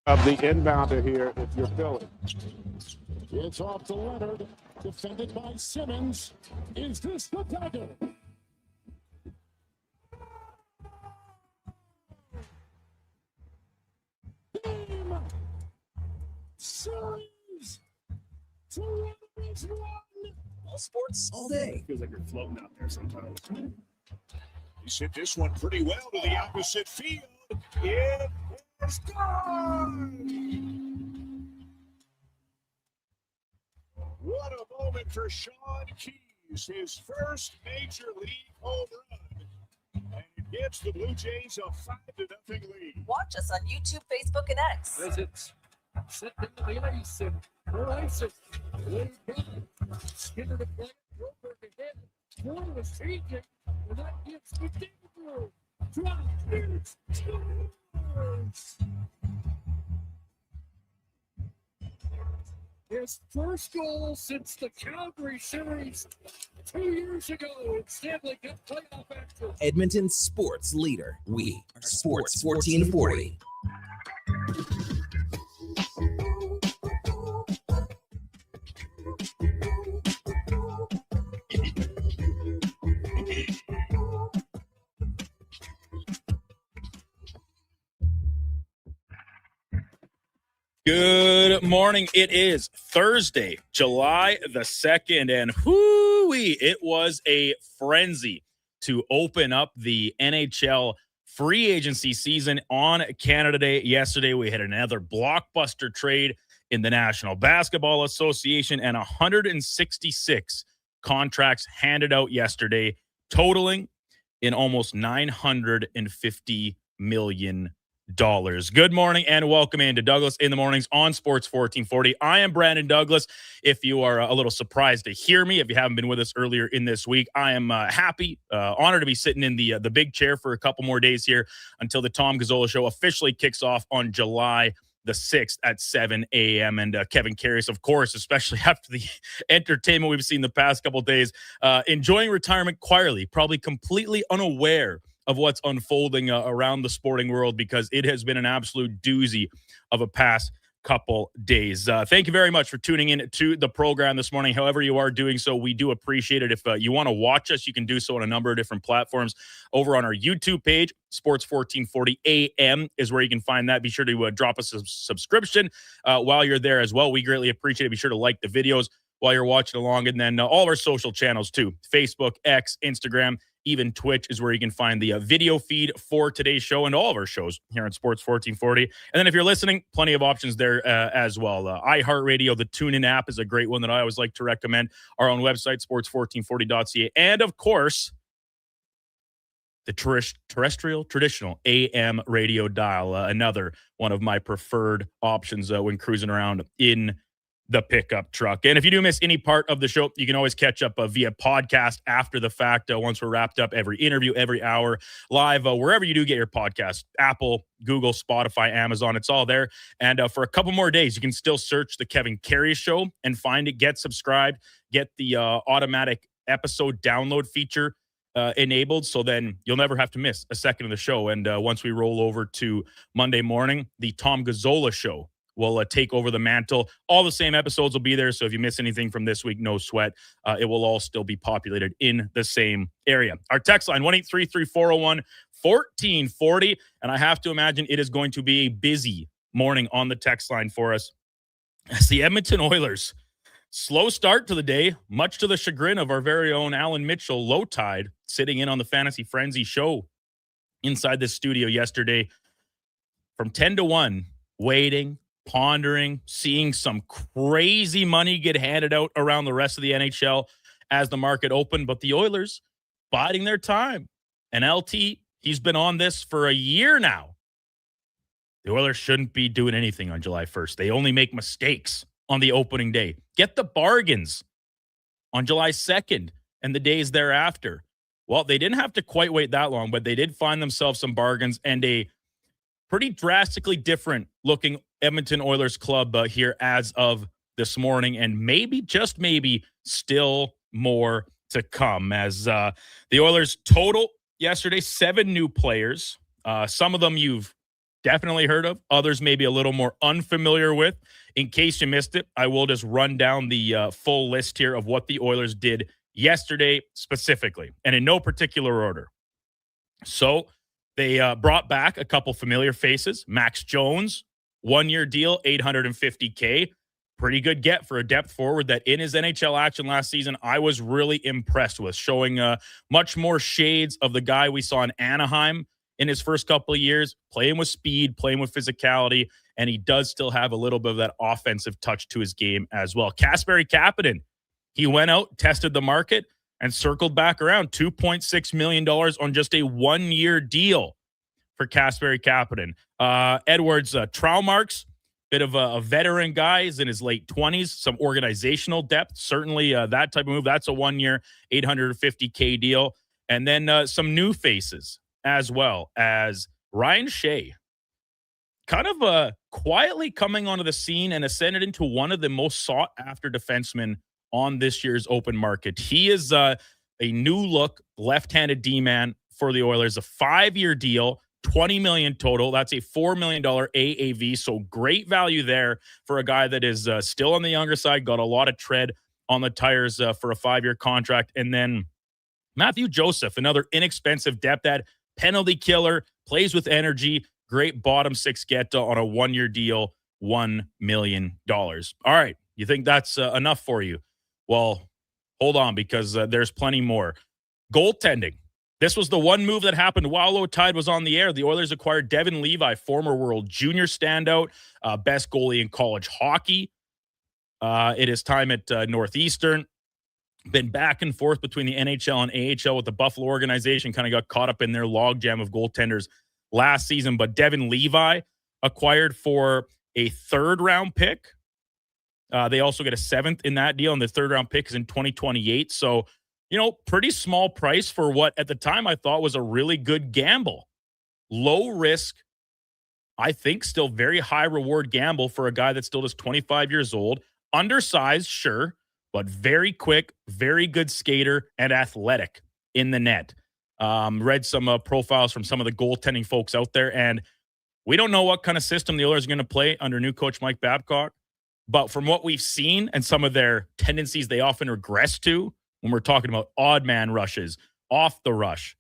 Of the inbounder here, if you're Philly. It's off to Leonard, defended by Simmons. Is this the dagger? Game! Series! Toronto's won! All sports, all day. Feels like you're floating out there sometimes. He's hit this one pretty well to the opposite field. It is gone! What a moment for Sean Keys, his first major league home run. And it gives the Blue Jays a 5-0 lead. Watch us on YouTube, Facebook, and X. Visits. Set into the ice and ice it. Skinner to play. Broberg again. One was changing. And that gives the Denver. Drop. Here's scores. His first goal since the Calgary series 2 years ago in Stanley Cup playoff action. Edmonton's sports leader. We are Sports 1440. Good morning. It is Thursday, July the 2nd, and whoo-wee, it was a frenzy to open up the NHL free agency season on Canada Day. Yesterday, we had another blockbuster trade in the National Basketball Association and 166 contracts handed out yesterday, totaling in almost $950 million. Good morning and welcome into Douglas in the Mornings on Sports 1440. I am Brandon Douglas. If you are a little surprised to hear me, if you haven't been with us earlier in this week, I am happy, honored to be sitting in the big chair for a couple more days here until the Tom Gazzola Show officially kicks off on July the 6th at 7 a.m. And Kevin Karras, of course, especially after the entertainment we've seen the past couple days, enjoying retirement quietly, probably completely unaware of what's unfolding around the sporting world, because it has been an absolute doozy of a past couple days. Thank you very much for tuning in to the program this morning. However you are doing so, we do appreciate it. If you want to watch us, you can do so on a number of different platforms. Over on our YouTube page, Sports 1440 AM is where you can find that. Be sure to drop us a subscription while you're there as well. We greatly appreciate it. Be sure to like the videos while you're watching along. And then all of our social channels too, Facebook, X, Instagram, even Twitch is where you can find the video feed for today's show and all of our shows here on Sports 1440. And then if you're listening, plenty of options there as well. iHeartRadio, the TuneIn app is a great one that I always like to recommend. Our own website, sports1440.ca. And of course, the traditional AM radio dial, another one of my preferred options when cruising around in the pickup truck. And if you do miss any part of the show, you can always catch up via podcast after the fact. Once we're wrapped up, every interview, every hour, live, wherever you do get your podcast, Apple, Google, Spotify, Amazon, it's all there. And for a couple more days, you can still search the Kevin Karras Show and find it, get subscribed, get the automatic episode download feature enabled, so then you'll never have to miss a second of the show. And once we roll over to Monday morning, the Tom Gazzola Show will take over the mantle. All the same episodes will be there, so if you miss anything from this week, no sweat. It will all still be populated in the same area. Our text line, 1-833-401-1440, and I have to imagine it is going to be a busy morning on the text line for us. As the Edmonton Oilers, slow start to the day, much to the chagrin of our very own Alan Mitchell, low tide, sitting in on the Fantasy Frenzy show inside this studio yesterday from 10 to 1, waiting, pondering, seeing some crazy money get handed out around the rest of the NHL as the market opened. But the Oilers biding their time. And LT, he's been on this for a year now. The Oilers shouldn't be doing anything on July 1st. They only make mistakes on the opening day. Get the bargains on July 2nd and the days thereafter. Well, they didn't have to quite wait that long, but they did find themselves some bargains and a pretty drastically different looking Edmonton Oilers club here as of this morning, and maybe, just maybe, still more to come as the Oilers total yesterday 7 new players. Some of them you've definitely heard of. Others maybe a little more unfamiliar with. In case you missed it, I will just run down the full list here of what the Oilers did yesterday specifically, and in no particular order. So they brought back a couple familiar faces. Max Jones, 1-year deal, $850K. Pretty good get for a depth forward that in his NHL action last season, I was really impressed with, showing much more shades of the guy we saw in Anaheim in his first couple of years, playing with speed, playing with physicality, and he does still have a little bit of that offensive touch to his game as well. Kasperi Kapanen, he went out, tested the market, and circled back around. $2.6 million on just a 1-year deal for Kasperi Kapanen. Edwards Traumarks, bit of a veteran guy. He's in his late 20s, some organizational depth. Certainly that type of move. That's a 1-year, $850K deal. And then some new faces as well as Ryan Shea. Kind of quietly coming onto the scene and ascended into one of the most sought-after defensemen on this year's open market. He is a new look left-handed D-man for the Oilers, a 5-year deal, $20 million total. That's a $4 million AAV. So great value there for a guy that is still on the younger side, got a lot of tread on the tires for a 5-year contract. And then Matthew Joseph, another inexpensive depth at penalty killer, plays with energy, great bottom six get on a 1-year deal, $1 million. All right. You think that's enough for you? Well, hold on, because there's plenty more. Goaltending. This was the one move that happened while Low Tide was on the air. The Oilers acquired Devin Levi, former World Junior standout, best goalie in college hockey. It is time at Northeastern. Been back and forth between the NHL and AHL with the Buffalo organization. Kind of got caught up in their logjam of goaltenders last season. But Devin Levi acquired for a 3rd-round pick. They also get a 7th in that deal, and the 3rd-round pick is in 2028. So, pretty small price for what at the time I thought was a really good gamble. Low risk, I think still very high reward gamble for a guy that's still just 25 years old. Undersized, sure, but very quick, very good skater, and athletic in the net. Read some profiles from some of the goaltending folks out there, and we don't know what kind of system the Oilers are going to play under new coach Mike Babcock. But from what we've seen and some of their tendencies they often regress to when we're talking about odd man rushes, off the rush,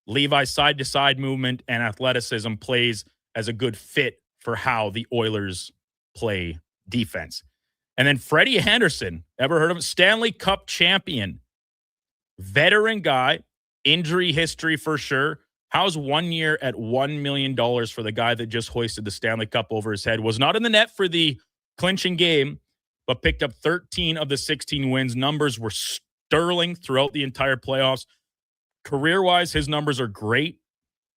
Levi's side-to-side movement and athleticism plays as a good fit for how the Oilers play defense. And then Freddie Henderson, ever heard of him? Stanley Cup champion, veteran guy, injury history for sure. How's 1 year at $1 million for the guy that just hoisted the Stanley Cup over his head? Was not in the net for the clinching game, but picked up 13 of the 16 wins. Numbers were sterling throughout the entire playoffs. Career-wise, his numbers are great.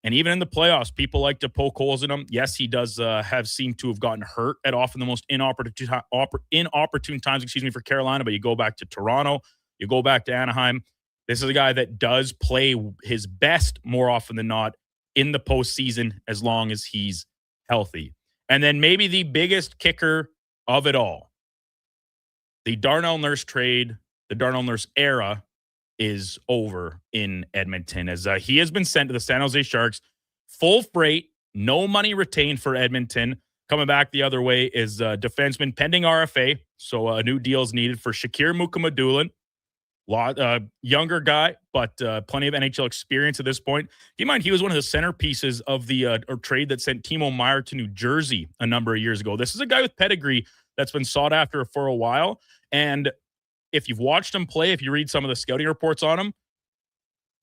And even in the playoffs, people like to poke holes in him. Yes, he does have seemed to have gotten hurt at often the most inopportune times, for Carolina. But you go back to Toronto, you go back to Anaheim. This is a guy that does play his best more often than not in the postseason as long as he's healthy. And then maybe the biggest kicker of it all, the Darnell Nurse trade, the Darnell Nurse era is over in Edmonton, as he has been sent to the San Jose Sharks. Full freight, no money retained for Edmonton. Coming back the other way is defenseman pending RFA, so a new deal is needed for Shakir Mukhamadullin. Younger guy, but plenty of NHL experience at this point. Keep in mind, he was one of the centerpieces of the trade that sent Timo Meier to New Jersey a number of years ago. This is a guy with pedigree that's been sought after for a while. And if you've watched him play, if you read some of the scouting reports on him,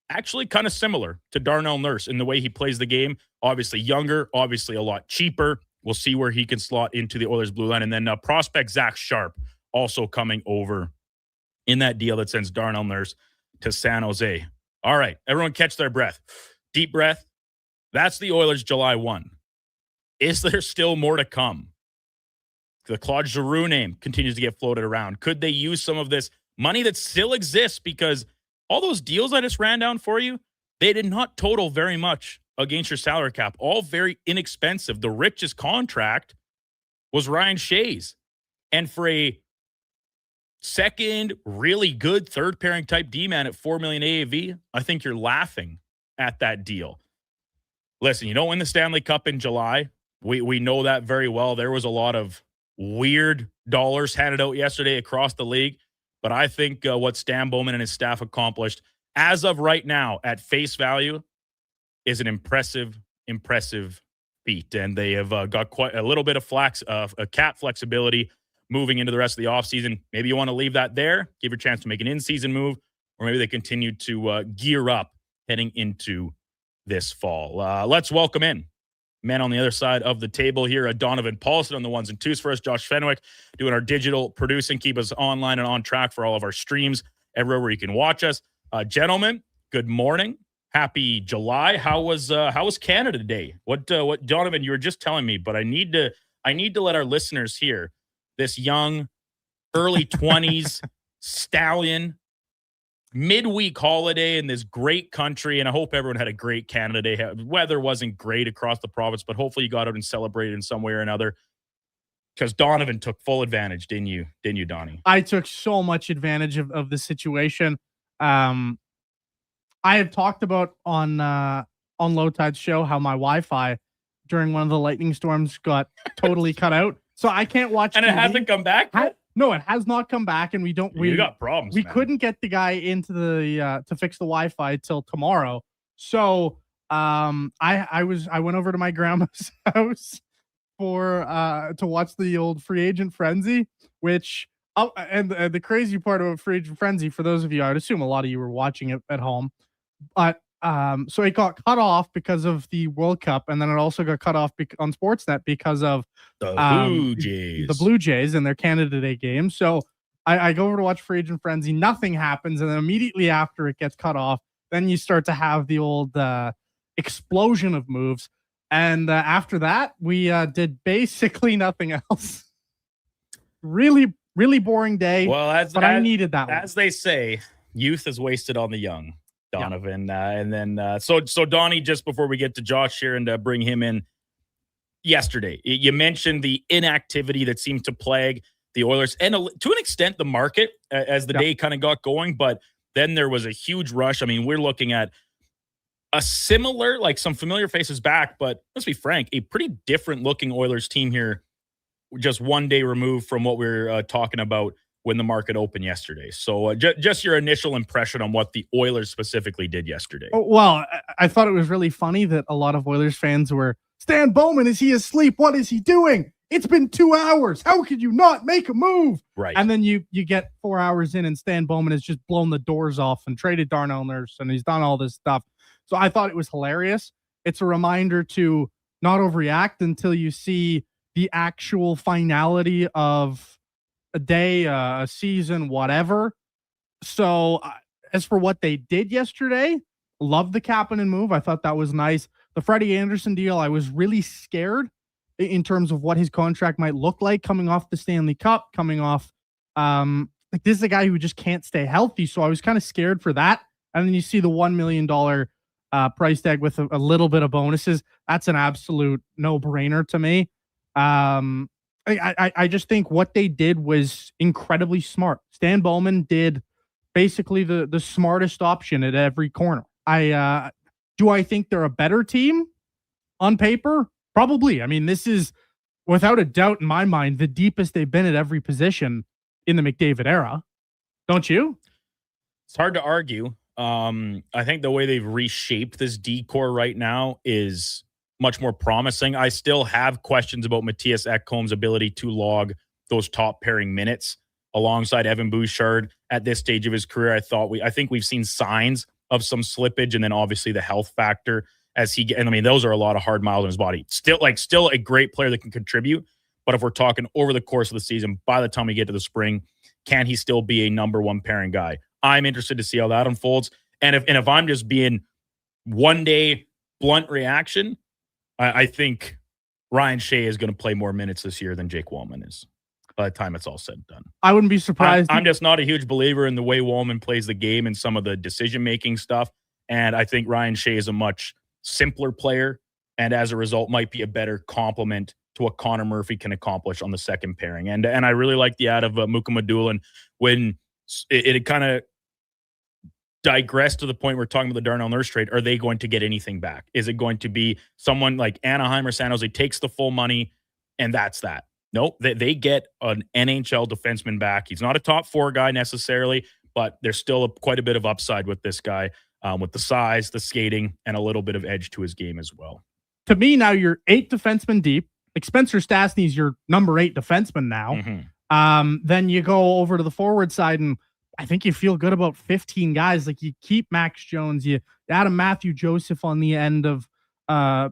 actually kind of similar to Darnell Nurse in the way he plays the game. Obviously younger, obviously a lot cheaper. We'll see where he can slot into the Oilers blue line. And then prospect Zach Sharp also coming over in that deal that sends Darnell Nurse to San Jose. All right, everyone catch their breath. Deep breath. That's the Oilers July 1. Is there still more to come? The Claude Giroux name continues to get floated around. Could they use some of this money that still exists? Because all those deals I just ran down for you, they did not total very much against your salary cap. All very inexpensive. The richest contract was Ryan Shea's. And for a second, really good third pairing type D-man at $4 million AAV, I think you're laughing at that deal. listen, you don't win the Stanley Cup in July. We know that very well. There was a lot of weird dollars handed out yesterday across the league. But I think what Stan Bowman and his staff accomplished as of right now at face value is an impressive feat. And they have got quite a little bit of a cap flexibility moving into the rest of the offseason. Maybe you want to leave that there, give your chance to make an in-season move, or maybe they continue to gear up heading into this fall. Let's welcome in man on the other side of the table here, Donovan Paulson on the ones and twos for us, Josh Fenwick doing our digital producing, keep us online and on track for all of our streams everywhere where you can watch us. Gentlemen, good morning. Happy July. How was Canada today? What Donovan, you were just telling me, but I need to let our listeners hear this young, early 20s stallion midweek holiday in this great country, and I hope everyone had a great Canada Day. Weather wasn't great across the province, but hopefully you got out and celebrated in some way or another. Because Donovan took full advantage, didn't you, Donnie? I took so much advantage of the situation. I have talked about on Low Tide's show how my Wi-Fi during one of the lightning storms got totally cut out, so I can't watch. And TV. It hasn't come back. No, it has not come back, and we got problems. We man. couldn't get the guy into the to fix the Wi-Fi till tomorrow. So I went over to my grandma's house for to watch the old Free Agent Frenzy, which and the crazy part about Free Agent Frenzy, for those of you, I would assume a lot of you were watching it at home, but so it got cut off because of the World Cup, and then it also got cut off on Sportsnet because of the Blue Jays and their Canada Day game. So I go over to watch Free Agent Frenzy. Nothing happens, and then immediately after it gets cut off, then you start to have the old explosion of moves. And after that, we did basically nothing else. Really, really boring day. Well, I needed that. As they say, youth is wasted on the young. Donovan. And then, so Donnie, just before we get to Josh here and bring him in yesterday, you mentioned the inactivity that seemed to plague the Oilers and to an extent the market as the day kind of got going. But then there was a huge rush. I mean, we're looking at a similar, like some familiar faces back, but let's be frank, a pretty different looking Oilers team here, just one day removed from what we're talking about when the market opened yesterday. So just your initial impression on what the Oilers specifically did yesterday. Oh, well, I thought it was really funny that a lot of Oilers fans were, Stan Bowman, is he asleep? What is he doing? It's been 2 hours. How could you not make a move? Right. And then you get 4 hours in and Stan Bowman has just blown the doors off and traded Darnell Nurse and he's done all this stuff. So I thought it was hilarious. It's a reminder to not overreact until you see the actual finality of a day, a season, whatever. So as for what they did yesterday, loved the Kapanen move. I thought that was nice. The Freddie Anderson deal, I was really scared in terms of what his contract might look like coming off the Stanley Cup, coming off like this is a guy who just can't stay healthy. So I was kind of scared for that. And then you see the $1 million price tag with a little bit of bonuses. That's an absolute no-brainer to me. I just think what they did was incredibly smart. Stan Bowman did basically the smartest option at every corner. Do I think they're a better team on paper? Probably. I mean, this is without a doubt in my mind the deepest they've been at every position in the McDavid era. Don't you? It's hard to argue. I think the way they've reshaped this D-core right now is much more promising. I still have questions about Matthias Ekholm's ability to log those top pairing minutes alongside Evan Bouchard at this stage of his career. I think we've seen signs of some slippage, and then obviously the health factor and I mean, those are a lot of hard miles in his body. Still a great player that can contribute. But if we're talking over the course of the season, by the time we get to the spring, can he still be a number one pairing guy? I'm interested to see how that unfolds. And if I'm just being one day blunt reaction, I think Ryan Shea is going to play more minutes this year than Jake Wallman is by the time it's all said and done. I wouldn't be surprised. I'm just not a huge believer in the way Wallman plays the game and some of the decision-making stuff. And I think Ryan Shea is a much simpler player and as a result might be a better complement to what Connor Murphy can accomplish on the second pairing. And I really like the ad of Muka Madulin when it kind of digress to the point we're talking about the Darnell Nurse trade. Are they going to get anything back? Is it going to be someone like Anaheim or San Jose takes the full money and that's that? Nope. They get an NHL defenseman back. He's not a top 4 guy necessarily, but there's still quite a bit of upside with this guy, with the size, the skating, and a little bit of edge to his game as well. To me, now you're 8 defensemen deep. Like Spencer Stastny's your number 8 defenseman now. Mm-hmm. Then you go over to the forward side, and I think you feel good about 15 guys. Like you keep Max Jones, you add a Matthew Joseph on the end of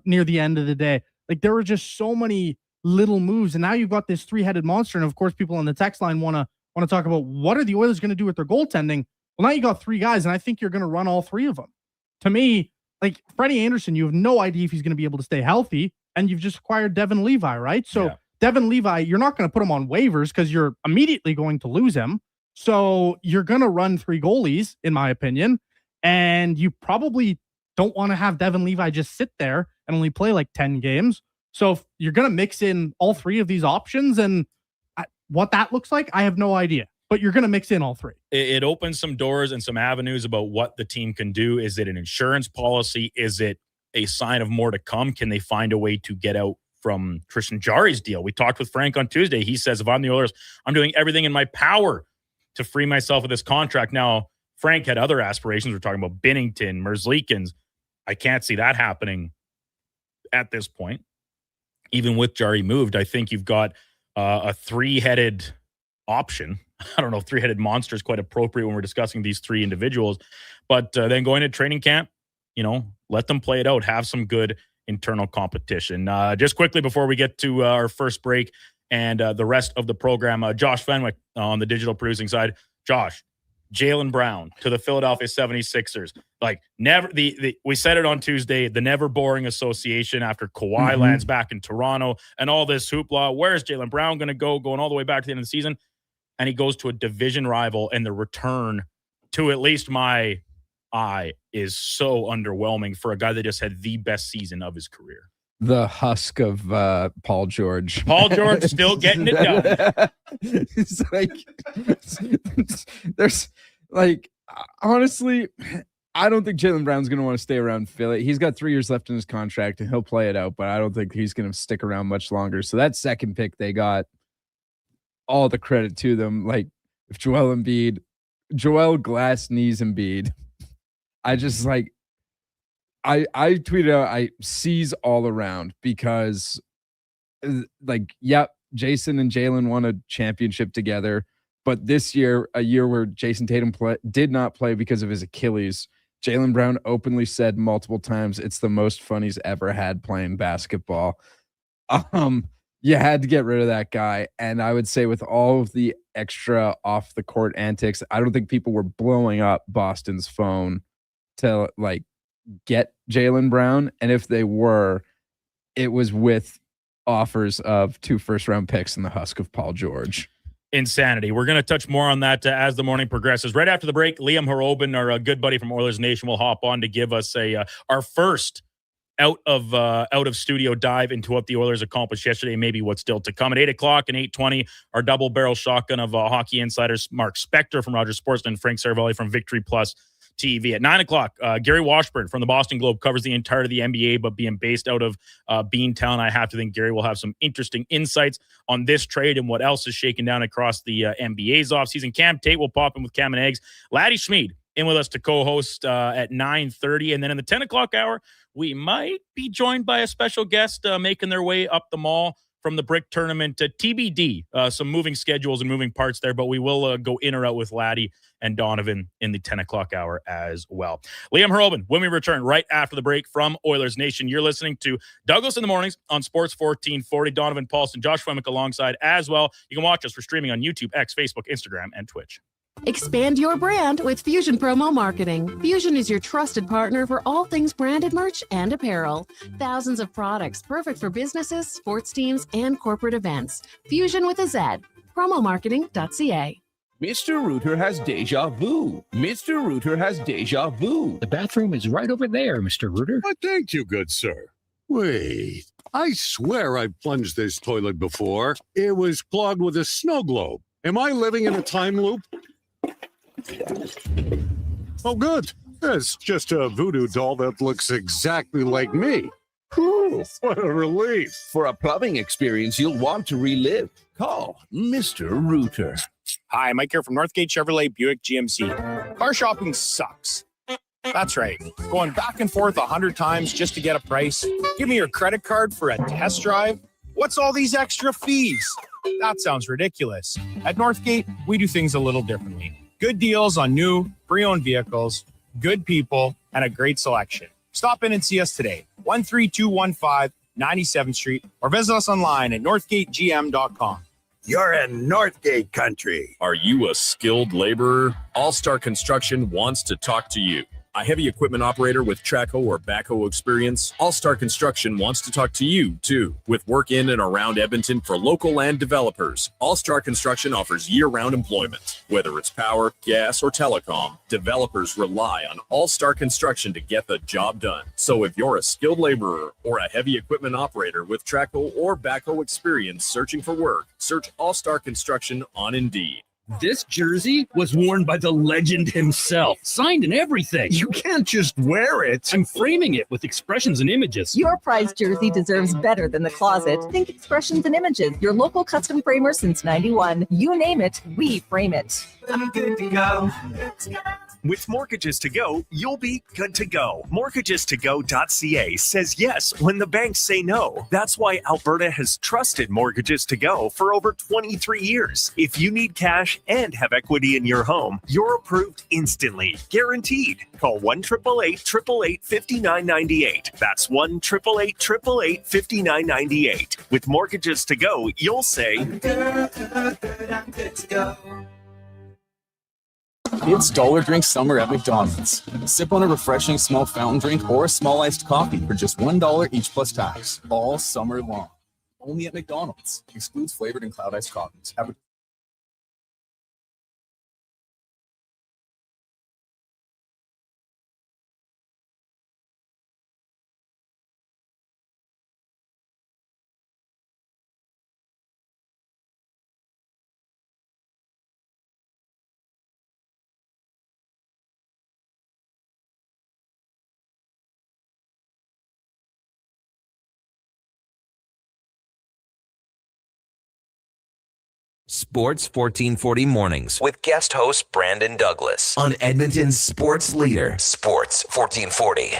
near the end of the day. Like there were just so many little moves, and now you've got this 3-headed monster. And of course, people on the text line want to talk about what are the Oilers going to do with their goaltending. Well, now you got 3 guys, and I think you're going to run all 3 of them. To me, like Freddie Anderson, you have no idea if he's going to be able to stay healthy, and you've just acquired Devin Levi, right? So yeah. Devin Levi, you're not going to put him on waivers because you're immediately going to lose him. So you're going to run 3 goalies, in my opinion, and you probably don't want to have Devin Levi just sit there and only play like 10 games. So if you're going to mix in all 3 of these options, and what that looks like, I have no idea. But you're going to mix in all 3. It opens some doors and some avenues about what the team can do. Is it an insurance policy? Is it a sign of more to come? Can they find a way to get out from Tristan Jarry's deal? We talked with Frank on Tuesday. He says, if I'm the Oilers, I'm doing everything in my power to free myself of this contract. Now, Frank had other aspirations. We're talking about Binnington, Merzlikins. I can't see that happening at this point. Even with Jarry moved, I think you've got a 3-headed option. I don't know if 3-headed monster is quite appropriate when we're discussing these 3 individuals, but then going to training camp, let them play it out, have some good internal competition. Just quickly before we get to our first break and the rest of the program, Josh Fenwick on the digital producing side. Josh, Jaylen Brown to the Philadelphia 76ers. Like never, we said it on Tuesday, the never boring association after Kawhi lands back in Toronto and all this hoopla. Where's Jaylen Brown going to go, going all the way back to the end of the season? And he goes to a division rival, and the return, to at least my eye, is so underwhelming for a guy that just had the best season of his career. The husk of Paul George. Paul George still getting it done. It's like, there's like, honestly, I don't think Jaylen Brown's going to want to stay around Philly. He's got 3 years left in his contract, and he'll play it out, but I don't think he's going to stick around much longer. So that second pick they got, all the credit to them. Like if Joel Glass knees Embiid, I just like, I tweeted out, I seize all around because like, yep, Jason and Jaylen won a championship together, but this year, a year where Jason Tatum did not play because of his Achilles, Jaylen Brown openly said multiple times, it's the most fun he's ever had playing basketball. You had to get rid of that guy. And I would say with all of the extra off the court antics, I don't think people were blowing up Boston's phone to like get Jaylen Brown. And if they were, it was with offers of 2 first-round picks and the husk of Paul George. Insanity. We're going to touch more on that as the morning progresses. Right after the break, Liam Harobin, our good buddy from Oilers Nation, will hop on to give us our first out of studio dive into what the Oilers accomplished yesterday, maybe what's still to come. At 8 o'clock and 8:20, our double barrel shotgun of hockey insiders, Mark Spector from Rogers Sports and Frank Saravalli from Victory Plus TV. At 9 o'clock, Gary Washburn from the Boston Globe covers the entirety of the NBA, but being based out of Beantown, I have to think Gary will have some interesting insights on this trade and what else is shaking down across the NBA's offseason. Cam Tate will pop in with Cam and Eggs. Laddie Schmid in with us to co-host at 9:30. And then in the 10 o'clock hour, we might be joined by a special guest making their way up the mall from the Brick Tournament to TBD. Some moving schedules and moving parts there, but we will go in or out with Laddie and Donovan in the 10 o'clock hour as well. Liam Harobin, when we return right after the break from Oilers Nation, you're listening to Douglas in the Mornings on Sports 1440. Donovan Paulson, Josh Flemmick alongside as well. You can watch us for streaming on YouTube, X, Facebook, Instagram, and Twitch. Expand your brand with Fusion Promo Marketing. Fusion is your trusted partner for all things branded merch and apparel. Thousands of products perfect for businesses, sports teams, and corporate events. Fusion with a Z. Promomarketing.ca. Mr. Rooter has deja vu. Mr. Rooter has deja vu. The bathroom is right over there, Mr. Rooter. Oh, thank you, good sir. Wait, I swear I've plunged this toilet before. It was clogged with a snow globe. Am I living in a time loop? Oh, good. It's just a voodoo doll that looks exactly like me. Whew, what a relief. For a plumbing experience you'll want to relive, call Mr. Rooter. Hi, Mike here from Northgate Chevrolet Buick GMC. Car shopping sucks. That's right. Going back and forth 100 times just to get a price. Give me your credit card for a test drive. What's all these extra fees? That sounds ridiculous. At Northgate, we do things a little differently. Good deals on new, pre-owned vehicles, good people, and a great selection. Stop in and see us today, 13215 97th Street, or visit us online at northgategm.com. You're in Northgate country. Are you a skilled laborer? All-Star Construction wants to talk to you. A heavy equipment operator with Traco or backhoe experience? All-Star Construction wants to talk to you, too. With work in and around Edmonton for local land developers, All-Star Construction offers year-round employment. Whether it's power, gas, or telecom, developers rely on All-Star Construction to get the job done. So if you're a skilled laborer or a heavy equipment operator with Traco or backhoe experience searching for work, search All-Star Construction on Indeed. This jersey was worn by the legend himself, signed and everything. You can't just wear it. I'm framing it with expressions and images. Your prized jersey deserves better than the closet. Think Expressions and Images, your local custom framer since 91. You name it, we frame it. I'm good to go. With Mortgages to Go, you'll be good to go. Mortgagestogo.ca says yes when the banks say no. That's why Alberta has trusted Mortgages to Go for over 23 years. If you need cash and have equity in your home, you're approved instantly, guaranteed. Call 1-888-888-5998. That's 1-888-888-5998. With Mortgages to Go, you'll say, I'm good to go. It's Dollar Drink Summer at McDonald's. Sip on a refreshing small fountain drink or a small iced coffee for just $1 each plus tax, all summer long. Only at McDonald's. Excludes flavored and cloud iced coffees. Sports 1440 mornings with guest host Brandon Douglas on Edmonton's sports leader, Sports 1440.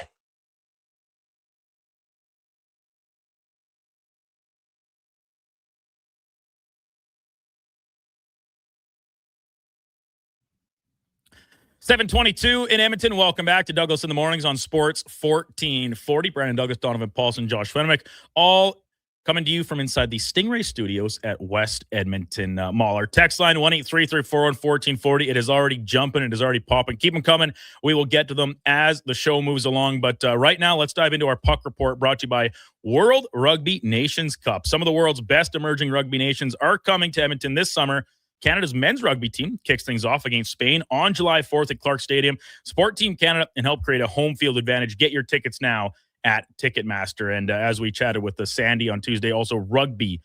$7:22 in Edmonton. Welcome back to Douglas in the Mornings on Sports 1440. Brandon Douglas, Donovan Paulson, Josh Fenemick, all coming to you from inside the Stingray Studios at West Edmonton Mall. Our text line, 1-833-401-1440. It is already jumping. It is already popping. Keep them coming. We will get to them as the show moves along. But right now, let's dive into our puck report brought to you by World Rugby Nations Cup. Some of the world's best emerging rugby nations are coming to Edmonton this summer. Canada's men's rugby team kicks things off against Spain on July 4th at Clark Stadium. Support Team Canada and help create a home field advantage. Get your tickets now at Ticketmaster. And as we chatted with the Sandy on Tuesday, also rugby.ca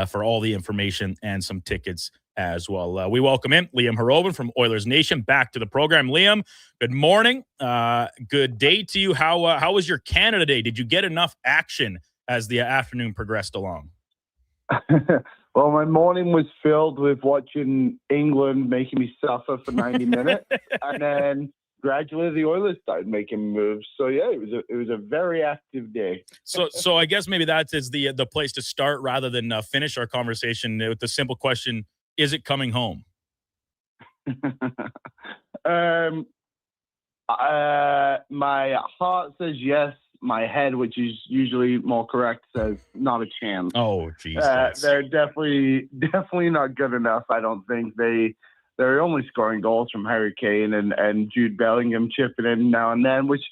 for all the information and some tickets as well. We welcome in Liam Harobin from Oilers Nation back to the program. Liam, good morning. Good day to you. How was your Canada Day? Did you get enough action as the afternoon progressed along? Well, my morning was filled with watching England making me suffer for 90 minutes, and then gradually the Oilers started making moves. So yeah, it was a very active day. So I guess maybe that is the place to start rather than finish our conversation with the simple question: is it coming home? My heart says yes. My head, which is usually more correct, says not a chance. Oh, jeez. They're definitely not good enough. I don't think they're only scoring goals from Harry Kane and Jude Bellingham chipping in now and then, which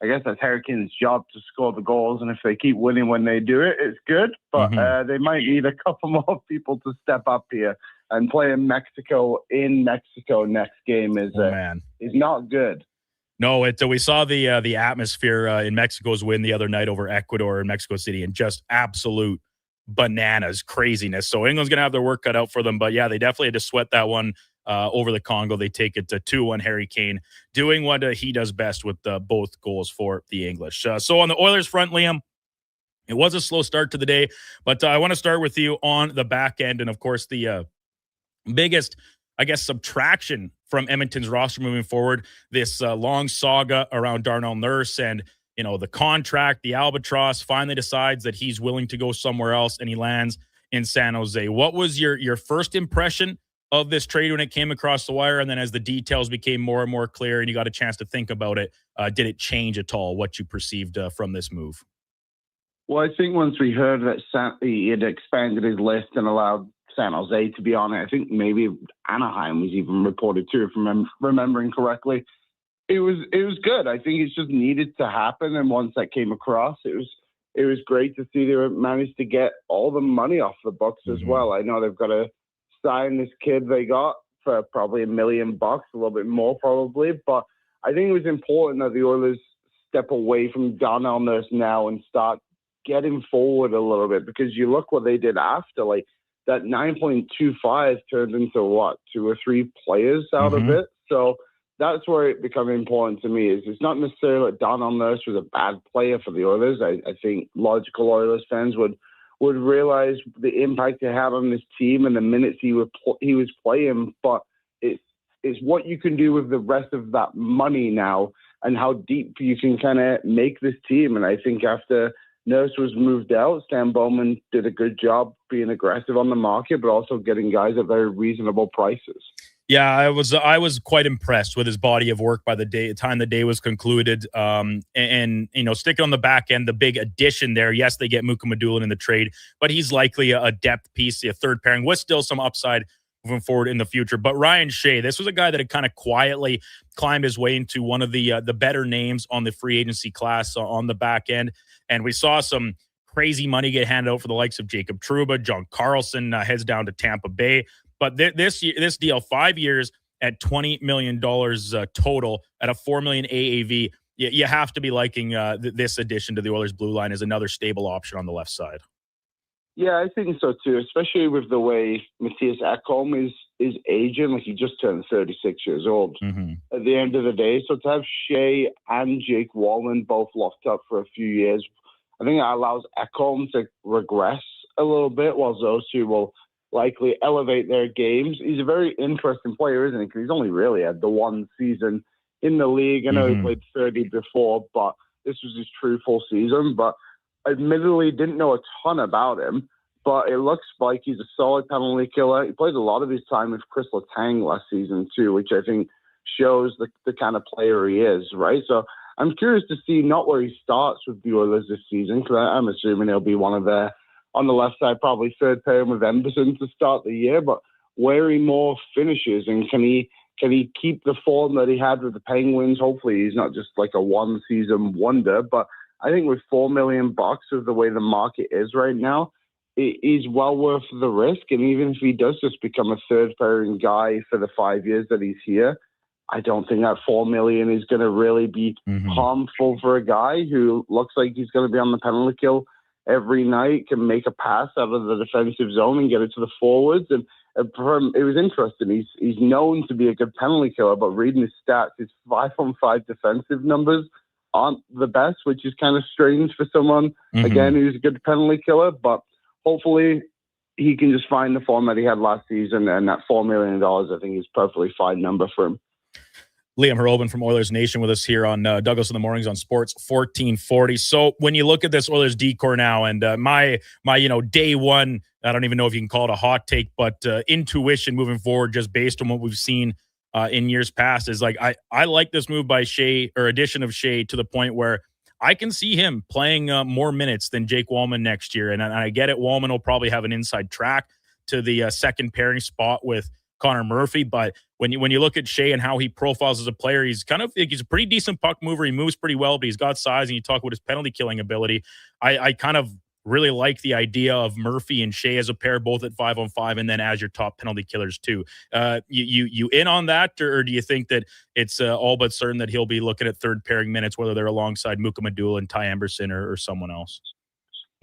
I guess that's Harry Kane's job to score the goals. And if they keep winning when they do it, it's good. But they might need a couple more people to step up here. And playing Mexico in Mexico next game is not good. No, we saw the atmosphere in Mexico's win the other night over Ecuador in Mexico City, and just absolute bananas, craziness. So England's going to have their work cut out for them. But yeah, they definitely had to sweat that one over the Congo. They take it to 2-1. Harry Kane doing what he does best with both goals for the English. So on the Oilers front, Liam, it was a slow start to the day, but I want to start with you on the back end. And, of course, the biggest, I guess, subtraction from Edmonton's roster moving forward, this long saga around Darnell Nurse and, the contract, the albatross, finally decides that he's willing to go somewhere else, and he lands in San Jose. What was your first impression of this trade when it came across the wire? And then as the details became more and more clear and you got a chance to think about it, did it change at all what you perceived from this move? Well, I think once we heard that he had expanded his list and allowed San Jose to be on it, I think maybe Anaheim was even reported too, if I'm remembering correctly. It was good. I think it's just needed to happen. And once that came across, it was great to see they managed to get all the money off the books as well. I know they've got to sign this kid they got for probably $1 million, a little bit more probably. But I think it was important that the Oilers step away from Darnell Nurse now and start getting forward a little bit, because you look what they did after, like that 9.25 turned into what, 2 or 3 players out of it. So that's where it became important to me. Is it's not necessarily that Darnell Nurse was a bad player for the Oilers. I think logical Oilers fans would realize the impact he had on this team and the minutes he was playing. But it's what you can do with the rest of that money now and how deep you can kind of make this team. And I think after Nurse was moved out, Stan Bowman did a good job being aggressive on the market, but also getting guys at very reasonable prices. Yeah, I was quite impressed with his body of work by the time the day was concluded. And sticking on the back end, the big addition there. Yes, they get Mukamadulin in the trade, but he's likely a depth piece, a third pairing with still some upside moving forward in the future. But Ryan Shea, this was a guy that had kind of quietly climbed his way into one of the better names on the free agency class on the back end. And we saw some crazy money get handed out for the likes of Jacob Trouba. John Carlson heads down to Tampa Bay. But this deal, 5 years at $20 million total at a $4 million AAV, you have to be liking this addition to the Oilers' blue line as another stable option on the left side. Yeah, I think so too, especially with the way Matthias Ekholm is aging. Like, he just turned 36 years old at the end of the day. So to have Shea and Jake Wallen both locked up for a few years, I think that allows Ekholm to regress a little bit, while those two will likely elevate their games. He's a very interesting player, isn't he? Because he's only really had the one season in the league. I know he played 30 before, but this was his true full season. But admittedly, didn't know a ton about him. But it looks like he's a solid penalty killer. He played a lot of his time with Chris Letang last season too, which I think shows the kind of player he is, right? So I'm curious to see not where he starts with the Oilers this season, because I'm assuming he'll be one of their, on the left side, probably third pairing with Emberson to start the year, but where he more finishes, and can he keep the form that he had with the Penguins? Hopefully he's not just like a one-season wonder, but I think with $4 million of the way the market is right now, it is well worth the risk. And even if he does just become a third pairing guy for the 5 years that he's here, I don't think that $4 million is going to really be harmful for a guy who looks like he's going to be on the penalty kill every night, can make a pass out of the defensive zone and get it to the forwards. And for him, it was interesting. He's known to be a good penalty killer, but reading his stats, his 5-on-5 defensive numbers aren't the best, which is kind of strange for someone, again, who's a good penalty killer. But hopefully he can just find the form that he had last season, and that $4 million, I think, is a perfectly fine number for him. Liam Hrobin from Oilers Nation with us here on Douglas in the Mornings on Sports 1440. So when you look at this Oilers decor now, and my day one, I don't even know if you can call it a hot take, but intuition moving forward, just based on what we've seen in years past, is like I like this move by Shea, or addition of Shea, to the point where I can see him playing more minutes than Jake Wallman next year. And I get it, Wallman will probably have an inside track to the second pairing spot with Connor Murphy, but when you look at Shea and how he profiles as a player, he's a pretty decent puck mover. He moves pretty well, but he's got size, and you talk about his penalty killing ability. I kind of really like the idea of Murphy and Shea as a pair, both at 5-on-5, and then as your top penalty killers too. You in on that, or do you think that it's all but certain that he'll be looking at third pairing minutes, whether they're alongside Mukamadul and Ty Emberson or someone else?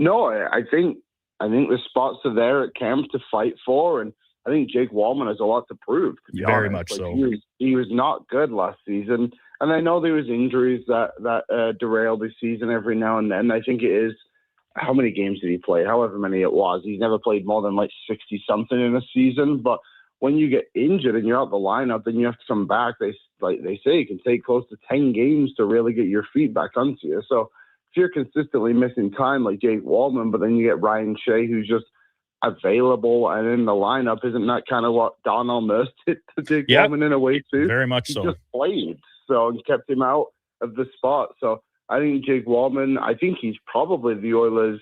No, I think the spots are there at camp to fight for, and I think Jake Wallman has a lot to prove, to be Very honest. much Like, so. He was not good last season. And I know there was injuries that derailed his season every now and then. I think it is, how many games did he play? However many it was. He's never played more than like 60-something in a season. But when you get injured and you're out the lineup, then you have to come back. They say it can take close to 10 games to really get your feet back onto you. So if you're consistently missing time like Jake Wallman, but then you get Ryan Shea, who's just available and in the lineup, isn't that kind of what Darnell Nurse did to Jake Wallman in a way too? Very much so. He just played, so, and kept him out of the spot. So I think Jake Wallman, I think he's probably the Oilers'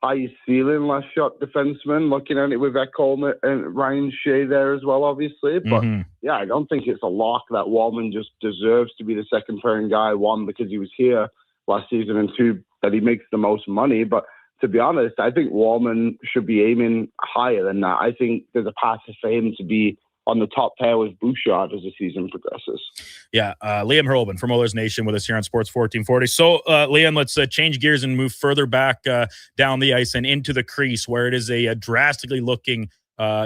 highest ceiling last shot defenseman, looking at it with Ekholm and Ryan Shea there as well, obviously. But yeah, I don't think it's a lock that Wallman just deserves to be the second pairing guy, one, because he was here last season, and two, that he makes the most money. But to be honest, I think Wallman should be aiming higher than that. I think there's a path for him to be on the top pair with Bouchard as the season progresses. Yeah, Liam Hurlbin from Oilers Nation with us here on Sports 1440. So, Liam, let's change gears and move further back down the ice and into the crease, where it is a drastically looking,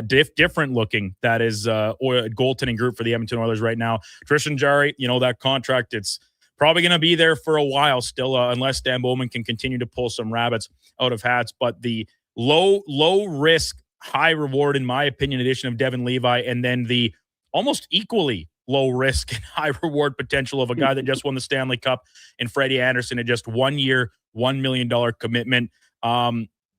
different looking, that is goaltending group for the Edmonton Oilers right now. Tristan Jarry, that contract, it's probably going to be there for a while still, unless Dan Bowman can continue to pull some rabbits out of hats. But the low risk, high reward, in my opinion, addition of Devin Levi, and then the almost equally low risk and high reward potential of a guy that just won the Stanley Cup in Freddie Anderson, at just 1 year, $1 million commitment.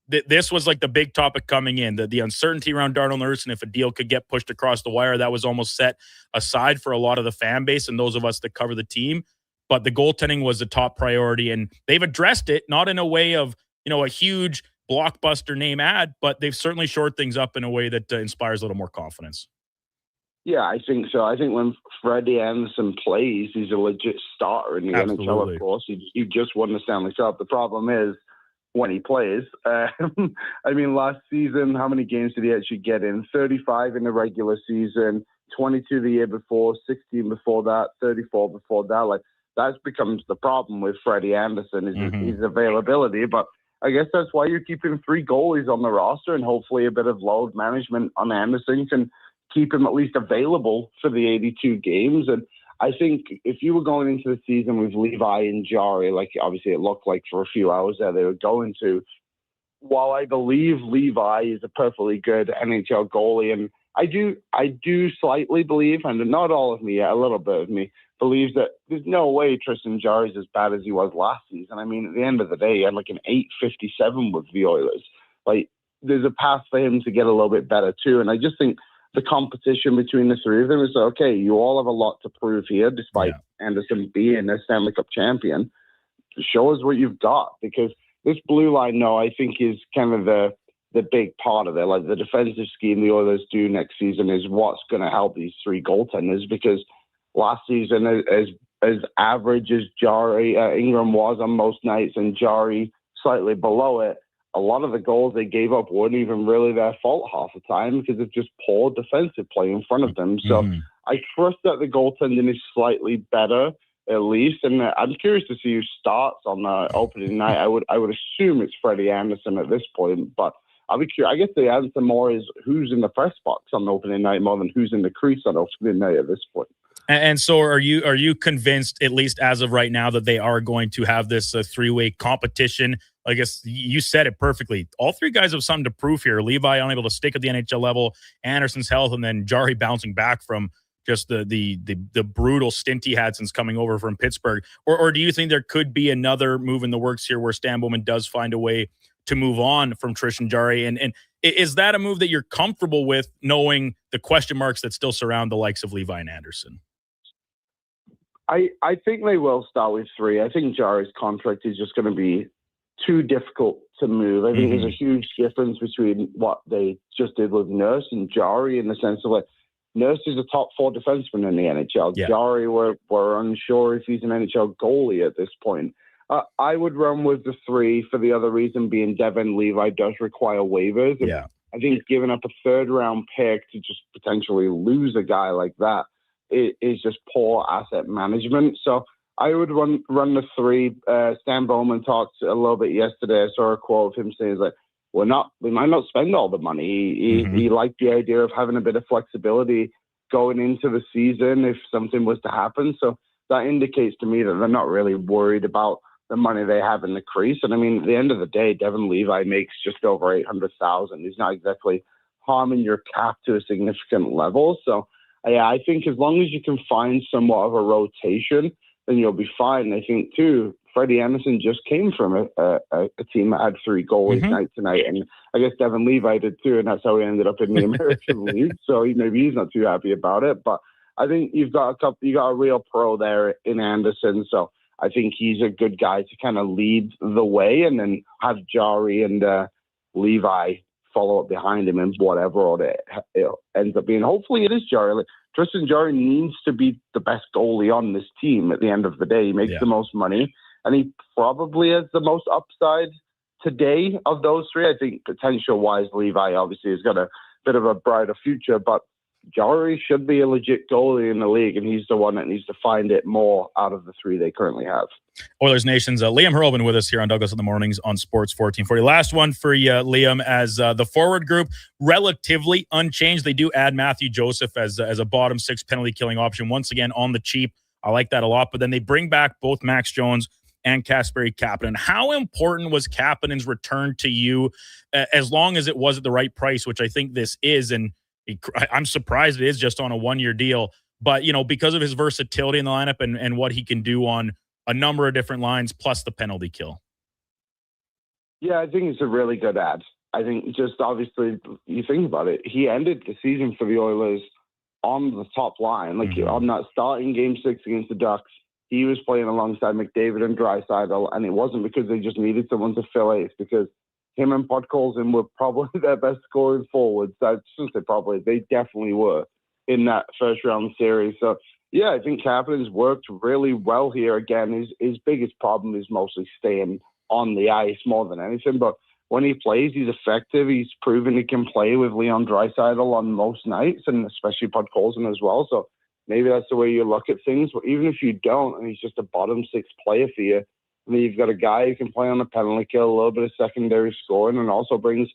This was like the big topic coming in, the uncertainty around Darnell Nurse, and if a deal could get pushed across the wire. That was almost set aside for a lot of the fan base and those of us that cover the team. But the goaltending was the top priority, and they've addressed it, not in a way of, a huge blockbuster name ad, but they've certainly shored things up in a way that inspires a little more confidence. Yeah, I think so. I think when Freddie Anderson plays, he's a legit starter in the NHL, of course. He just won the Stanley Cup. The problem is when he plays. I mean, last season, how many games did he actually get in? 35 in the regular season, 22 the year before, 16 before that, 34 before that. Like, that becomes the problem with Freddie Anderson, is his availability. But I guess that's why you're keeping 3 goalies on the roster, and hopefully a bit of load management on Anderson can keep him at least available for the 82 games. And I think if you were going into the season with Levi and Jarry, like obviously it looked like for a few hours there they were going to, while I believe Levi is a perfectly good NHL goalie, and I do slightly believe, and not all of me, a little bit of me, believes that there's no way Tristan Jarry is as bad as he was last season. I mean, at the end of the day, he had like an 8.57 with the Oilers. Like, there's a path for him to get a little bit better too. And I just think the competition between the three of them is, okay, you all have a lot to prove here, despite Anderson being a Stanley Cup champion. Show us what you've got, because this blue line, I think is kind of the big part of it. Like, the defensive scheme the Oilers do next season is what's going to help these 3 goaltenders, because last season, as average as Jarry, Ingram was on most nights, and Jarry slightly below it, a lot of the goals they gave up weren't even really their fault half the time, because of just poor defensive play in front of them. So I trust that the goaltending is slightly better, at least. And I'm curious to see who starts on the opening night. I would assume it's Freddie Anderson at this point, but I'll be curious. I guess the answer more is who's in the press box on the opening night more than who's in the crease on opening night at this point. And so are you convinced, at least as of right now, that they are going to have this 3-way competition? I guess you said it perfectly. All 3 guys have something to prove here. Levi unable to stick at the NHL level, Anderson's health, and then Jarry bouncing back from just the brutal stint he had since coming over from Pittsburgh. Or do you think there could be another move in the works here where Stan Bowman does find a way to move on from Tristan Jarry? And is that a move that you're comfortable with, knowing the question marks that still surround the likes of Levi and Anderson? I think they will start with 3. I think Jarry's contract is just going to be too difficult to move. I think there's a huge difference between what they just did with Nurse and Jarry, in the sense of, like, Nurse is a top 4 defenseman in the NHL. Yeah. Jarry, we're unsure if he's an NHL goalie at this point. I would run with the 3, for the other reason being Devin Levi does require waivers. And I think giving up a 3rd-round pick to just potentially lose a guy like that is just poor asset management. So I would run the 3. Stan Bowman talked a little bit yesterday. I saw a quote of him saying, like, we might not spend all the money. He liked the idea of having a bit of flexibility going into the season if something was to happen. So that indicates to me that they're not really worried about the money they have in the crease. And I mean, at the end of the day, Devin Levi makes just over $800,000. He's not exactly harming your cap to a significant level. So yeah, I think as long as you can find somewhat of a rotation, then you'll be fine. I think too, Freddie Anderson just came from a team that had 3 goalies night to night, and I guess Devin Levi did too, and that's how he ended up in the American League. So maybe he's not too happy about it. But I think you got a real pro there in Anderson. So I think he's a good guy to kind of lead the way, and then have Jari and Levi follow up behind him in whatever order it ends up being. Hopefully it is Jari. Like, Tristan Jari needs to be the best goalie on this team at the end of the day. He makes the most money, and he probably has the most upside today of those 3. I think potential-wise, Levi obviously has got a bit of a brighter future, but Jari should be a legit goalie in the league, and he's the one that needs to find it more out of the 3 they currently have. Oilers Nation's Liam Hurlman with us here on Douglas in the Mornings on Sports 1440. Last one for you, Liam, as the forward group, relatively unchanged. They do add Matthew Joseph as a bottom 6 penalty killing option, once again on the cheap. I like that a lot. But then they bring back both Max Jones and Kasperi Kapanen. How important was Kapanen's return to you, as long as it was at the right price, which I think this is, and I'm surprised it is just on a 1-year deal, but because of his versatility in the lineup and what he can do on a number of different lines, plus the penalty kill. Yeah, I think it's a really good ad. I think just obviously you think about it, he ended the season for the Oilers on the top line, like on that starting Game 6 against the Ducks. He was playing alongside McDavid and Draisaitl, and it wasn't because they just needed someone to fill it. It's because him and Podkolzin were probably their best scoring forwards. I shouldn't say probably. They definitely were in that first-round series. So, yeah, I think Kapanen's worked really well here. Again, his biggest problem is mostly staying on the ice more than anything. But when he plays, he's effective. He's proven he can play with Leon Draisaitl on most nights, and especially Podkolzin as well. So maybe that's the way you look at things. But even if you don't, and he's just a bottom 6 player for you, I mean, you've got a guy who can play on the penalty kill, a little bit of secondary scoring, and also brings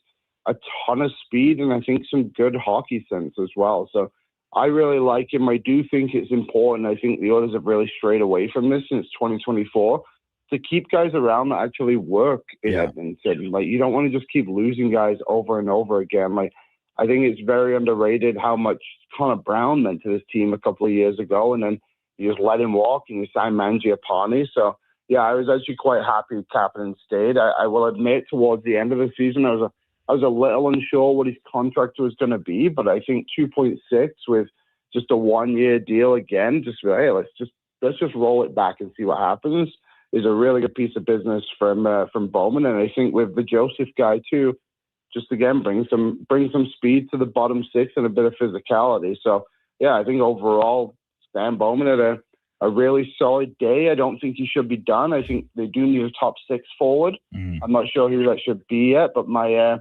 a ton of speed and I think some good hockey sense as well. So I really like him. I do think it's important. I think the Oilers have really strayed away from this since 2024 to keep guys around that actually work in Edmonton. Like, you don't want to just keep losing guys over and over again. Like, I think it's very underrated how much Connor Brown meant to this team a couple of years ago, and then you just let him walk and you sign Mangiapane. So, yeah, I was actually quite happy Kapanen stayed. I will admit, towards the end of the season, I was a little unsure what his contract was going to be, but I think 2.6 with just a 1-year deal again, just hey, let's just roll it back and see what happens, is a really good piece of business from Bowman. And I think with the Joseph guy too, just again bring some speed to the bottom 6 and a bit of physicality. So yeah, I think overall Stan Bowman had a really solid day. I don't think he should be done. I think they do need a top 6 forward. I'm not sure who that should be yet, but my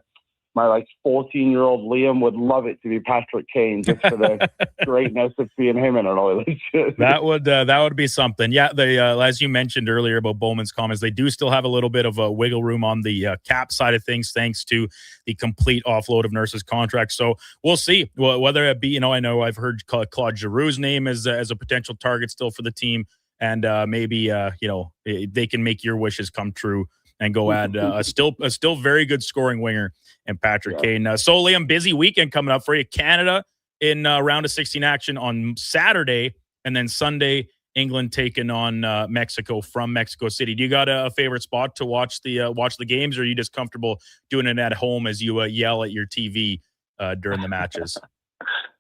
14-year-old Liam would love it to be Patrick Kane, just for the greatness of seeing him in an Oilers shirt. That would be something. Yeah, they as you mentioned earlier about Bowman's comments, they do still have a little bit of a wiggle room on the cap side of things, thanks to the complete offload of Nurse's contract. So we'll see whether it be. I know I've heard Claude Giroux's name as a potential target still for the team, and maybe they can make your wishes come true and go add a still very good scoring winger and Patrick Kane. So Liam, busy weekend coming up for you. Canada in round of 16 action on Saturday, and then Sunday, England taking on Mexico from Mexico City. Do you got a favorite spot to watch the games, or are you just comfortable doing it at home as you yell at your TV during the matches?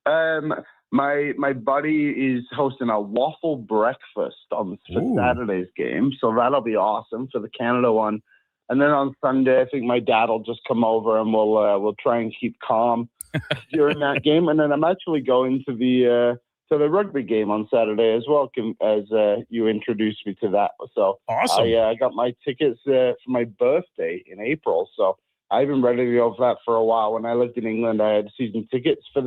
My buddy is hosting a waffle breakfast for Saturday's game, so that'll be awesome for the Canada one. And then on Sunday, I think my dad will just come over and we'll try and keep calm during that game. And then I'm actually going to the rugby game on Saturday as well, as you introduced me to that. So awesome! I got my tickets for my birthday in April, so I've been ready to go for that for a while. When I lived in England, I had season tickets for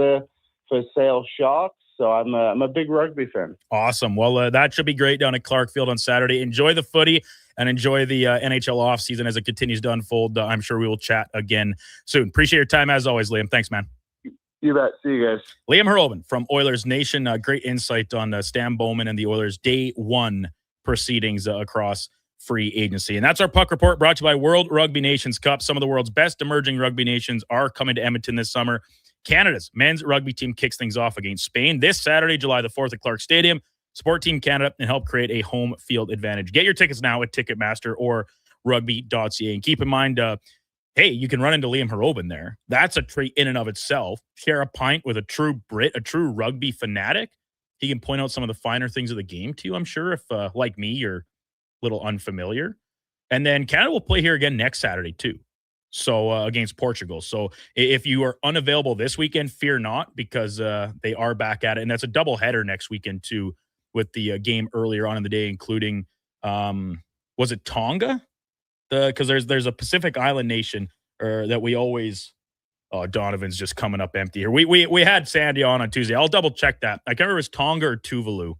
Sale Sharks, So I'm a big rugby fan. Awesome. Well, that should be great down at Clark Field on Saturday. Enjoy the footy and enjoy the NHL offseason as it continues to unfold. I'm sure we will chat again soon. Appreciate your time as always, Liam. Thanks, man. You bet. See you guys. Liam Hurlbin from Oilers Nation. Great insight on Stan Bowman and the Oilers' day one proceedings across free agency. And that's our Puck Report, brought to you by World Rugby Nations Cup. Some of the world's best emerging rugby nations are coming to Edmonton this summer. Canada's men's rugby team kicks things off against Spain this Saturday, July the 4th at Clark Stadium. Support Team Canada and help create a home field advantage. Get your tickets now at Ticketmaster or rugby.ca. And keep in mind, hey, you can run into Liam Hurlbin there. That's a treat in and of itself. Share a pint with a true Brit, a true rugby fanatic. He can point out some of the finer things of the game to you, I'm sure, if, like me, you're a little unfamiliar. And then Canada will play here again next Saturday, too. So against Portugal. So if you are unavailable this weekend, fear not, because they are back at it. And that's a doubleheader next weekend, too, with the game earlier on in the day, including, was it Tonga? Because there's a Pacific Island nation that we always, Donovan's just coming up empty here. We had Sandy on Tuesday. I'll double check that. I can't remember if it was Tonga or Tuvalu,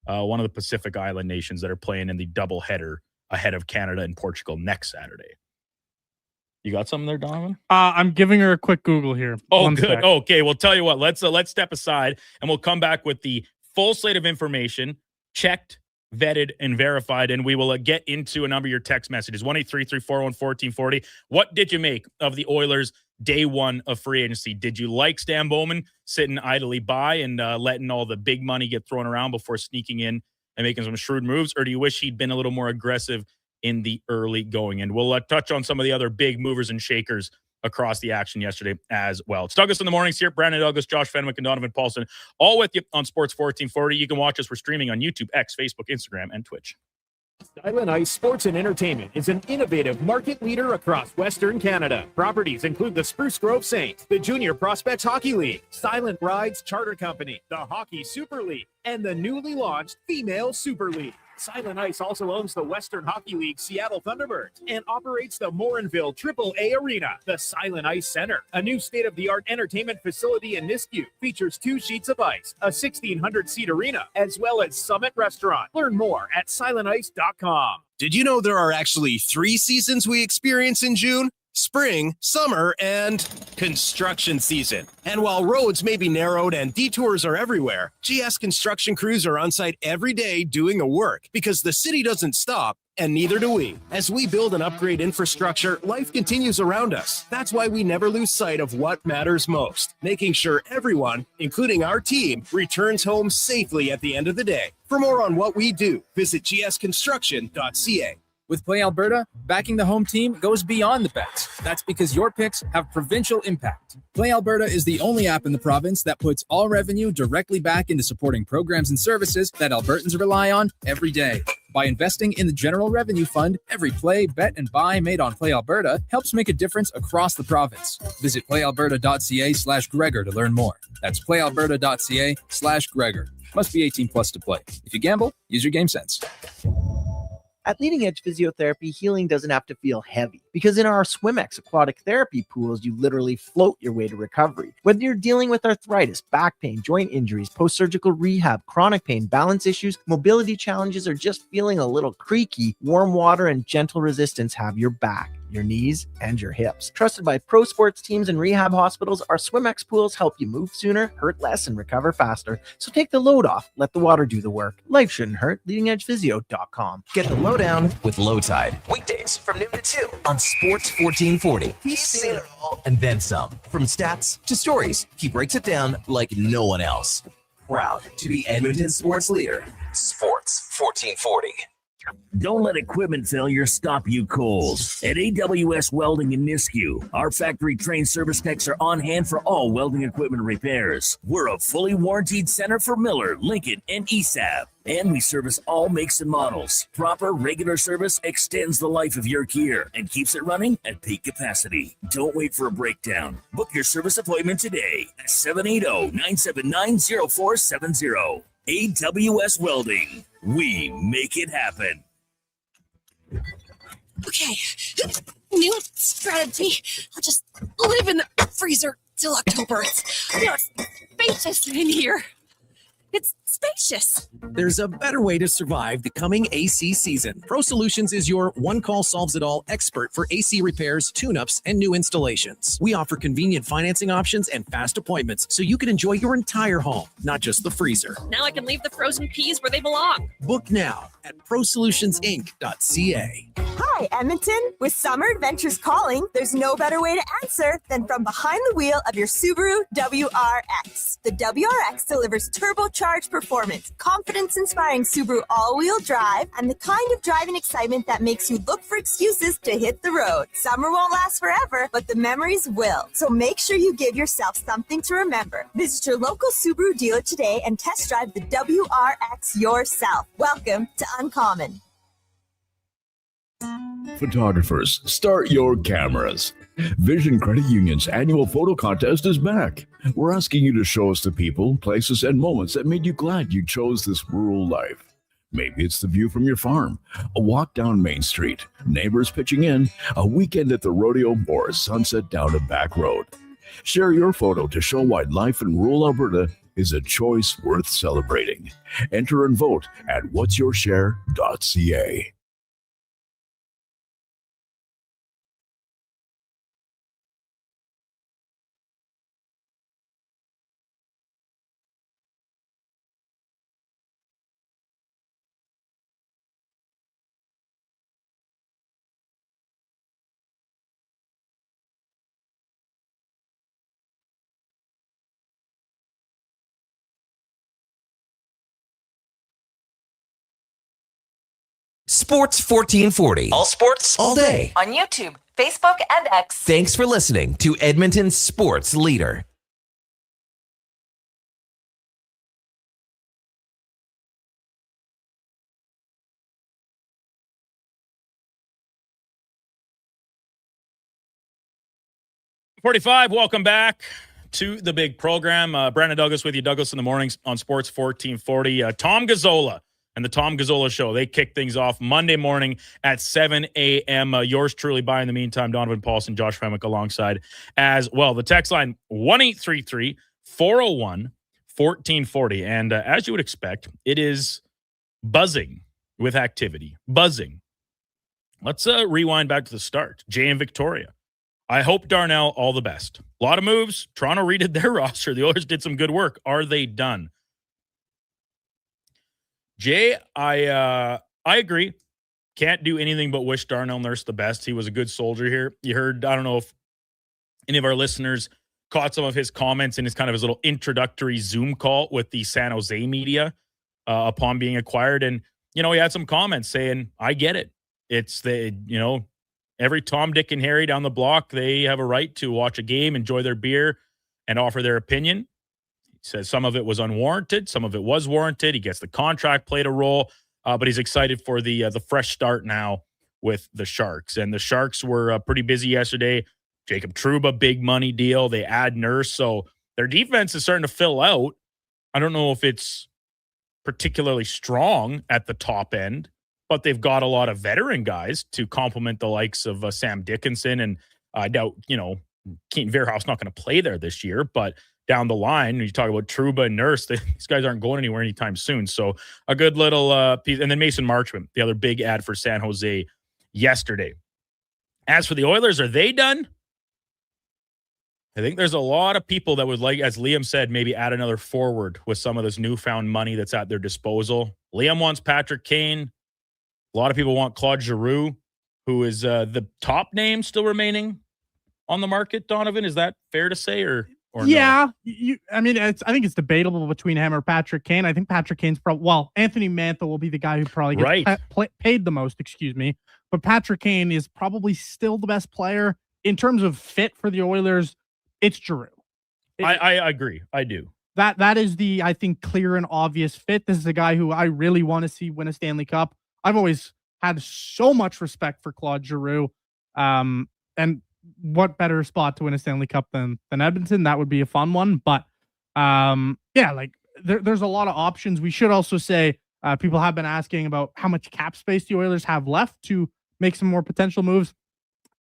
one of the Pacific Island nations that are playing in the doubleheader ahead of Canada and Portugal next Saturday. You got something there, Donovan? I'm giving her a quick Google here. Oh, One good. sec. Okay, well, tell you what. Let's step aside, and we'll come back with the full slate of information, checked, vetted, and verified, and we will get into a number of your text messages. 1-833-401-1440. What did you make of the Oilers' day one of free agency? Did you like Stan Bowman sitting idly by and letting all the big money get thrown around before sneaking in and making some shrewd moves, or do you wish he'd been a little more aggressive in the early going? And we'll touch on some of the other big movers and shakers across the action yesterday as well. It's Douglas in the Mornings here. Brandon Douglas, Josh Fenwick, and Donovan Paulson, all with you on Sports 1440. You can watch us. We're streaming on YouTube, X, Facebook, Instagram, and Twitch. Silent Ice Sports and Entertainment is an innovative market leader across Western Canada. Properties include the Spruce Grove Saints, the Junior Prospects Hockey League, Silent Rides Charter Company, the Hockey Super League, and the newly launched Female Super League. Silent Ice also owns the Western Hockey League Seattle Thunderbirds and operates the Morinville AAA Arena. The Silent Ice Center, a new state-of-the-art entertainment facility in Nisku, features 2 sheets of ice, a 1,600-seat arena, as well as Summit Restaurant. Learn more at silentice.com. Did you know there are actually 3 seasons we experience in June? Spring, summer, and construction season. And while roads may be narrowed and detours are everywhere, GS construction crews are on site every day doing the work because the city doesn't stop, and neither do we. As we build and upgrade infrastructure, life continues around us. That's why we never lose sight of what matters most, making sure everyone, including our team, returns home safely at the end of the day. For more on what we do, visit gsconstruction.ca. With Play Alberta, backing the home team goes beyond the bets. That's because your picks have provincial impact. Play Alberta is the only app in the province that puts all revenue directly back into supporting programs and services that Albertans rely on every day. By investing in the General Revenue Fund, every play, bet, and buy made on Play Alberta helps make a difference across the province. Visit playalberta.ca/Gregor to learn more. That's playalberta.ca/Gregor. Must be 18 plus to play. If you gamble, use your game sense. At Leading Edge Physiotherapy, healing doesn't have to feel heavy, because in our SwimX aquatic therapy pools, you literally float your way to recovery. Whether you're dealing with arthritis, back pain, joint injuries, post-surgical rehab, chronic pain, balance issues, mobility challenges, or just feeling a little creaky, warm water and gentle resistance have your back, your knees, and your hips. Trusted by pro sports teams and rehab hospitals, our SwimX pools help you move sooner, hurt less, and recover faster. So take the load off. Let the water do the work. Life shouldn't hurt. LeadingEdgePhysio.com. Get the lowdown with Low Tide. Weekdays from noon to 2 on Sports 1440. He's seen it all and then some. From stats to stories, he breaks it down like no one else. Proud to be Edmonton's sports leader. Sports 1440. Don't let equipment failure stop you cold. At AWS Welding in Nisku, our factory-trained service techs are on hand for all welding equipment repairs. We're a fully warranted center for Miller, Lincoln, and ESAB. And we service all makes and models. Proper, regular service extends the life of your gear and keeps it running at peak capacity. Don't wait for a breakdown. Book your service appointment today at 780-979-0470. AWS Welding. We make it happen. Okay, new strategy. I'll just live in the freezer till October. It's spacious in here. It's spacious. There's a better way to survive the coming AC season. Pro Solutions is your one-call solves-it-all expert for AC repairs, tune-ups, and new installations. We offer convenient financing options and fast appointments so you can enjoy your entire home, not just the freezer. Now I can leave the frozen peas where they belong. Book now at prosolutionsinc.ca. Hi, Edmonton. With summer adventures calling, there's no better way to answer than from behind the wheel of your Subaru WRX. The WRX delivers turbocharged performance, confidence-inspiring Subaru all-wheel drive, and the kind of driving excitement that makes you look for excuses to hit the road. Summer won't last forever, but the memories will. So make sure you give yourself something to remember. Visit your local Subaru dealer today and test drive the WRX yourself. Welcome to Uncommon. Photographers, start your cameras. Vision Credit Union's annual photo contest is back. We're asking you to show us the people, places, and moments that made you glad you chose this rural life. Maybe it's the view from your farm, a walk down Main Street, neighbors pitching in, a weekend at the rodeo, or a sunset down a back road. Share your photo to show why life in rural Alberta is a choice worth celebrating. Enter and vote at whatsyourshare.ca. Sports 1440. All sports, all day. On YouTube, Facebook, and X. Thanks for listening to Edmonton's sports leader. .45, welcome back to the big program. Brandon Douglas with you, Douglas in the mornings on Sports 1440. Tom Gazzola and the Tom Gazzola Show. They kick things off Monday morning at 7 a.m. Yours truly by, in the meantime, Donovan Paulson, Josh Femick alongside as well. The text line, 1-833-401-1440. And as you would expect, it is buzzing with activity. Buzzing. Let's rewind back to the start. Jay and Victoria. I hope Darnell all the best. A lot of moves. Toronto redid their roster. The Oilers did some good work. Are they done? Jay, I agree. Can't do anything but wish Darnell Nurse the best. He was a good soldier here. You heard, I don't know if any of our listeners caught some of his comments in his kind of his little introductory Zoom call with the San Jose media upon being acquired. And, he had some comments saying, I get it. It's every Tom, Dick, and Harry down the block, they have a right to watch a game, enjoy their beer, and offer their opinion. He says some of it was unwarranted, some of it was warranted. He gets the contract played a role, but he's excited for the fresh start now with the Sharks. And the Sharks were pretty busy yesterday. Jacob Trouba, big money deal. They add Nurse, so their defense is starting to fill out. I don't know if it's particularly strong at the top end, but they've got a lot of veteran guys to complement the likes of Sam Dickinson. And I doubt, Keaton Verhoff's not going to play there this year, but down the line, you talk about Trouba and Nurse, these guys aren't going anywhere anytime soon. So a good little piece. And then Mason Marchment, the other big ad for San Jose yesterday. As for the Oilers, are they done? I think there's a lot of people that would like, as Liam said, maybe add another forward with some of this newfound money that's at their disposal. Liam wants Patrick Kane. A lot of people want Claude Giroux, who is the top name still remaining on the market. Donovan, is that fair to say, or yeah? No? I think it's debatable between him or Patrick Kane. I think Patrick Kane's Anthony Mantha will be the guy who probably gets paid the most. But Patrick Kane is probably still the best player in terms of fit for the Oilers. It's Giroux. I agree. I do. That is the, I think, clear and obvious fit. This is a guy who I really want to see win a Stanley Cup. I've always had so much respect for Claude Giroux. And what better spot to win a Stanley Cup than Edmonton? That would be a fun one. But there's a lot of options. We should also say people have been asking about how much cap space the Oilers have left to make some more potential moves.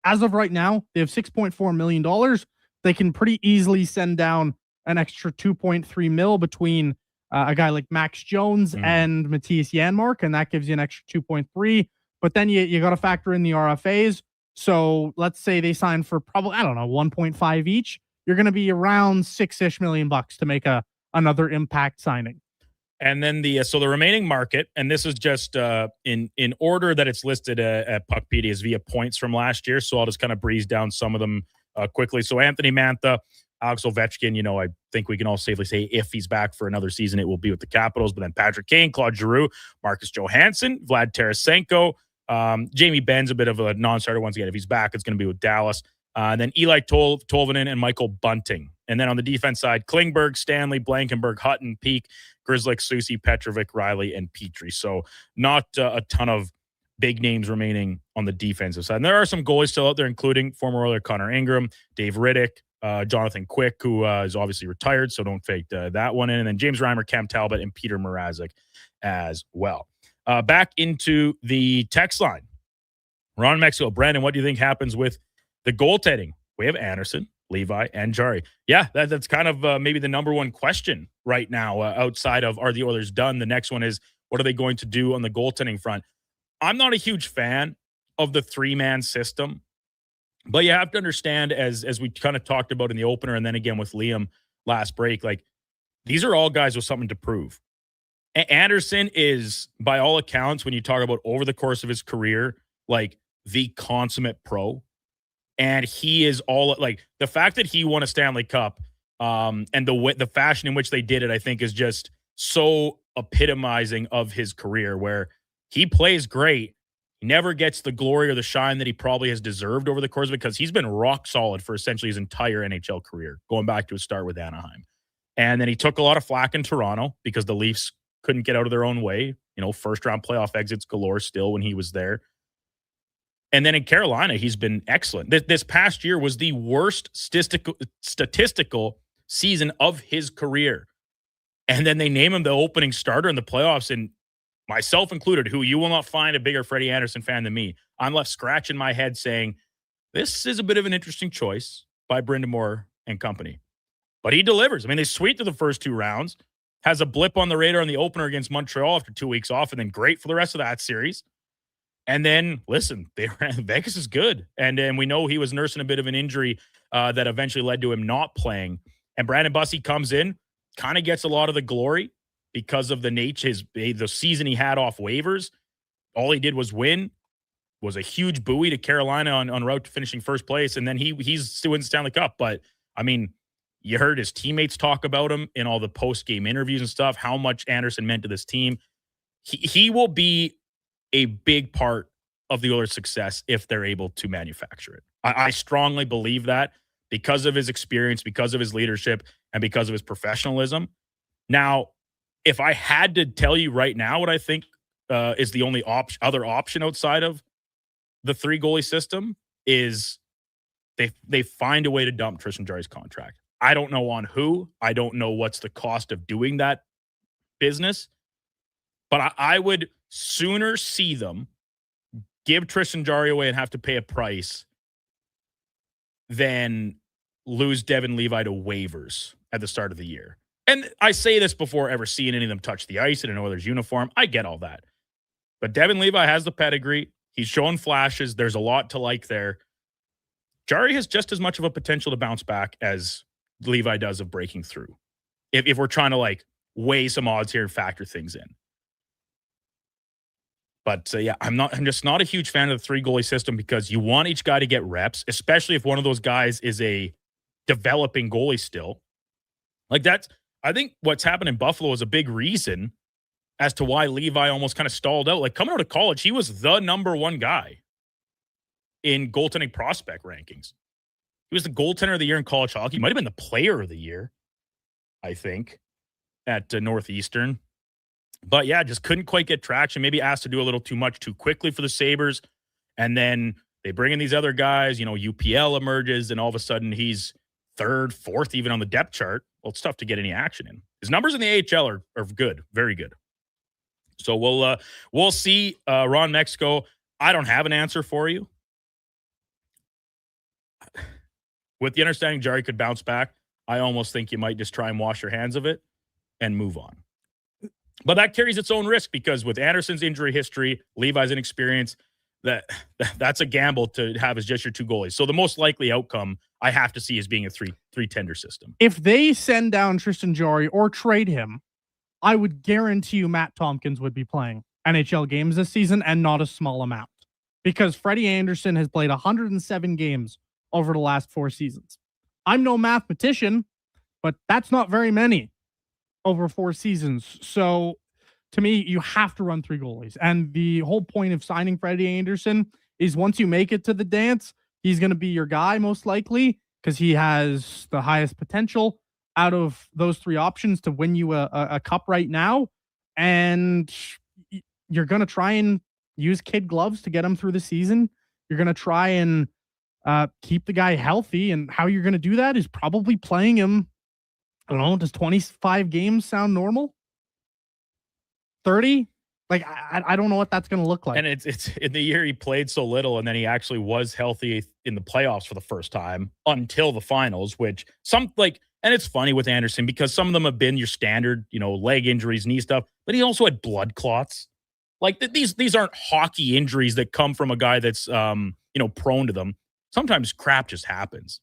As of right now, they have $6.4 million. They can pretty easily send down an extra $2.3 million between a guy like Max Jones and Matthias Janmark, and that gives you an extra 2.3. But then you got to factor in the RFAs. So let's say they sign for probably, I don't know, 1.5 each. You're going to be around $6-ish million to make another impact signing. And then the remaining market, and this is just in order that it's listed at Puckpedia, is via points from last year. So I'll just kind of breeze down some of them quickly. So Anthony Mantha, Alex Ovechkin, I think we can all safely say if he's back for another season, it will be with the Capitals. But then Patrick Kane, Claude Giroux, Marcus Johansson, Vlad Tarasenko, Jamie Benn's a bit of a non-starter once again. If he's back, it's going to be with Dallas. And then Eli Tolvanen and Michael Bunting. And then on the defense side, Klingberg, Stanley, Blankenberg, Hutton, Peak, Grzelcyk, Susi, Petrovic, Riley, and Petrie. So not a ton of big names remaining on the defensive side. And there are some goalies still out there, including former Oiler Connor Ingram, Dave Riddick, Jonathan Quick, who is obviously retired, so don't fake that one in. And then James Reimer, Cam Talbot, and Peter Mrazek as well. Back into the text line. Ron Mexico, Brandon, what do you think happens with the goaltending? We have Anderson, Levi, and Jari. Yeah, that's kind of maybe the number one question right now outside of are the Oilers done? The next one is what are they going to do on the goaltending front? I'm not a huge fan of the three-man system, but you have to understand, as we kind of talked about in the opener and then again with Liam last break, like these are all guys with something to prove. Anderson is, by all accounts, when you talk about over the course of his career, like the consummate pro. And he is all like the fact that he won a Stanley Cup and the fashion in which they did it, I think is just so epitomizing of his career where he plays great. He never gets the glory or the shine that he probably has deserved over the course of it because he's been rock solid for essentially his entire NHL career, going back to his start with Anaheim. And then he took a lot of flack in Toronto because the Leafs couldn't get out of their own way. First round playoff exits galore still when he was there. And then in Carolina, he's been excellent. This past year was the worst statistical season of his career. And then they name him the opening starter in the playoffs, and myself included, who you will not find a bigger Freddie Anderson fan than me. I'm left scratching my head saying, this is a bit of an interesting choice by Brind'Amour and company. But he delivers. I mean, they sweep through the first two rounds, has a blip on the radar in the opener against Montreal after 2 weeks off, and then great for the rest of that series. And then, listen, Vegas is good. And we know he was nursing a bit of an injury that eventually led to him not playing. And Brandon Bussi comes in, kind of gets a lot of the glory because of the nature, the season he had off waivers. All he did was win, was a huge buoy to Carolina on route to finishing first place. And then he's still in the Stanley Cup. But, I mean, you heard his teammates talk about him in all the post-game interviews and stuff, how much Anderson meant to this team. He will be a big part of the Oilers' success if they're able to manufacture it. I strongly believe that because of his experience, because of his leadership, and because of his professionalism. Now, if I had to tell you right now what I think is the only other option outside of the three goalie system is they find a way to dump Tristan Jarry's contract. I don't know on who. I don't know what's the cost of doing that business. But I would sooner see them give Tristan Jarry away and have to pay a price than lose Devin Levi to waivers at the start of the year. And I say this before ever seeing any of them touch the ice in an Oilers uniform. I get all that. But Devin Levi has the pedigree. He's showing flashes. There's a lot to like there. Jarry has just as much of a potential to bounce back as Levi does of breaking through. If we're trying to weigh some odds here and factor things in. But I'm just not a huge fan of the three goalie system because you want each guy to get reps, especially if one of those guys is a developing goalie still. I think what's happened in Buffalo is a big reason as to why Levi almost kind of stalled out. Coming out of college, he was the number one guy in goaltending prospect rankings. He was the goaltender of the year in college hockey. He might have been the player of the year, I think, at Northeastern. But yeah, just couldn't quite get traction. Maybe asked to do a little too much too quickly for the Sabres. And then they bring in these other guys, UPL emerges, and all of a sudden he's third, fourth, even on the depth chart. Well, it's tough to get any action in. His numbers in the AHL are good, very good. So we'll see. Ron Mexico, I don't have an answer for you. With the understanding Jarry could bounce back, I almost think you might just try and wash your hands of it and move on. But that carries its own risk because with Anderson's injury history, Levi's inexperience, that's a gamble to have as just your 2 goalies. So the most likely outcome I have to see is being a three tender system. If they send down Tristan Jarry or trade him, I would guarantee you Matt Tompkins would be playing NHL games this season, and not a small amount, because Freddie Anderson has played 107 games over the last 4 seasons. I'm no mathematician, but that's not very many over 4 seasons. So to me, you have to run 3 goalies. And the whole point of signing Freddie Anderson is once you make it to the dance, he's going to be your guy most likely because he has the highest potential out of those 3 options to win you a cup right now. And you're going to try and use kid gloves to get him through the season. You're going to try and keep the guy healthy. And how you're going to do that is probably playing him. I don't know. Does 25 games sound normal? 30? Like, I don't know what that's going to look like. And it's in the year he played so little, and then he actually was healthy in the playoffs for the first time until the finals, which and it's funny with Anderson because some of them have been your standard, leg injuries, knee stuff, but he also had blood clots. Like these aren't hockey injuries that come from a guy that's, prone to them. Sometimes crap just happens.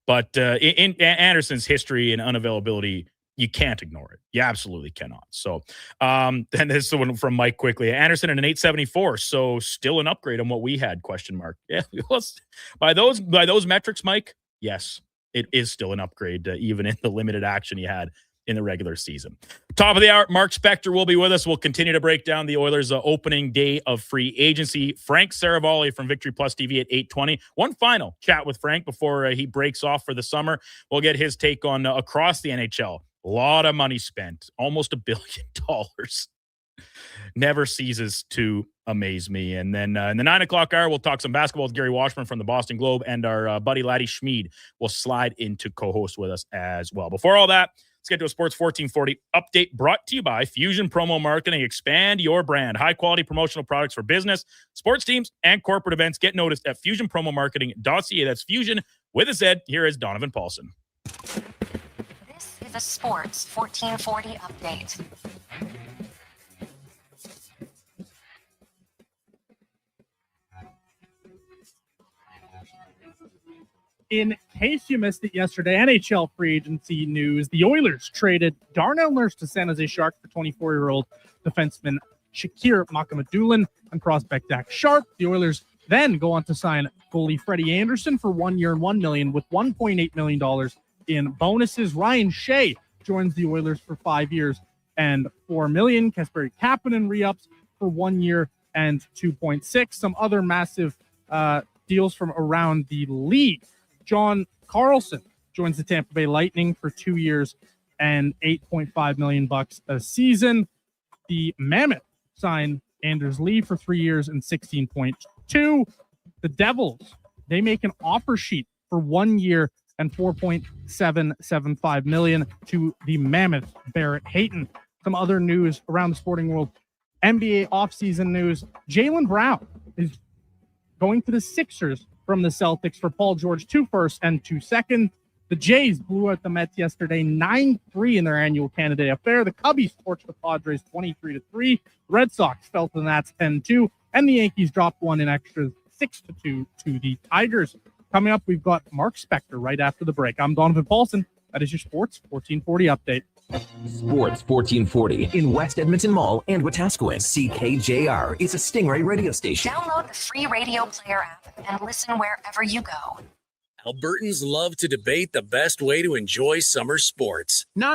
But in Anderson's history and unavailability, you can't ignore it. You absolutely cannot. So, and this is one from Mike quickly. Anderson at an 874, so still an upgrade on what we had, ? Yeah, by those metrics, Mike, yes, it is still an upgrade, even in the limited action he had in the regular season. Top of the hour, Mark Spector will be with us. We'll continue to break down the Oilers' opening day of free agency. Frank Saravalli from Victory Plus TV at 8:20. One final chat with Frank before he breaks off for the summer. We'll get his take on across the NHL. A lot of money spent, almost $1 billion. Never ceases to amaze me. And then in the 9 o'clock hour, we'll talk some basketball with Gary Washburn from the Boston Globe, and our buddy Laddie Schmid will slide into co-host with us as well. Before all that, let's get to a Sports 1440 update brought to you by Fusion Promo Marketing. Expand your brand. High-quality promotional products for business, sports teams, and corporate events. Get noticed at fusionpromomarketing.ca. That's Fusion with a Z. Here is Donovan Paulson. This is a Sports 1440 update. In case you missed it yesterday, NHL free agency news, the Oilers traded Darnell Nurse to San Jose Sharks for 24-year-old defenseman Shakir Makamadullin and prospect Dax Sharp. The Oilers then go on to sign goalie Freddie Anderson for 1 year and $1 million with $1.8 million in bonuses. Ryan Shea joins the Oilers for 5 years and $4 million. Kasperi Kapanen re-ups for 1 year and 2.6. Some other massive deals from around the league. John Carlson joins the Tampa Bay Lightning for 2 years and $8.5 million a season. The Mammoth signed Anders Lee for 3 years and 16.2. The Devils, they make an offer sheet for 1 year and $4.775 million to the Mammoth Barrett Hayton. Some other news around the sporting world. NBA offseason news. Jaylen Brown is going to the Sixers from the Celtics for Paul George, 2 firsts and 2 seconds. The Jays blew out the Mets yesterday, 9-3 in their annual Canada affair. The Cubbies torched the Padres 23-3. The Red Sox fell to the Nats 10-2, and the Yankees dropped one in extras 6-2 to the Tigers. Coming up, we've got Mark Spector right after the break. I'm Donovan Paulson. That is your Sports 1440 update. Sports 1440 in West Edmonton Mall and Wetaskiwin. CKJR is a Stingray radio station. Download the free radio player app and listen wherever you go. Albertans love to debate the best way to enjoy summer sports. No.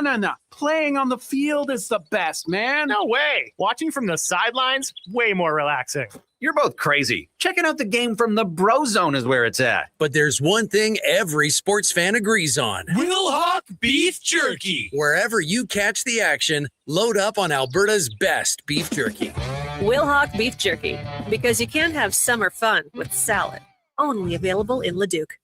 Playing on the field is the best, man. No way. Watching from the sidelines, way more relaxing. You're both crazy. Checking out the game from the Bro Zone is where it's at. But there's one thing every sports fan agrees on. Wilhauk Beef Jerky. Wherever you catch the action, load up on Alberta's best beef jerky. Wilhauk Beef Jerky, because you can't have summer fun with salad. Only available in Leduc.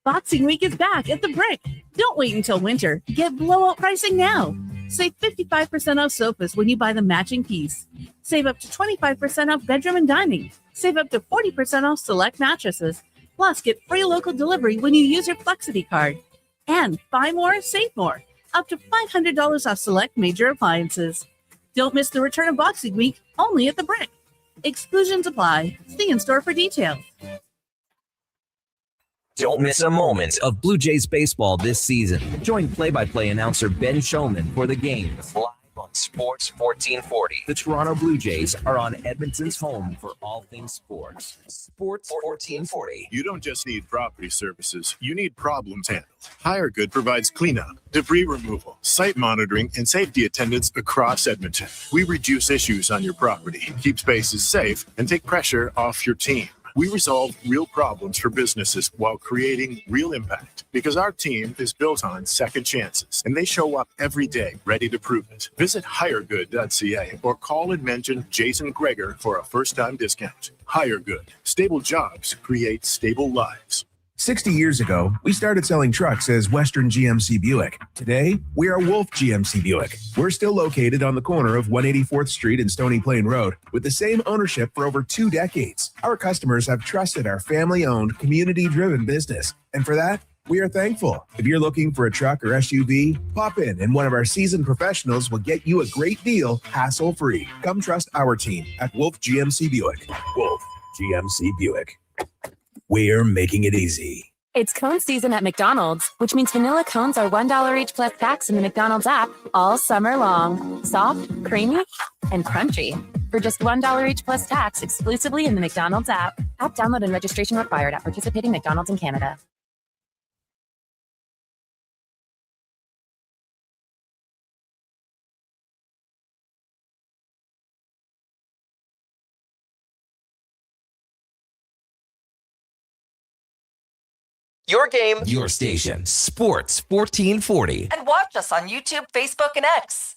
Boxing Week is back at the Brick. Don't wait until winter. Get blowout pricing now. Save 55% off sofas when you buy the matching piece. Save up to 25% off bedroom and dining. Save up to 40% off select mattresses. Plus, get free local delivery when you use your Flexity card. And buy more, save more. Up to $500 off select major appliances. Don't miss the return of Boxing Week, only at the Brick. Exclusions apply. See in store for details. Don't miss a moment of Blue Jays baseball this season. Join play-by-play announcer Ben Shulman for the games live on Sports 1440. The Toronto Blue Jays are on Edmonton's home for all things sports. Sports 1440. You don't just need property services, you need problems handled. HireGood provides cleanup, debris removal, site monitoring, and safety attendance across Edmonton. We reduce issues on your property, keep spaces safe, and take pressure off your team. We resolve real problems for businesses while creating real impact because our team is built on second chances and they show up every day ready to prove it. Visit hiregood.ca or call and mention Jason Greger for a first-time discount. HireGood. Stable jobs create stable lives. 60 years ago, we started selling trucks as Western GMC Buick. Today, we are Wolf GMC Buick. We're still located on the corner of 184th Street and Stony Plain Road with the same ownership for over 2 decades. Our customers have trusted our family-owned, community-driven business. And for that, we are thankful. If you're looking for a truck or SUV, pop in and one of our seasoned professionals will get you a great deal, hassle-free. Come trust our team at Wolf GMC Buick. Wolf GMC Buick. We're making it easy. It's cone season at McDonald's, which means vanilla cones are $1 each plus tax in the McDonald's app all summer long. Soft, creamy, and crunchy. For just $1 each plus tax exclusively in the McDonald's app. App download and registration required at participating McDonald's in Canada. Your game, your station. Sports 1440. And watch us on YouTube, Facebook, and X.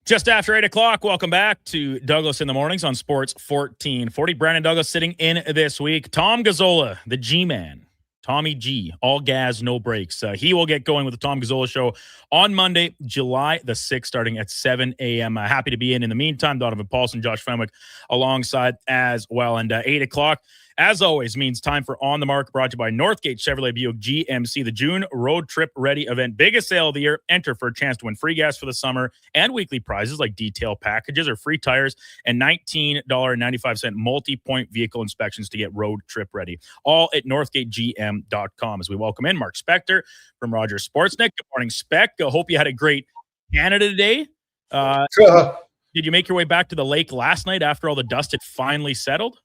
Just after 8 o'clock, welcome back to Douglas in the Mornings on Sports 1440. Brandon Douglas sitting in this week. Tom Gazzola, the G-Man. Tommy G, all gas, no breaks. He will get going with the Tom Gazzola Show on Monday, July the 6th, starting at 7 a.m. Happy to be in the meantime. Donovan Paulson, Josh Fenwick alongside as well. And 8 o'clock, as always, means time for On the Mark, brought to you by Northgate Chevrolet Buick GMC, the June Road Trip Ready event. Biggest sale of the year. Enter for a chance to win free gas for the summer and weekly prizes like detail packages or free tires and $19.95 multi-point vehicle inspections to get road trip ready. All at northgategm.com. As we welcome in Mark Spector from Rogers Sportsnet. Good morning, Spec. I hope you had a great Canada Day. Did you make your way back to the lake last night after all the dust had finally settled?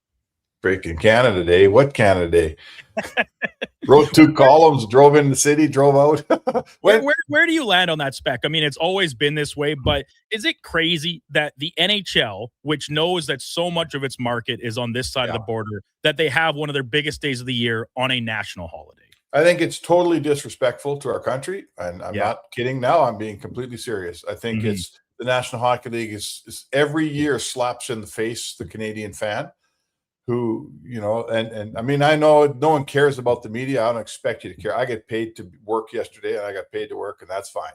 Freaking Canada Day. What Canada Day? Wrote 2 columns, drove in the city, drove out. Where do you land on that, Spec? I mean, it's always been this way, but is it crazy that the NHL, which knows that so much of its market is on this side of the border, that they have one of their biggest days of the year on a national holiday? I think it's totally disrespectful to our country, and I'm not kidding now. I'm being completely serious. I think it's the National Hockey League is every year slaps in the face the Canadian fan. Who, and I mean, I know no one cares about the media. I don't expect you to care. I get paid to work yesterday and I got paid to work, and that's fine.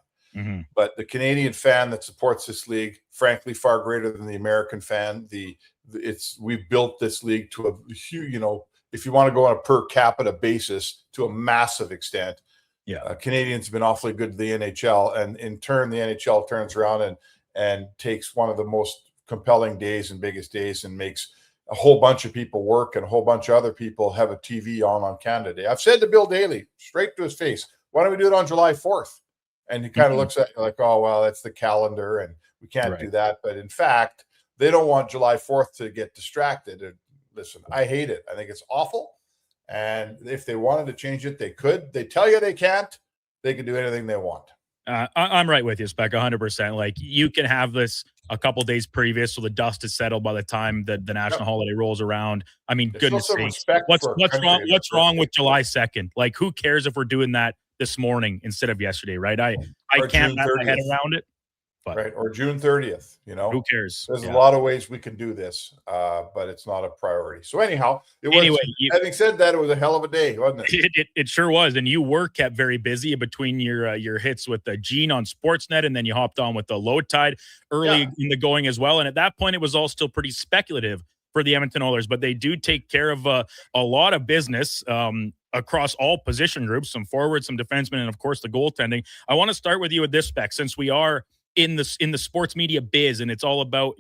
But the Canadian fan that supports this league, frankly, far greater than the American fan. We've built this league to a huge, if you want to go on a per capita basis, to a massive extent. Canadians have been awfully good to the NHL, and in turn, the NHL turns around and takes one of the most compelling days and biggest days and makes a whole bunch of people work and a whole bunch of other people have a TV on Canada Day. I've said to Bill Daly straight to his face, why don't we do it on July 4th? And he kind of looks at you like, oh, well, that's the calendar and we can't do that. But in fact, they don't want July 4th to get distracted. And listen, I hate it. I think it's awful. And if they wanted to change it, they could. They tell you they can't. They can do anything they want. I'm right with you, Spec, 100%. Like, you can have this a couple days previous so the dust is settled by the time that the national holiday rolls around. I mean, goodness sakes, what's wrong with July 2nd? Like, who cares if we're doing that this morning instead of yesterday, right? I can't wrap my head around it. But right, or June 30th, who cares? There's a lot of ways we can do this, but it's not a priority. So anyhow, having said that, it was a hell of a day, wasn't it? It sure was, and you were kept very busy between your hits with the Gene on Sportsnet, and then you hopped on with the Low Tide early in the going as well. And at that point, it was all still pretty speculative for the Edmonton Oilers, but they do take care of a lot of business across all position groups, some forwards, some defensemen, and of course the goaltending. I want to start with you with this spec, since we are in the sports media biz and it's all about,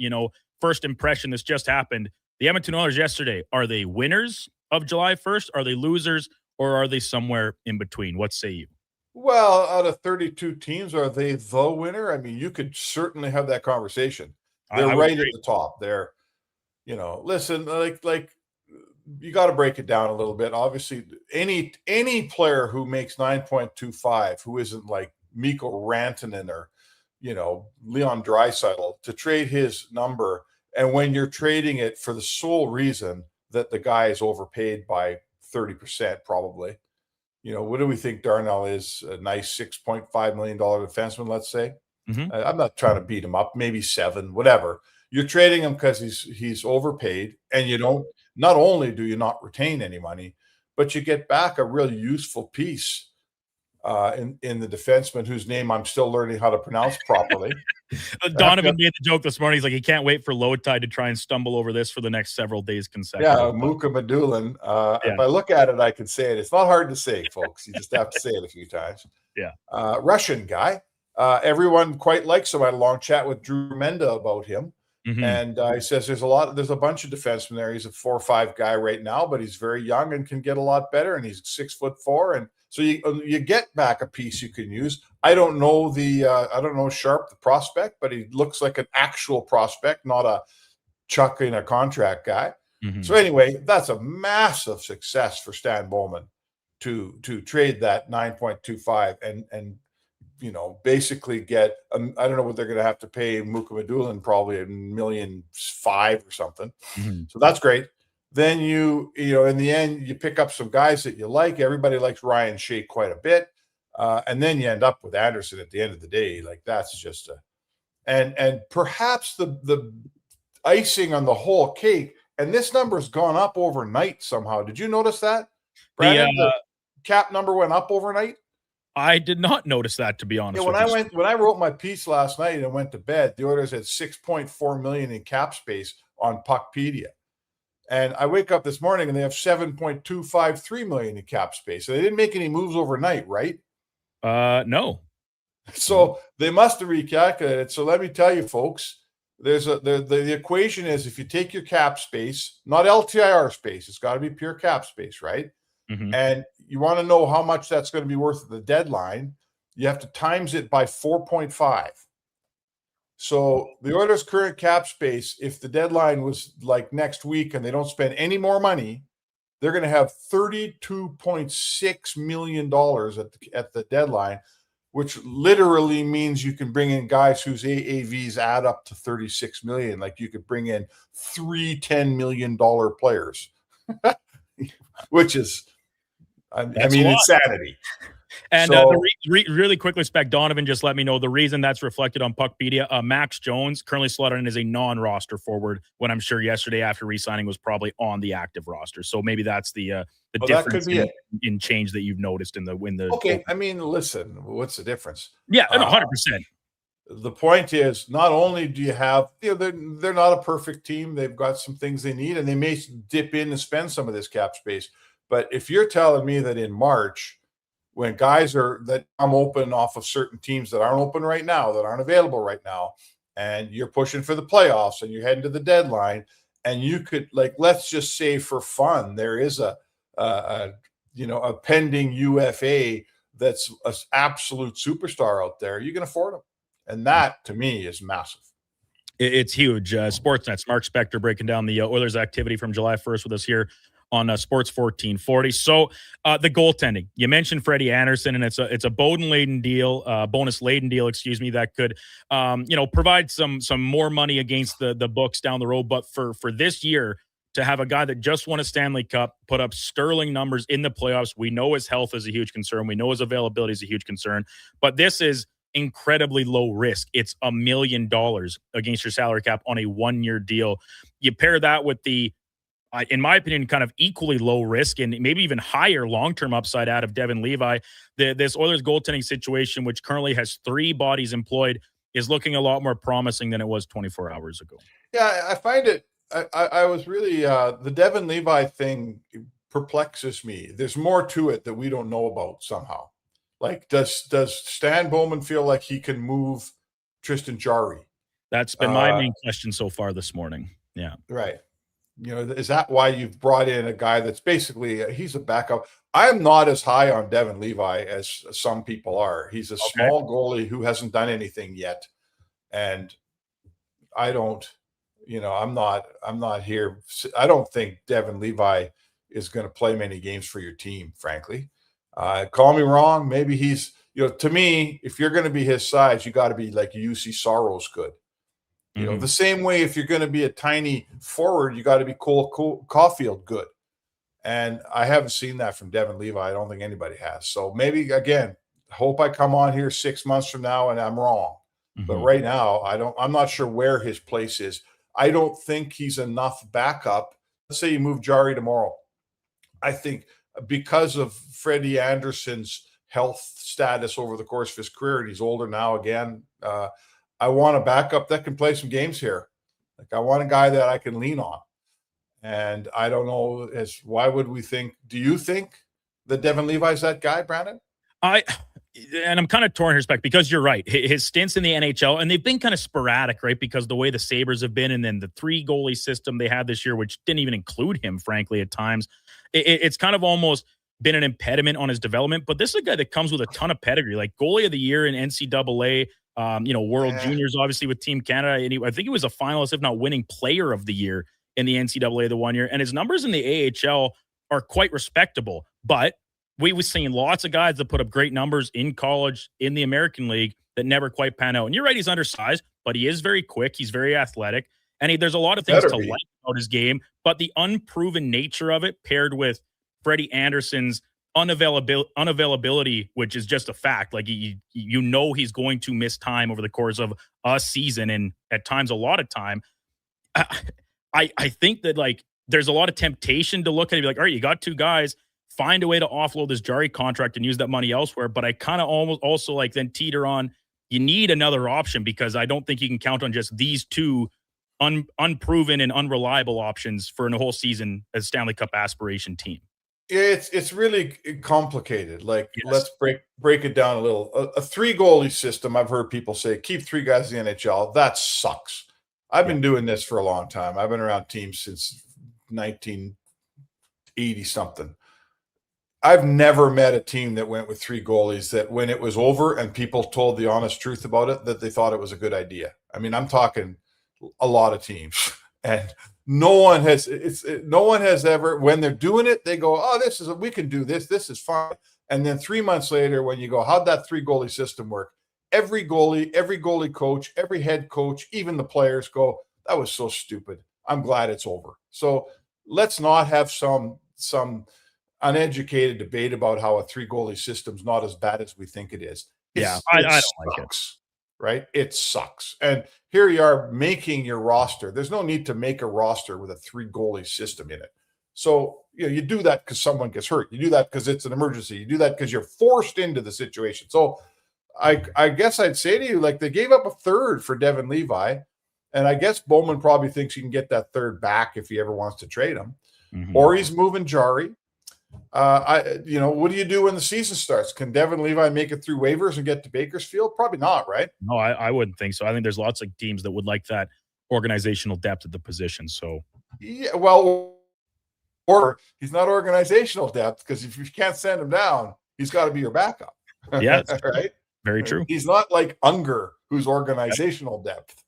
first impression. This just happened. The Edmonton Oilers yesterday, are they winners of July 1st? Are they losers, or are they somewhere in between? What say you? Well, out of 32 teams, are they the winner? I mean, you could certainly have that conversation. They're right at the top. They're, listen, like you got to break it down a little bit. Obviously, any player who makes 9.25, who isn't like Mikko Rantanen or, Leon Draisaitl, to trade his number, and when you're trading it for the sole reason that the guy is overpaid by 30%, probably. What do we think Darnell is? A nice $6.5 million defenseman, let's say. Mm-hmm. I'm not trying to beat him up, maybe 7, whatever. You're trading him because he's overpaid, and not only do you not retain any money, but you get back a really useful piece in the defenseman whose name I'm still learning how to pronounce properly. Donovan made the joke this morning. He's like, he can't wait for low tide to try and stumble over this for the next several days consecutively. Yeah, Muka Madulin. If I look at it, I can say it. It's not hard to say, folks. You just have to say it a few times. Yeah. Russian guy. Everyone quite likes him. I had a long chat with Drew Menda about him. Mm-hmm. And he says there's a bunch of defensemen there. He's a 4-5 guy right now, but he's very young and can get a lot better. And he's 6'4", and so you get back a piece you can use. I don't know Sharp, the prospect, but he looks like an actual prospect, not a chuck in a contract guy. Mm-hmm. So anyway, that's a massive success for Stan Bowman to trade that 9.25 and basically get, I don't know what they're going to have to pay Muka Madulin, probably $1.5 million or something. Mm-hmm. So that's great. Then in the end, you pick up some guys that you like. Everybody likes Ryan Shea quite a bit. And then you end up with Anderson at the end of the day. Like, that's just and perhaps the icing on the whole cake, and this number's gone up overnight somehow. Did you notice that? Brandon, the cap number went up overnight? I did not notice that, to be honest. Yeah, when I wrote my piece last night and went to bed, the Oilers had $6.4 million in cap space on Puckpedia. And I wake up this morning and they have $7.253 million in cap space. So they didn't make any moves overnight, right? No. So they must have recalculated. So let me tell you, folks, the equation is, if you take your cap space, not LTIR space, it's got to be pure cap space, right? Mm-hmm. And you want to know how much that's going to be worth at the deadline, you have to times it by 4.5. So the Oilers' current cap space, if the deadline was like next week and they don't spend any more money, they're going to have $32.6 million at the deadline, which literally means you can bring in guys whose AAVs add up to $36 million. Like, you could bring in 3 $10 million players, which is, insanity. And So- really quickly, Spec, Donovan just let me know the reason that's reflected on Puckpedia. Max Jones, currently slotted in as a non-roster forward, when I'm sure yesterday after re-signing was probably on the active roster. So maybe that's the difference in change that you've noticed in the Okay, I mean, listen, what's the difference? Yeah, 100%. The point is, not only do you have, they're not a perfect team. They've got some things they need, and they may dip in and spend some of this cap space. But if you're telling me that in March, when guys that I'm open off of certain teams that aren't open right now, that aren't available right now, and you're pushing for the playoffs and you're heading to the deadline, and you could, like, let's just say for fun, there is a pending UFA that's an absolute superstar out there, you can afford them. And that, to me, is massive. It's huge. Sportsnet's Mark Spector breaking down the Oilers activity from July 1st with us here on Sports 1440. So the goaltending, you mentioned Freddie Anderson, and it's a bonus-laden deal, that could provide some more money against the books down the road. But for this year, to have a guy that just won a Stanley Cup, put up sterling numbers in the playoffs, we know his health is a huge concern. We know his availability is a huge concern. But this is incredibly low risk. It's $1 million against your salary cap on a 1-year deal. You pair that with the, in my opinion, kind of equally low risk and maybe even higher long-term upside out of Devin Levi. This Oilers goaltending situation, which currently has 3 bodies employed, is looking a lot more promising than it was 24 hours ago. Yeah, I find it. I was really the Devin Levi thing perplexes me. There's more to it that we don't know about somehow. Like, does Stan Bowman feel like he can move Tristan Jarry? That's been my main question so far this morning. Yeah. Right. Is that why you've brought in a guy that's basically he's a backup? I'm not as high on Devin Levi as some people are. He's a small goalie who hasn't done anything yet. And I don't, I'm not here. I don't think Devin Levi is going to play many games for your team, frankly. Call me wrong. Maybe he's, to me, if you're going to be his size, you got to be like UC Soros good. The same way if you're going to be a tiny forward, you got to be Cole Caulfield good. And I haven't seen that from Devin Levi. I don't think anybody has. So maybe, again, hope I come on here 6 months from now and I'm wrong. But right now, I'm not sure where his place is. I don't think he's enough backup. Let's say you move Jarry tomorrow. I think because of Freddie Anderson's health status over the course of his career, and he's older now again, I want a backup that can play some games here. Like, I want a guy that I can lean on. And I don't know, why would we think? Do you think that Devin Levi's that guy, Brandon? And I'm kind of torn in respect because you're right. His stints in the NHL, and they've been kind of sporadic, right? Because the way the Sabres have been, and then the 3 goalie system they had this year, which didn't even include him, frankly, at times. It's kind of almost been an impediment on his development. But this is a guy that comes with a ton of pedigree, like goalie of the year in NCAA, World Juniors, obviously with Team Canada. And I think he was a finalist, if not winning player of the year in the NCAA the one year. And his numbers in the AHL are quite respectable. But we've seen lots of guys that put up great numbers in college, in the American League, that never quite pan out. And you're right, he's undersized, but he is very quick. He's very athletic. And there's a lot of things to like about his game. But the unproven nature of it, paired with Freddie Anderson's unavailability, which is just a fact. Like, he's going to miss time over the course of a season, and at times a lot of time. I think that, like, there's a lot of temptation to look at it and be like, all right, you got 2 guys, find a way to offload this Jarry contract and use that money elsewhere. But I kind of almost also like then teeter on, you need another option, because I don't think you can count on just these 2 unproven and unreliable options for a whole season as Stanley Cup aspiration team. Yeah, it's really complicated. Like, let's break it down a little. A 3 goalie system, I've heard people say, keep 3 guys in the NHL. That sucks. I've been doing this for a long time. I've been around teams since 1980 something. I've never met a team that went with 3 goalies that when it was over and people told the honest truth about it, that they thought it was a good idea. I mean, I'm talking a lot of teams, and no one has ever, when they're doing it, they go, oh, we can do this. This is fine. And then 3 months later, when you go, how'd that 3 goalie system work? Every goalie coach, every head coach, even the players go, that was so stupid. I'm glad it's over. So let's not have some uneducated debate about how a 3 goalie system's not as bad as we think it is. I don't like it. Right? It sucks. And here you are making your roster. There's no need to make a roster with a 3 goalie system in it. So, you do that because someone gets hurt. You do that because it's an emergency. You do that because you're forced into the situation. So I guess I'd say to you, like, they gave up a 3rd for Devin Levi. And I guess Bowman probably thinks he can get that 3rd back if he ever wants to trade him. Or he's moving Jarry. What do you do when the season starts? Can Devin Levi make it through waivers and get to Bakersfield? Probably not, right? No, I wouldn't think so. I think there's lots of teams that would like that organizational depth at the position. So, yeah, well, or he's not organizational depth, because if you can't send him down, he's got to be your backup. Yeah, right. Very true. He's not like Unger, who's organizational depth.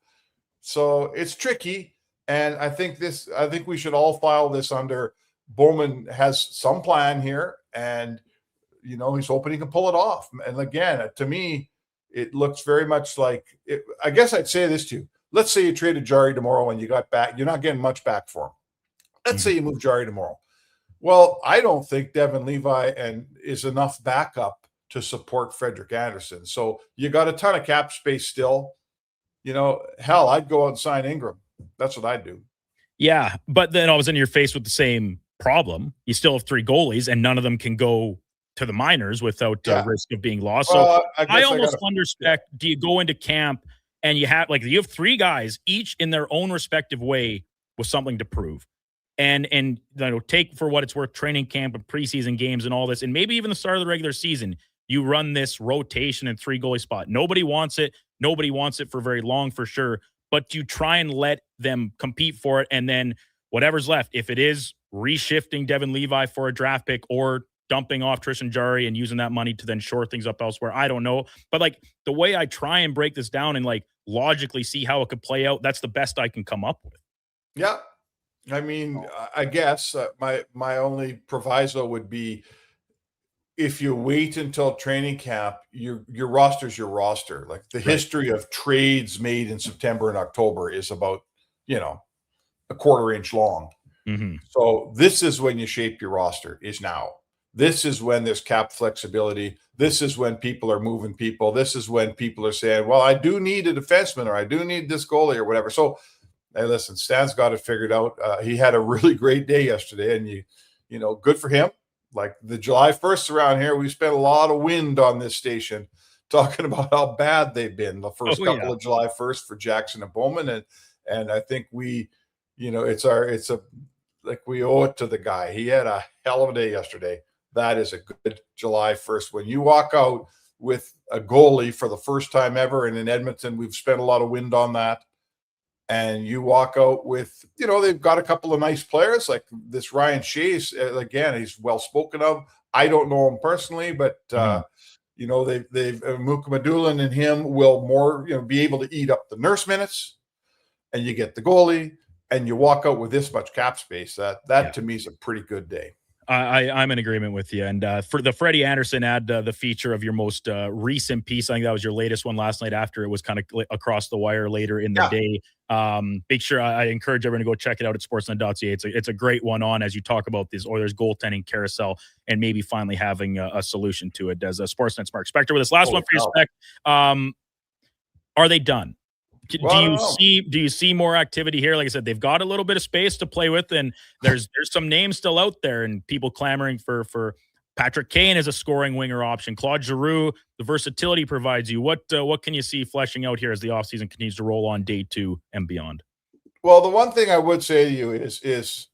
So it's tricky, and I think we should all file this under. Bowman has some plan here, and he's hoping he can pull it off. And again, to me, it looks very much like it. I guess I'd say this to you. Let's say you traded Jarry tomorrow and you got back. You're not getting much back for him. Let's say you move Jarry tomorrow. Well, I don't think Devin Levi is enough backup to support Frederik Andersen. So you got a ton of cap space still. Hell, I'd go out and sign Ingram. That's what I'd do. Yeah, but then all of a sudden you're faced with the same problem. You still have 3 goalies, and none of them can go to the minors without risk of being lost. Well, so I almost underspect. Do you go into camp and you have 3 guys, each in their own respective way, with something to prove? and take for what it's worth training camp and preseason games and all this, and maybe even the start of the regular season, you run this rotation and 3 goalie spot. Nobody wants it. Nobody wants it for very long, for sure. But you try and let them compete for it, and then whatever's left, if it is reshifting Devin Levi for a draft pick or dumping off Tristan Jarry and using that money to then shore things up elsewhere, I don't know. But like the way I try and break this down and like logically see how it could play out, that's the best I can come up with. Yeah. I mean, I guess my only proviso would be, if you wait until training camp, your roster's your roster. Like the history of trades made in September and October is about, a quarter inch long. Mm-hmm. So this is when you shape your roster, is now. This is when there's cap flexibility. This is when people are moving people. This is when people are saying, well, I do need a defenseman, or I do need this goalie or whatever. So, hey, listen, Stan's got it figured out. He had a really great day yesterday, and good for him. Like the July 1st around here, we spent a lot of wind on this station talking about how bad they've been the first couple of July 1st for Jackson and Bowman. And I think we owe it to the guy. He had a hell of a day yesterday. That is a good July 1st. When you walk out with a goalie for the first time ever, and in Edmonton, we've spent a lot of wind on that. And you walk out with, they've got a couple of nice players like this Ryan Chase. Again, he's well spoken of. I don't know him personally, but they've Mukamadulin and him will more, be able to eat up the nurse minutes, and you get the goalie, and you walk out with this much cap space. That to me is a pretty good day. I'm in agreement with you. And for the Freddie Anderson ad, the feature of your most recent piece, I think that was your latest one last night after it was kind of across the wire later in the day. Make sure I encourage everyone to go check it out at sportsnet.ca. It's a great one on as you talk about this Oilers goaltending carousel and maybe finally having a solution to it. As a Sportsnet's Mark Spector with this last one for you, Spec. Are they done? Do you see more activity here? Like I said, they've got a little bit of space to play with, and there's some names still out there, and people clamoring for Patrick Kane as a scoring winger option. Claude Giroux, the versatility provides you. What can you see fleshing out here as the offseason continues to roll on day 2 and beyond? Well, the one thing I would say to you is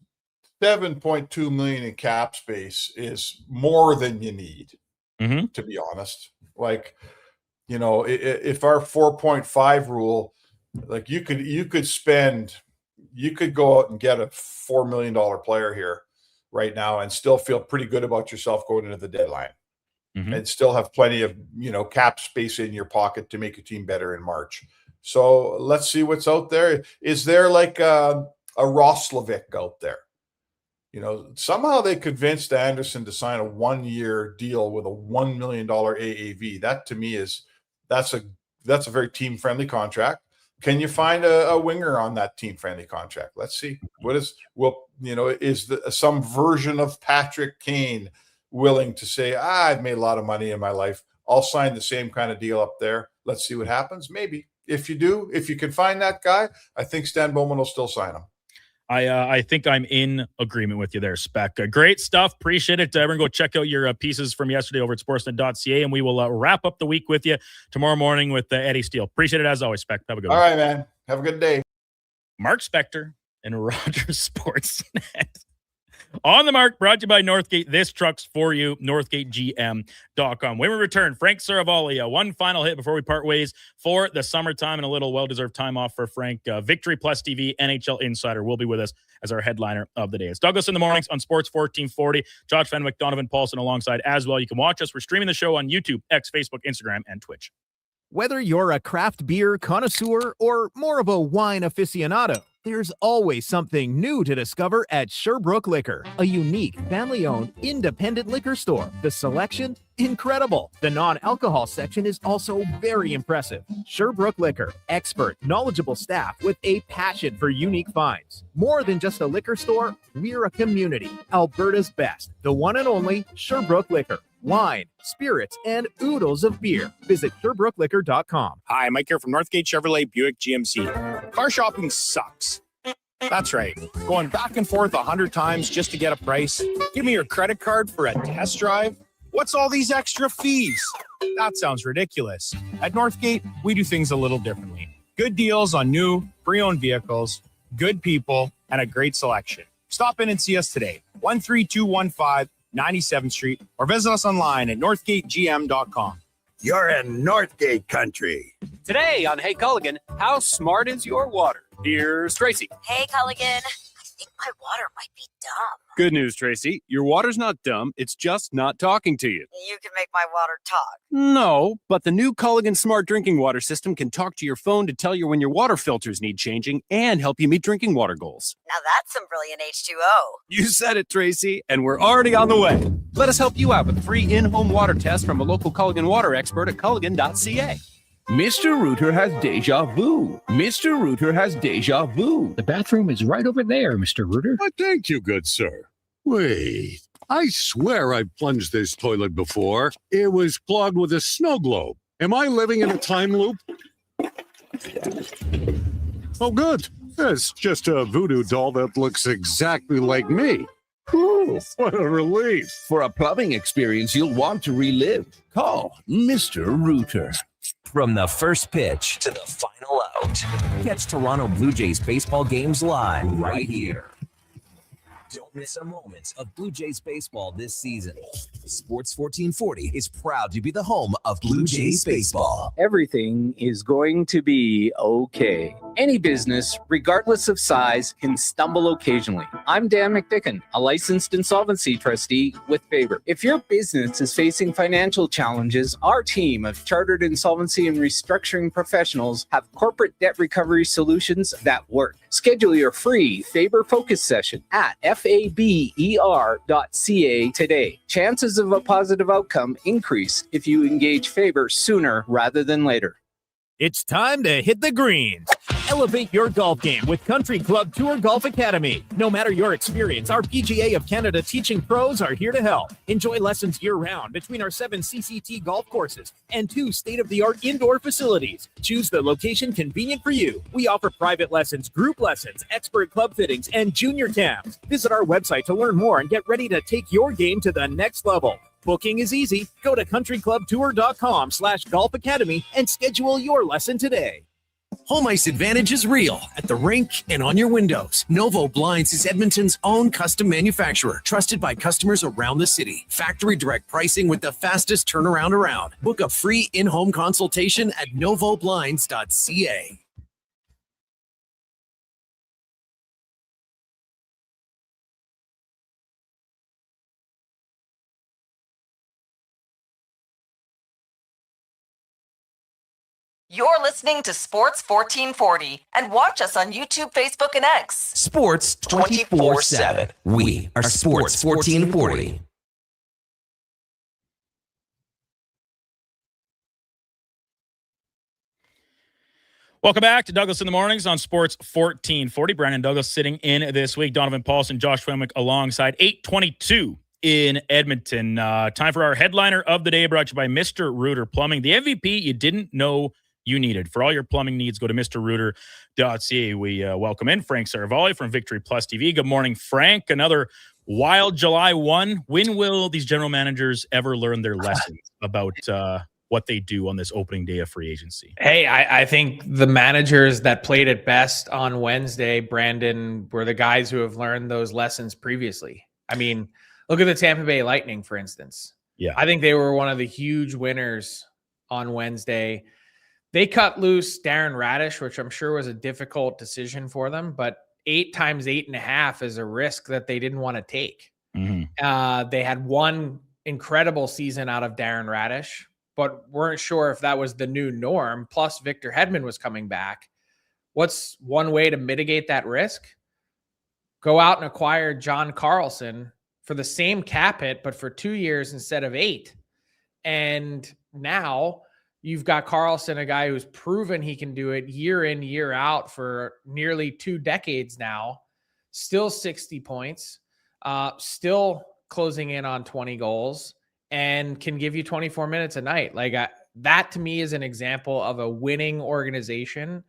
$7.2 million in cap space is more than you need, to be honest. Like, if our 4.5 rule, like you could go out and get a $4 million player here right now and still feel pretty good about yourself going into the deadline, and still have plenty of, cap space in your pocket to make your team better in March. So let's see what's out there. Is there like a Roslovic out there? Somehow they convinced Anderson to sign a 1-year deal with a $1 million AAV. That to me that's a very team-friendly contract. Can you find a winger on that team-friendly contract? Let's see. Is some version of Patrick Kane willing to say, I've made a lot of money in my life. I'll sign the same kind of deal up there. Let's see what happens. Maybe. If you can find that guy, I think Stan Bowman will still sign him. I think I'm in agreement with you there, Spec. Great stuff. Appreciate it. Everyone go check out your pieces from yesterday over at sportsnet.ca, and we will wrap up the week with you tomorrow morning with Eddie Steele. Appreciate it as always, Spec. Have a good one. All right, man. Have a good day. Mark Spector and Roger Sportsnet. On the Mark, brought to you by Northgate. This truck's for you, northgategm.com. When we return, Frank Saravalli, one final hit before we part ways for the summertime and a little well-deserved time off for Frank. Victory Plus TV, NHL Insider will be with us as our headliner of the day. It's Douglas in the Mornings on Sports 1440. Josh Fenwick, Donovan Paulson alongside as well. You can watch us. We're streaming the show on YouTube, X, Facebook, Instagram, and Twitch. Whether you're a craft beer connoisseur or more of a wine aficionado, there's always something new to discover at Sherbrooke Liquor, a unique, family-owned, independent liquor store. The selection? Incredible. The non-alcohol section is also very impressive. Sherbrooke Liquor, expert, knowledgeable staff with a passion for unique finds. More than just a liquor store, we're a community. Alberta's best, the one and only Sherbrooke Liquor. Wine, spirits, and oodles of beer. Visit SherbrookeLiquor.com. Hi, Mike here from Northgate Chevrolet Buick GMC. Car shopping sucks. That's right. Going back and forth 100 times just to get a price. Give me your credit card for a test drive. What's all these extra fees? That sounds ridiculous. At Northgate, we do things a little differently. Good deals on new, pre-owned vehicles, good people, and a great selection. Stop in and see us today, 13215 97th Street, or visit us online at northgategm.com. You're in Northgate country. Today on Hey Culligan, how smart is your water? Here's Tracy. Hey, Culligan. I think my water might be dumb. Good news, Tracy. Your water's not dumb. It's just not talking to you. You can make my water talk. No, but the new Culligan Smart Drinking Water System can talk to your phone to tell you when your water filters need changing and help you meet drinking water goals. Now that's some brilliant H2O. You said it, Tracy, and we're already on the way. Let us help you out with a free in-home water test from a local Culligan water expert at culligan.ca. Mr. Rooter has deja vu. Mr. Rooter has deja vu. The bathroom is right over there, Mr. Rooter. Thank you, good sir. Wait, I swear I've plunged this toilet before. It was clogged with a snow globe. Am I living in a time loop? Oh, good. It's just a voodoo doll that looks exactly like me. Ooh, what a relief. For a plumbing experience you'll want to relive, call Mr. Rooter. From the first pitch to the final out, catch Toronto Blue Jays baseball games live right here. Don't miss a moment of Blue Jays baseball this season. Sports 1440 is proud to be the home of Blue Jays baseball. Everything is going to be okay. Any business, regardless of size, can stumble occasionally. I'm Dan McDicken, a licensed insolvency trustee with Faber. If your business is facing financial challenges, our team of chartered insolvency and restructuring professionals have corporate debt recovery solutions that work. Schedule your free Faber Focus session at faber.ca today. Chances of a positive outcome increase if you engage Faber sooner rather than later. It's time to hit the greens. Elevate your golf game with Country Club Tour Golf Academy. No matter your experience, our PGA of Canada teaching pros are here to help. Enjoy lessons year-round between our 7 CCT golf courses and 2 state-of-the-art indoor facilities. Choose the location convenient for you. We offer private lessons, group lessons, expert club fittings, and junior camps. Visit our website to learn more and get ready to take your game to the next level. Booking is easy. Go to countryclubtour.com/golf academy and schedule your lesson today. Home ice advantage is real at the rink and on your windows. Novo Blinds is Edmonton's own custom manufacturer, trusted by customers around the city. Factory direct pricing with the fastest turnaround around. Book a free in-home consultation at novoblinds.ca. You're listening to Sports 1440 and watch us on YouTube, Facebook, and X. Sports 24/7. We are Sports 1440. Welcome back to Douglas in the Mornings on Sports 1440. Brandon Douglas sitting in this week. Donovan Paulson, Josh Fenwick alongside. 8:22 in Edmonton. Time for our headliner of the day, brought to you by Mr. Rooter Plumbing. The MVP you didn't know you needed. For all your plumbing needs, go to mrrooter.ca. We welcome in Frank Saravalli from Victory Plus TV. Good morning, Frank. Another wild July 1. When will these general managers ever learn their lessons about what they do on this opening day of free agency? Hey, I think the managers that played it best on Wednesday, Brandon, were the guys who have learned those lessons previously. I mean, look at the Tampa Bay Lightning, for instance. Yeah. I think they were one of the huge winners on Wednesday. They cut loose Darren Radish, which I'm sure was a difficult decision for them, but 8 times 8.5 is a risk that they didn't want to take. Mm-hmm. They had one incredible season out of Darren Radish, but weren't sure if that was the new norm. Plus, Victor Hedman was coming back. What's one way to mitigate that risk? Go out and acquire John Carlson for the same cap hit, but for 2 years instead of 8. And now you've got Carlson, a guy who's proven he can do it year in, year out for nearly 2 decades now, still 60 points, still closing in on 20 goals, and can give you 24 minutes a night. Like that to me is an example of a winning organization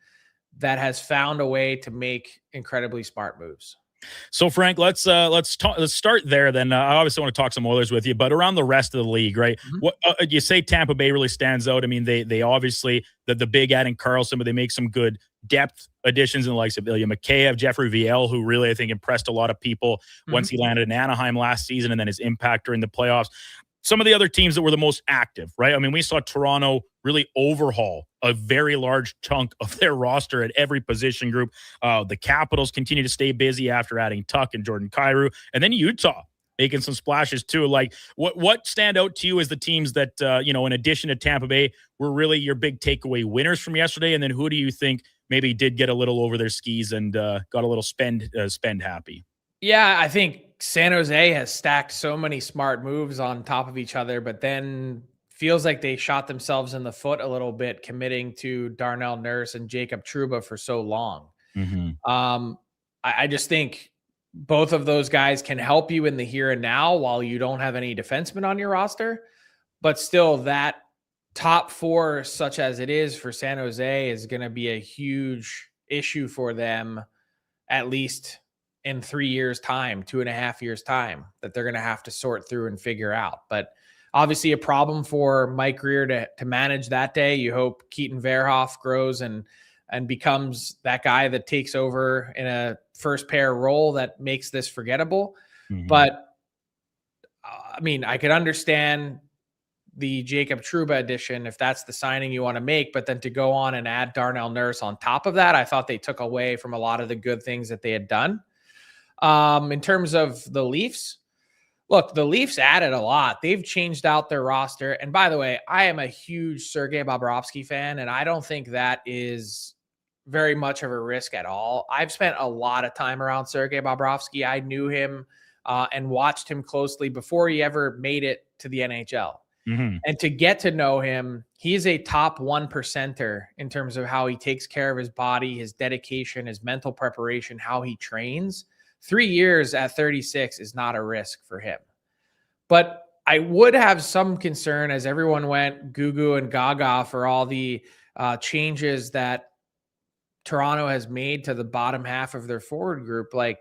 that has found a way to make incredibly smart moves. So Frank, let's start there. Then I obviously want to talk some Oilers with you, but around the rest of the league, right? What you say Tampa Bay really stands out. I mean, they obviously the big adding Carlson, but they make some good depth additions in the likes of Ilya Mikheyev, Jeffrey Viel, who really I think impressed a lot of people once he landed in Anaheim last season, and then his impact during the playoffs. Some of the other teams that were the most active, right? I mean, we saw Toronto really overhaul a very large chunk of their roster at every position group. The Capitals continue to stay busy after adding Tuck and Jordan Kyrou. And then Utah making some splashes too. Like, what stand out to you as the teams that, in addition to Tampa Bay, were really your big takeaway winners from yesterday? And then who do you think maybe did get a little over their skis and got a little spend happy? Yeah, I think San Jose has stacked so many smart moves on top of each other, but then feels like they shot themselves in the foot a little bit committing to Darnell Nurse and Jacob Trouba for so long. I just think both of those guys can help you in the here and now while you don't have any defensemen on your roster, but still that top four, such as it is for San Jose, is going to be a huge issue for them, at least in 3 years' time, 2.5 years' time, that they're going to have to sort through and figure out. But obviously a problem for Mike Grier to manage that day. You hope Keaton Verhoff grows and becomes that guy that takes over in a first pair role that makes this forgettable. But I mean, I could understand the Jacob Trouba addition if that's the signing you want to make, but then to go on and add Darnell Nurse on top of that, I thought they took away from a lot of the good things that they had done. In terms of the Leafs, look, the Leafs added a lot. They've changed out their roster. And by the way, I am a huge Sergei Bobrovsky fan, and I don't think that is very much of a risk at all. I've spent a lot of time around Sergei Bobrovsky. I knew him and watched him closely before he ever made it to the NHL. And to get to know him, he's a top 1%er in terms of how he takes care of his body, his dedication, his mental preparation, how he trains. 3 years at 36 is not a risk for him. But I would have some concern as everyone went goo goo and gaga for all the changes that Toronto has made to the bottom half of their forward group. Like,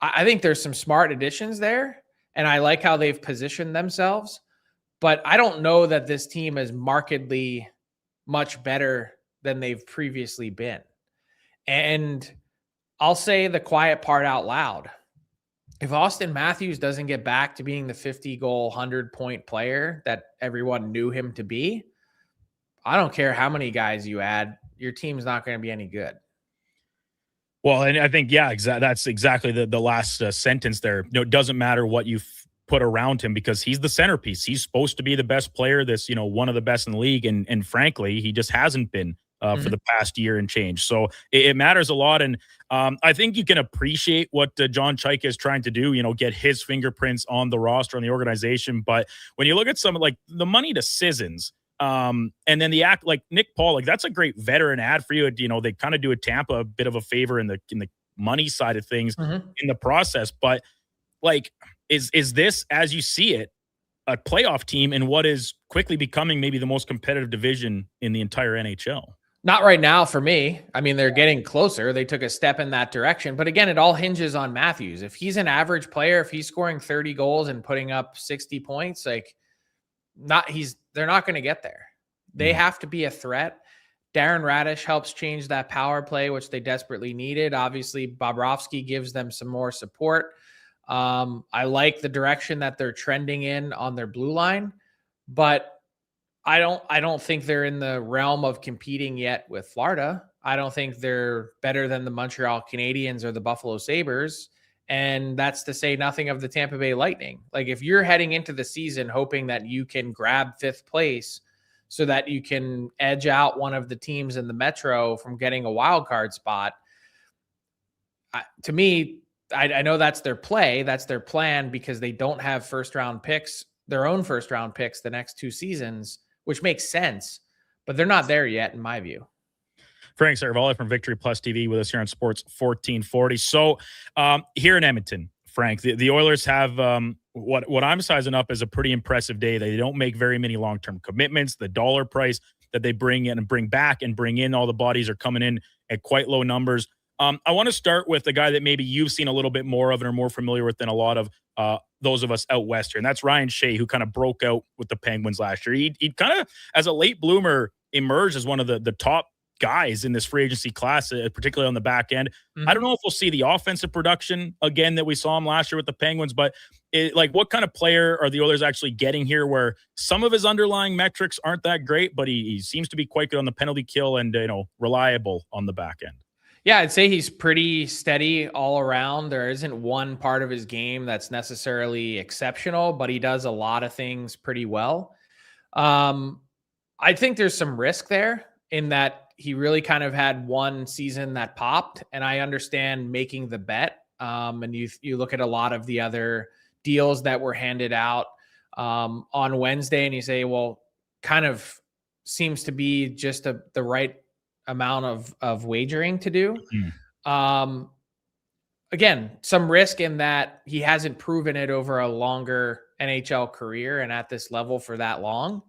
I think there's some smart additions there, and I like how they've positioned themselves. But I don't know that this team is markedly much better than they've previously been. And I'll say the quiet part out loud. If Austin Matthews doesn't get back to being the 50-goal, 100-point player that everyone knew him to be, I don't care how many guys you add, your team's not going to be any good. Well, and I think, that's exactly the last sentence there. It doesn't matter what you put around him because he's the centerpiece. He's supposed to be the best player, this, one of the best in the league. And frankly, he just hasn't been for the past year and change. So it matters a lot. And I think you can appreciate what John Chaika is trying to do, get his fingerprints on the roster, on the organization. But when you look at some like the money to Sissons, and then the act like Nick Paul, like that's a great veteran ad for you. They kind of do a Tampa a bit of a favor in the money side of things in the process. But like, is this, as you see it, a playoff team in what is quickly becoming maybe the most competitive division in the entire NHL? Not right now for me. I mean, they're getting closer. They took a step in that direction. But again, it all hinges on Matthews. If he's an average player, if he's scoring 30 goals and putting up 60 points, they're not going to get there. They have to be a threat. Darren Radish helps change that power play, which they desperately needed. Obviously, Bobrovsky gives them some more support. I like the direction that they're trending in on their blue line, but I don't think they're in the realm of competing yet with Florida. I don't think they're better than the Montreal Canadiens or the Buffalo Sabres. And that's to say nothing of the Tampa Bay Lightning. Like, if you're heading into the season hoping that you can grab 5th place so that you can edge out one of the teams in the Metro from getting a wild card spot, to me, I know that's their play. That's their plan because they don't have their own first round picks the next 2 seasons, which makes sense, but they're not there yet in my view. Frank Saravalli from Victory Plus TV with us here on Sports 1440. So here in Edmonton, Frank, the Oilers have what I'm sizing up as a pretty impressive day. They don't make very many long-term commitments. The dollar price that they bring in and bring back and bring in all the bodies are coming in at quite low numbers. I want to start with the guy that maybe you've seen a little bit more of and are more familiar with than a lot of those of us out west here, and that's Ryan Shea, who kind of broke out with the Penguins last year. He kind of, as a late bloomer, emerged as one of the top guys in this free agency class, particularly on the back end. I don't know if we'll see the offensive production again that we saw him last year with the Penguins, but what kind of player are the Oilers actually getting here where some of his underlying metrics aren't that great, but he seems to be quite good on the penalty kill and reliable on the back end? Yeah, I'd say he's pretty steady all around. There isn't one part of his game that's necessarily exceptional, but he does a lot of things pretty well. I think there's some risk there in that he really kind of had one season that popped, and I understand making the bet. And you look at a lot of the other deals that were handed out on Wednesday, and you say, well, kind of seems to be just the right amount of wagering to do. Again, some risk in that he hasn't proven it over a longer NHL career and at this level for that long.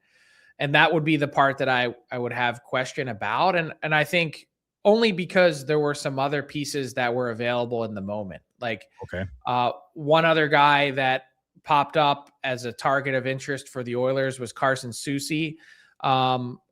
And that would be the part that I would have question about. And I think only because there were some other pieces that were available in the moment. Like one other guy that popped up as a target of interest for the Oilers was Carson Soucy.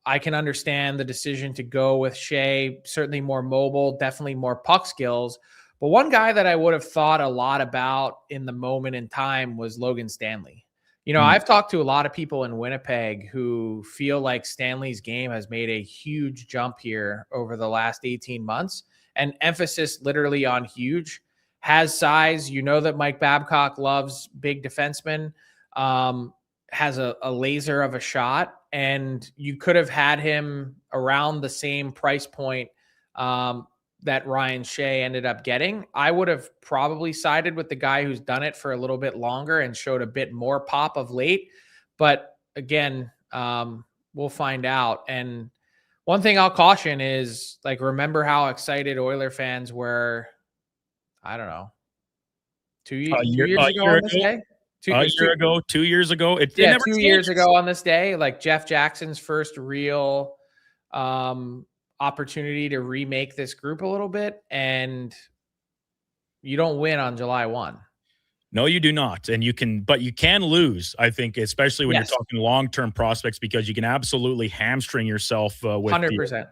I can understand the decision to go with Shea, certainly more mobile, definitely more puck skills. But one guy that I would have thought a lot about in the moment in time was Logan Stanley. I've talked to a lot of people in Winnipeg who feel like Stanley's game has made a huge jump here over the last 18 months, and emphasis literally on huge. Has size. That Mike Babcock loves big defensemen, has a laser of a shot, and you could have had him around the same price point that Ryan Shea ended up getting. I would have probably sided with the guy who's done it for a little bit longer and showed a bit more pop of late. But again, we'll find out. And one thing I'll caution is, remember how excited Oiler fans were, I don't know, 2 years ago on this day? 2 years ago. It 2 years ago on this day, like Jeff Jackson's first real opportunity to remake this group a little bit, and you don't win on July 1. No, you do not. And you can lose, I think, especially when you're talking long-term prospects, because you can absolutely hamstring yourself with 100%.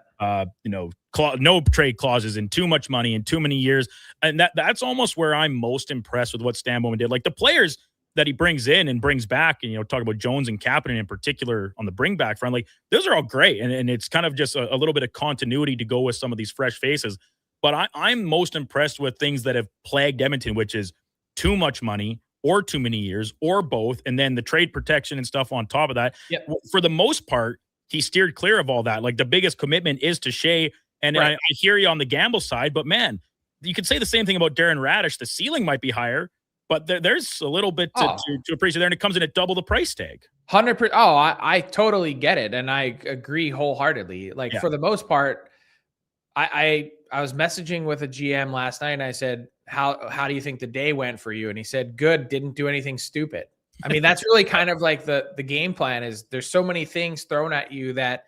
No trade clauses and too much money and too many years. And that's almost where I'm most impressed with what Stan Bowman did. Like the players that he brings in and brings back, and talk about Jones and Kapanen in particular on the bring back front, like those are all great, and it's kind of just a little bit of continuity to go with some of these fresh faces. But I'm most impressed with things that have plagued Edmonton, which is too much money or too many years or both, and then the trade protection and stuff on top of that. Yep. For the most part, he steered clear of all that. Like the biggest commitment is to Shea, and I hear you on the gamble side, but man, you could say the same thing about Darren Radish. The ceiling might be higher, but there's a little bit to appreciate there, and it comes in at double the price tag. 100%. Oh, I totally get it, and I agree wholeheartedly. For the most part, I was messaging with a GM last night, and I said, "How do you think the day went for you?" And he said, "Good. Didn't do anything stupid." I mean, that's really kind of like the game plan. Is there's so many things thrown at you that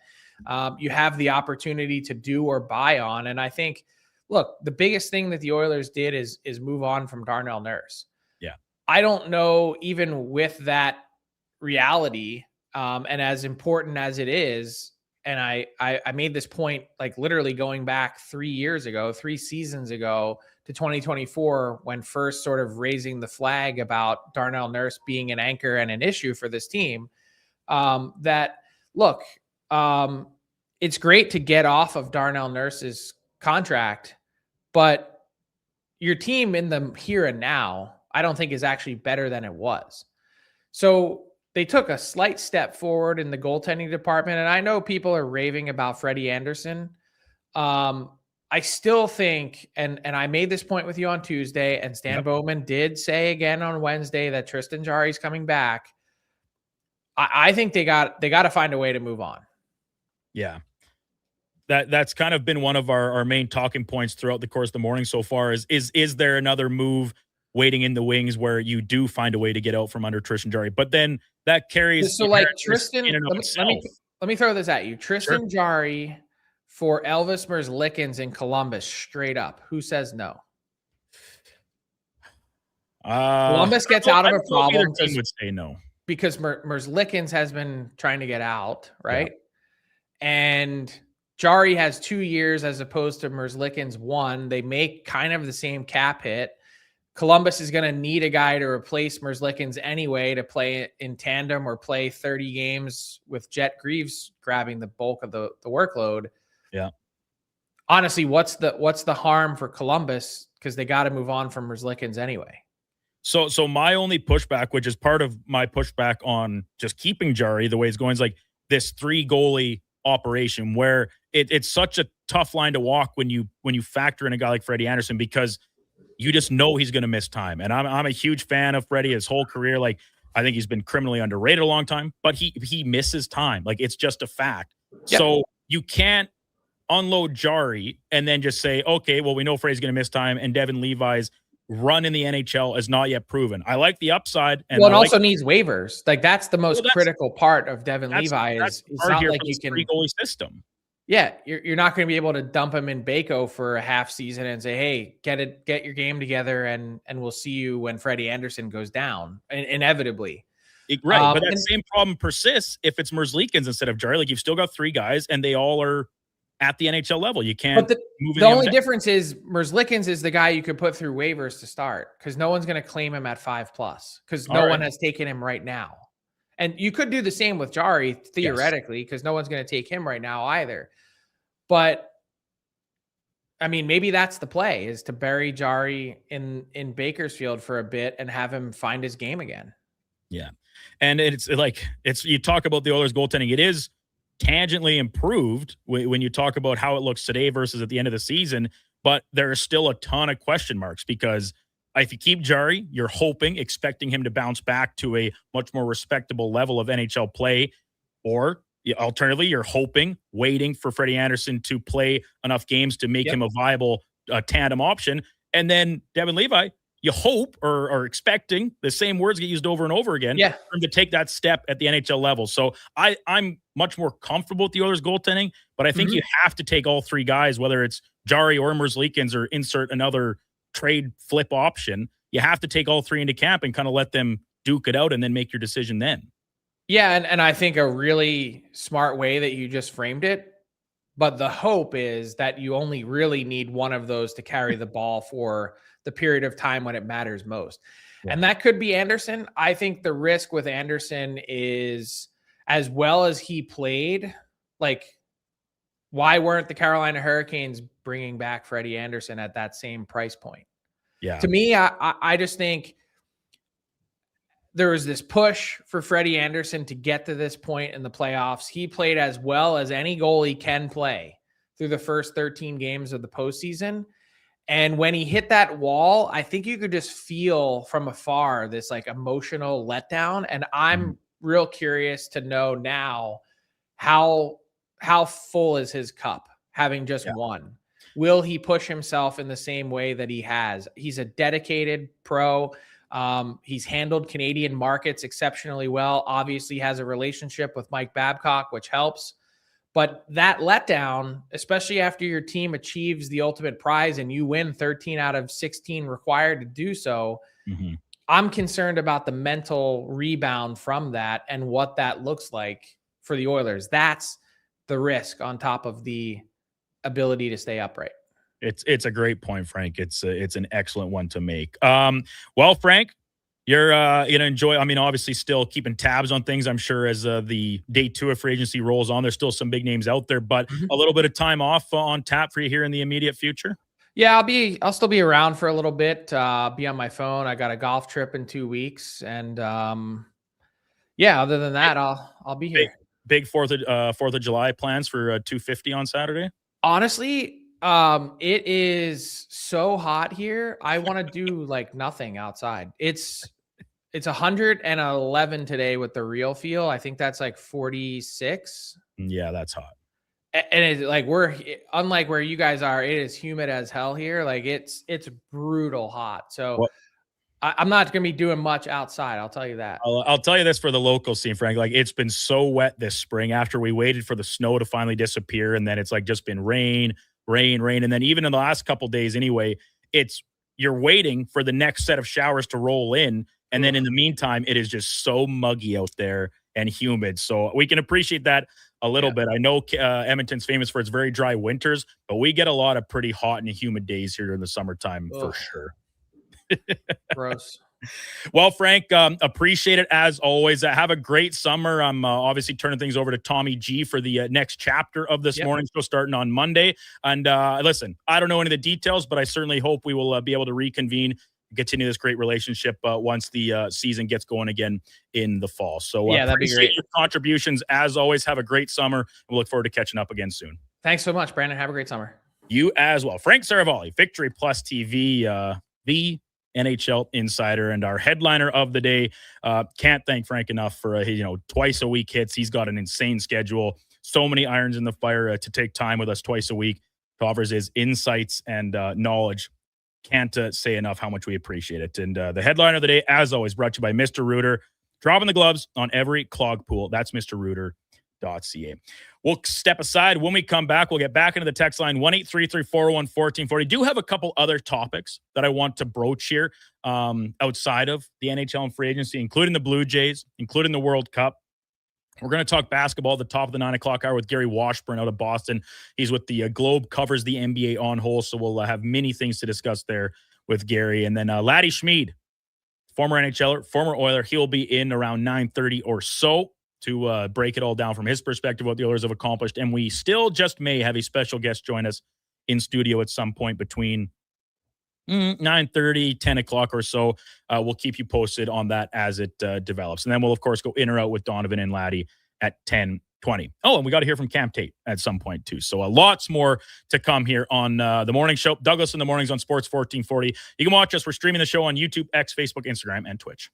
you have the opportunity to do or buy on, and I think, look, the biggest thing that the Oilers did is move on from Darnell Nurse. I don't know, even with that reality, and as important as it is, and I made this point like literally going back 3 seasons ago to 2024, when first sort of raising the flag about Darnell Nurse being an anchor and an issue for this team, that look, it's great to get off of Darnell Nurse's contract, but your team in the here and now, I don't think is actually better than it was. So they took a slight step forward in the goaltending department. And I know people are raving about Freddie Anderson. I still think, and I made this point with you on Tuesday, and Stan Bowman did say again on Wednesday that Tristan Jarry's coming back. I think they got to find a way to move on. Yeah. That's kind of been one of our main talking points throughout the course of the morning so far is there another move waiting in the wings where you do find a way to get out from under Tristan Jarry? But then that carries. So like Tristan, let me throw this at you. Tristan Jarry for Elvis Merzlikins in Columbus straight up? Who says no? Columbus gets out of a problem. Team would say no because Merzlikins has been trying to get out, right? Yeah. And Jari has 2 years as opposed to Merzlikins 1. They make kind of the same cap hit. Columbus is going to need a guy to replace Merzlikins anyway to play in tandem or play 30 games with Jet Greaves grabbing the bulk of the workload. Yeah. Honestly, what's the harm for Columbus? Because they got to move on from Merzlikins anyway. So my only pushback, which is part of my pushback on just keeping Jari the way it's going, is like this 3 goalie operation where it's such a tough line to walk when you factor in a guy like Freddie Anderson, because you just know he's going to miss time. And I'm a huge fan of Freddie his whole career. Like, I think he's been criminally underrated a long time, but he misses time. Like, it's just a fact. Yep. So you can't unload Jari and then just say, okay, well, we know Freddie's going to miss time and Devin Levi's run in the NHL is not yet proven. I like the upside. And well, it also needs waivers. Like, that's the most critical part of Devin Levi is it's not like you can 3-goalie system. Yeah, you're not going to be able to dump him in Baco for a half season and say, hey, get your game together and we'll see you when Freddie Anderson goes down, inevitably. Right, but that same problem persists if it's Merzlikins instead of Jari. Like, you've still got 3 guys and they all are at the NHL level. You can't move. The only difference is Merzlikins is the guy you could put through waivers to start, because no one's going to claim him at 5+, because no one has taken him right now. And you could do the same with Jari theoretically, because no one's going to take him right now either. But I mean, maybe that's the play, is to bury Jari in Bakersfield for a bit and have him find his game again. Yeah. And it's you talk about the Oilers goaltending. It is tangentially improved when you talk about how it looks today versus at the end of the season, but there are still a ton of question marks, because if you keep Jari, you're expecting him to bounce back to a much more respectable level of NHL play, or alternatively, you're waiting for Freddie Anderson to play enough games to make him a viable tandem option. And then Devin Levi, you hope or are expecting the same words get used over and over again for him to take that step at the NHL level. So I'm much more comfortable with the Oilers goaltending, but I think you have to take all 3 guys, whether it's Jari or Merzlikins or insert another trade flip option. You have to take all 3 into camp and kind of let them duke it out and then make your decision then. Yeah, and I think a really smart way that you just framed it, but the hope is that you only really need one of those to carry the ball for the period of time when it matters most. Yeah. And that could be Anderson. I think the risk with Anderson is, as well as he played, like, why weren't the Carolina Hurricanes bringing back Freddie Anderson at that same price point? Yeah. To me, I just think there was this push for Freddie Anderson to get to this point in the playoffs. He played as well as any goalie can play through the first 13 games of the postseason. And when he hit that wall, I think you could just feel from afar this like emotional letdown. And I'm real curious to know now how full is his cup, having just won. Will he push himself in the same way that he has? He's a dedicated pro. He's handled Canadian markets exceptionally well. Obviously has a relationship with Mike Babcock, which helps. But that letdown, especially after your team achieves the ultimate prize and you win 13 out of 16 required to do so, I'm concerned about the mental rebound from that and what that looks like for the Oilers. That's the risk on top of the ability to stay upright. It's a great point, Frank. It's an excellent one to make. Well, Frank, you're going to enjoy, I mean, obviously still keeping tabs on things, I'm sure, as the day 2 of free agency rolls on. There's still some big names out there, but a little bit of time off on tap for you here in the immediate future. Yeah, I'll still be around for a little bit, be on my phone. I got a golf trip in 2 weeks. And other than that, I'll be here. Big 4th of July plans for 250 on Saturday? Honestly, it is so hot here. I want to do like nothing outside. It's 111 today with the real feel. I think that's like 46. Yeah, that's hot. And it's like, unlike where you guys are, it is humid as hell here. Like it's brutal hot. So I'm not going to be doing much outside. I'll tell you that. I'll tell you this for the local scene, Frank. Like, it's been so wet this spring after we waited for the snow to finally disappear. And then it's like just been rain. And then even in the last couple days anyway, you're waiting for the next set of showers to roll in. And then in the meantime, it is just so muggy out there and humid. So we can appreciate that a little bit. I know Edmonton's famous for its very dry winters, but we get a lot of pretty hot and humid days here in the summertime for sure. Gross. Well, Frank, appreciate it as always. Have a great summer. I'm obviously turning things over to Tommy G for the next chapter of this morning show starting on Monday. And listen, I don't know any of the details, but I certainly hope we will be able to reconvene, continue this great relationship once the season gets going again in the fall. So that'd be great. Your contributions as always. Have a great summer. We'll look forward to catching up again soon. Thanks so much, Brandon. Have a great summer. You as well. Frank Saravalli, Victory Plus TV, the NHL insider and our headliner of the day. Can't thank Frank enough for twice a week hits. He's got an insane schedule, so many irons in the fire to take time with us twice a week to offer his insights and knowledge. Can't say enough how much we appreciate it. And the headliner of the day, as always, brought to you by Mr. Rooter. Dropping the gloves on every clog pool. That's MrRooter.ca. We'll step aside. When we come back, we'll get back into the text line 1-833-401-1440. Do have a couple other topics that I want to broach here outside of the NHL and free agency, including the Blue Jays, including the World Cup. We're going to talk basketball at the top of the 9 o'clock hour with Gary Washburn out of Boston. He's with the Globe, covers the NBA on hole, so we'll have many things to discuss there with Gary. And then Laddie Schmid, former NHLer, former Oiler, he'll be in around 9:30 or so to break it all down from his perspective, what the Oilers have accomplished. And we still just may have a special guest join us in studio at some point between 9:30, 10 o'clock or so. We'll keep you posted on that as it develops. And then we'll, of course, go in or out with Donovan and Laddie at 10:20. Oh, and we got to hear from Cam Tate at some point, too. So lots more to come here on the morning show. Douglas in the Mornings on Sports 1440. You can watch us. We're streaming the show on YouTube, X, Facebook, Instagram, and Twitch.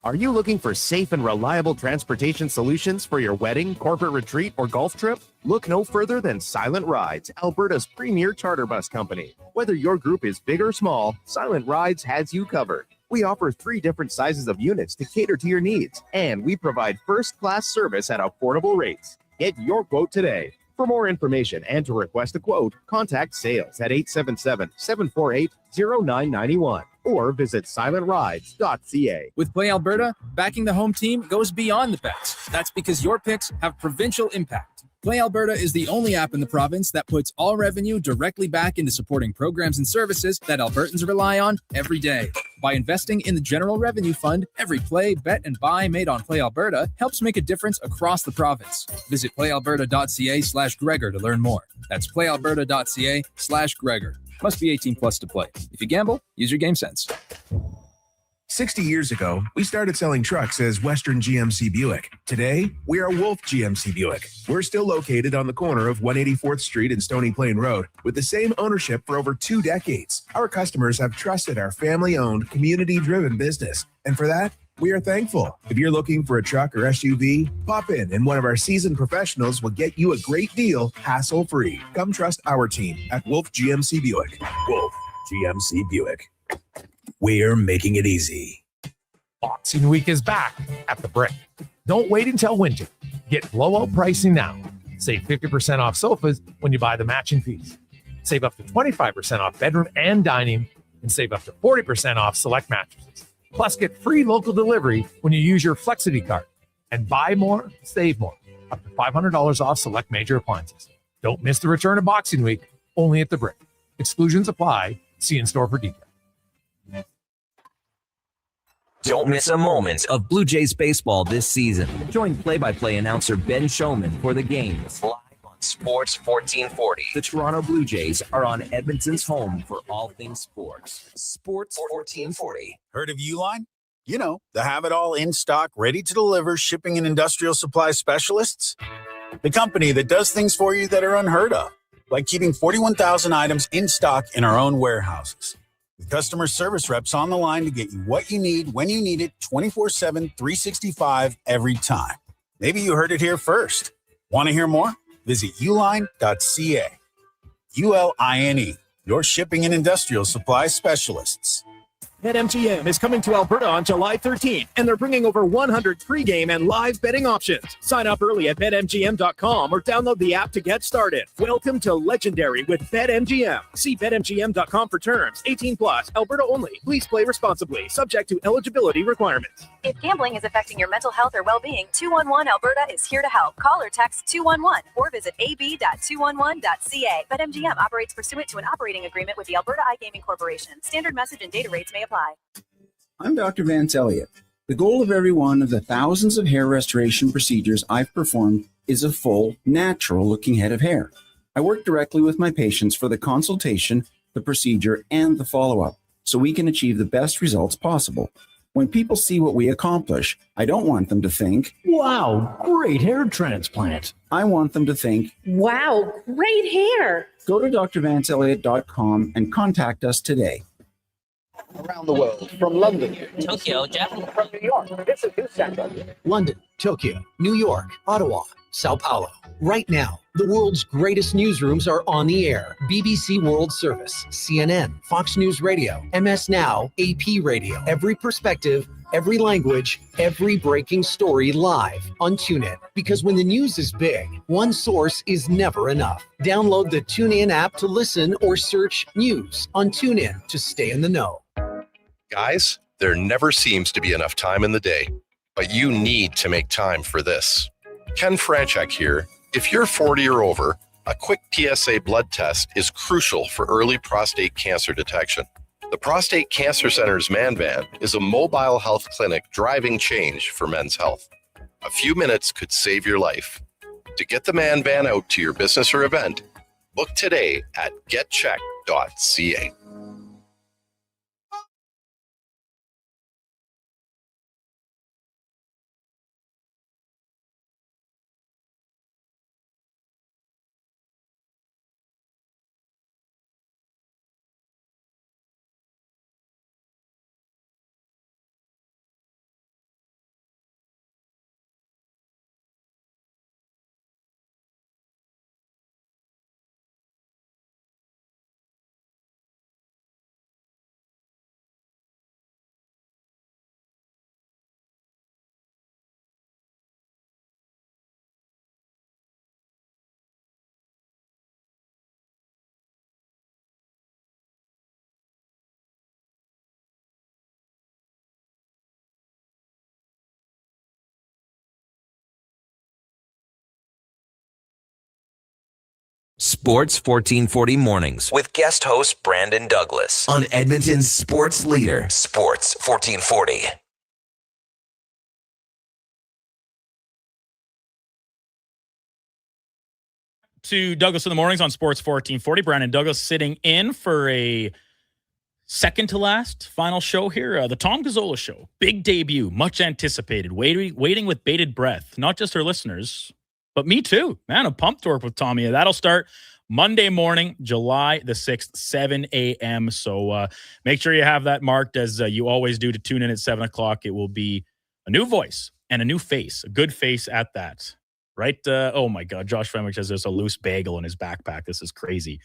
Are you looking for safe and reliable transportation solutions for your wedding, corporate retreat, or golf trip? Look no further than Silent Rides, Alberta's premier charter bus company. Whether your group is big or small, Silent Rides has you covered. We offer 3 different sizes of units to cater to your needs, and we provide first-class service at affordable rates. Get your quote today. For more information and to request a quote, contact sales at 877-748-0991 or visit silentrides.ca. With Play Alberta, backing the home team goes beyond the bets. That's because your picks have provincial impact. Play Alberta is the only app in the province that puts all revenue directly back into supporting programs and services that Albertans rely on every day. By investing in the General Revenue Fund, every play, bet, and buy made on Play Alberta helps make a difference across the province. Visit playalberta.ca/Gregor to learn more. That's playalberta.ca/Gregor. Must be 18 plus to play. If you gamble, use your game sense. 60 years ago, we started selling trucks as Western GMC Buick. Today, we are Wolf GMC Buick. We're still located on the corner of 184th Street and Stony Plain Road with the same ownership for over 2 decades. Our customers have trusted our family-owned, community-driven business. And for that, we are thankful. If you're looking for a truck or SUV, pop in and one of our seasoned professionals will get you a great deal, hassle-free. Come trust our team at Wolf GMC Buick. Wolf GMC Buick. We're making it easy. Boxing Week is back at the Brick. Don't wait until winter. Get blowout pricing now. Save 50% off sofas when you buy the matching piece. Save up to 25% off bedroom and dining, and save up to 40% off select mattresses. Plus, get free local delivery when you use your Flexity card. And buy more, save more. Up to $500 off select major appliances. Don't miss the return of Boxing Week, only at the Brick. Exclusions apply. See in-store for details. Don't miss a moment of Blue Jays baseball this season. Join play-by-play announcer Ben Showman for the games live on Sports 1440. The Toronto Blue Jays are on Edmonton's home for all things sports. Sports 1440. Heard of Uline? You know, the have-it-all in stock, ready to deliver shipping and industrial supply specialists. The company that does things for you that are unheard of, like keeping 41,000 items in stock in our own warehouses. With customer service reps on the line to get you what you need, when you need it, 24/7, 365, every time. Maybe you heard it here first. Want to hear more? Visit uline.ca. ULINE, your shipping and industrial supply specialists. BetMGM is coming to Alberta on July 13th, and they're bringing over 100 pregame and live betting options. Sign up early at BetMGM.com or download the app to get started. Welcome to Legendary with BetMGM. See BetMGM.com for terms. 18 plus, Alberta only. Please play responsibly. Subject to eligibility requirements. If gambling is affecting your mental health or well-being, 211 Alberta is here to help. Call or text 211 or visit ab.211.ca. BetMGM operates pursuant to an operating agreement with the Alberta iGaming Corporation. Standard message and data rates may apply. I'm Dr. Vance Elliott. The goal of every one of the thousands of hair restoration procedures I've performed is a full, natural-looking head of hair. I work directly with my patients for the consultation, the procedure, and the follow-up, so we can achieve the best results possible. When people see what we accomplish, I don't want them to think, "Wow, great hair transplant." I want them to think, "Wow, great hair." Go to drvanceelliott.com and contact us today. Around the world, from London, Tokyo, Japan, from New York, this is News Central. London, Tokyo, New York, Ottawa, Sao Paulo. Right now, the world's greatest newsrooms are on the air. BBC World Service, CNN, Fox News Radio, MS Now, AP Radio. Every perspective, every language, every breaking story live on TuneIn. Because when the news is big, one source is never enough. Download the TuneIn app to listen or search news on TuneIn to stay in the know. Guys, there never seems to be enough time in the day, but you need to make time for this. Ken Franchek here. If you're 40 or over, a quick PSA blood test is crucial for early prostate cancer detection. The Prostate Cancer Center's Man Van is a mobile health clinic driving change for men's health. A few minutes could save your life. To get the Man Van out to your business or event, book today at getcheck.ca. Sports 1440 mornings with guest host Brandon Douglas on Edmonton's sports leader, Sports 1440. To Douglas in the mornings on Sports 1440. Brandon Douglas sitting in for a second to last final show here. The Tom Gazzola Show. Big debut, much anticipated. Waiting with bated breath. Not just our listeners, but me too. Man, I'm pumped to work with Tommy. That'll start Monday morning, July the 6th, 7 a.m. So make sure you have that marked as you always do to tune in at 7 o'clock. It will be a new voice and a new face, a good face at that. Right? Oh, my God. Josh Fenwick says there's a loose bagel in his backpack. This is crazy.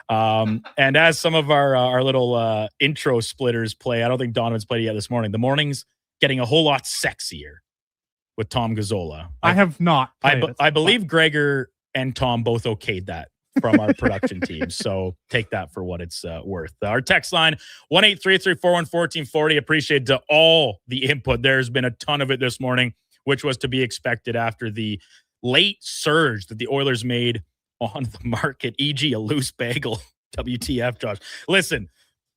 And as some of our little intro splitters play, I don't think Donovan's played it yet this morning. The morning's getting a whole lot sexier with Tom Gazzola. I have not. I believe Gregor and Tom both okayed that from our production team. So take that for what it's worth. Our text line, 1-833-414-1440. Appreciate all the input. There's been a ton of it this morning, which was to be expected after the late surge that the Oilers made on the market, e.g. a loose bagel. WTF, Josh. Listen,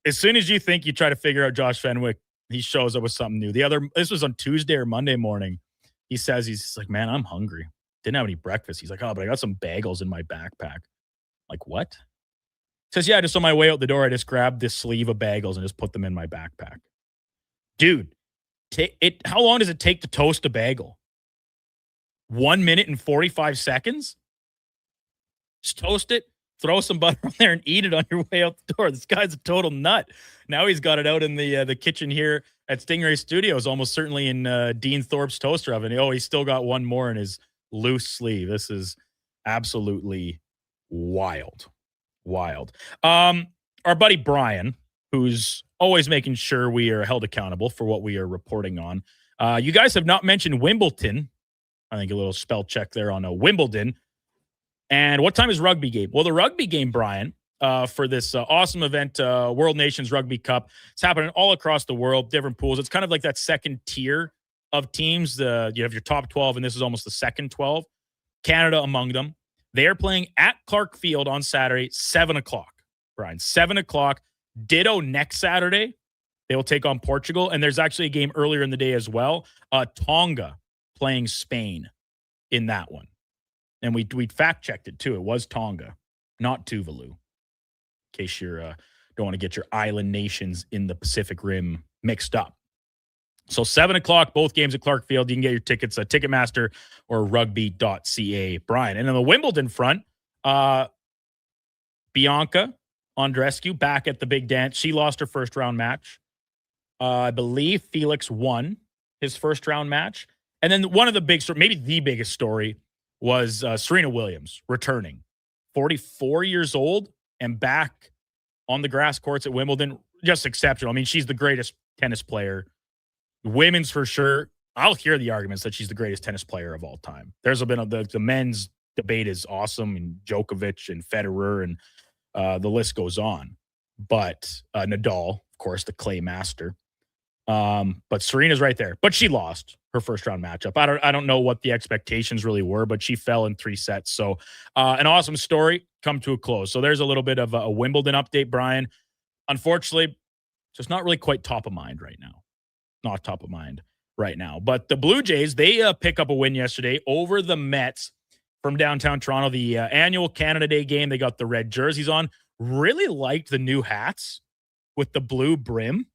as soon as you think you try to figure out Josh Fenwick, he shows up with something new. This was on Tuesday or Monday morning. He says, he's like, man, I'm hungry. Didn't have any breakfast. He's like, oh, but I got some bagels in my backpack. Like, what? Says, yeah, just on my way out the door, I just grabbed this sleeve of bagels and just put them in my backpack. Dude, how long does it take to toast a bagel? 1 minute and 45 seconds? Just toast it, throw some butter on there, and eat it on your way out the door. This guy's a total nut. Now he's got it out in the kitchen here at Stingray Studios, almost certainly in Dean Thorpe's toaster oven. Oh, he's still got one more in his loose sleeve. This is absolutely wild. Our buddy Brian who's always making sure we are held accountable for what we are reporting on. You guys have not mentioned Wimbledon. I think a little spell check there on Wimbledon. And what time is rugby game? Well, the rugby game, Brian, for this awesome event, World Nations Rugby Cup, it's happening all across the world, different pools. It's kind of like that second tier of teams. You have your top 12, and this is almost the second 12. Canada among them. They are playing at Clark Field on Saturday, 7 o'clock. Brian, 7 o'clock. Ditto next Saturday. They will take on Portugal. And there's actually a game earlier in the day as well. Tonga playing Spain in that one. And we fact-checked it, too. It was Tonga, not Tuvalu. In case you don't want to get your island nations in the Pacific Rim mixed up. So 7 o'clock, both games at Clark Field. You can get your tickets at Ticketmaster or rugby.ca. Brian. And on the Wimbledon front, Bianca Andreescu back at the big dance. She lost her first round match. I believe Felix won his first round match. And then one of the big, maybe the biggest story was Serena Williams returning. 44 years old and back on the grass courts at Wimbledon. Just exceptional. I mean, she's the greatest tennis player. Women's for sure. I'll hear the arguments that she's the greatest tennis player of all time. There's been the men's debate is awesome, and Djokovic and Federer, and the list goes on. But Nadal, of course, the clay master. But Serena's right there. But she lost her first round matchup. I don't know what the expectations really were, but she fell in 3 sets. So an awesome story come to a close. So there's a little bit of a Wimbledon update, Brian. Unfortunately, just not really quite top of mind right now. Not top of mind right now. But the Blue Jays, they pick up a win yesterday over the Mets from downtown Toronto. The annual Canada Day game, they got the red jerseys on. Really liked the new hats with the blue brim.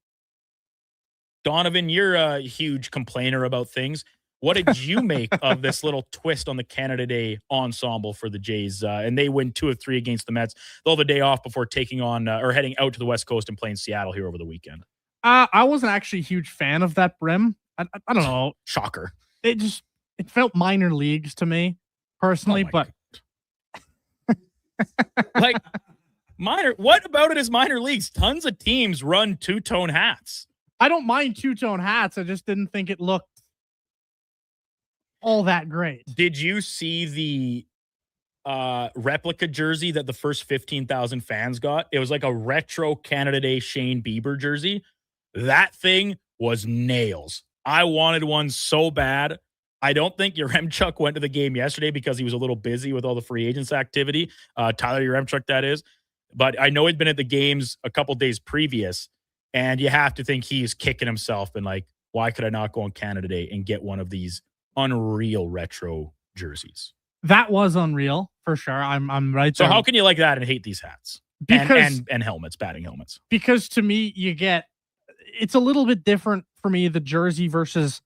Donovan, you're a huge complainer about things. What did you make of this little twist on the Canada Day ensemble for the Jays? And they win 2 of 3 against the Mets. They'll have a day off before taking on or heading out to the West Coast and playing Seattle here over the weekend. I wasn't actually a huge fan of that brim. I don't know. Shocker. It felt minor leagues to me personally, but like minor. What about it is minor leagues? Tons of teams run two-tone hats. I don't mind two-tone hats. I just didn't think it looked all that great. Did you see the replica jersey that the first 15,000 fans got? It was like a retro Canada Day Shane Bieber jersey. That thing was nails. I wanted one so bad. I don't think Yaremchuk went to the game yesterday because he was a little busy with all the free agents activity. Tyler Yaremchuk, that is. But I know he'd been at the games a couple days previous, and you have to think he's kicking himself and like, why could I not go on Canada Day and get one of these unreal retro jerseys? That was unreal for sure. I'm right there. So how can you like that and hate these hats? Because and helmets, batting helmets? Because to me, it's a little bit different for me, the jersey versus,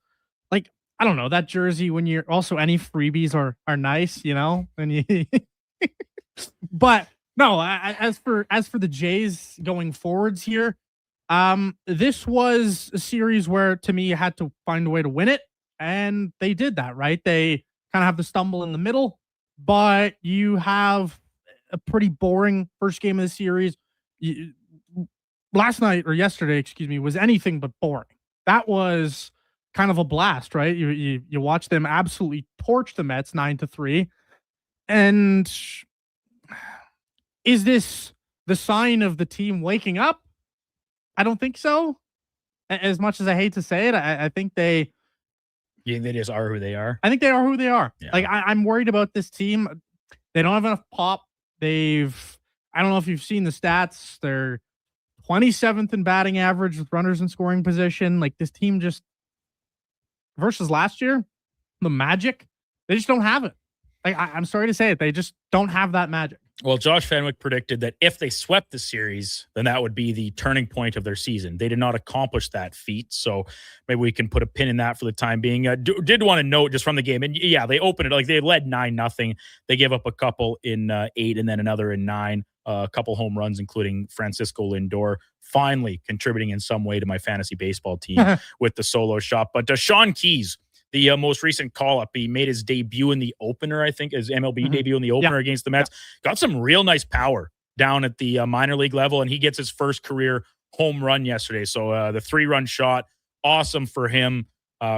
like, I don't know, that jersey when you're also, any freebies are nice, you know, and you but no, as for the Jays going forwards here, this was a series where to me you had to find a way to win it, and they did that, right? They kind of have the stumble in the middle, but you have a pretty boring first game of the series. Yesterday, was anything but boring. That was kind of a blast, right? You watch them absolutely torch the Mets 9-3. And is this the sign of the team waking up? I don't think so. As much as I hate to say it, I think they... You think they just are who they are? I think they are who they are. Yeah. Like, I'm worried about this team. They don't have enough pop. I don't know if you've seen the stats. They're 27th in batting average with runners in scoring position. Like, this team just, versus last year, the magic, they just don't have it. Like, I'm sorry to say it. They just don't have that magic. Well, Josh Fenwick predicted that if they swept the series, then that would be the turning point of their season. They did not accomplish that feat, so maybe we can put a pin in that for the time being. Did want to note just from the game, and yeah, they opened it like they led 9-0. They gave up a couple in 8 and then another in 9. A couple home runs, including Francisco Lindor, finally contributing in some way to my fantasy baseball team with the solo shot. But Sean Keys, the most recent call-up, he made his debut in the opener, I think, his MLB debut in the opener against the Mets. Got some real nice power down at the minor league level, and he gets his first career home run yesterday. So the 3-run shot, awesome for him.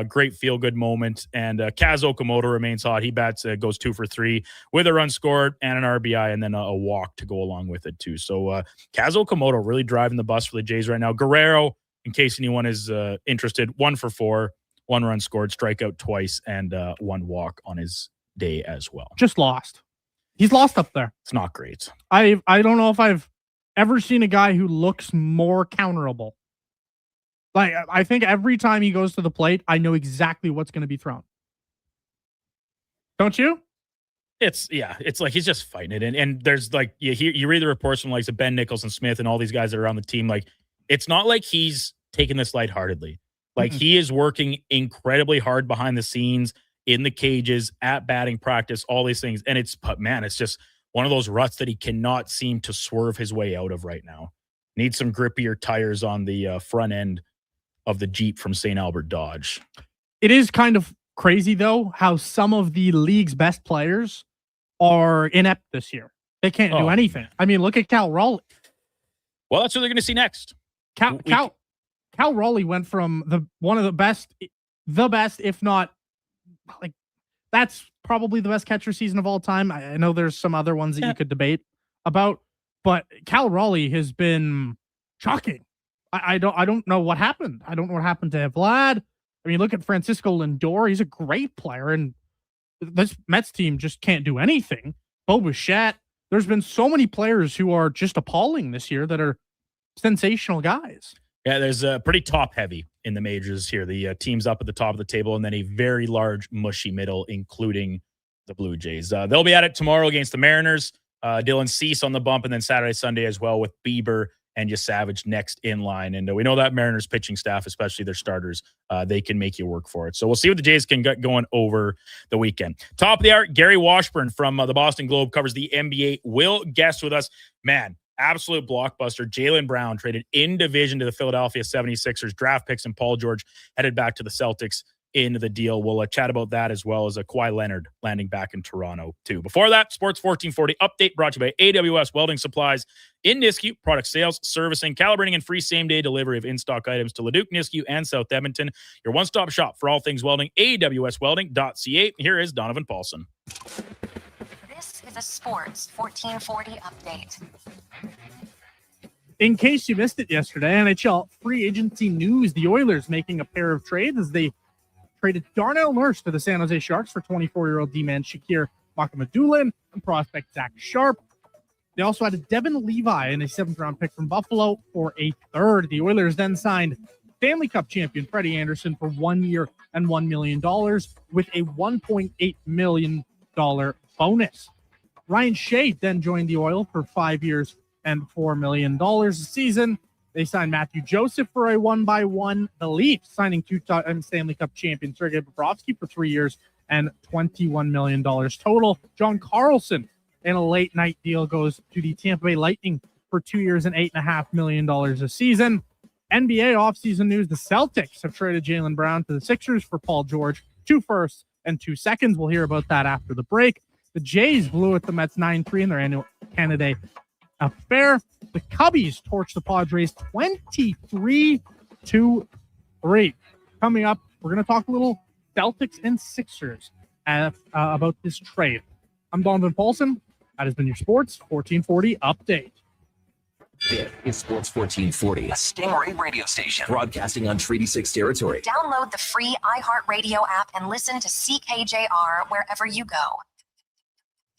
Great feel-good moment. And Kaz Okamoto remains hot. He bats, goes 2 for 3 with a run scored and an RBI and then a walk to go along with it too. So Kaz Okamoto really driving the bus for the Jays right now. Guerrero, in case anyone is interested, 1 for 4, 1 run scored, strikeout twice, and 1 walk on his day as well. Just lost. He's lost up there. It's not great. I don't know if I've ever seen a guy who looks more counterable. Like, I think every time he goes to the plate, I know exactly what's going to be thrown. Don't you? It's like he's just fighting it. And there's like, you read the reports from like Ben Nicholson Smith and all these guys that are on the team. Like, it's not like he's taking this lightheartedly. Like, he is working incredibly hard behind the scenes, in the cages, at batting practice, all these things. And it's just one of those ruts that he cannot seem to swerve his way out of right now. Needs some grippier tires on the front end of the Jeep from St. Albert Dodge. It is kind of crazy, though, how some of the league's best players are inept this year. They can't do anything. I mean, look at Cal Raleigh. Well, that's what they're going to see next. Cal Raleigh went from one of the best, if not, like, that's probably the best catcher season of all time. I know there's some other ones that you could debate about, but Cal Raleigh has been shocking. I don't know what happened. I don't know what happened to Vlad. I mean, look at Francisco Lindor. He's a great player, and this Mets team just can't do anything. Bo Bichette. There's been so many players who are just appalling this year that are sensational guys. Yeah, there's a pretty top-heavy in the majors here. The teams up at the top of the table, and then a very large, mushy middle, including the Blue Jays. They'll be at it tomorrow against the Mariners. Dylan Cease on the bump, and then Saturday, Sunday as well with Bieber and Savage next in line. And we know that Mariners pitching staff, especially their starters, they can make you work for it. So we'll see what the Jays can get going over the weekend. Top of the hour, Gary Washburn from the Boston Globe covers the NBA. Will guest with us. Man, absolute blockbuster. Jaylen Brown traded in division to the Philadelphia 76ers. Draft picks and Paul George headed back to the Celtics in the deal. We'll chat about that as well as Kawhi Leonard landing back in Toronto too. Before that, Sports 1440 update brought to you by AWS Welding Supplies in Nisku. Product sales, servicing, calibrating, and free same-day delivery of in-stock items to Leduc, Nisku, and South Edmonton. Your one-stop shop for all things welding, awswelding.ca. Here is Donovan Paulson. This is a Sports 1440 update. In case you missed it yesterday, NHL free agency news, the Oilers making a pair of trades as they traded Darnell Nurse to the San Jose Sharks for 24-year-old D-man Shakir Makamadullin and prospect Zach Sharp. They also had a Devin Levi and a 7th-round pick from Buffalo for a third. The Oilers then signed Stanley Cup champion Freddie Anderson for 1 year and $1 million with a $1.8 million bonus. Ryan Shea then joined the Oil for 5 years and $4 million a season. They signed Matthew Joseph for a 1x1. The Leafs signing 2-time Stanley Cup champion Sergei Bobrovsky for 3 years and $21 million total. John Carlson in a late night deal goes to the Tampa Bay Lightning for 2 years and $8.5 million a season. NBA offseason news. The Celtics have traded Jaylen Brown to the Sixers for Paul George, 2 firsts and 2 seconds. We'll hear about that after the break. The Jays blew at the Mets 9-3 in their annual Canada affair. The Cubbies torched the Padres 23-3. Coming up, we're going to talk a little Celtics and Sixers about this trade. I'm Donovan Paulson. That has been your Sports 1440 update. This is Sports 1440, a Stingray radio station broadcasting on Treaty 6 territory. Download the free iHeartRadio app and listen to CKJR wherever you go.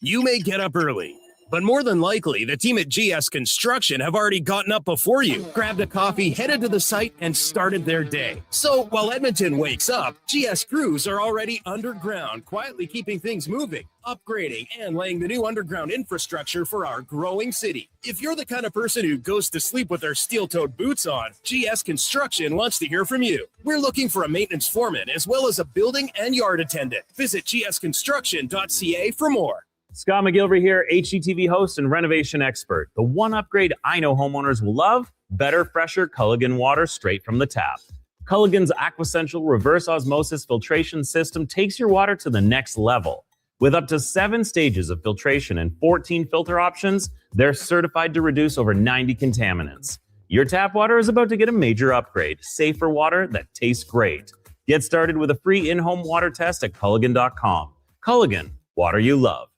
You may get up early, but more than likely, the team at GS Construction have already gotten up before you, grabbed a coffee, headed to the site, and started their day. So while Edmonton wakes up, GS crews are already underground, quietly keeping things moving, upgrading, and laying the new underground infrastructure for our growing city. If you're the kind of person who goes to sleep with their steel-toed boots on, GS Construction wants to hear from you. We're looking for a maintenance foreman as well as a building and yard attendant. Visit gsconstruction.ca for more. Scott McGilvery here, HGTV host and renovation expert. The one upgrade I know homeowners will love, better, fresher Culligan water straight from the tap. Culligan's Aquasential reverse osmosis filtration system takes your water to the next level. With up to 7 stages of filtration and 14 filter options, they're certified to reduce over 90 contaminants. Your tap water is about to get a major upgrade. Safer water that tastes great. Get started with a free in-home water test at Culligan.com. Culligan, water you love.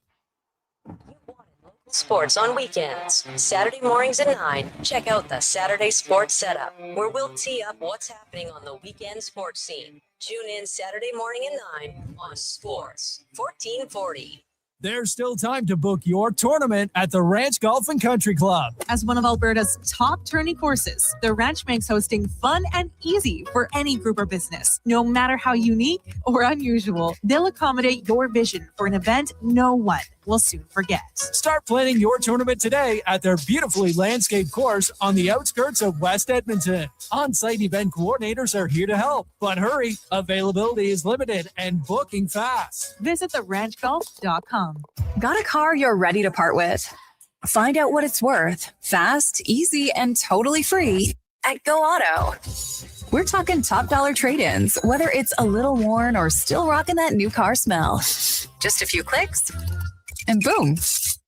Sports on weekends. Saturday mornings at 9. Check out the Saturday Sports Setup, where we'll tee up what's happening on the weekend sports scene. Tune in Saturday morning at 9 on Sports 1440. There's still time to book your tournament at the Ranch Golf and Country Club. As one of Alberta's top tourney courses, the Ranch makes hosting fun and easy for any group or business. No matter how unique or unusual, they'll accommodate your vision for an event no one will soon forget. Start planning your tournament today at their beautifully landscaped course on the outskirts of West Edmonton. On-site event coordinators are here to help, but hurry, availability is limited and booking fast. Visit theranchgolf.com. Got a car you're ready to part with? Find out what it's worth, fast, easy, and totally free at Go Auto. We're talking top dollar trade-ins, whether it's a little worn or still rocking that new car smell. Just a few clicks, and boom,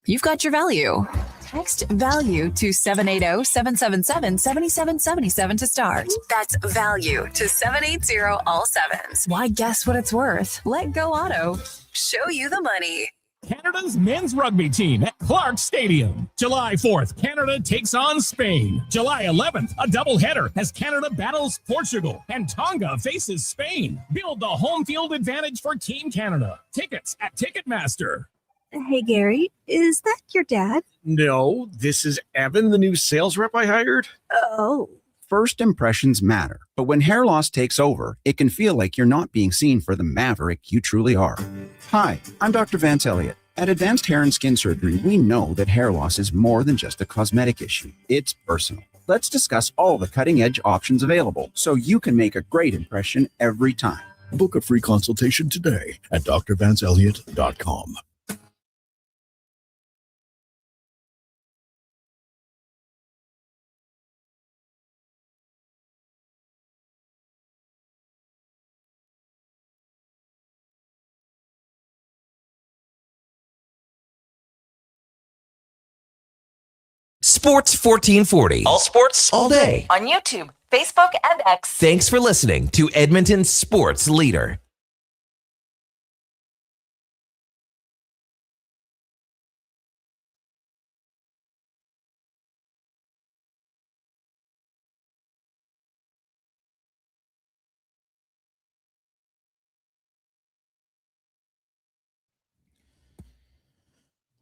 you've got your value. Text value to 780-777-7777 to start. That's value to 780 all sevens. Why guess what it's worth? Let Go Auto show you the money. Canada's men's rugby team at Clark Stadium. July 4th, Canada takes on Spain. July 11th, a doubleheader as Canada battles Portugal and Tonga faces Spain. Build the home field advantage for Team Canada. Tickets at Ticketmaster. Hey, Gary, is that your dad? No, this is Evan, the new sales rep I hired. Oh. First impressions matter, but when hair loss takes over, it can feel like you're not being seen for the maverick you truly are. Hi, I'm Dr. Vance Elliott. At Advanced Hair and Skin Surgery, we know that hair loss is more than just a cosmetic issue. It's personal. Let's discuss all the cutting-edge options available so you can make a great impression every time. Book a free consultation today at drvanceelliott.com. Sports 1440. All sports, all day. On YouTube, Facebook, and X. Thanks for listening to Edmonton's sports leader.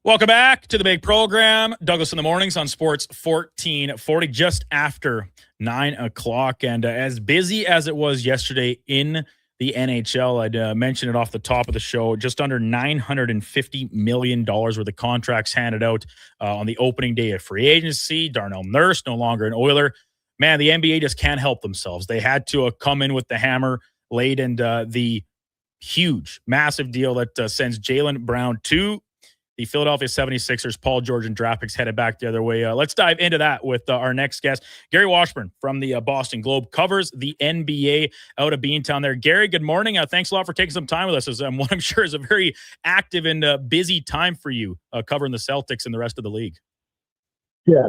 Welcome back to the big program. Douglas in the Mornings on Sports 1440, just after 9 o'clock. And as busy as it was yesterday in the NHL, I'd mention it off the top of the show, just under $950 million worth of contracts handed out on the opening day of free agency. Darnell Nurse, no longer an Oiler. Man, the NBA just can't help themselves. They had to come in with the hammer late, and the huge, massive deal that sends Jaylen Brown to the Philadelphia 76ers. Paul George and draft picks headed back the other way. Let's dive into that with our next guest. Gary Washburn from the Boston Globe covers the NBA out of Beantown there. Gary, good morning. Thanks a lot for taking some time with us. As what I'm sure is a very active and busy time for you covering the Celtics and the rest of the league. Yeah,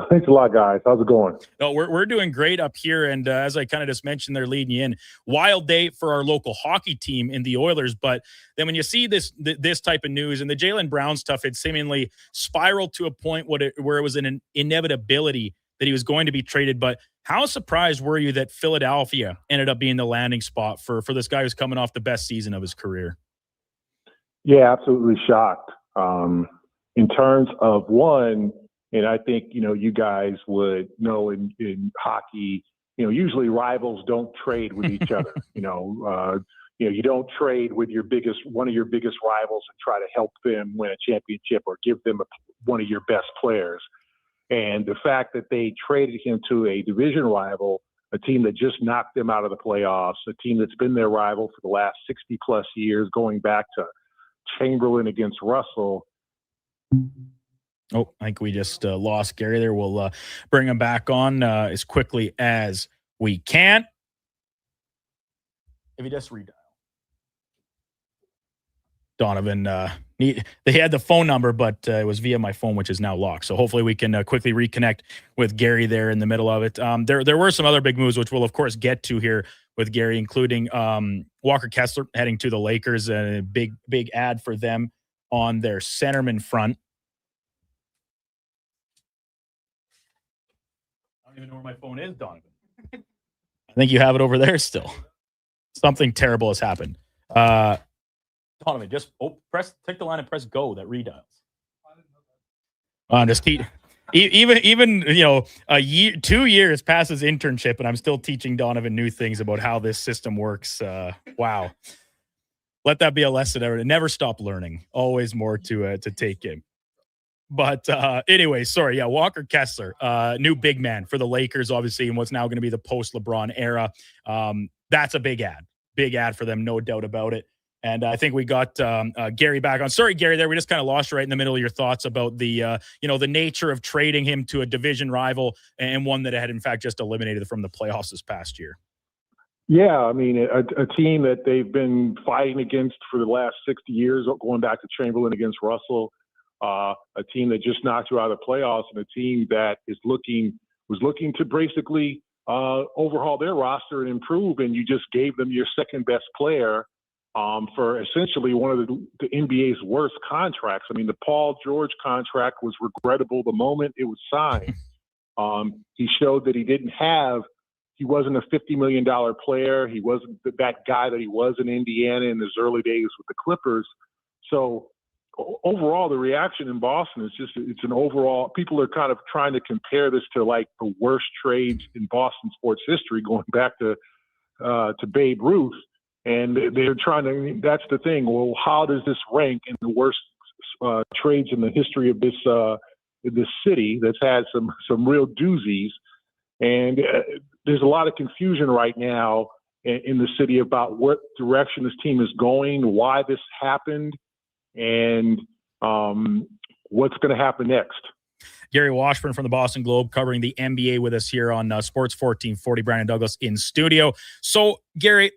thanks a lot, guys. How's it going? No, we're doing great up here, and as I kind of just mentioned, they're leading you in. Wild day for our local hockey team in the Oilers, but then when you see this type of news and the Jaylen Brown stuff, it seemingly spiraled to a point where it was an inevitability that he was going to be traded. But how surprised were you that Philadelphia ended up being the landing spot for this guy who's coming off the best season of his career? Yeah, absolutely shocked. In terms of one. And I think, you guys would know in hockey, usually rivals don't trade with each other. You don't trade with one of your biggest rivals and try to help them win a championship or give them one of your best players. And the fact that they traded him to a division rival, a team that just knocked them out of the playoffs, a team that's been their rival for the last 60 plus years, going back to Chamberlain against Russell. Oh, I think we just lost Gary there. We'll bring him back on as quickly as we can. If you just redial. Donovan They had the phone number, but it was via my phone, which is now locked. So hopefully we can quickly reconnect with Gary there in the middle of it. There were some other big moves, which we'll, of course, get to here with Gary, including Walker Kessler heading to the Lakers, and a big ad for them on their centerman front. I don't even know where my phone is, Donovan. I think you have it over there still. Something terrible has happened. Donovan, just take the line and press go. That redials. Just keep even a year, 2 years past his internship, and I'm still teaching Donovan new things about how this system works. Wow, let that be a lesson. Never stop learning. Always more to take in. But anyway, sorry. Yeah, Walker Kessler, new big man for the Lakers, obviously, in what's now going to be the post-LeBron era. That's a big ad for them, no doubt about it. And I think we got Gary back on. Sorry, Gary, there we just kind of lost you right in the middle of your thoughts about the the nature of trading him to a division rival and one that had in fact just eliminated from the playoffs this past year. Yeah, I mean, a team that they've been fighting against for the last 60 years, going back to Chamberlain against Russell. A team that just knocked you out of the playoffs, and a team that was looking to basically overhaul their roster and improve, and you just gave them your second best player for essentially one of the NBA's worst contracts. I mean, the Paul George contract was regrettable the moment it was signed. He showed that he wasn't a $50 million player. He wasn't that guy that he was in Indiana in his early days with the Clippers. So overall, the reaction in Boston is it's an overall, people are kind of trying to compare this to like the worst trades in Boston sports history, going back to Babe Ruth. And they're trying to, that's the thing. Well, how does this rank in the worst trades in the history of this city that's had some real doozies? And there's a lot of confusion right now in the city about what direction this team is going, why this happened, and what's going to happen next. Gary Washburn from the Boston Globe covering the NBA with us here on Sports 1440. Brandon Douglas in studio. So, Gary,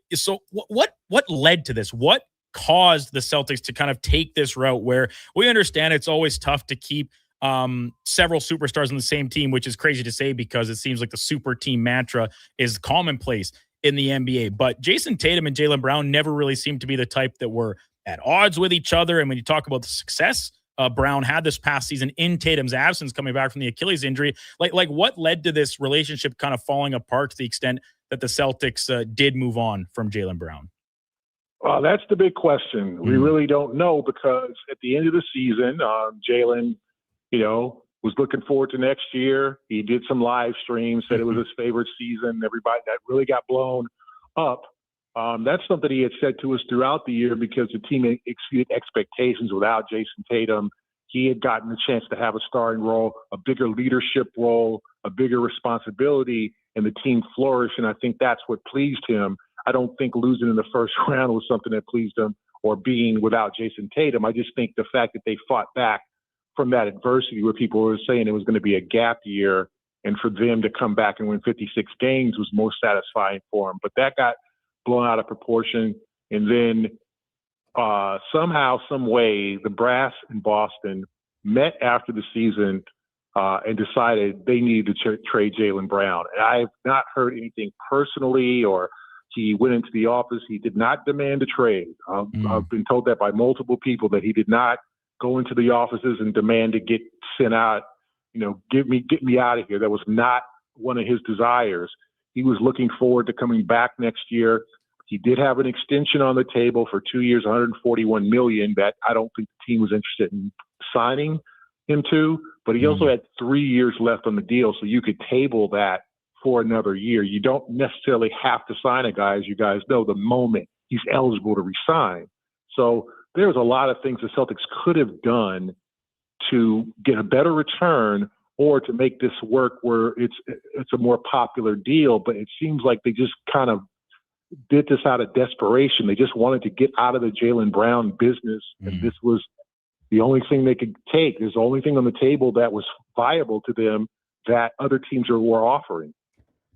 what led to this? What caused the Celtics to kind of take this route where we understand it's always tough to keep several superstars on the same team, which is crazy to say because it seems like the super team mantra is commonplace in the NBA. But Jason Tatum and Jaylen Brown never really seemed to be the type that were at odds with each other. And when you talk about the success Brown had this past season in Tatum's absence, coming back from the Achilles injury, like what led to this relationship kind of falling apart to the extent that the Celtics did move on from Jaylen Brown? Well, that's the big question. We really don't know because at the end of the season, Jaylen, was looking forward to next year. He did some live streams, said it was his favorite season. Everybody that really got blown up. That's something he had said to us throughout the year because the team exceeded expectations without Jason Tatum. He had gotten a chance to have a starting role, a bigger leadership role, a bigger responsibility, and the team flourished. And I think that's what pleased him. I don't think losing in the first round was something that pleased him, or being without Jason Tatum. I just think the fact that they fought back from that adversity where people were saying it was going to be a gap year, and for them to come back and win 56 games was most satisfying for him. But that got blown out of proportion. And then somehow, some way, the brass in Boston met after the season and decided they needed to trade Jaylen Brown. And I've not heard anything personally, or he went into the office. He did not demand a trade. I've been told that by multiple people, that he did not go into the offices and demand to get sent out, get me out of here. That was not one of his desires. He was looking forward to coming back next year. He did have an extension on the table for 2 years, $141 million, that I don't think the team was interested in signing him to. But he also had 3 years left on the deal, so you could table that for another year. You don't necessarily have to sign a guy, as you guys know, the moment he's eligible to resign. So there's a lot of things the Celtics could have done to get a better return, or to make this work where it's a more popular deal. But it seems like they just kind of did this out of desperation. They just wanted to get out of the Jaylen Brown business, and this was the only thing they could take. There's the only thing on the table that was viable to them that other teams were offering.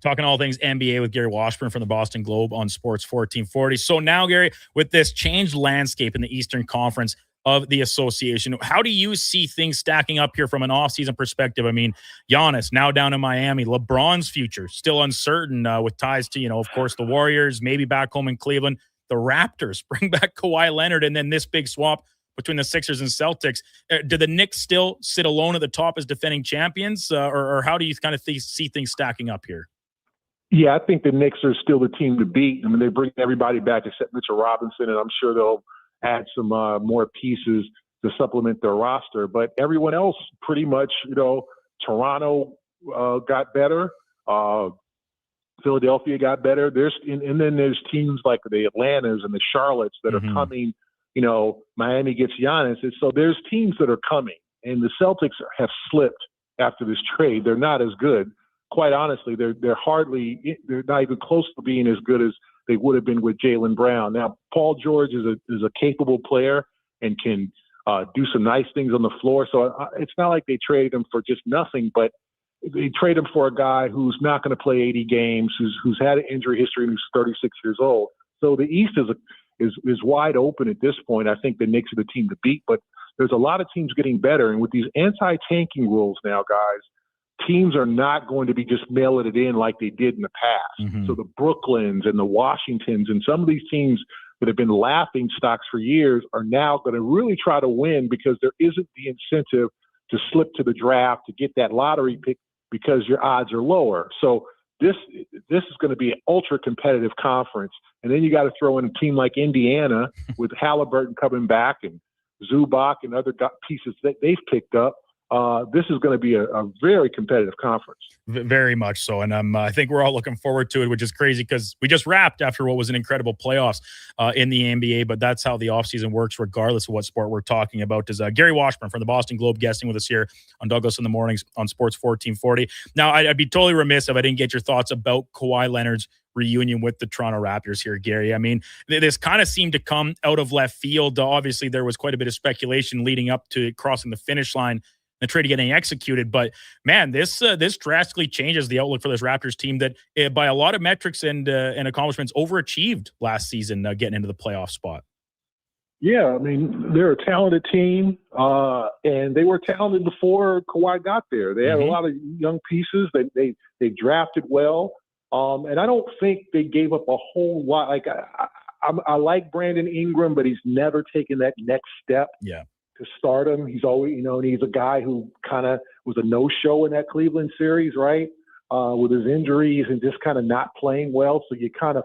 Talking all things NBA with Gary Washburn from the Boston Globe on Sports 1440. So now, Gary, with this changed landscape in the Eastern Conference, of the association. How do you see things stacking up here from an offseason perspective? I mean, Giannis now down in Miami, LeBron's future still uncertain with ties to, of course, the Warriors, maybe back home in Cleveland. The Raptors bring back Kawhi Leonard, and then this big swap between the Sixers and Celtics. Do the Knicks still sit alone at the top as defending champions, or how do you kind of see things stacking up here? Yeah, I think the Knicks are still the team to beat. I mean, they bring everybody back except Mitchell Robinson, and I'm sure they'll add some more pieces to supplement their roster. But everyone else, pretty much, Toronto got better. Philadelphia got better. And then there's teams like the Atlantas and the Charlottes that are coming. Miami gets Giannis. And so there's teams that are coming. And the Celtics have slipped after this trade. They're not as good. Quite honestly, they're not even close to being as good as they would have been with Jaylen Brown. Now, Paul George is a capable player and can do some nice things on the floor. So it's not like they traded him for just nothing, but they trade him for a guy who's not going to play 80 games, who's had an injury history, and who's 36 years old. So the East is wide open at this point. I think the Knicks are the team to beat, but there's a lot of teams getting better. And with these anti-tanking rules now, guys, teams are not going to be just mailing it in like they did in the past. So the Brooklyns and the Washingtons and some of these teams that have been laughing stocks for years are now going to really try to win because there isn't the incentive to slip to the draft to get that lottery pick because your odds are lower. So this is going to be an ultra competitive conference. And then you got to throw in a team like Indiana with Halliburton coming back and Zubac and other pieces that they've picked up. This is going to be a very competitive conference. Very much so. And I think we're all looking forward to it, which is crazy because we just wrapped after what was an incredible playoffs in the NBA, but that's how the offseason works regardless of what sport we're talking about. Is Gary Washburn from the Boston Globe guesting with us here on Douglas in the Mornings on Sports 1440. Now, I'd be totally remiss if I didn't get your thoughts about Kawhi Leonard's reunion with the Toronto Raptors here, Gary. I mean, this kind of seemed to come out of left field. Obviously, there was quite a bit of speculation leading up to crossing the finish line, the trade getting executed. But man, this drastically changes the outlook for this Raptors team that by a lot of metrics and accomplishments overachieved last season, getting into the playoff spot. Yeah, I mean, they're a talented team, and they were talented before Kawhi got there. They had a lot of young pieces. They drafted well, and I don't think they gave up a whole lot. Like I like Brandon Ingram, but he's never taken that next step. Yeah. To stardom. He's always, and he's a guy who kind of was a no-show in that Cleveland series, right? With his injuries and just kind of not playing well. So you kind of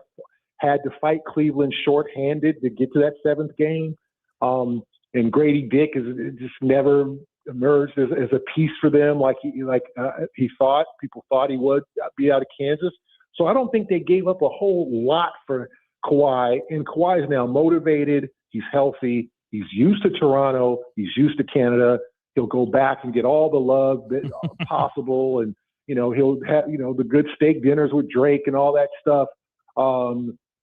had to fight Cleveland shorthanded to get to that seventh game. And Grady Dick is just never emerged as a piece for them like he thought. People thought he would be out of Kansas. So I don't think they gave up a whole lot for Kawhi. And Kawhi is now motivated. He's healthy. He's used to Toronto. He's used to Canada. He'll go back and get all the love that possible. And, he'll have, the good steak dinners with Drake and all that stuff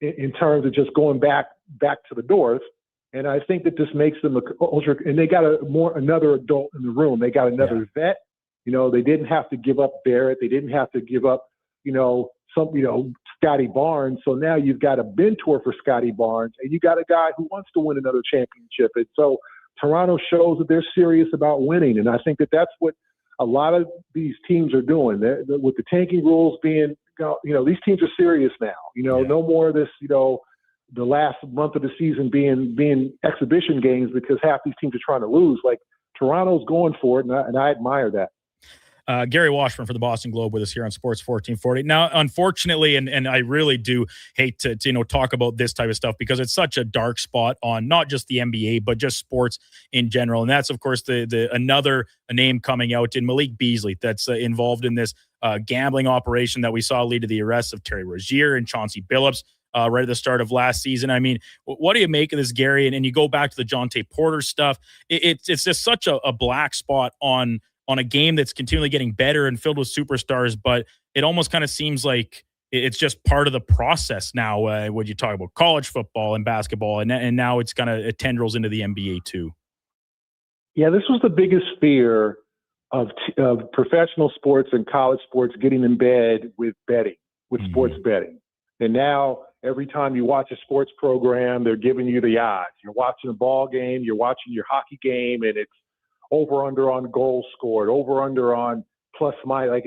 in terms of just going back to the North. And I think that this makes them ultra, and they got another adult in the room. They got another vet. They didn't have to give up Barrett. They didn't have to give up, Scotty Barnes. So now you've got a mentor for Scotty Barnes, and you got a guy who wants to win another championship. And so Toronto shows that they're serious about winning. And I think that that's what a lot of these teams are doing. With the tanking rules being, these teams are serious now. No more of this, the last month of the season being exhibition games because half these teams are trying to lose. Like Toronto's going for it, and I admire that. Gary Washburn for the Boston Globe with us here on Sports 1440. Now, unfortunately, and I really do hate to talk about this type of stuff because it's such a dark spot on not just the NBA, but just sports in general. And that's, of course, the another name coming out in Malik Beasley that's involved in this gambling operation that we saw lead to the arrests of Terry Rozier and Chauncey Billups right at the start of last season. I mean, what do you make of this, Gary? And you go back to the Jonte Porter stuff. It's just such a black spot on a game that's continually getting better and filled with superstars, but it almost kind of seems like it's just part of the process now. When you talk about college football and basketball, and now it's kind of tendrils into the NBA too. Yeah, this was the biggest fear of professional sports and college sports getting in bed with betting, with sports betting. And now every time you watch a sports program, they're giving you the odds. You're watching a ball game, you're watching your hockey game, and it's over under on goals scored, over under on plus minus. Like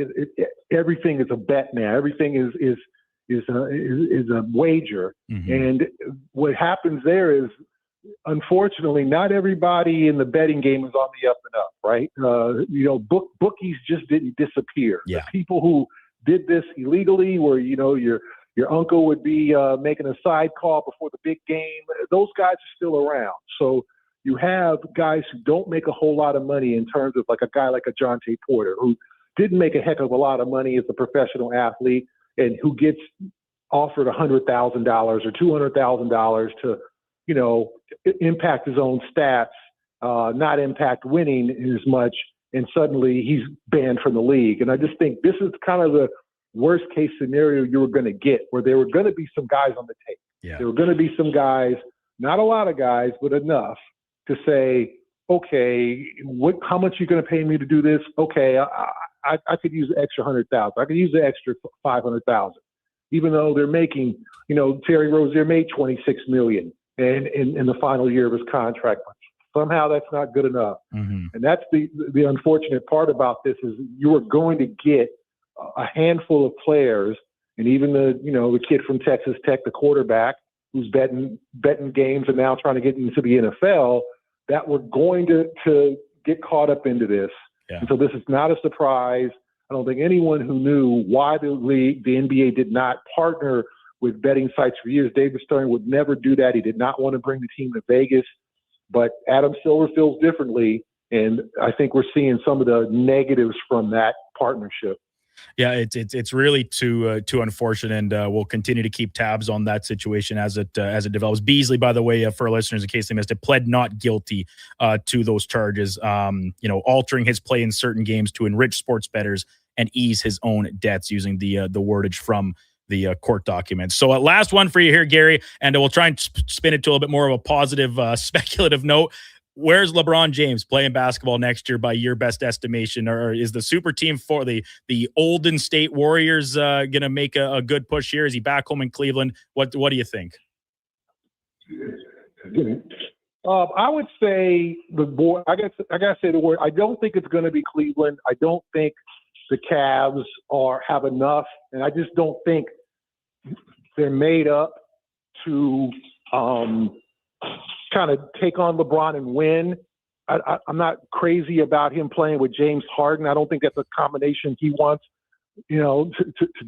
everything is a bet now. Everything is a wager. Mm-hmm. And what happens there is, unfortunately, not everybody in the betting game is on the up and up, right? Bookies just didn't disappear. Yeah. The people who did this illegally, where your uncle would be making a side call before the big game, those guys are still around. So you have guys who don't make a whole lot of money in terms of like a guy like a Jonte Porter, who didn't make a heck of a lot of money as a professional athlete and who gets offered $100,000 or $200,000 to, impact his own stats, not impact winning as much, and suddenly he's banned from the league. And I just think this is kind of the worst case scenario you were going to get, where there were going to be some guys on the tape. Yeah. There were going to be some guys, not a lot of guys, but enough to say, okay, how much are you going to pay me to do this? Okay, I could use the extra $100,000. I could use the extra $500,000, even though they're making, Terry Rozier made $26 million in the final year of his contract. Somehow that's not good enough. Mm-hmm. And that's the unfortunate part about this, is you are going to get a handful of players, and even the kid from Texas Tech, the quarterback, who's betting games and now trying to get into the NFL, that we're going to get caught up into this. Yeah. And so this is not a surprise. I don't think anyone who knew why the NBA did not partner with betting sites for years. David Stern would never do that. He did not want to bring the team to Vegas, but Adam Silver feels differently. And I think we're seeing some of the negatives from that partnership. Yeah, it's really too unfortunate, and we'll continue to keep tabs on that situation as it develops. Beasley, by the way, for our listeners, in case they missed it, pled not guilty to those charges. Altering his play in certain games to enrich sports bettors and ease his own debts, using the wordage from the court documents. So last one for you here, Gary, and we'll try and spin it to a little bit more of a positive, speculative note. Where's LeBron James playing basketball next year by your best estimation? Or is the super team for the Golden State Warriors going to make a good push here? Is he back home in Cleveland? What do you think? I would say I gotta say the word. I don't think it's going to be Cleveland. I don't think the Cavs have enough, and I just don't think they're made up to kind of take on LeBron and win. I'm not crazy about him playing with James Harden. I don't think that's a combination he wants, to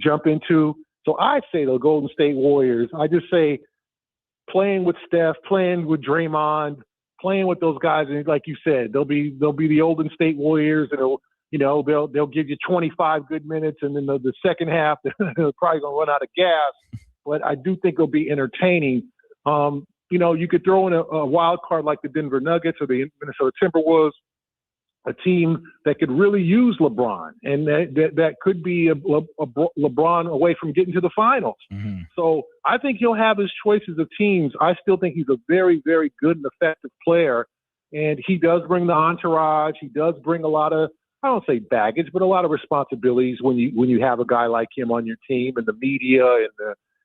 jump into. So I say the Golden State Warriors. I just say playing with Steph, playing with Draymond, playing with those guys, and like you said, they'll be the Golden State Warriors, and they'll give you 25 good minutes, and then the second half they're probably gonna run out of gas. But I do think it'll be entertaining. You could throw in a wild card like the Denver Nuggets or the Minnesota Timberwolves, a team that could really use LeBron, and that could be a LeBron away from getting to the finals. Mm-hmm. So I think he'll have his choices of teams. I still think he's a very, very good and effective player, and he does bring the entourage. He does bring a lot of, I don't say baggage, but a lot of responsibilities when you have a guy like him on your team, and the media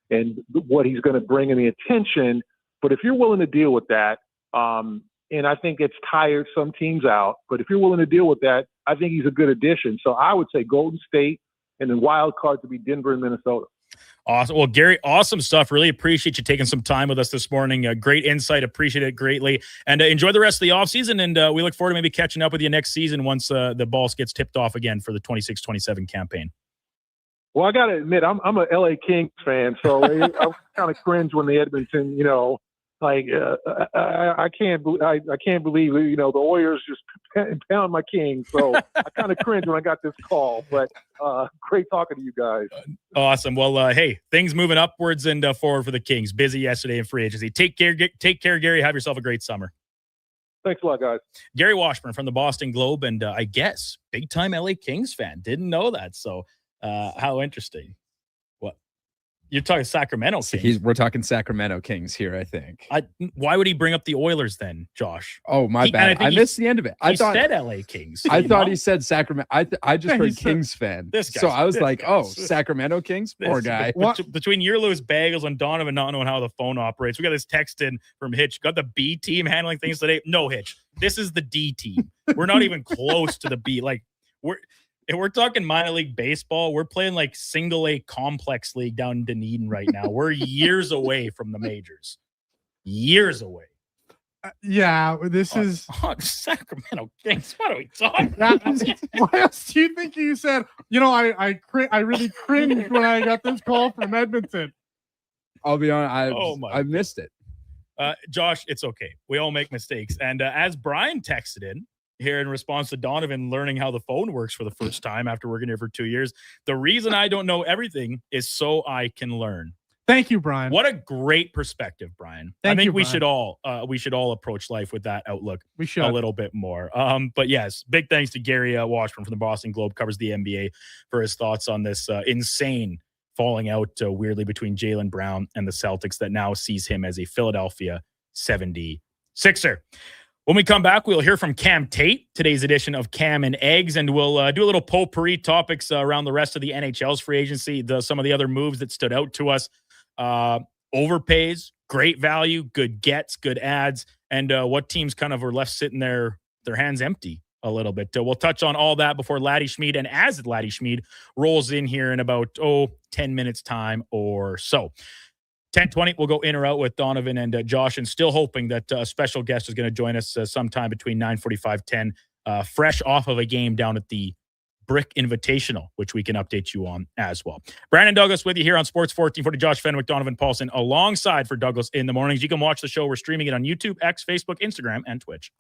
and what he's going to bring and the attention. But if you're willing to deal with that, and I think it's tired some teams out, but if you're willing to deal with that, I think he's a good addition. So I would say Golden State, and then wild card to be Denver and Minnesota. Awesome. Well, Gary, awesome stuff. Really appreciate you taking some time with us this morning. Great insight. Appreciate it greatly. And enjoy the rest of the offseason. And we look forward to maybe catching up with you next season once the ball gets tipped off again for the 26-27 campaign. Well, I got to admit, I'm a LA Kings fan, so I kind of cringe when the Edmonton, I can't believe the Warriors just pound my Kings. So I kind of cringe when I got this call. But great talking to you guys. Awesome. Well, hey, things moving upwards and forward for the Kings. Busy yesterday in free agency. Take care, Gary. Have yourself a great summer. Thanks a lot, guys. Gary Washburn from the Boston Globe, and I guess big time LA Kings fan. Didn't know that. So how interesting. What? You're talking Sacramento Kings. We're talking Sacramento Kings here, I think. Why would he bring up the Oilers then, Josh? Oh, my bad. I missed the end of it. He said LA Kings. I thought he said Sacramento. I just heard Kings fan. This guy. So I was like, oh, Sacramento Kings? Poor guy. Between your Lewis Bagels and Donovan not knowing how the phone operates, we got this text in from Hitch. Got the B team handling things today. No, Hitch. This is the D team. We're not even close to the B. Like, if we're talking minor league baseball, we're playing like single A complex league down in Dunedin right now. We're years away from the majors. Years away. Yeah, this is Sacramento Kings. What are we talking about? What else do you think you said? I really cringed when I got this call from Edmonton. I'll be honest, I missed it. Josh, it's okay. We all make mistakes. And as Brian texted in here in response to Donovan learning how the phone works for the first time after working here for 2 years, the reason I don't know everything is so I can learn. Thank you, Brian. What a great perspective, Brian. I think we should all approach life with that outlook. We should a little bit more. But yes, big thanks to Gary Washburn from the Boston Globe, covers the NBA, for his thoughts on this insane falling out weirdly between Jaylen Brown and the Celtics that now sees him as a Philadelphia 76er. When we come back, we'll hear from Cam Tate, today's edition of Cam and Eggs, and we'll do a little potpourri topics around the rest of the NHL's free agency, some of the other moves that stood out to us. Overpays, great value, good gets, good ads, and what teams kind of were left sitting their hands empty a little bit. We'll touch on all that before Laddie Schmid, and as Laddie Schmid rolls in here in about 10 minutes time or so. 10:20, we'll go in or out with Donovan and Josh, and still hoping that a special guest is going to join us sometime between 9:45, 10, fresh off of a game down at the Brick Invitational, which we can update you on as well. Brandon Douglas with you here on Sports 1440. Josh Fenwick, Donovan Paulson alongside for Douglas in the mornings. You can watch the show. We're streaming it on YouTube, X, Facebook, Instagram, and Twitch.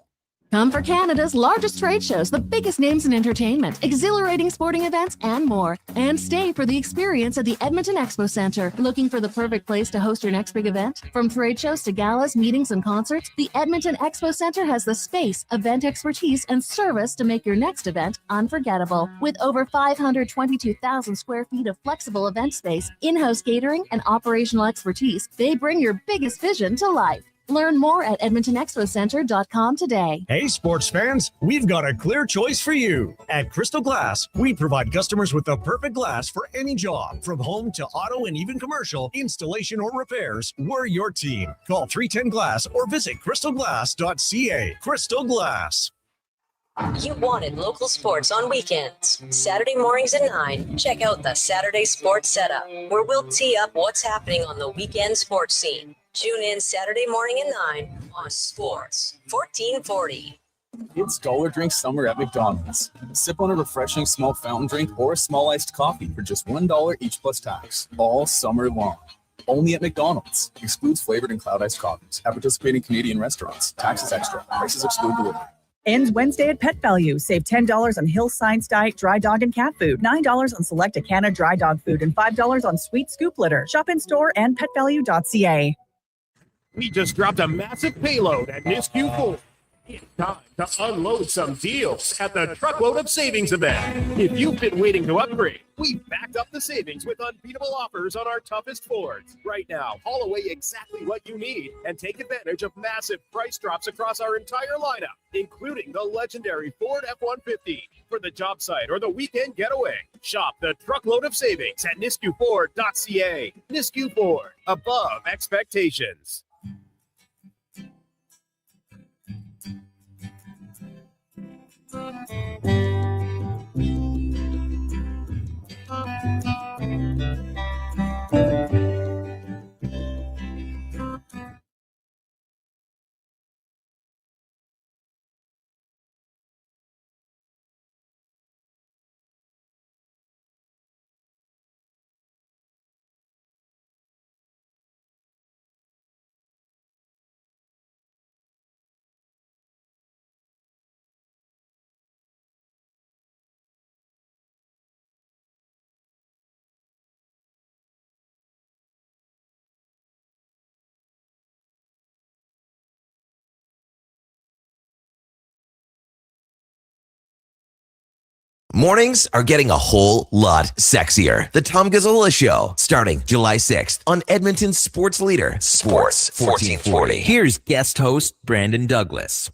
Come for Canada's largest trade shows, the biggest names in entertainment, exhilarating sporting events, and more. And stay for the experience at the Edmonton Expo Centre. Looking for the perfect place to host your next big event? From trade shows to galas, meetings, and concerts, the Edmonton Expo Centre has the space, event expertise, and service to make your next event unforgettable. With over 522,000 square feet of flexible event space, in-house catering, and operational expertise, they bring your biggest vision to life. Learn more at EdmontonExpoCenter.com today. Hey, sports fans, we've got a clear choice for you. At Crystal Glass, we provide customers with the perfect glass for any job. From home to auto and even commercial, installation or repairs, we're your team. Call 310 Glass or visit crystalglass.ca. Crystal Glass. You wanted local sports on weekends. Saturday mornings at 9, check out the Saturday Sports Setup, where we'll tee up what's happening on the weekend sports scene. Tune in Saturday morning at 9 on Sports 1440. It's Dollar Drink Summer at McDonald's. Sip on a refreshing small fountain drink or a small iced coffee for just $1 each plus tax, all summer long. Only at McDonald's. Excludes flavored and cloud iced coffees. At participating Canadian restaurants. Taxes extra. Prices exclude delivery. Ends Wednesday at Pet Value. Save $10 on Hill Science Diet dry dog and cat food, $9 on select Acana dry dog food, and $5 on sweet scoop litter. Shop in store and petvalue.ca. We just dropped a massive payload at Nisku 4. It's time to unload some deals at the Truckload of Savings event. If you've been waiting to upgrade, we've backed up the savings with unbeatable offers on our toughest Fords. Right now, haul away exactly what you need and take advantage of massive price drops across our entire lineup, including the legendary Ford F-150 for the job site or the weekend getaway. Shop the Truckload of Savings at niskuford.ca. Nisku Ford, above expectations. Mornings are getting a whole lot sexier. The Tom Gazzola Show, starting July 6th on Edmonton's sports leader, Sports 1440. Here's guest host Brandon Douglas.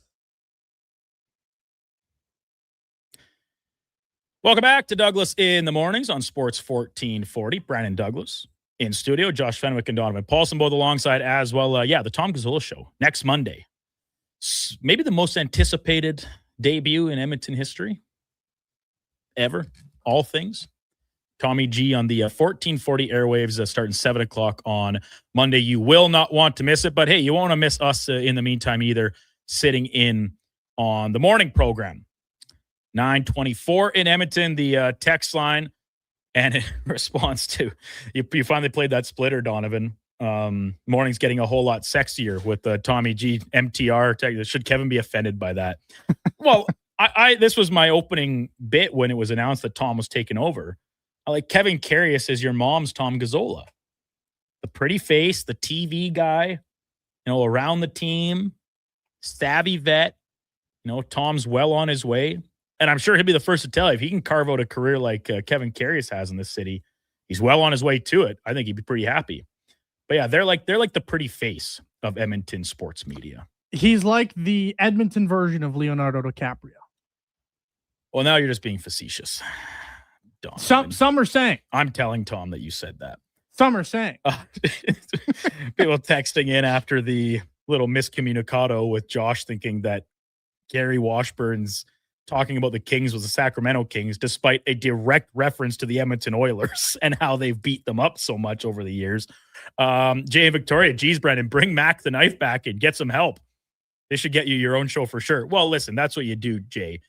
Welcome back to Douglas in the Mornings on Sports 1440. Brandon Douglas in studio. Josh Fenwick and Donovan Paulson both alongside as well. The Tom Gazzola Show next Monday. Maybe the most anticipated debut in Edmonton history ever. All things. Tommy G on the 1440 airwaves starting 7 o'clock on Monday. You will not want to miss it, but hey, you won't want to miss us in the meantime either, sitting in on the morning program. 9:24 in Edmonton, the text line, and in response to, you finally played that splitter, Donovan. Morning's getting a whole lot sexier with Tommy G, MTR. Should Kevin be offended by that? Well, this was my opening bit when it was announced that Tom was taking over. Kevin Carius is your mom's Tom Gazzola. The pretty face, the TV guy, around the team, savvy vet. Tom's well on his way. And I'm sure he'll be the first to tell you, if he can carve out a career like Kevin Carius has in this city, he's well on his way to it. I think he'd be pretty happy. But yeah, they're like the pretty face of Edmonton sports media. He's like the Edmonton version of Leonardo DiCaprio. Well, now you're just being facetious. Donovan. Some are saying. I'm telling Tom that you said that. Some are saying. People texting in after the little miscommunicado with Josh thinking that Gary Washburn's talking about the Kings was the Sacramento Kings, despite a direct reference to the Edmonton Oilers and how they've beat them up so much over the years. Jay and Victoria, geez, Brendan, bring Mac the knife back and get some help. They should get you your own show for sure. Well, listen, that's what you do, Jay.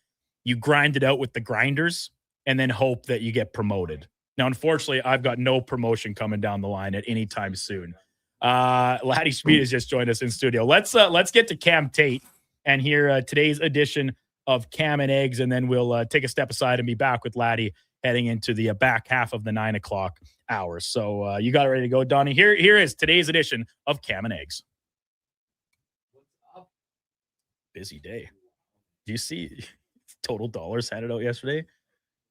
You grind it out with the grinders and then hope that you get promoted. Now, unfortunately, I've got no promotion coming down the line at any time soon. Laddie Speed has just joined us in studio. Let's get to Cam Tate and hear today's edition of Cam and Eggs, and then we'll take a step aside and be back with Laddie heading into the back half of the 9 o'clock hour. So you got it ready to go, Donnie. Here is today's edition of Cam and Eggs. Busy day. Do you see total dollars handed out yesterday?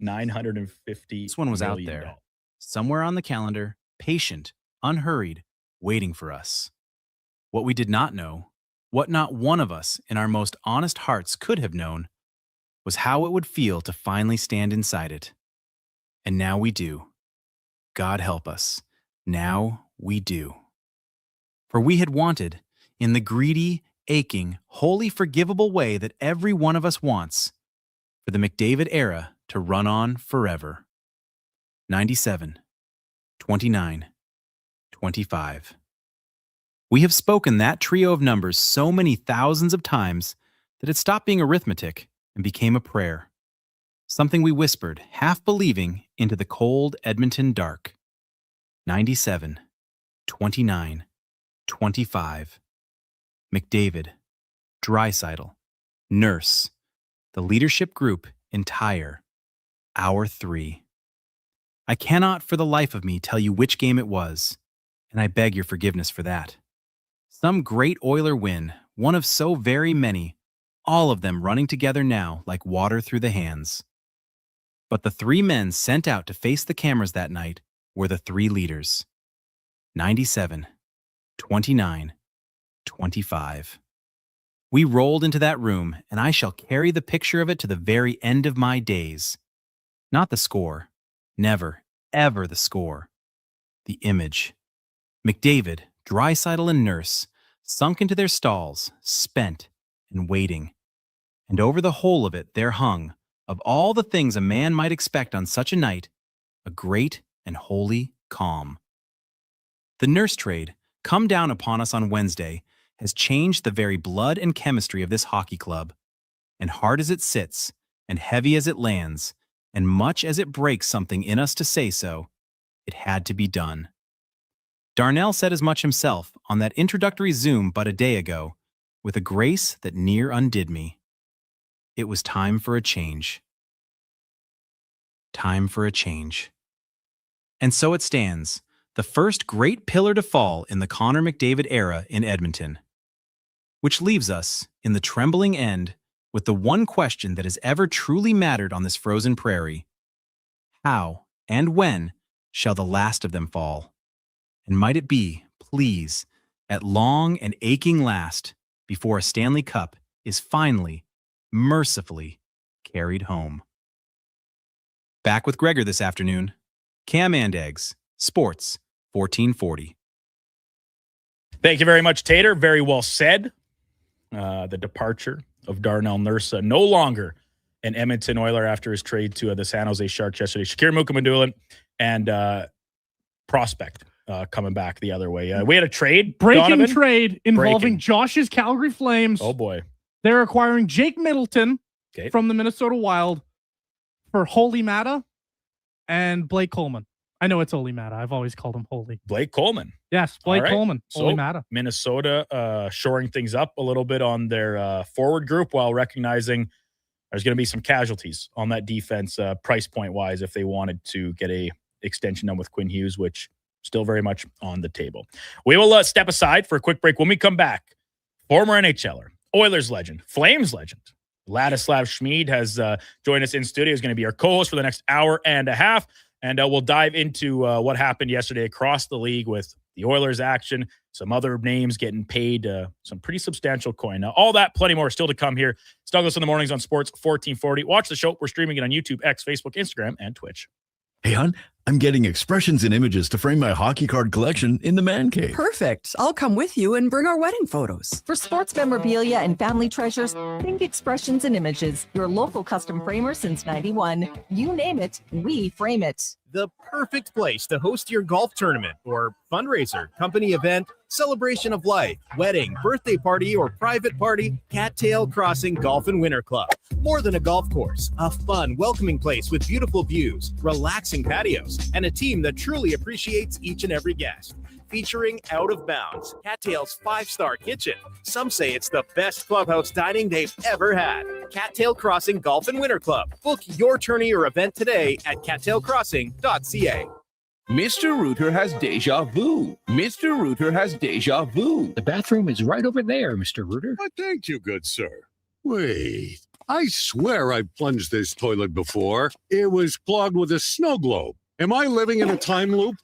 $950. This one was out there, somewhere on the calendar, patient, unhurried, waiting for us. What we did not know, what not one of us in our most honest hearts could have known, was how it would feel to finally stand inside it. And now we do. God help us. Now we do. For we had wanted, in the greedy, aching, wholly forgivable way that every one of us wants, for the McDavid era to run on forever. 97, 29, 25. We have spoken that trio of numbers so many thousands of times that it stopped being arithmetic and became a prayer. Something we whispered, half believing, into the cold Edmonton dark. 97, 29, 25. McDavid, Draisaitl, Nurse, the leadership group entire, our three. I cannot for the life of me tell you which game it was, and I beg your forgiveness for that. Some great Oiler win, one of so very many, all of them running together now like water through the hands. But the three men sent out to face the cameras that night were the three leaders. 97, 29, 25. We rolled into that room, and I shall carry the picture of it to the very end of my days. Not the score. Never, ever the score. The image. McDavid, Draisaitl, and Nurse sunk into their stalls, spent and waiting. And over the whole of it there hung, of all the things a man might expect on such a night, a great and holy calm. The Nurse trade, come down upon us on Wednesday, has changed the very blood and chemistry of this hockey club. And hard as it sits, and heavy as it lands, and much as it breaks something in us to say so, it had to be done. Darnell said as much himself on that introductory Zoom but a day ago, with a grace that near undid me. It was time for a change. Time for a change. And so it stands, the first great pillar to fall in the Connor McDavid era in Edmonton. Which leaves us, in the trembling end, with the one question that has ever truly mattered on this frozen prairie. How and when shall the last of them fall? And might it be, please, at long and aching last, before a Stanley Cup is finally, mercifully carried home. Back with Gregor this afternoon. Cam and Eggs, Sports 1440. Thank you very much, Tater. Very well said. The departure of Darnell Nurse, no longer an Edmonton Oiler after his trade to the San Jose Sharks yesterday. Shakir Mukamadulin and Prospect coming back the other way. We had a trade. Breaking trade involving Josh's Calgary Flames. Oh, boy. They're acquiring Jake Middleton Okay. from the Minnesota Wild for Holy Mata and Blake Coleman. I know it's Holy Mata. I've always called him Holy. Blake Coleman. Yes, Blake All right. Coleman. Holy So, Mata. Minnesota shoring things up a little bit on their forward group while recognizing there's going to be some casualties on that defense price point wise if they wanted to get a extension done with Quinn Hughes, which still very much on the table. We will step aside for a quick break. When we come back, former NHLer, Oilers legend, Flames legend, Ladislav Schmid has joined us in studio. He's going to be our co-host for the next hour and a half. And we'll dive into what happened yesterday across the league with the Oilers action, some other names getting paid some pretty substantial coin. Now, all that, plenty more still to come here. It's Douglas in the Mornings on Sports 1440. Watch the show. We're streaming it on YouTube, X, Facebook, Instagram, and Twitch. Hey, hon, I'm getting expressions and images to frame my hockey card collection in the man cave. Perfect. I'll come with you and bring our wedding photos. For sports memorabilia and family treasures, think Expressions and Images, your local custom framer since 91. You name it, we frame it. The perfect place to host your golf tournament or fundraiser, company event, celebration of life, wedding, birthday party, or private party. Cattail Crossing Golf and Winter Club. More than a golf course, a fun, welcoming place with beautiful views, relaxing patios, and a team that truly appreciates each and every guest. Featuring Out of Bounds, Cattail's 5-star kitchen. Some say it's the best clubhouse dining they've ever had. Cattail Crossing Golf and Winter Club. Book your tourney or event today at cattailcrossing.ca. Mr. Rooter has deja vu. Mr. Rooter has deja vu. The bathroom is right over there, Mr. Rooter. Thank you, good sir. Wait, I swear I've plunged this toilet before. It was clogged with a snow globe. Am I living in a time loop?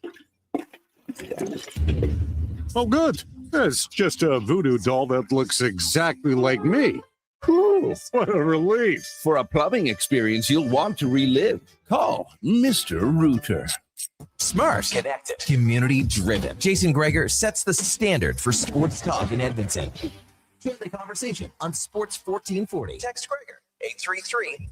Oh, good. It's just a voodoo doll that looks exactly like me. Whew, what a relief. For a plumbing experience you'll want to relive, call Mr. Rooter. Smart, connected, community driven. Jason Gregor sets the standard for sports talk in Edmonton. Join the conversation on Sports 1440. Text Gregor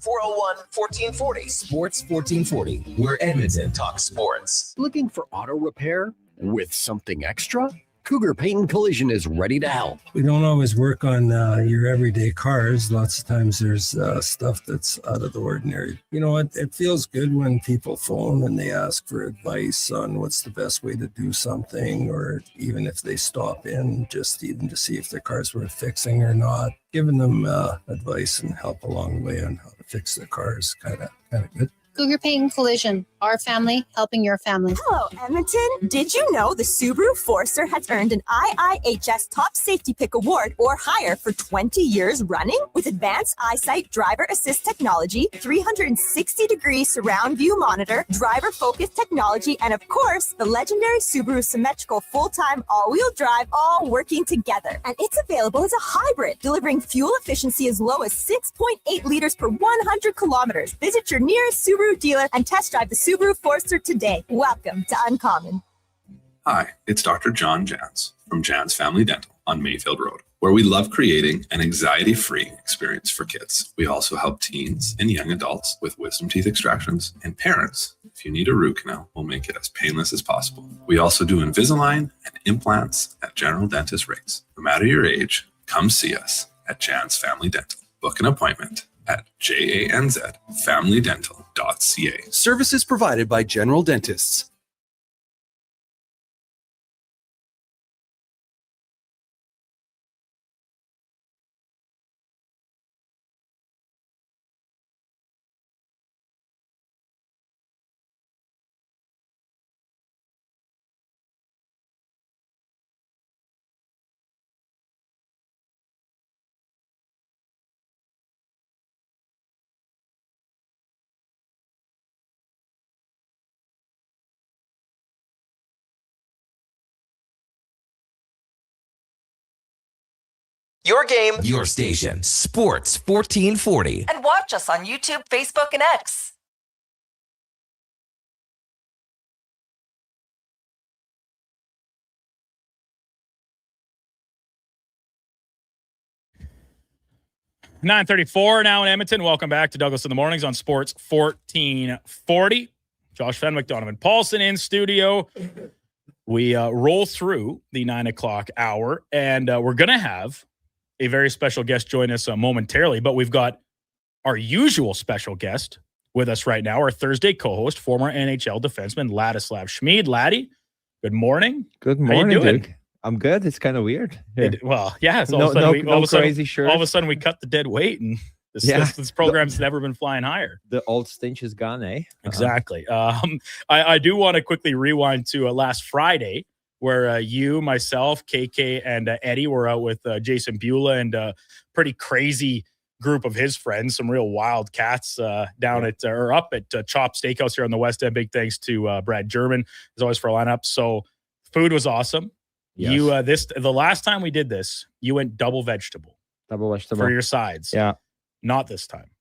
833-401-1440. Sports 1440, where Edmonton talks sports. Looking for auto repair with something extra? Cougar Paint and Collision is ready to help. We don't always work on your everyday cars. Lots of times there's stuff that's out of the ordinary. You know, it feels good when people phone and they ask for advice on what's the best way to do something, or even if they stop in just even to see if their car's worth fixing or not. Giving them advice and help along the way on how to fix their cars, kind of good. Cougar Paint and Collision, our family helping your family. Hello, Edmonton. Did you know the Subaru Forester has earned an IIHS Top Safety Pick Award or higher for 20 years running? With advanced eyesight driver assist technology, 360-degree surround view monitor, driver-focused technology, and of course, the legendary Subaru symmetrical full-time all-wheel drive, all working together. And it's available as a hybrid, delivering fuel efficiency as low as 6.8 liters per 100 kilometers. Visit your nearest Subaru dealer and test drive the Subaru Forester today. Welcome to Uncommon. Hi, it's Dr. John Jans from Jans Family Dental on Mayfield Road, where we love creating an anxiety-free experience for kids. We also help teens and young adults with wisdom teeth extractions, and parents, if you need a root canal, we'll make it as painless as possible. We also do Invisalign and implants at general dentist rates. No matter your age, come see us at Jans Family Dental. Book an appointment at janzfamilydental.ca. Services provided by general dentists. Your game, your station. Sports 1440. And watch us on YouTube, Facebook, and X. $9:34 now in Edmonton. Welcome back to Douglas in the Mornings on Sports 1440. Josh Fenwick, Donovan Paulson in studio. We roll through the 9 o'clock hour, and we're going to have a very special guest join us momentarily, but we've got our usual special guest with us right now, our Thursday co-host, former NHL defenseman Ladislav Schmid. Laddie, good morning. Good morning, How you doing? Duke. I'm good. It's kind of weird. Yeah. So no crazy shirt. All of a sudden, we cut the dead weight, and this program's never been flying higher. The old stench is gone, eh? Exactly. I do want to quickly rewind to last Friday, where you, myself, KK, and Eddie were out with Jason Beulah and a pretty crazy group of his friends, some real wild cats down at or up at Chop Steakhouse here on the West End. Big thanks to Brad German, as always, for a lineup. So food was awesome. Yes. You the last time we did this, you went double vegetable for your sides. Yeah. Not this time.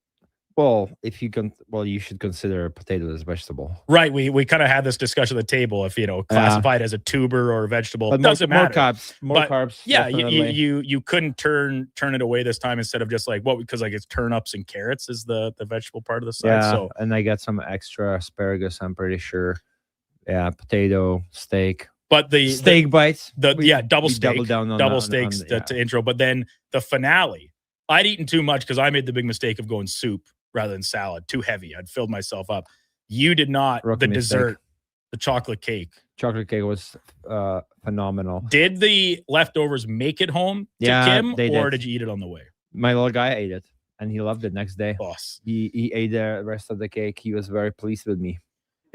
Well, you should consider potato as vegetable. Right. We kind of had this discussion at the table. If classified as a tuber or a vegetable, but it doesn't matter. More carbs. Yeah, definitely. you couldn't turn it away this time instead of just like because it's turnips and carrots is the vegetable part of the side. Yeah, so and I got some extra asparagus. I'm pretty sure. Yeah, potato, steak. But the steak bites. Double steak. Double down on double steaks to intro. But then the finale, I'd eaten too much because I made the big mistake of going soup rather than salad. Too heavy. I'd filled myself up. You did not. The dessert, the chocolate cake. Chocolate cake was phenomenal. Did the leftovers make it home to Kim, or did you eat it on the way? My little guy ate it, and he loved it next day. Boss. He ate the rest of the cake. He was very pleased with me.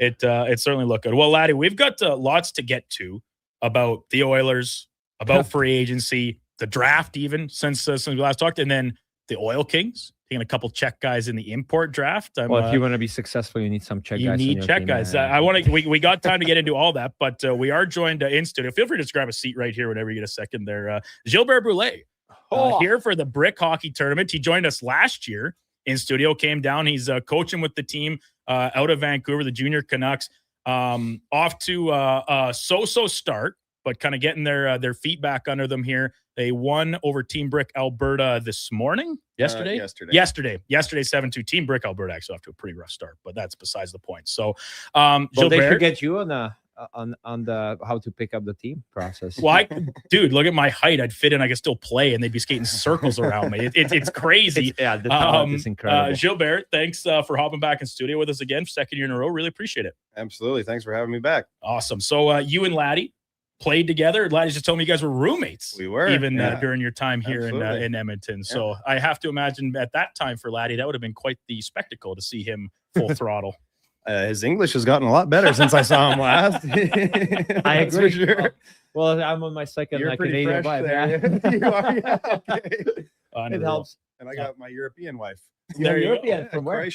It certainly looked good. Well, Laddie, we've got lots to get to about the Oilers, about free agency, the draft, even since we last talked, and then the Oil Kings taking a couple Czech guys in the import draft. Well, if you want to be successful, you need some Czech guys. You need Czech guys. I want to. We got time to get into all that, but we are joined in studio. Feel free to just grab a seat right here whenever you get a second. There, Gilbert Brulé here for the Brick Hockey Tournament. He joined us last year in studio. Came down. He's coaching with the team out of Vancouver, the Junior Canucks. Off to a so-so start, but kind of getting their feet back under them here. They won over Team Brick Alberta this morning. Yesterday, 7-2. Team Brick Alberta actually off to a pretty rough start, but that's besides the point. So, Gilbert, they should get you on the how to pick up the team process. Well, dude, look at my height. I'd fit in. I could still play, and they'd be skating circles around me. It's crazy. The talent is incredible. Gilbert, thanks for hopping back in studio with us again, second year in a row. Really appreciate it. Absolutely. Thanks for having me back. Awesome. So you and Laddie played together. Laddie just told me you guys were roommates. We were. Even during your time here in Edmonton. Yeah. So I have to imagine at that time for Laddie, that would have been quite the spectacle to see him full throttle. His English has gotten a lot better since I saw him last. I agree. For sure. Well, I'm on my second Canadian wife. You are, yeah, okay. It helps. And I got my European wife. You're European from where?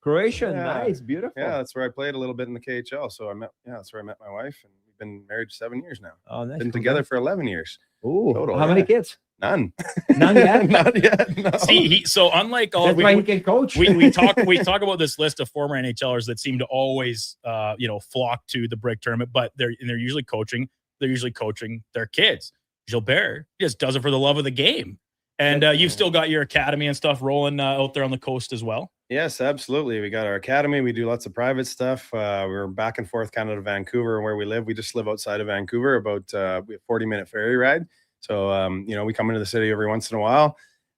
Croatian, yeah. Nice, beautiful. Yeah, that's where I played a little bit in the KHL. So that's where I met my wife, and we've been married 7 years now. Oh, nice. Been together for 11 years. Ooh, total. How many kids? None. None yet. Not yet. No. See, so unlike all, he can coach. we talk about this list of former NHLers that seem to always, flock to the Brick Tournament, but they're usually coaching. They're usually coaching their kids. Gilbert just does it for the love of the game. And you've still got your academy and stuff rolling out there on the coast as well. Yes, absolutely. We got our academy. We do lots of private stuff. We're back and forth kind of to Vancouver where we live. We just live outside of Vancouver, about we have a 40-minute ferry ride. So, we come into the city every once in a while.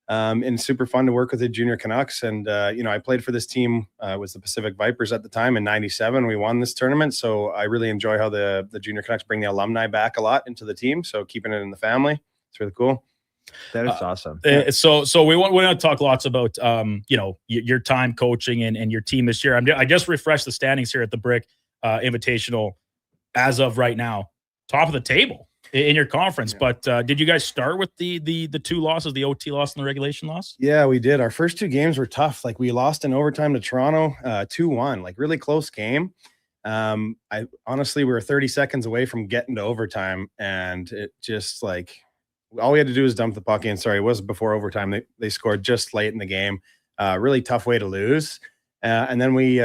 And super fun to work with the Junior Canucks. And, I played for this team. It was the Pacific Vipers at the time in 97. We won this tournament. So I really enjoy how the Junior Canucks bring the alumni back a lot into the team. So keeping it in the family. It's really cool. That is awesome. So we want to talk lots about, your time coaching and your team this year. I just refreshed the standings here at the Brick Invitational as of right now, top of the table in your conference. Yeah. But did you guys start with the two losses, the OT loss and the regulation loss? Yeah, we did. Our first two games were tough. Like we lost in overtime to Toronto, 2-1, like really close game. We were 30 seconds away from getting to overtime, and it just All we had to do was dump the puck in. Sorry, it was before overtime. They scored just late in the game. Really tough way to lose. And then we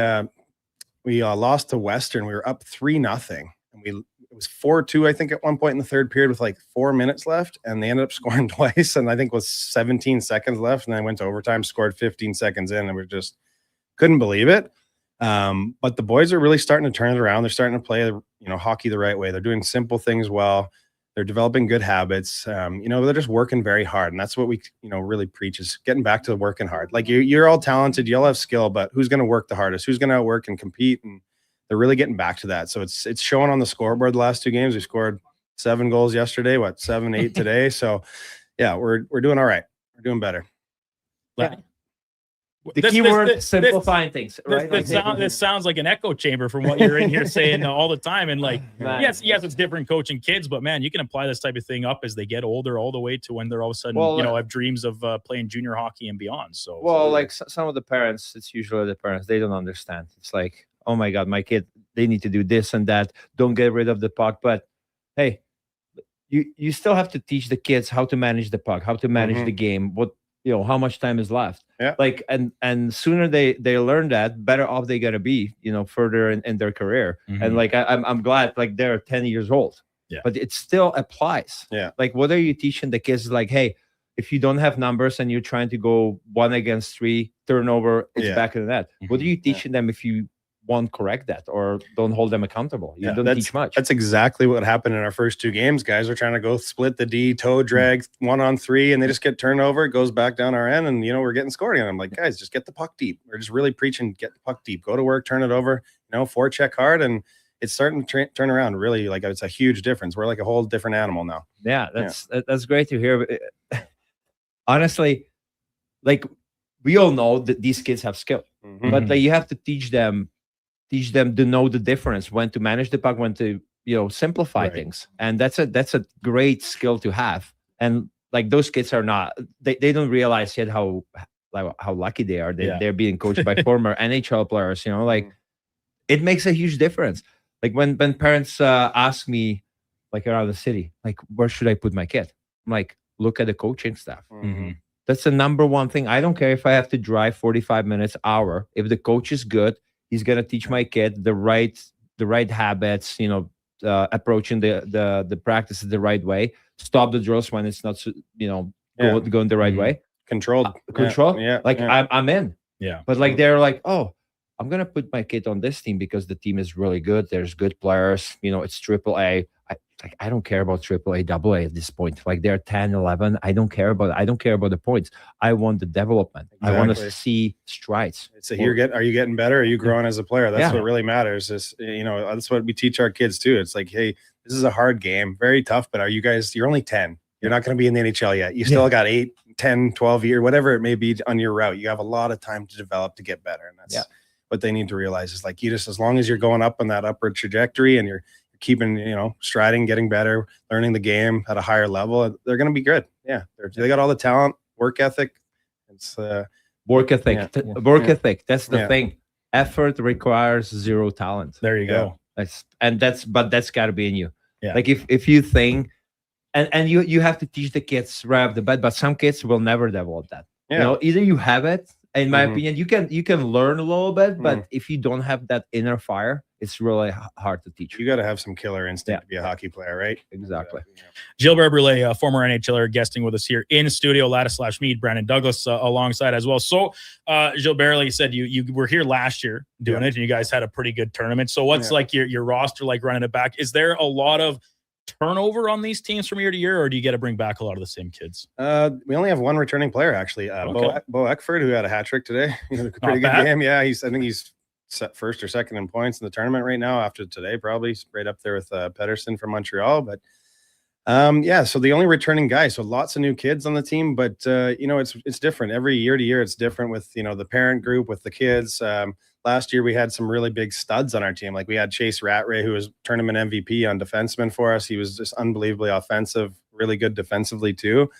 lost to Western. We were up 3-0. And it was 4-2, I think, at one point in the third period with like 4 minutes left. And they ended up scoring twice. And I think it was 17 seconds left. And then went to overtime, scored 15 seconds in. And we just couldn't believe it. But the boys are really starting to turn it around. They're starting to play, hockey the right way. They're doing simple things well. They're developing good habits. They're just working very hard. And that's what we, really preach is getting back to working hard. Like you're all talented, you all have skill, but who's going to work the hardest? Who's going to work and compete? And they're really getting back to that. So it's showing on the scoreboard the last 2 games. We scored 7 goals yesterday, 7, 8 today. So yeah, we're doing all right. We're doing better. Yeah. The key word, simplifying things, right? This sounds like an echo chamber from what you're in here saying all the time. And yes, it's different coaching kids, but man, you can apply this type of thing up as they get older, all the way to when they're all of a sudden, have dreams of playing junior hockey and beyond. So, some of the parents, it's usually the parents, they don't understand. It's like, oh my God, my kid, they need to do this and that. Don't get rid of the puck. But hey, you still have to teach the kids how to manage the puck, how to manage the game, how much time is left. Yeah. And sooner they learn that, better off they're gonna be, further in their career. And I'm glad they're 10 years old. Yeah. But it still applies. Yeah. What are you teaching the kids? Hey, if you don't have numbers and you're trying to go 1 against 3 turnover, it's back in the net. What are you teaching them if you won't correct that or don't hold them accountable? You don't teach much. That's exactly what happened in our first 2 games. Guys are trying to go split the D, toe drag 1-on-3, and they just get turned over. It goes back down our end, and we're getting scored. And I'm like, guys, just get the puck deep. We're just really preaching, get the puck deep, go to work, turn it over, forecheck hard, and it's starting to turn around. Really, it's a huge difference. We're like a whole different animal now. Yeah, that's great to hear. Honestly, we all know that these kids have skill, but you have to teach them to know the difference, when to manage the puck, when to simplify things. And that's a great skill to have. And those kids are not, they don't realize yet how lucky they are. They're being coached by former NHL players. It makes a huge difference. When parents ask me around the city, where should I put my kid? I'm like, look at the coaching staff. That's the number one thing. I don't care if I have to drive 45 minutes, hour. If the coach is good, he's gonna teach my kid the right habits. Approaching the practices the right way. Stop the drills when it's not going the right way. Controlled. I'm in. Yeah. But they're like, oh, I'm gonna put my kid on this team because the team is really good. There's good players. It's AAA. I don't care about AAA, AA at this point. They're 10, 11. I don't care about the points. I want the development. Exactly. I want to see strides. Are you getting better? Are you growing as a player? That's what really matters. Is that's what we teach our kids too. It's hey, this is a hard game, very tough. But you're only 10. You're not going to be in the NHL yet. You still got 8, 10, 12 years, whatever it may be on your route. You have a lot of time to develop to get better, and that's what they need to realize. Is you just, as long as you're going up on that upward trajectory and you're keeping, striding, getting better, learning the game at a higher level, they're going to be good. Yeah. They got all the talent, work ethic. It's work ethic. Work ethic. That's the thing. Effort requires 0 talent. There you go. That's got to be in you. Yeah. If you think, and you have to teach the kids right off the bat, but some kids will never develop that. Yeah. Either you have it, in my opinion, you can learn a little bit, but if you don't have that inner fire, it's really hard to teach. You got to have some killer instinct to be a hockey player, right? Exactly. Gilbert Brulé, former NHLer, guesting with us here in studio. Ladislav Mead, Brandon Douglas alongside as well. So, Gilbert, like you said, you were here last year doing it, and you guys had a pretty good tournament. So, what's your roster like running it back? Is there a lot of turnover on these teams from year to year, or do you get to bring back a lot of the same kids? We only have one returning player, actually. Bo Eckford, who had a hat trick today. He had a pretty good game. Yeah, I think he's set first or second in points in the tournament right now after today, probably right up there with Pedersen from Montreal. But so the only returning guy, so lots of new kids on the team, but it's different every year to year. It's different with the parent group, with the kids. Last year we had some really big studs on our team. We had Chase Rattray, who was tournament MVP on defenseman for us. He was just unbelievably offensive, really good defensively too.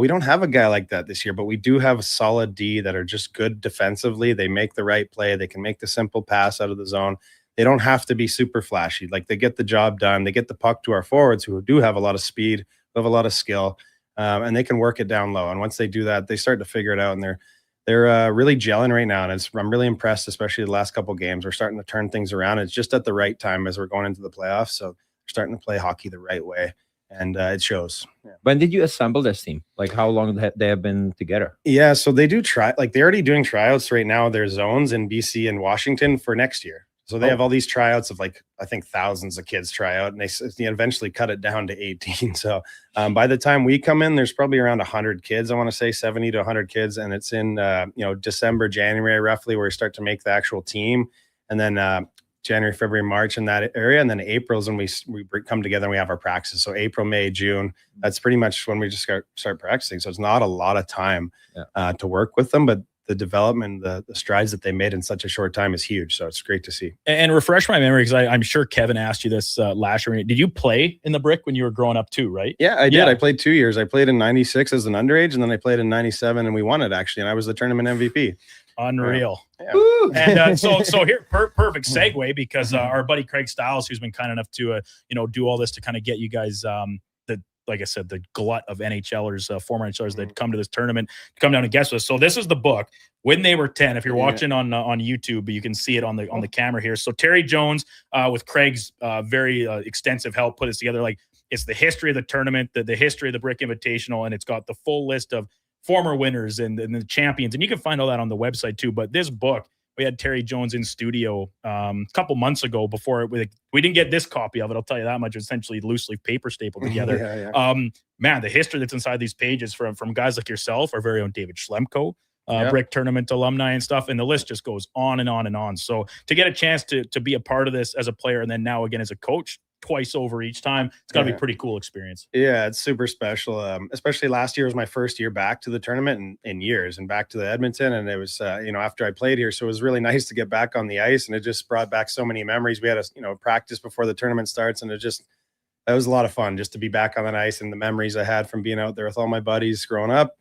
We don't have a guy like that this year, but we do have a solid D that are just good defensively. They make the right play. They can make the simple pass out of the zone. They don't have to be super flashy. They get the job done. They get the puck to our forwards, who do have a lot of speed, who have a lot of skill. and they can work it down low. And once they do that, they start to figure it out, and they're really gelling right now. And I'm really impressed, especially the last couple of games. We're starting to turn things around. It's just at the right time as we're going into the playoffs. So they're starting to play hockey the right way, and it shows. Yeah. When did you assemble this team? Like, how long they have been together? Yeah, so they do they're already doing tryouts right now. Their zones in BC and Washington for next year. So they have all these tryouts of, like, I think thousands of kids try out, and they eventually cut it down to 18. So by the time we come in, there's probably around 100 kids. I want to say 70 to 100 kids, and it's in December, January roughly, where we start to make the actual team, and then January, February, March in that area, and then April is when we come together and we have our practices. So April, May, June, that's pretty much when we just start practicing. So it's not a lot of time to work with them, but the development, the strides that they made in such a short time is huge. So it's great to see. And refresh my memory, because I'm sure Kevin asked you this last year. Did you play in the Brick when you were growing up too, right? Yeah, I did. I played 2 years. I played in 96 as an underage, and then I played in 97, and we won it, actually. And I was the tournament MVP. Unreal. Yeah. And so here, perfect segue, because our buddy Craig Stiles, who's been kind enough to do all this to kind of get you guys like I said, the glut of NHLers, former NHLers that come to this tournament, come down and guest with us. So this is the book, When They Were 10. If you're watching on YouTube, you can see it on the camera here. So Terry Jones, with Craig's very extensive help, put this together. Like, it's the history of the tournament, the history of the Brick Invitational, and it's got the full list of former winners and the champions. And you can find all that on the website too. But this book, we had Terry Jones in studio a couple months ago before we didn't get this copy of it. I'll tell you that much. Essentially loose leaf paper stapled together. Man, the history that's inside these pages from guys like yourself, our very own David Schlemko, Brick tournament alumni and stuff. And the list just goes on and on and on. So to get a chance to be a part of this as a player, and then now again as a coach, twice over each time, it's got to be a pretty cool experience. Yeah, it's super special. Especially last year was my first year back to the tournament in years, and back to the Edmonton. And it was, after I played here. So it was really nice to get back on the ice, and it just brought back so many memories. We had a practice before the tournament starts, and that was a lot of fun just to be back on the ice, and the memories I had from being out there with all my buddies growing up.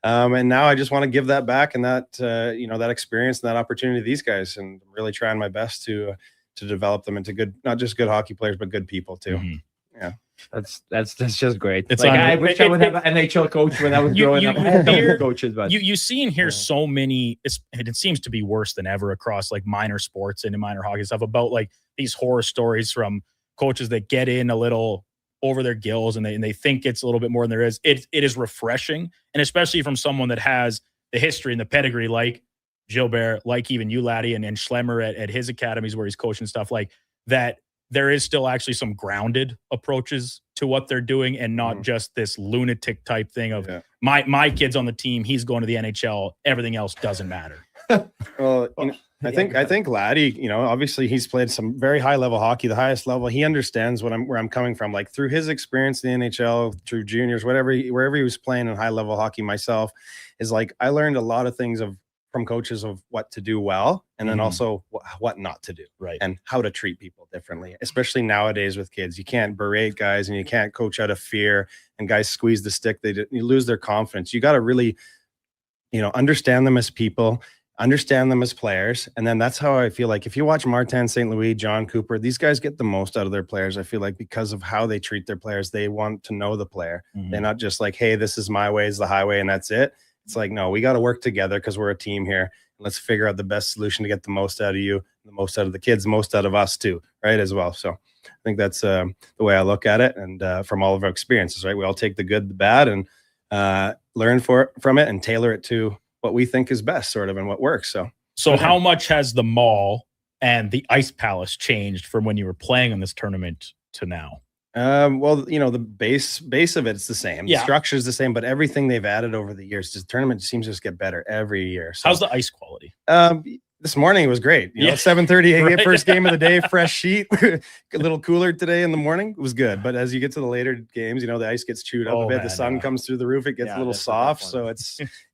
And now I just want to give that back, and that, that experience and that opportunity to these guys, and really trying my best to develop them into good, not just good hockey players, but good people too. Mm-hmm. Yeah. That's just great. It's like, I wish I would have an NHL coach when I was growing up. I had no coaches, but you see and hear so many, it seems to be worse than ever across like minor sports and minor hockey stuff, about like these horror stories from coaches that get in a little over their gills, and they think it's a little bit more than there is. It is refreshing, and especially from someone that has the history and the pedigree, like Gilbert, like even you, Laddie, and Schlemmer at his academies where he's coaching stuff, like that. There is still actually some grounded approaches to what they're doing, and not just this lunatic type thing of my kid's on the team, he's going to the NHL, everything else doesn't matter. Well, I think Laddie, obviously he's played some very high level hockey, the highest level. He understands where I'm coming from, like through his experience in the NHL, through juniors, wherever he was playing in high level hockey. Myself is like, I learned a lot of things from coaches of what to do well, and then also what not to do, right? And how to treat people differently, especially nowadays with kids. You can't berate guys, and you can't coach out of fear, and guys squeeze the stick. You lose their confidence. You got to really, understand them as people, understand them as players. And then that's how I feel like if you watch Martin St. Louis, John Cooper, these guys get the most out of their players. I feel like because of how they treat their players, they want to know the player. They're not just like, hey, this is my way, is the highway, and that's it. It's like, no, we got to work together because we're a team here. Let's figure out the best solution to get the most out of you, the most out of the kids, the most out of us too, right, as well. So I think that's the way I look at it, and from all of our experiences, right? We all take the good, the bad, and learn from it and tailor it to what we think is best, sort of, and what works. So how much has the mall and the Ice Palace changed from when you were playing in this tournament to now? Well, the base of it's the same. The structure is the same, but everything they've added over the years, the tournament seems to just get better every year. So, how's the ice quality? This morning it was great. 7:30 a.m. First game of the day, fresh sheet, a little cooler today in the morning. It was good. But as you get to the later games, the ice gets chewed up a bit. The sun comes through the roof. It gets a little soft. So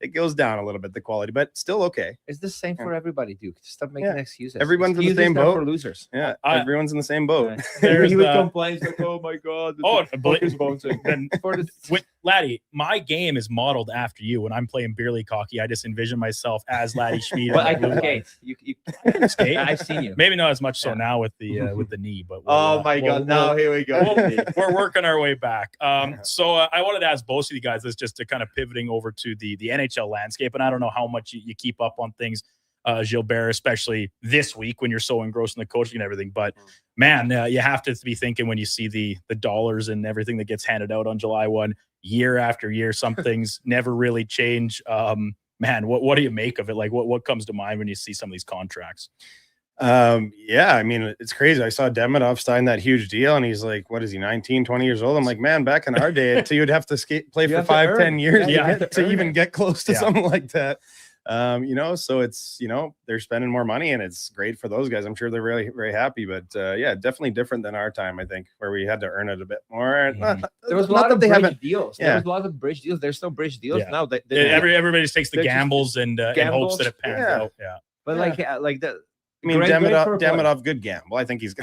it goes down a little bit, the quality, but still okay. It's the same for everybody, Duke. Stop making excuses. Everyone's in the same boat. For losers. Yeah, everyone's in the same boat. He would complain like, oh my God, the boat is bouncing. Laddie, my game is modeled after you. When I'm playing beer league hockey, I just envision myself as Laddie Schmid. But I can skate. You can skate. I've seen you. Maybe not as much so now with the knee, but now here we go. We're working our way back. So I wanted to ask both of you guys this, just to kind of pivoting over to the NHL landscape, and I don't know how much you keep up on things, Gilbert, especially this week when you're so engrossed in the coaching and everything. But man, you have to be thinking when you see the dollars and everything that gets handed out on July 1, year after year, some things never really change. Man, what do you make of it? Like, what comes to mind when you see some of these contracts? Yeah, I mean, it's crazy. I saw Demidov sign that huge deal, and he's like, what is he, 19, 20 years old? I'm like, man, back in our day, you'd have to play for 5-10 years to even get close to something like that. You know, so it's, you know, they're spending more money, and it's great for those guys. I'm sure they're really very happy, but yeah, definitely different than our time, I think, where we had to earn it a bit more. There was a lot of bridge deals. There was a lot of bridge deals. There's no bridge deals now. Everybody just takes the gambles and hopes that it pans out. Yeah, but like that. I mean, Demidov, good gamble. I think he's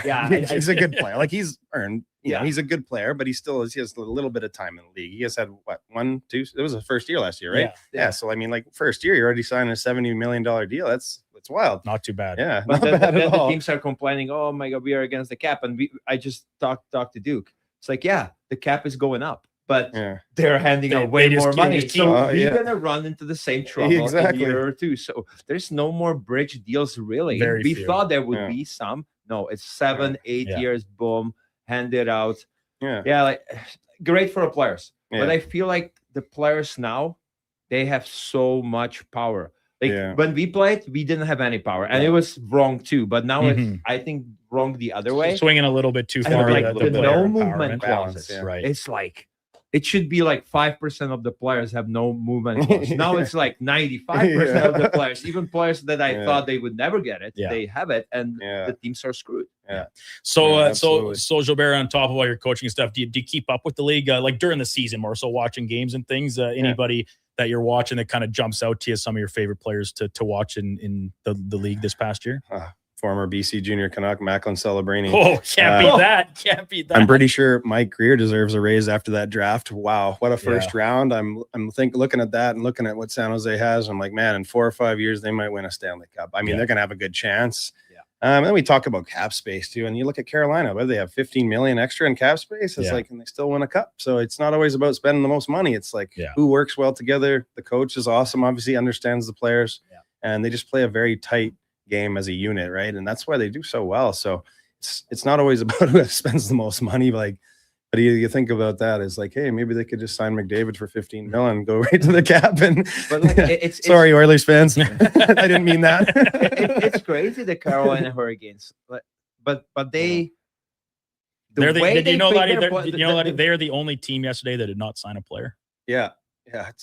he's a good player. Like, he's earned, you know, he's a good player, but he has a little bit of time in the league. He has had what, 1, 2. It was the first year last year, right? Yeah. So I mean, like, first year, you're already signing a $70 million deal. That's wild. Not too bad. Yeah, but not bad at all. The teams are complaining, oh my God, we are against the cap. And I just talked to Duke. It's like, yeah, the cap is going up, but they're handing out way more money. So we're going to run into the same trouble in a year or two. So there's no more bridge deals, really. We thought there would be some. No, it's 7-8 years, boom, hand it out. Yeah, like, great for the players. But I feel like the players now, they have so much power. Like, when we played, we didn't have any power, and it was wrong too. But now it's, I think, wrong the other way. Swinging a little bit too far. Like the no movement clauses, right? It's like, it should be like 5% of the players have no movement clause. Now it's like 95% of the players, even players that I thought they would never get it, they have it, and the teams are screwed. So Gilbert, on top of all your coaching stuff, do you keep up with the league, like during the season, more so watching games and things? Anybody that you're watching that kind of jumps out to you, some of your favorite players to watch in the league this past year? Former BC Junior Canuck, Macklin Celebrini. Oh, can't beat that. Can't beat that. I'm pretty sure Mike Greer deserves a raise after that draft. Wow, what a first round. I'm looking at that and looking at what San Jose has. I'm like, man, in 4 or 5 years, they might win a Stanley Cup. I mean, they're going to have a good chance. And then we talk about cap space too. And you look at Carolina, whether they have 15 million extra in cap space, it's like, and they still win a cup. So it's not always about spending the most money. It's like who works well together. The coach is awesome, obviously understands the players, and they just play a very tight game as a unit, right? And that's why they do so well. So it's not always about who spends the most money. But you think about that as like, hey, maybe they could just sign McDavid for 15 million and go right to the cap. And but like, sorry, Oilers fans, I didn't mean that. It's crazy, the Carolina Hurricanes, but they. Did you know that they're the only team yesterday that did not sign a player? Yeah,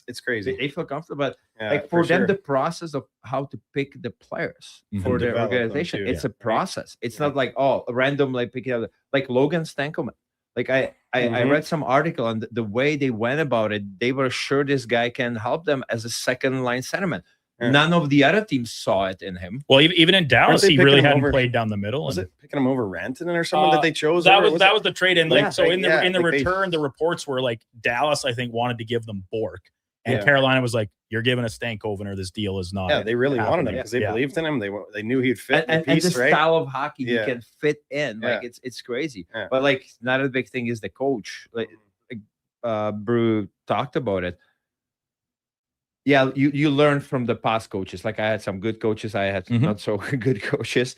it's crazy. They feel comfortable, but like for them, the process of how to pick the players for their organization, it's a process. It's not like randomly picking up, like Logan Stankoman. Like I read some article, and the way they went about it, they were sure this guy can help them as a second line centerman. None of the other teams saw it in him. Well, even in Dallas, he really hadn't played down the middle. Was it picking him over Rantanen or someone that they chose? That was the trade. And in the return, the reports were like Dallas, I think, wanted to give them Bork. And Carolina was like, "You're giving us Stankoven, or this deal is not." Yeah, they really wanted him because they believed in him. They knew he'd fit. And the style of hockey he can fit in. Like it's crazy. But like, another big thing is the coach. Like Brew talked about it. Yeah, you learn from the past coaches. Like, I had some good coaches, I had not so good coaches.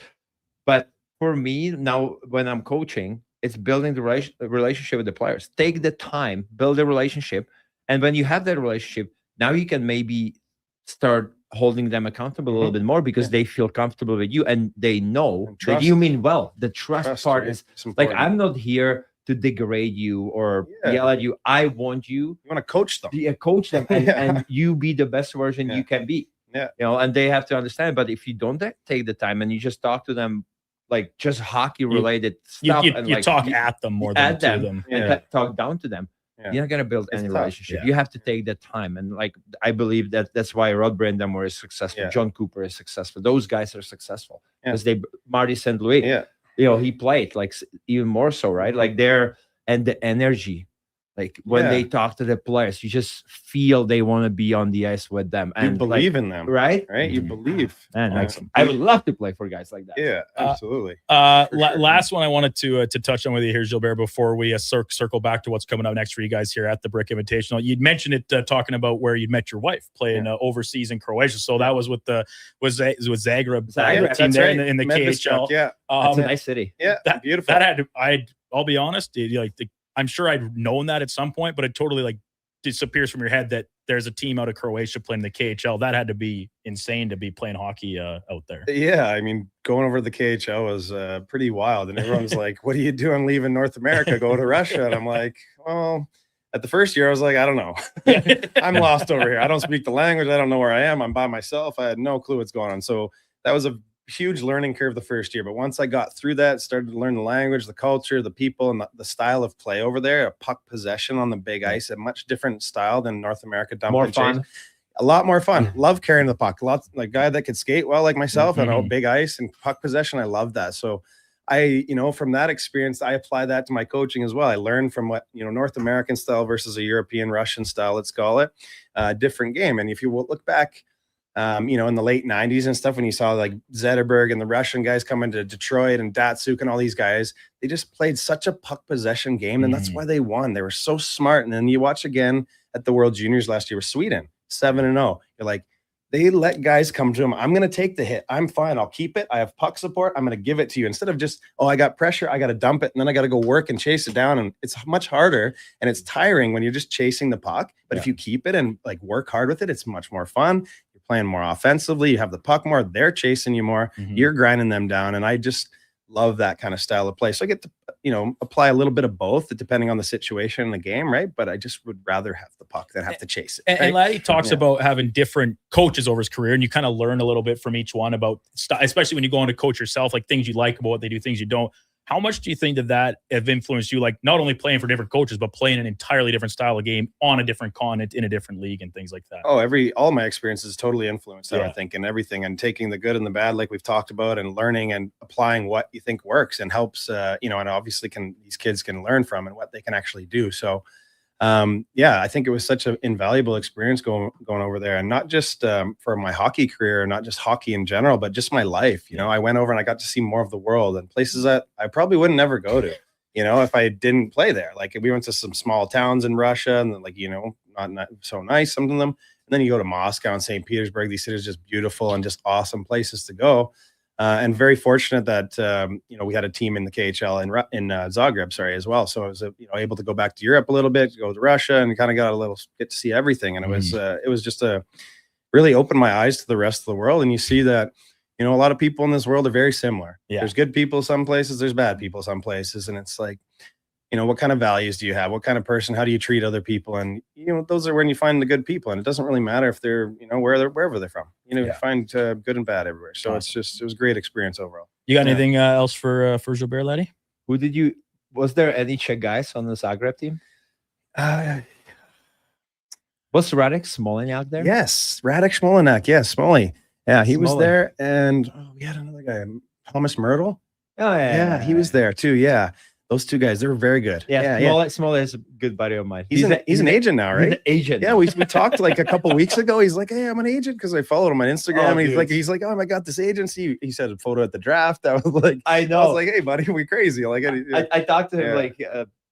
But for me now, when I'm coaching, it's building the relationship with the players. Take the time, build a relationship. And when you have that relationship, now you can maybe start holding them accountable a little bit more, because they feel comfortable with you and they know that you mean well. The trust part is like, I'm not here to degrade you or yell at you. I want you. You want to coach them. Yeah, coach them and you be the best version you can be. Yeah. You know, and they have to understand. But if you don't take the time and you just talk to them like just hockey related stuff, and you talk at them more than to them. And talk down to them. You're not going to build any relationship. You have to take that time. And like, I believe that's why Rod Brindamore is successful. John Cooper is successful. Those guys are successful because Marty St. Louis, you know, he played like even more so, right? Like and the energy, Like when they talk to the players, you just feel they want to be on the ice with them. You And believe in them, right? Right? You believe. And I would love to play for guys like that. Yeah, absolutely. Last one I wanted to touch on with you here, Gilbert, before we circle back to what's coming up next for you guys here at the Brick Invitational. You'd mentioned it talking about where you'd met your wife playing overseas in Croatia. So that was with Zagreb team there in the KHL. Yeah, it's a nice city. Yeah, beautiful. That had I'll be honest, I'm sure I'd known that at some point, but it totally disappears from your head that there's a team out of Croatia playing the KHL. That had to be insane to be playing hockey out there. Yeah, I mean, going over to the KHL was pretty wild, and everyone's like, "What are you doing leaving North America, go to Russia?" And I'm like, "Well." At the first year, I was like, I don't know. I'm lost over here. I don't speak the language. I don't know where I am. I'm by myself. I had no clue what's going on. So that was a huge learning curve the first year. But once I got through that, started to learn the language, the culture, the people, and the style of play over there, a puck possession on the big ice, a much different style than North America. Dump more and fun. Chase. A lot more fun. Love carrying the puck. Lots like guy that could skate well like myself and big ice and puck possession. I love that. So from that experience, I apply that to my coaching as well. I learned from what, North American style versus a European, Russian style, let's call it, different game. And if you look back, in the late 90s and stuff, when you saw like Zetterberg and the Russian guys coming to Detroit and Datsuk and all these guys, they just played such a puck possession game. And that's why they won. They were so smart. And then you watch again at the World Juniors last year with Sweden, 7-0. You're like, they let guys come to them. I'm going to take the hit. I'm fine. I'll keep it. I have puck support. I'm going to give it to you. Instead of just, I got pressure. I got to dump it. And then I got to go work and chase it down. And it's much harder and it's tiring when you're just chasing the puck. But if you keep it and work hard with it, it's much more fun. You're playing more offensively. You have the puck more. They're chasing you more. You're grinding them down. And I just love that kind of style of play. So I get to, apply a little bit of both depending on the situation in the game, right? But I just would rather have the puck than have to chase it. And Laddie talks about having different coaches over his career, and you kind of learn a little bit from each one about, especially when you go on to coach yourself, like things you like about what they do, things you don't. How much do you think that have influenced you, like not only playing for different coaches, but playing an entirely different style of game on a different continent in a different league and things like that? Oh, all my experiences totally influenced that, I think, and everything, and taking the good and the bad, like we've talked about, and learning and applying what you think works and helps, and obviously these kids can learn from and what they can actually do. So, I think it was such an invaluable experience going over there, and not just for my hockey career, not just hockey in general, but just my life. I went over and I got to see more of the world and places that I probably would never go to, if I didn't play there. Like we went to some small towns in Russia and not so nice, some of them. And then you go to Moscow and St. Petersburg. These cities are just beautiful and just awesome places to go. And very fortunate that we had a team in the KHL in Zagreb, as well. So I was able to go back to Europe a little bit, go to Russia, and kind of get to see everything. And it was just really opened my eyes to the rest of the world. And you see that a lot of people in this world are very similar. Yeah. There's good people some places, there's bad people some places, and it's like, what kind of values do you have? What kind of person? How do you treat other people? And those are when you find the good people. And it doesn't really matter if they're wherever they're from. You find good and bad everywhere. So it was a great experience overall. You got anything else for Gilbert, Laddie? Was there any Czech guys on the Zagreb team? Was Radek Smoleniak there? Yes, Radek Smoleniak. Yes, Smoley. Yeah, he was there, and we had another guy, Thomas Myrtle. Oh yeah, he was there too. Yeah. Those two guys, they were very good. Smoley is a good buddy of mine. He's an agent now, right? He's an agent. Yeah, we talked like a couple weeks ago. He's like, "Hey, I'm an agent," because I followed him on Instagram. And he's like, "Oh, I got this agency." He said a photo at the draft. I was like, I know. I was like, "Hey, buddy, we crazy?" Like, I talked to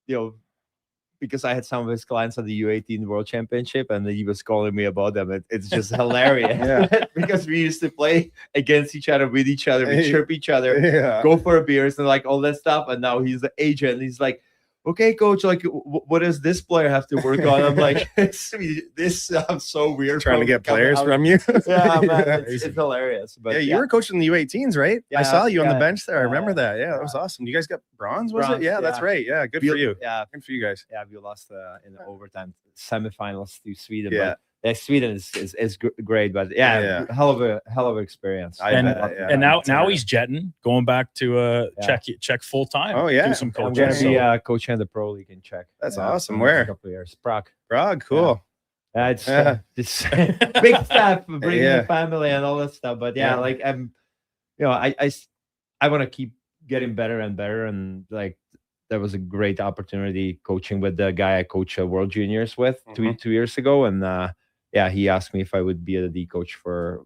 him because I had some of his clients at the U18 World Championship, and he was calling me about them. It's just hilarious. Because we used to play against each other, with each other, we chirp each other, go for beers and all that stuff. And now he's the agent. He's like, "Okay, coach, what does this player have to work on?" I'm like, this sounds so weird. Trying to get players from you. Yeah, man, it's hilarious. But you were coaching the U18s, right? I saw you on the bench there. I remember that. Yeah, that was awesome. You guys got bronze, was it? Yeah, that's right. Yeah, good for you. Yeah, good for you guys. Yeah, we lost in the overtime semifinals to Sweden. Yeah. But Sweden is great, but hell of a experience. And now he's jetting, going back to Czech full time. Oh yeah, do some coaching. I'm gonna be coaching in the pro league in Czech. That's awesome. Where? A couple of years. Prague, cool. It's big step, bringing the family and all that stuff. But I want to keep getting better and better, and was a great opportunity coaching with the guy I coached World Juniors with two years ago, and he asked me if I would be a D coach for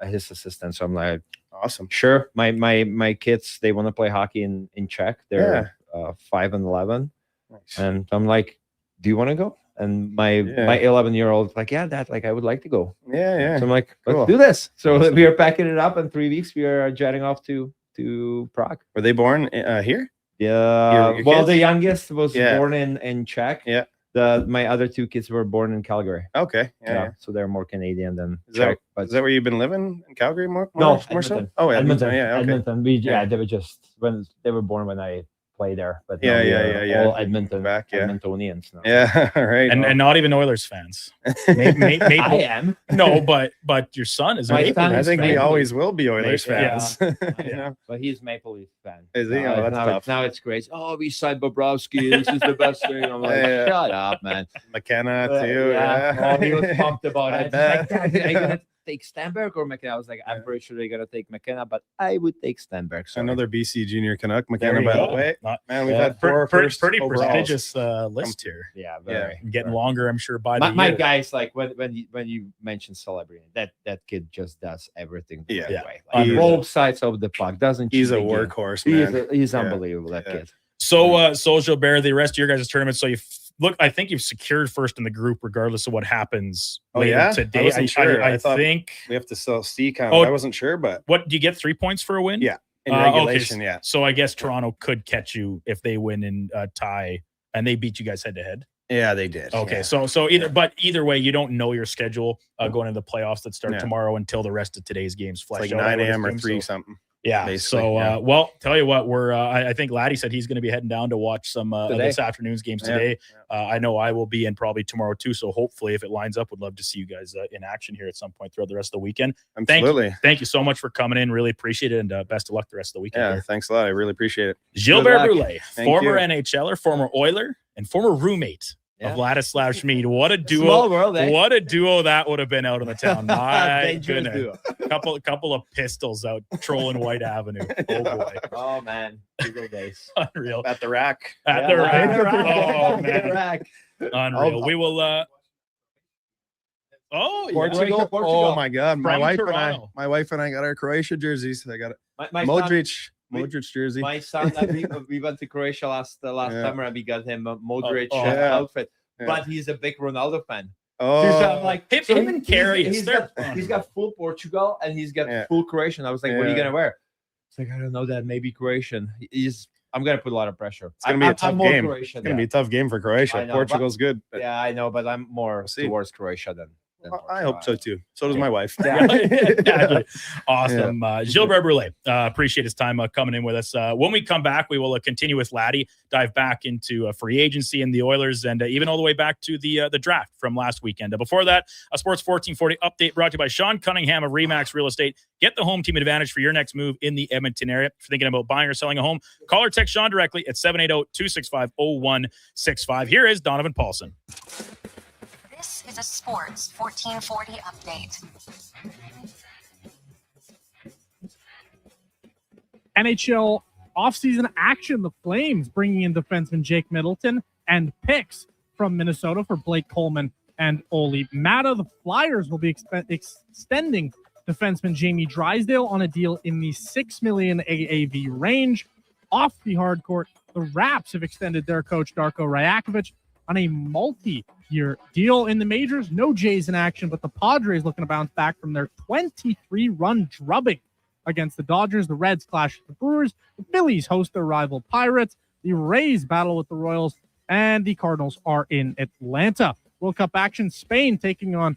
his assistant. So I'm like, awesome, sure. My kids, they want to play hockey in Czech. They're 5 and 11, and I'm like, do you want to go? And my 11-year-old like, yeah, Dad, like I would like to go. Yeah. So I'm like, let's Cool. do this. So we are packing it up. In 3 weeks, we are jetting off to Prague. Were they born here? Yeah. Your Well, kids? the youngest was Yeah. born in Czech. Yeah. My other 2 kids were born in Calgary. Okay. Yeah. So they're more Canadian than Is Czech. that where you've been living in Calgary more No, so? Edmonton. Oh, Edmonton. Yeah. Okay. Edmonton. They were just when they were born when I played there. But now Yeah. all Edmonton Back, Edmontonians now. Yeah. Right. And not even Oilers fans. Maybe, I am. No, but your son is. My Maple son Leafs I think fan. we always will be Oilers Yeah. fans. You know? But he's Maple Leaf fan. Is he? Now, Oh, that's tough. now it's great. Oh, we signed Bobrovsky. This is the best thing. I'm like, shut up, man. McKenna too. Oh, he was pumped about I it. bet. Like, Dad, are you gonna take Stenberg or McKenna? I was like, I'm pretty sure they're gonna take McKenna, but I would take Stenberg. Sorry. Another BC junior Canuck, There McKenna, you by go. the way. Man, we've Yeah. had 4 first pretty overalls. prestigious list here. Yeah, very. Getting longer, I'm sure. By the My year. guys, like when you mention celebrity, that kid just does everything the right way. Like, He's- both sides of the puck. Doesn't He's cheat a the game. workhorse, man. He's Yeah. unbelievable. That kid. So, Social Bear, the rest of your guys' tournament. So I think you've secured first in the group, regardless of what happens later today. I wasn't sure. I thought think we have to still see kind Oh, of. I wasn't sure, but what do you get? 3 points for a win? Yeah, in Okay, regulation, yeah. So I guess Toronto could catch you if they win in tie and they beat you guys head to head. Yeah, they did. Okay, yeah. so either way, you don't know your schedule going into the playoffs that start tomorrow until the rest of today's games flesh It's out. like I 9 would a.m. or assume, 3 so- something. Yeah. basically, So, yeah. well, tell you what, we're. I think Laddie said he's going to be heading down to watch some of Today. this afternoon's games today. I know I will be, and probably tomorrow too. So hopefully, if it lines up, would love to see you guys in action here at some point throughout the rest of the weekend. Absolutely. Thank you so much for coming in. Really appreciate it, and best of luck the rest of the weekend. Yeah, here. thanks a lot. I really appreciate it. Gilbert Brule, Thank former you. NHLer, former Oiler, and former roommate of Ladislav Schmid. What a duo! Small world, eh? What a duo that would have been out on the town. My Dangerous goodness, couple of pistols out trolling White Avenue. Oh boy, Oh man, Eagle days. unreal. At the rack. At the rack. Oh At the man, rack. unreal. We will. Oh, yeah. Portugal. Oh my God, From Toronto. my wife and I got our Croatia jerseys. I got it. My Modric son, jersey. my son, we went to Croatia last summer and we got him a Modric yeah. outfit, Yeah. but he's a big Ronaldo fan. Oh, So I'm like, Him and Carey, he's got full Portugal and he's got Yeah. full Croatian. I was like, what are you Yeah. gonna wear? It's like, I don't know, that maybe Croatian. I'm gonna put a lot of pressure. it's gonna be a tough I'm more game. Croatian, It's gonna yeah. be a tough game for Croatia. I know, Portugal's good. But Yeah, I know, but I'm more see. towards Croatia than I hope so too. So does my wife. Exactly. Awesome. Gilbert Brule, appreciate his time coming in with us. When we come back, we will continue with Laddie, dive back into free agency and the Oilers, and even all the way back to the draft from last weekend. Before that, a Sports 1440 update brought to you by Sean Cunningham of Remax Real Estate. Get the home team advantage for your next move in the Edmonton area. If you're thinking about buying or selling a home, call or text Sean directly at 780-265-0165. Here is Donovan Paulson. This is a Sports 1440 update. NHL offseason action. The Flames bringing in defenseman Jake Middleton and picks from Minnesota for Blake Coleman and Oli Mata. The Flyers will be extending defenseman Jamie Drysdale on a deal in the $6 million AAV range. Off the hard court, the Raps have extended their coach Darko Rajakovic on a multi-year deal. In the majors, no Jays in action, but the Padres looking to bounce back from their 23-run drubbing against the Dodgers. The Reds clash with the Brewers. The Phillies host their rival Pirates. The Rays battle with the Royals, and the Cardinals are in Atlanta. World Cup action: Spain taking on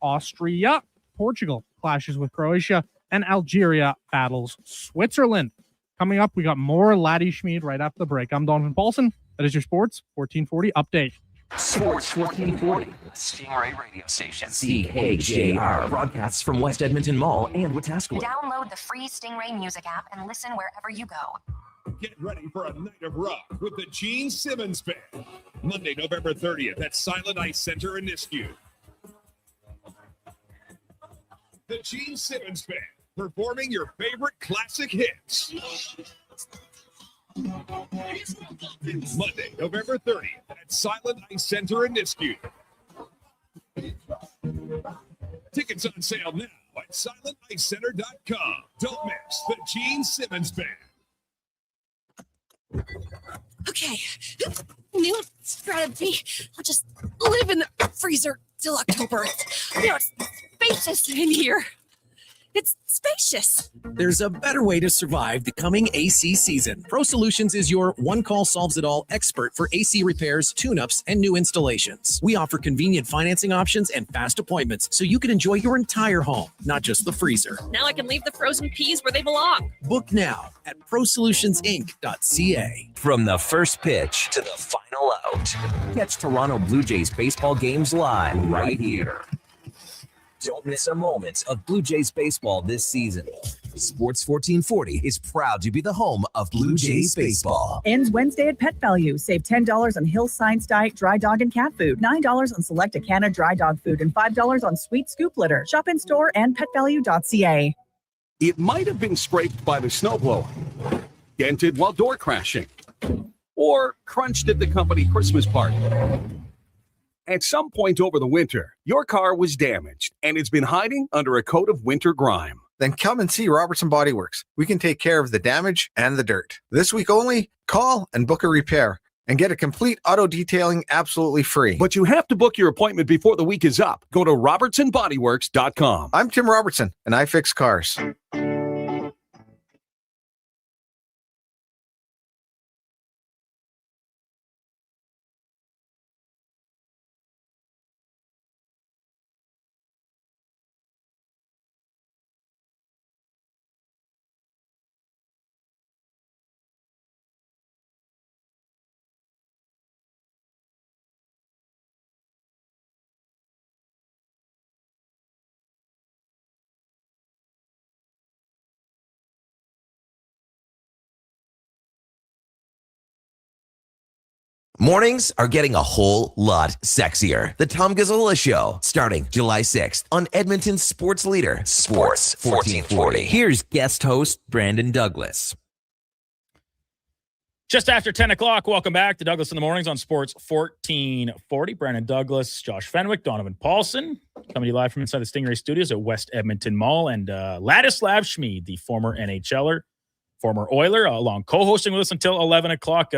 Austria. Portugal clashes with Croatia, and Algeria battles Switzerland. Coming up, we got more Laddie Schmid right after the break. I'm Donovan Paulson. That is your Sports 1440 update. Sports 1440, Stingray Radio Station. CKJR broadcasts from West Edmonton Mall and Wetaskiwin. Download the free Stingray music app and listen wherever you go. Get ready for a night of rock with the Gene Simmons Band. Monday, November 30th at Silent Ice Center in Nisku. The Gene Simmons Band, performing your favorite classic hits. Monday, November 30th at Silent Ice Center in Nisku. Tickets on sale now at silenticecenter.com. Don't miss the Gene Simmons Band. Okay, new strategy. I'll just live in the freezer till October. It's spacious in here. It's spacious. There's a better way to survive the coming AC season. Pro Solutions is your one-call solves-it-all expert for AC repairs, tune-ups, and new installations. We offer convenient financing options and fast appointments so you can enjoy your entire home, not just the freezer. Now I can leave the frozen peas where they belong. Book now at prosolutionsinc.ca. From the first pitch to the final out, catch Toronto Blue Jays baseball games live right here. Don't miss a moment of Blue Jays baseball this season. Sports 1440 is proud to be the home of Blue Jays baseball. Ends Wednesday at Pet Value. Save $10 on Hill Science Diet dry dog and cat food, $9 on select Acana dry dog food, and $5 on Sweet Scoop litter. Shop in store and petvalue.ca. It might have been scraped by the snowblower, dented while door crashing, or crunched at the company Christmas party. At some point over the winter, your car was damaged and it's been hiding under a coat of winter grime. Then come and see Robertson Body Works. We can take care of the damage and the dirt. This week only, call and book a repair and get a complete auto detailing absolutely free. But you have to book your appointment before the week is up. Go to robertsonbodyworks.com. I'm Tim Robertson, and I fix cars. Mornings are getting a whole lot sexier. The Tom Gazzola Show, starting July 6th on Edmonton's sports leader, Sports 1440. Here's guest host Brandon Douglas. Just after 10 o'clock, welcome back to Douglas in the Mornings on Sports 1440. Brandon Douglas, Josh Fenwick, Donovan Paulson, coming to you live from inside the Stingray Studios at West Edmonton Mall. And Ladislav Schmid, the former NHLer, former Oiler, along co-hosting with us until 11 o'clock.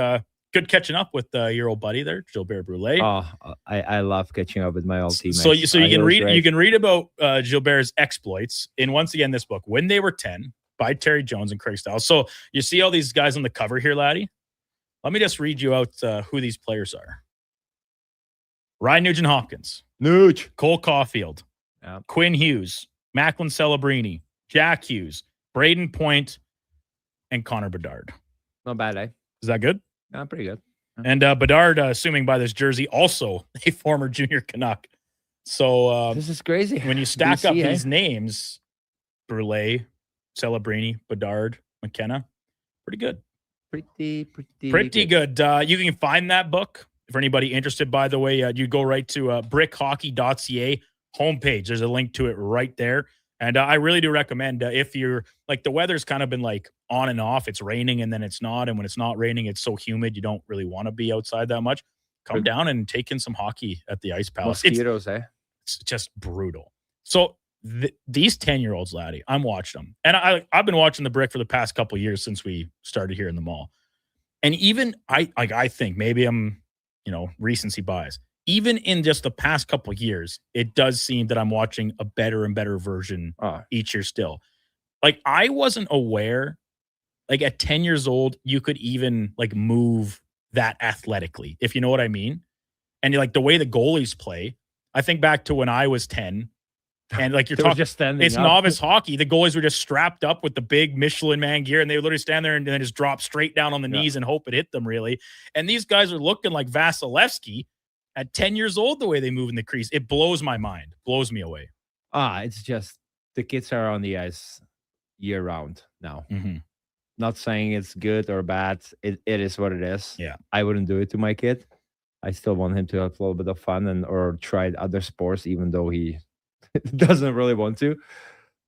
Good catching up with your old buddy there, Gilbert Brulé. Oh, I love catching up with my old teammates. So you can read about Gilbert's exploits in, once again, this book, When They Were 10, by Terry Jones and Craig Stiles. So you see all these guys on the cover here, laddie. Let me just read you out who these players are. Ryan Nugent-Hopkins. Cole Caulfield. Yep. Quinn Hughes. Macklin Celebrini. Jack Hughes. Braden Point. And Connor Bedard. Not bad, eh? Is that good? Yeah, pretty good. Yeah. And Bedard, assuming by this jersey, also a former junior Canuck. So this is crazy. When you stack BC, up these names, Brulé, Celebrini, Bedard, McKenna, pretty good. Pretty good. You can find that book for anybody interested. By the way, you go right to brickhockey.ca homepage. There's a link to it right there. And I really do recommend if you're like, the weather's kind of been like on and off. It's raining and then it's not. And when it's not raining, it's so humid, you don't really want to be outside that much. Come down and take in some hockey at the Ice Palace. Mosquitoes, It's just brutal. So these 10-year-olds, laddie, I'm watching them. And I've been watching the Brick for the past couple of years since we started here in the mall. And even I think maybe I'm, recency bias. Even in just the past couple of years, it does seem that I'm watching a better and better version each year still. Like, I wasn't aware, like at 10 years old, you could even like move that athletically, if you know what I mean. And like the way the goalies play, I think back to when I was 10 and like you're talking, just it's novice hockey. The goalies were just strapped up with the big Michelin man gear and they would literally stand there and then just drop straight down on the knees and hope it hit them really. And these guys are looking like Vasilevsky at 10 years old, the way they move in the crease. It blows my mind, blows me away. It's just the kids are on the ice year round now. Mm-hmm. Not saying it's good or bad. It is what it is. Yeah. I wouldn't do it to my kid. I still want him to have a little bit of fun or try other sports, even though he doesn't really want to.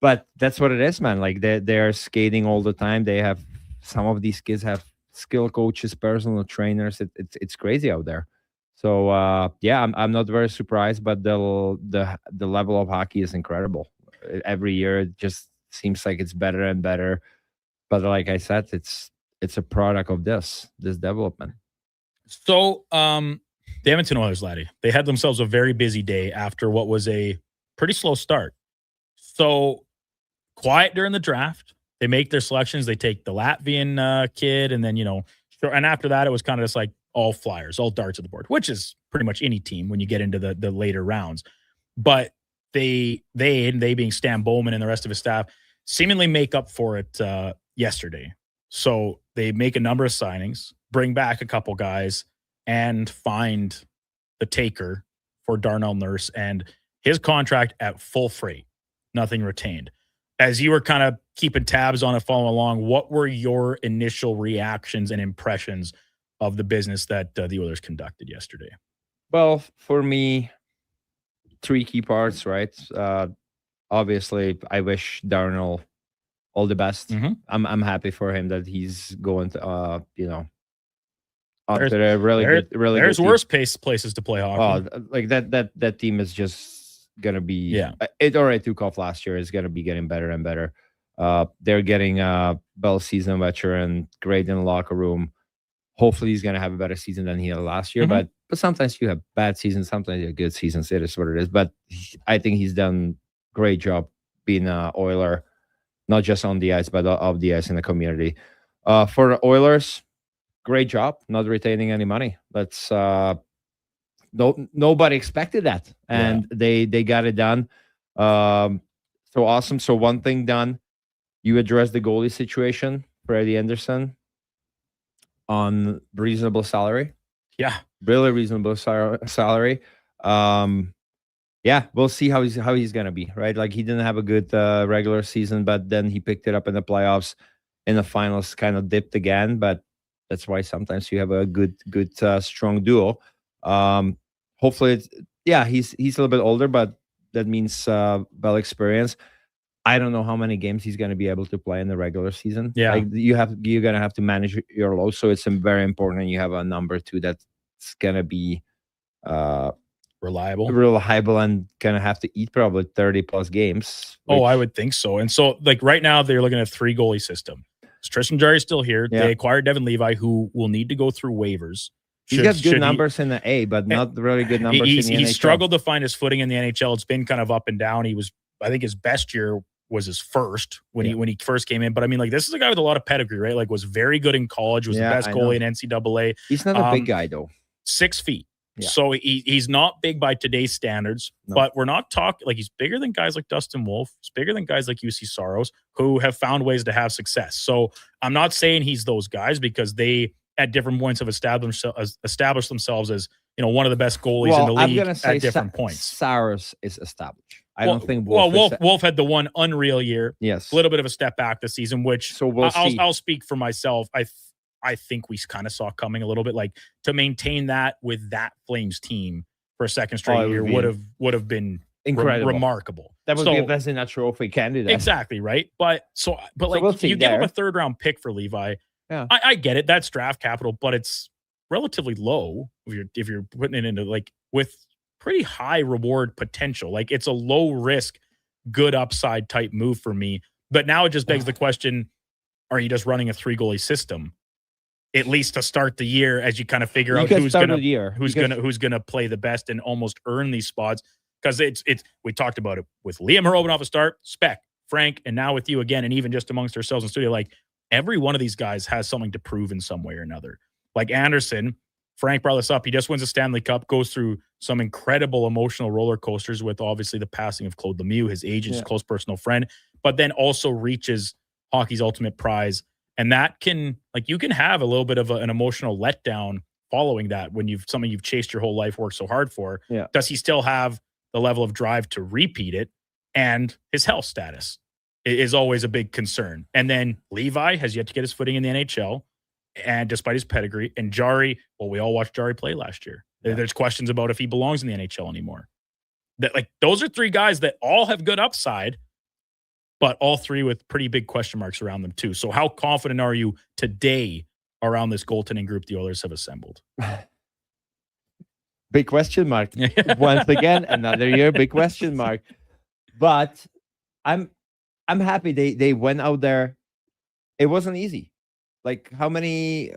But that's what it is, man. Like they're skating all the time. Some of these kids have skill coaches, personal trainers. It's crazy out there. So yeah, I'm not very surprised, but the level of hockey is incredible. Every year it just seems like it's better and better. But like I said, it's a product of this development. So the Edmonton Oilers, Laddie, they had themselves a very busy day after what was a pretty slow start. So quiet during the draft. They make their selections. They take the Latvian kid, and then, and after that, it was kind of just like all flyers, all darts at the board, which is pretty much any team when you get into the later rounds. But they being Stan Bowman and the rest of his staff, seemingly make up for it yesterday. So they make a number of signings, bring back a couple guys, and find the taker for Darnell Nurse and his contract at full freight, nothing retained. As you were kind of keeping tabs on it, following along, what were your initial reactions and impressions of the business that the Oilers conducted yesterday? Well, for me, 3 key parts, right? Obviously, I wish Darnell all the best. I'm happy for him that he's going to, There's worse places to play hockey. Oh, like that team is just gonna be. It already took off last year. It's gonna be getting better and better. They're getting Bell season veteran, great in the locker room. Hopefully, he's gonna have a better season than he had last year. But sometimes you have bad seasons, sometimes you have good seasons. It is what it is. But I think he's done great job being an Oiler, not just on the ice, but off the ice in the community. For the Oilers, great job not retaining any money. That's nobody expected that, and they got it done. So awesome. So one thing done, you address the goalie situation for Eddie Anderson on reasonable salary. Yeah, really reasonable salary. Yeah, we'll see how he's gonna be, right? Like, he didn't have a good regular season, but then he picked it up in the playoffs. In the finals, kind of dipped again, but that's why sometimes you have a good strong duo. Hopefully, he's a little bit older, but that means well experience. I don't know how many games he's going to be able to play in the regular season. Yeah, like you're going to have to manage your load, so it's very important you have a number 2 that's going to be reliable, and going to have to eat probably 30 plus games. Oh, I would think so. And so, like, right now they're looking at a 3 goalie system. Tristan Jarry is still here. They acquired Devin Levi, who will need to go through waivers. He's got good numbers in the A, but not really good numbers in the NHL. He struggled to find his footing in the NHL. It's been kind of up and down. I think his best year was his first when he first came in. But I mean, like, this is a guy with a lot of pedigree, right? Like, was very good in college, was the best goalie in NCAA. He's not a big guy, though. 6 feet. Yeah. So he's not big by today's standards, but we're not talking like he's bigger than guys like Dustin Wolf. He's bigger than guys like UC Saros, who have found ways to have success. So I'm not saying he's those guys, because they at different points have established themselves as, one of the best goalies in the league at different points. Saros is established. I don't think Wolf had the one unreal year. Yes, a little bit of a step back this season, which I'll speak for myself. I think we kind of saw coming a little bit. Like, to maintain that with that Flames team for a second straight year would have been incredible, remarkable. That would be a Vezina Trophy candidate. Exactly, right? But you give him a 3rd round pick for Levi. Yeah, I get it. That's draft capital, but it's relatively low if you're putting it into, like, with pretty high reward potential. Like, it's a low risk, good upside type move for me. But now it just begs the question: are you just running a 3 goalie system, at least to start the year, as you kind of figure out who's going to play the best and almost earn these spots? Because we talked about it with Liam Harobin off the start, Spec, Frank, and now with you again, and even just amongst ourselves in studio. Like, every one of these guys has something to prove in some way or another. Like Anderson, Frank brought this up. He just wins a Stanley Cup, goes through some incredible emotional roller coasters with obviously the passing of Claude Lemieux, his agent, his close personal friend, but then also reaches hockey's ultimate prize. And that can, like, you can have a little bit of an emotional letdown following that when you've chased your whole life, worked so hard for. Yeah. Does he still have the level of drive to repeat it? And his health status is always a big concern. And then Levi has yet to get his footing in the NHL, and despite his pedigree. And Jarry, well, we all watched Jarry play last year. Yeah. There's questions about if he belongs in the NHL anymore. Those are 3 guys that all have good upside, but all 3 with pretty big question marks around them too. So how confident are you today around this goaltending group the Oilers have assembled? Big question mark. Once again, another year, big question mark. But I'm happy they went out there. It wasn't easy. Like how many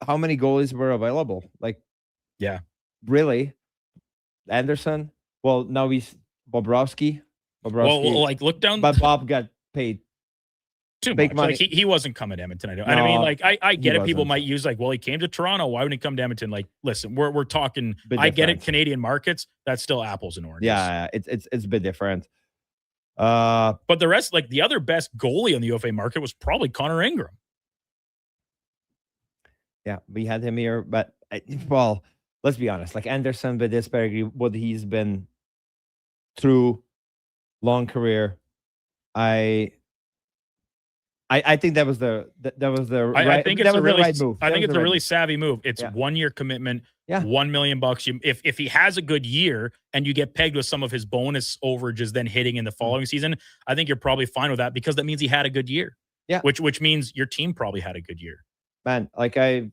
goalies were available? Like, yeah, really, Anderson. Well, now he's Bobrovsky. Well, like look down, but Bob got paid too big much. Money. Like he wasn't coming to Edmonton. I No, mean, like I get it. People wasn't. might use like, well, he came to Toronto. Why wouldn't he come to Edmonton? Like, listen, we're talking. Bit I get it. different. Canadian markets. That's still apples and oranges. Yeah, it's a bit different. But the rest, like the other best goalie on the UFA market was probably Connor Ingram. Yeah, we had him here, but well, let's be honest. Like Anderson, Vedisberg, what he's been through, long career. I think that was the right. I think it's that a was really the right move. I That think was it's the a right really move. savvy move. It's Yeah. 1 year commitment. Yeah. $1 million. If he has a good year and you get pegged with some of his bonus overages then hitting in the following season, I think you're probably fine with that because that means he had a good year. Yeah. Which means your team probably had a good year. Man, like I'm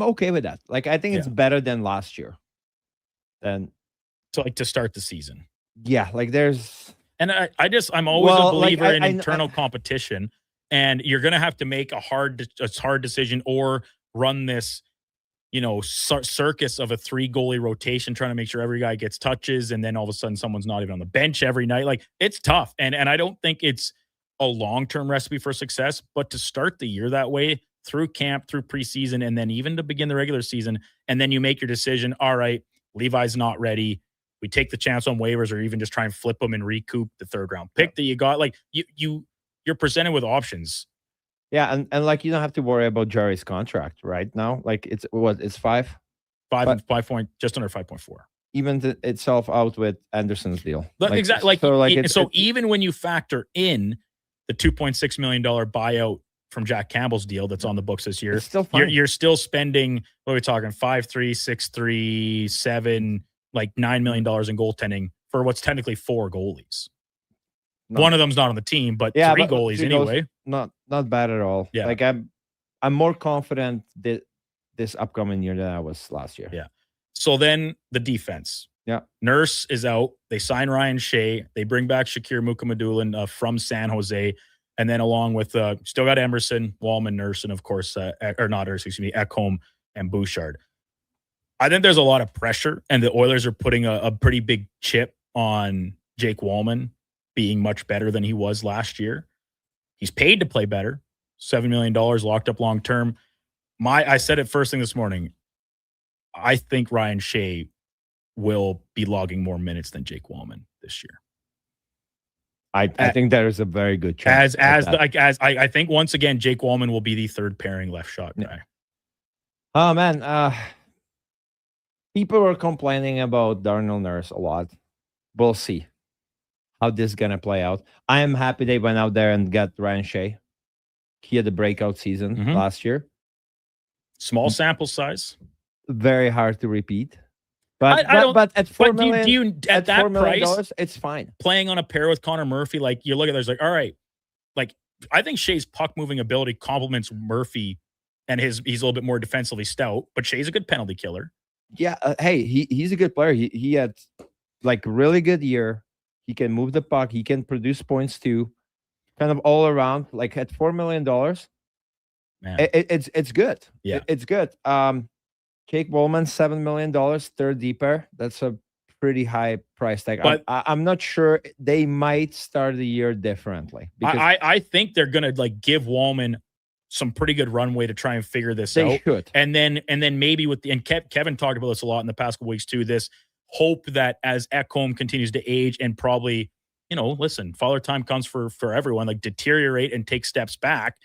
okay with that. Like I think it's better than last year. Then So like to start the season. yeah, like there's And I'm always a Well, like, believer in I internal competition, and you're going to have to make a hard decision or run this, circus of a 3 goalie rotation, trying to make sure every guy gets touches, and then all of a sudden someone's not even on the bench every night. Like it's tough, and I don't think it's a long-term recipe for success. But to start the year that way, through camp, through preseason, and then even to begin the regular season, and then you make your decision. All right, Levi's not ready. We take the chance on waivers, or even just try and flip them and recoup the 3rd round pick that you got. Like you're presented with options. yeah, and like you don't have to worry about Jerry's contract right now. Like it's 5 point, just under 5.4. Evens itself out with Anderson's deal. Exactly. So even when you factor in the $2.6 million buyout from Jack Campbell's deal that's on the books this year, it's still fine. you're still spending, what are we talking, 5.3, 6.3, 7, like $9 million in goaltending for what's technically 4 goalies. No. One of them's not on the team, but 3 goalies anyway. Not bad at all. Yeah. Like I'm more confident this upcoming year than I was last year. Yeah. So then the defense. Yeah. Nurse is out. They sign Ryan Shea. They bring back Shakir Mukhamadullin from San Jose. And then along with, still got Emerson, Wallman, Nurse, and of course, Ekholm and Bouchard. I think there's a lot of pressure, and the Oilers are putting a pretty big chip on Jake Wallman being much better than he was last year. He's paid to play better. $7 million locked up long term. I said it first thing this morning. I think Ryan Shea will be logging more minutes than Jake Wallman this year. I think there is a very good chance. I think once again, Jake Wallman will be the 3rd pairing left shot guy. Oh man, people were complaining about Darnell Nurse a lot. We'll see how this is gonna play out. I am happy they went out there and got Ryan Shea. He had a breakout season last year. Small sample size. Very hard to repeat. But at $4 million, at that price, it's fine. Playing on a pair with Connor Murphy, like you look at there's like, all right, like I think Shea's puck moving ability complements Murphy, and he's a little bit more defensively stout, but Shea's a good penalty killer. Yeah, hey, he's a good player. He had like really good year. He can move the puck. He can produce points too. Kind of all around. Like at $4 million, man, it's good. Yeah, it's good. Jake Wallman, $7 million, 3rd deeper. That's a pretty high price tag. But I'm not sure. They might start the year differently. Because I think they're gonna like give Wallman some pretty good runway to try and figure this out. They should. And then maybe Kevin talked about this a lot in the past couple weeks too. This hope that as Ekholm continues to age and probably, listen, father time comes for everyone, like deteriorate and take steps back.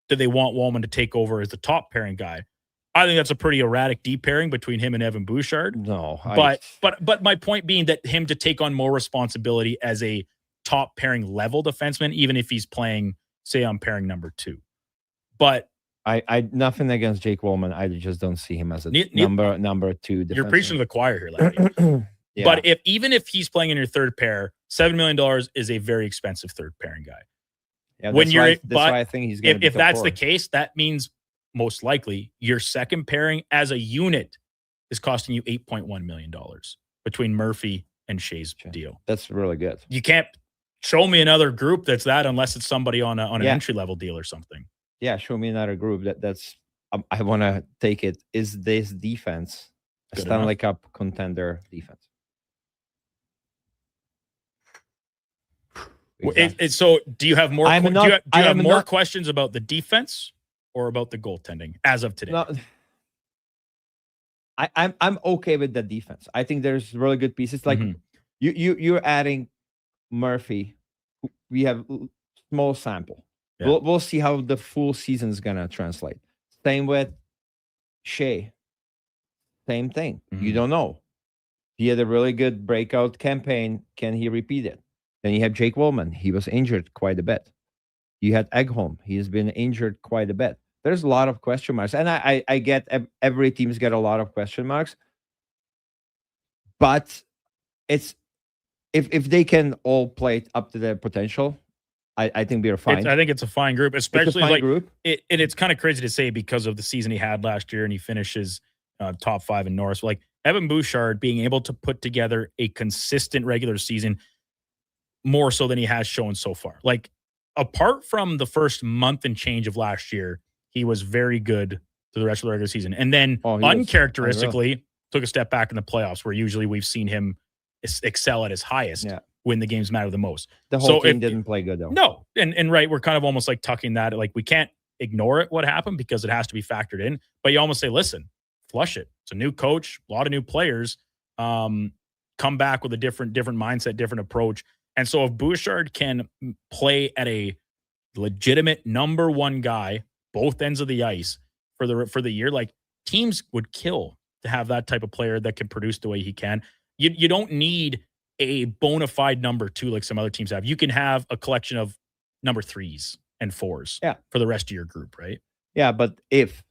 Do they want Wallman to take over as the top pairing guy? I think that's a pretty erratic deep pairing between him and Evan Bouchard. No, but my point being that him to take on more responsibility as a top pairing level defenseman, even if he's playing, say, on pairing number 2. But I nothing against Jake Wallman. I just don't see him as a number 2 defenseman. You're preaching to the choir here, Larry. Yeah. But even if he's playing in your 3rd pair, $7 million is a very expensive 3rd pairing guy. Yeah, When that's why I think he's going to be if top that's four. the case, that means most likely your second pairing as a unit is costing you $8.1 million between Murphy and Shea's deal. That's really good. You can't show me another group that's that unless it's somebody on an entry level deal or something. Yeah, show me another group that's. I want to take it. Is this defense a Good Stanley enough. Cup contender defense? So, do you have more? I am do you not- have, do I you have am more not- questions about the defense or about the goaltending as of today? No, I'm okay with the defense. I think there's really good pieces. Like you're adding Murphy. We have small sample. Yeah. We'll see how the full season is gonna translate. Same with Shea. Same thing. You don't know. He had a really good breakout campaign. Can he repeat it? Then you have Jake Wollman. He was injured quite a bit. You had Eggholm. He's been injured quite a bit. There's a lot of question marks. And I get every team's got a lot of question marks. But it's if they can all play it up to their potential, I think we're fine. I think it's a fine group, especially fine like group. It's kind of crazy to say because of the season he had last year and he finishes top 5 in Norris. Like Evan Bouchard being able to put together a consistent regular season more so than he has shown so far. Like apart from the first month and change of last year, he was very good through the rest of the regular season. And then uncharacteristically took a step back in the playoffs where usually we've seen him excel at his highest when the games matter the most. The whole team didn't play good though. No. And right, we're kind of almost like tucking that. Like we can't ignore it, what happened, because it has to be factored in. But you almost say, listen, flush it. It's a new coach, a lot of new players. Come back with a different mindset, different approach. And so if Bouchard can play at a legitimate number one guy, both ends of the ice for the year, like teams would kill to have that type of player that can produce the way he can. You don't need a bona fide number 2 like some other teams have. You can have a collection of number 3s and 4s for the rest of your group, right? Yeah, but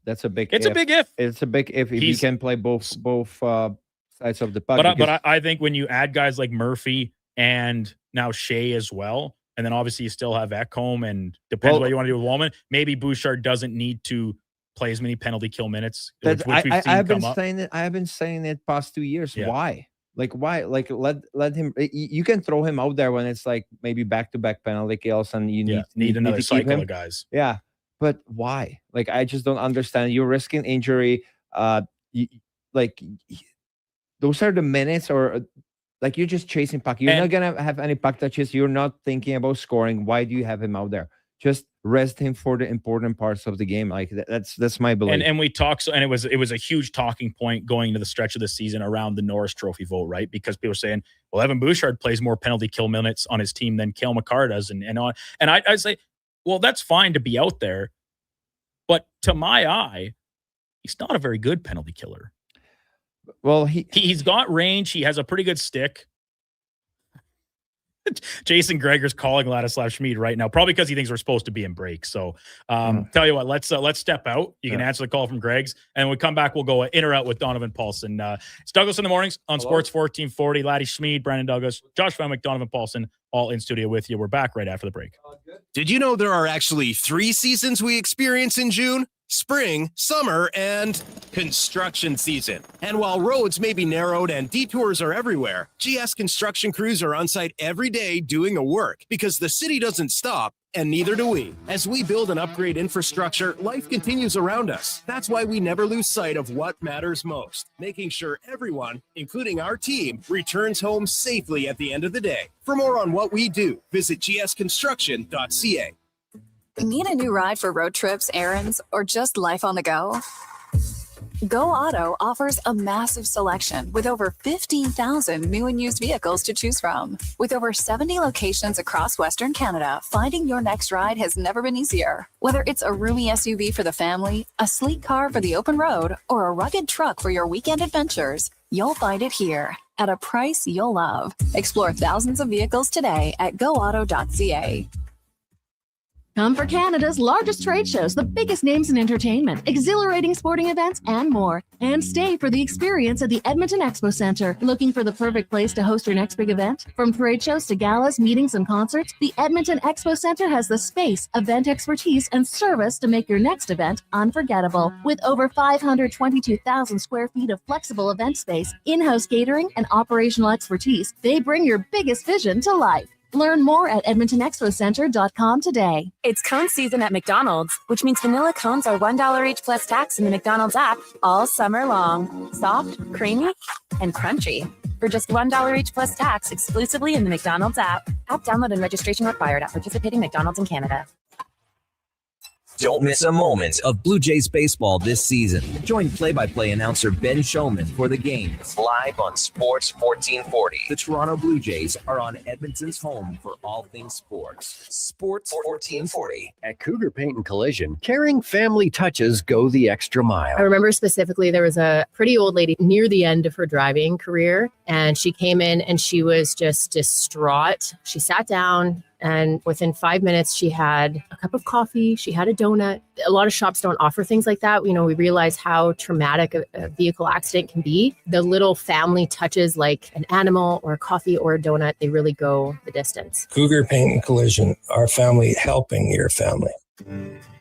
that's a big It's a big if. It's a big if you can play both sides of the puck. But I think when you add guys like Murphy and now Shea as well, and then obviously you still have Ekholm, and depends what you want to do with Wollman. Maybe Bouchard doesn't need to play as many penalty kill minutes, which we've seen I've been come up. saying it. I have been saying it past 2 years. Yeah. Why? Like why? Like let him. You can throw him out there when it's like maybe back-to-back penalty kills, and you need another to keep cycle him. of guys. Yeah, but why? Like I just don't understand. You're risking injury. Those are the minutes, or like you're just chasing puck. You're not gonna have any puck touches. You're not thinking about scoring. Why do you have him out there? Just rest him for the important parts of the game. Like that's my belief. And we talked, and it was a huge talking point going into the stretch of the season around the Norris Trophy vote, right? Because people were saying, well, Evan Bouchard plays more penalty kill minutes on his team than Cale Makar does, and on. And I say, well, that's fine to be out there, but to my eye, he's not a very good penalty killer. Well, he's got range. He has a pretty good stick. Jason Gregor's calling Ladislav Schmid right now, probably because he thinks we're supposed to be in break. So tell you what, let's step out. You can answer the call from Greg's, and when we come back, we'll go in or out with Donovan Paulson. It's Douglas in the Mornings on Sports 1440. Laddie Schmid, Brandon Douglas, Josh Fenwick, Donovan Paulson, all in studio with you. We're back right after the break. Did you know there are actually 3 seasons we experience in June? Spring, summer, and construction season. And while roads may be narrowed and detours are everywhere, GS construction crews are on site every day doing the work because the city doesn't stop, and neither do we. As we build and upgrade infrastructure, life continues around us. That's why we never lose sight of what matters most, making sure everyone, including our team, returns home safely at the end of the day. For more on what we do, visit gsconstruction.ca. Need a new ride for road trips, errands, or just life on the go? Go Auto offers a massive selection with over 15,000 new and used vehicles to choose from. With over 70 locations across Western Canada, finding your next ride has never been easier. Whether it's a roomy SUV for the family, a sleek car for the open road, or a rugged truck for your weekend adventures, you'll find it here at a price you'll love. Explore thousands of vehicles today at goauto.ca. Come for Canada's largest trade shows, the biggest names in entertainment, exhilarating sporting events, and more. And stay for the experience at the Edmonton Expo Centre. Looking for the perfect place to host your next big event? From trade shows to galas, meetings, and concerts, the Edmonton Expo Centre has the space, event expertise, and service to make your next event unforgettable. With over 522,000 square feet of flexible event space, in-house catering, and operational expertise, they bring your biggest vision to life. Learn more at edmontonexpocentre.com today. It's cone season at McDonald's, which means vanilla cones are $1 each plus tax in the McDonald's app all summer long. Soft, creamy, and crunchy. For just $1 each plus tax exclusively in the McDonald's app. App download and registration required at participating McDonald's in Canada. Don't miss a moment of Blue Jays baseball this season. Join play-by-play announcer Ben Showman for the games live on Sports 1440. The Toronto Blue Jays are on Edmonton's home for all things sports. Sports 1440. At Cougar Paint and Collision, caring family touches go the extra mile. I remember specifically there was a pretty old lady near the end of her driving career, and she came in and she was just distraught. She sat down, and within 5 minutes, she had a cup of coffee. She had a donut. A lot of shops don't offer things like that. You know, we realize how traumatic a vehicle accident can be. The little family touches like an animal or a coffee or a donut, they really go the distance. Cougar Paint and Collision, our family helping your family.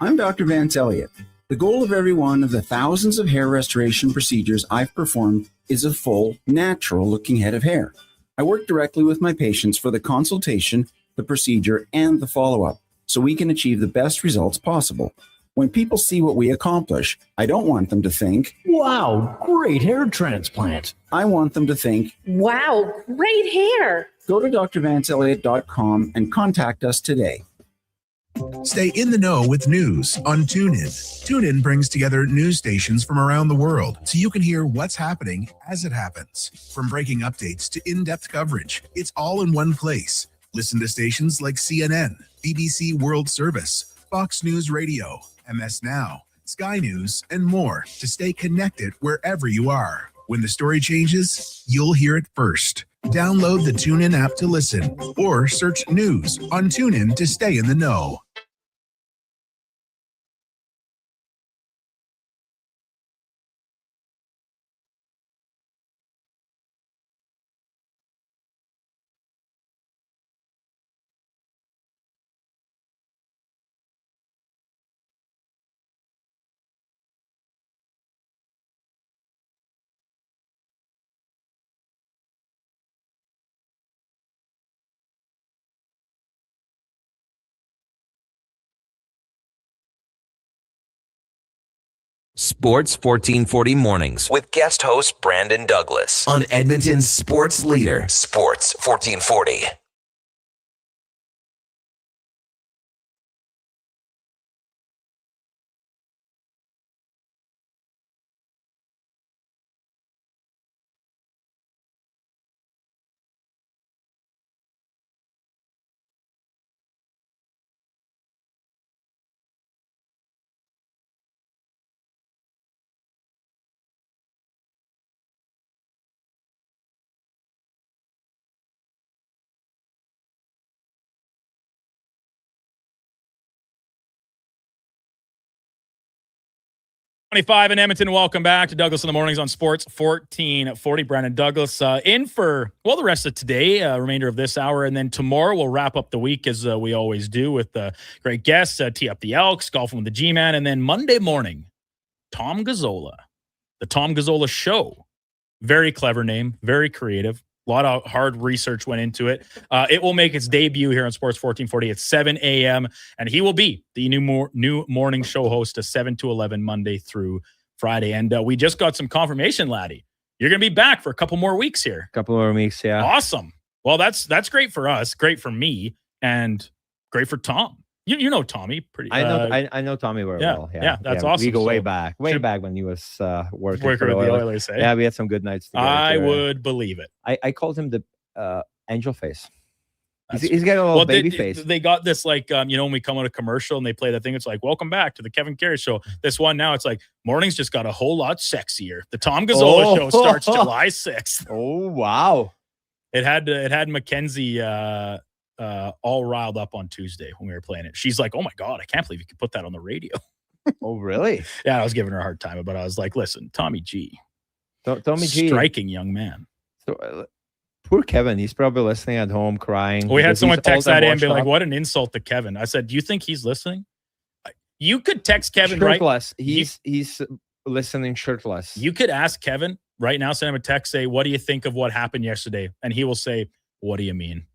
I'm Dr. Vance Elliott. The goal of every one of the thousands of hair restoration procedures I've performed is a full, natural-looking head of hair. I work directly with my patients for the consultation, the procedure, and the follow-up, so we can achieve the best results possible. When people see what we accomplish, I don't want them to think, "Wow, great hair transplant." I want them to think, Wow, great hair. Go to drvanceelliott.com and contact us today. Stay in the know with news on TuneIn. TuneIn brings together news stations from around the world so you can hear what's happening as it happens. From breaking updates to in-depth coverage, it's all in one place. Listen to stations like CNN, BBC World Service, Fox News Radio, MS Now, Sky News, and more to stay connected wherever you are. When the story changes, you'll hear it first. Download the TuneIn app to listen or search news on TuneIn to stay in the know. Sports 1440 mornings with guest host Brandon Douglas on Edmonton's sports leader, Sports 1440. .25 in Edmonton. Welcome back to Douglas in the Mornings on Sports 1440. Brandon Douglas in for, well, the rest of today, remainder of this hour. And then tomorrow we'll wrap up the week as we always do with great guests, tee up the Elks, golfing with the G-Man. And then Monday morning, Tom Gazzola, the Tom Gazzola Show. Very clever name, very creative. A lot of hard research went into it. It will make its debut here on Sports 1440 at 7 a.m. And he will be the new morning show host of 7 to 11 Monday through Friday. And we just got some confirmation, Laddie. You're going to be back for a couple more weeks here. Couple more weeks, yeah. Awesome. Well, that's great for us, great for me, and great for Tom. You know Tommy pretty. I know Tommy very well. Yeah, that's awesome. We go way back when he was working with the Oilers. Yeah, we had some good nights together. I would believe it. I called him the angel face. He's got a little baby face. They got this when we come on a commercial and they play that thing, it's like, welcome back to the Kevin Carey Show. This one now, it's like, mornings just got a whole lot sexier. The Tom Gazzola Show starts July 6th. Oh, wow. It had Mackenzie all riled up on Tuesday when we were playing it. She's like, "Oh my God, I can't believe you could put that on the radio." Oh, really? Yeah, I was giving her a hard time, but I was like, "Listen, Tommy G, Tommy G, striking young man." So, poor Kevin. He's probably listening at home crying. We had because someone he's all text that in, washed be like, up. "What an insult to Kevin." I said, "Do you think he's listening?" You could text Kevin Shirtless. right. He's listening shirtless. You could ask Kevin right now, send him a text, say, "What do you think of what happened yesterday?" And he will say, "What do you mean?"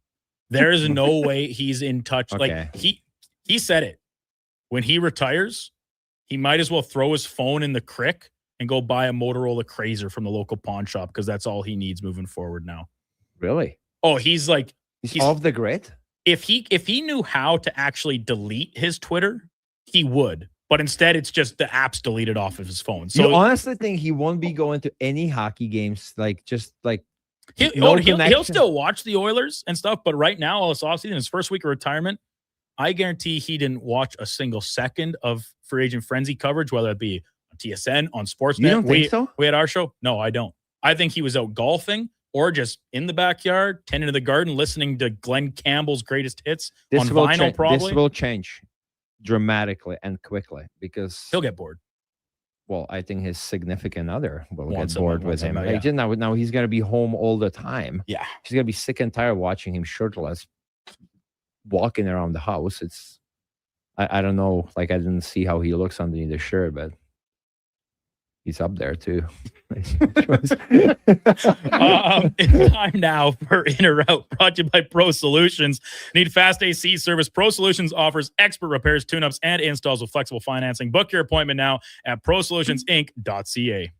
There is no way he's in touch. Okay. Like he said it. When he retires, he might as well throw his phone in the crick and go buy a Motorola Crazer from the local pawn shop because that's all he needs moving forward now. Really? Oh, he's off the grid. If he knew how to actually delete his Twitter, he would. But instead, it's just the app's deleted off of his phone. So you honestly think he won't be going to any hockey games? He'll still watch the Oilers and stuff, but right now, all this offseason, his first week of retirement, I guarantee he didn't watch a single second of free agent frenzy coverage, whether it be on TSN, on Sportsnet. You don't think so? We had our show. No, I don't. I think he was out golfing or just in the backyard, tending to the garden, listening to Glenn Campbell's greatest hits on vinyl. Probably this will change dramatically and quickly because he'll get bored. Well, I think his significant other will Wants get him, bored with wants him. him, Like, yeah. now he's going to be home all the time. Yeah. She's going to be sick and tired of watching him shirtless walking around the house. It's, I don't know. Like, I didn't see how he looks underneath the shirt, but he's up there too. It's time now for In or Out, brought to you by Pro Solutions. Need fast AC service? Pro Solutions offers expert repairs, tune-ups, and installs with flexible financing. Book your appointment now at prosolutionsinc.ca.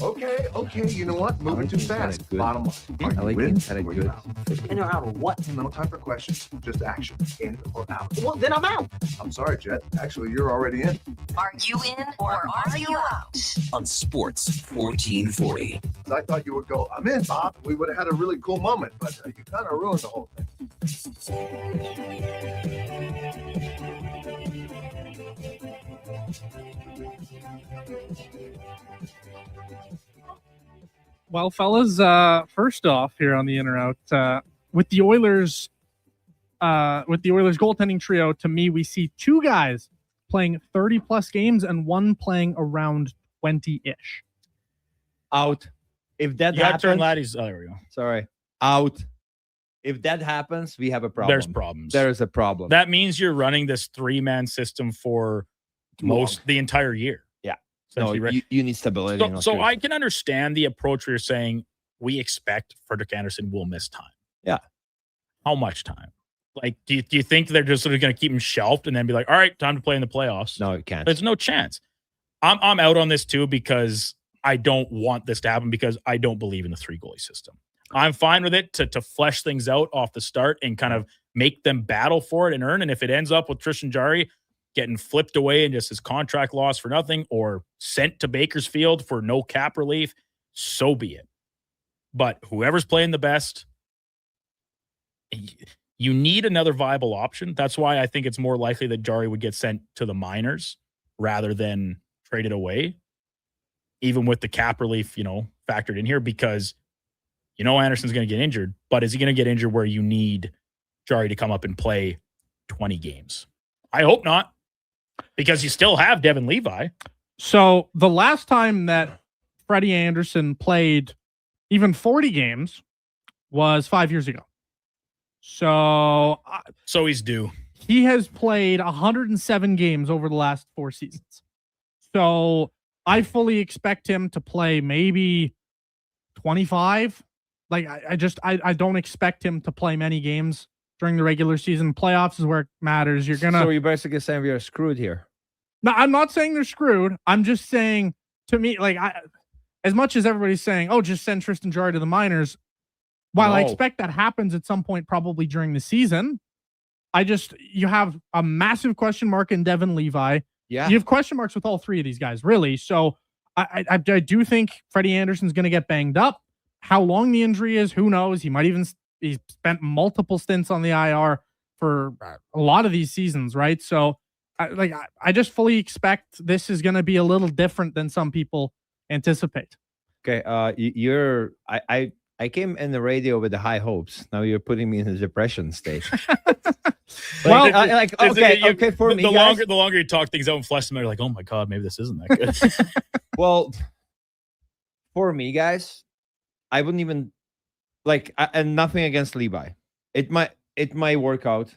Okay, you know what? Moving too fast. Bottom line. I like Win it. Had a or good. you're out. In or out of what? No time for questions. Just action. In or out. Well, then I'm out. I'm sorry, Jet. Actually, you're already in. Are you in or are you out? On Sports 1440. I thought you would go, I'm in, Bob. We would have had a really cool moment, but you kind of ruined the whole thing. Well, fellas, first off here on the In or Out, with the Oilers goaltending trio, to me, we see two guys playing 30 plus games and one playing around 20-ish. Out. If that You got to turn happens, Laddie's. Oh, there we go. sorry, out. If that happens, we have a problem. There's problems. There is a problem. That means you're running this three-man system for the entire year. Yeah. No, Essentially, right? you need stability. So I can understand the approach where you're saying we expect Frederick Anderson will miss time. Yeah. How much time? Like, do you think they're just sort of going to keep him shelved and then be like, all right, time to play in the playoffs? No, it can't. There's no chance. I'm out on this too because I don't want this to happen because I don't believe in the three goalie system. I'm fine with it to flesh things out off the start and kind of make them battle for it and earn. And if it ends up with Tristan Jarry getting flipped away and just his contract lost for nothing or sent to Bakersfield for no cap relief, so be it. But whoever's playing the best, you need another viable option. That's why I think it's more likely that Jarry would get sent to the minors rather than traded away, even with the cap relief, factored in here, because Anderson's going to get injured, but is he going to get injured where you need Jarry to come up and play 20 games? I hope not, because you still have Devin Levi. So the last time that Freddie Anderson played even 40 games was 5 years ago. So he's due. He has played 107 games over the last 4 seasons. So I fully expect him to play maybe 25. Like, I don't expect him to play many games during the regular season. Playoffs is where it matters. So you're basically saying we are screwed here. No, I'm not saying they're screwed. I'm just saying, to me, as much as everybody's saying, oh, just send Tristan Jarry to the minors, while I expect that happens at some point probably during the season, you have a massive question mark in Devin Levi. Yeah. You have question marks with all three of these guys, really. So I do think Freddie Anderson's going to get banged up. How long the injury is, who knows? He's spent multiple stints on the IR for a lot of these seasons, right? So I just fully expect this is going to be a little different than some people anticipate. Okay. I came in the radio with the high hopes. Now you're putting me in a depression state. Well, okay, for me, the guys, longer you talk things out and flesh them out, you're like, oh my god, maybe this isn't that good. well, for me, guys, I wouldn't even and nothing against Levi. It might work out,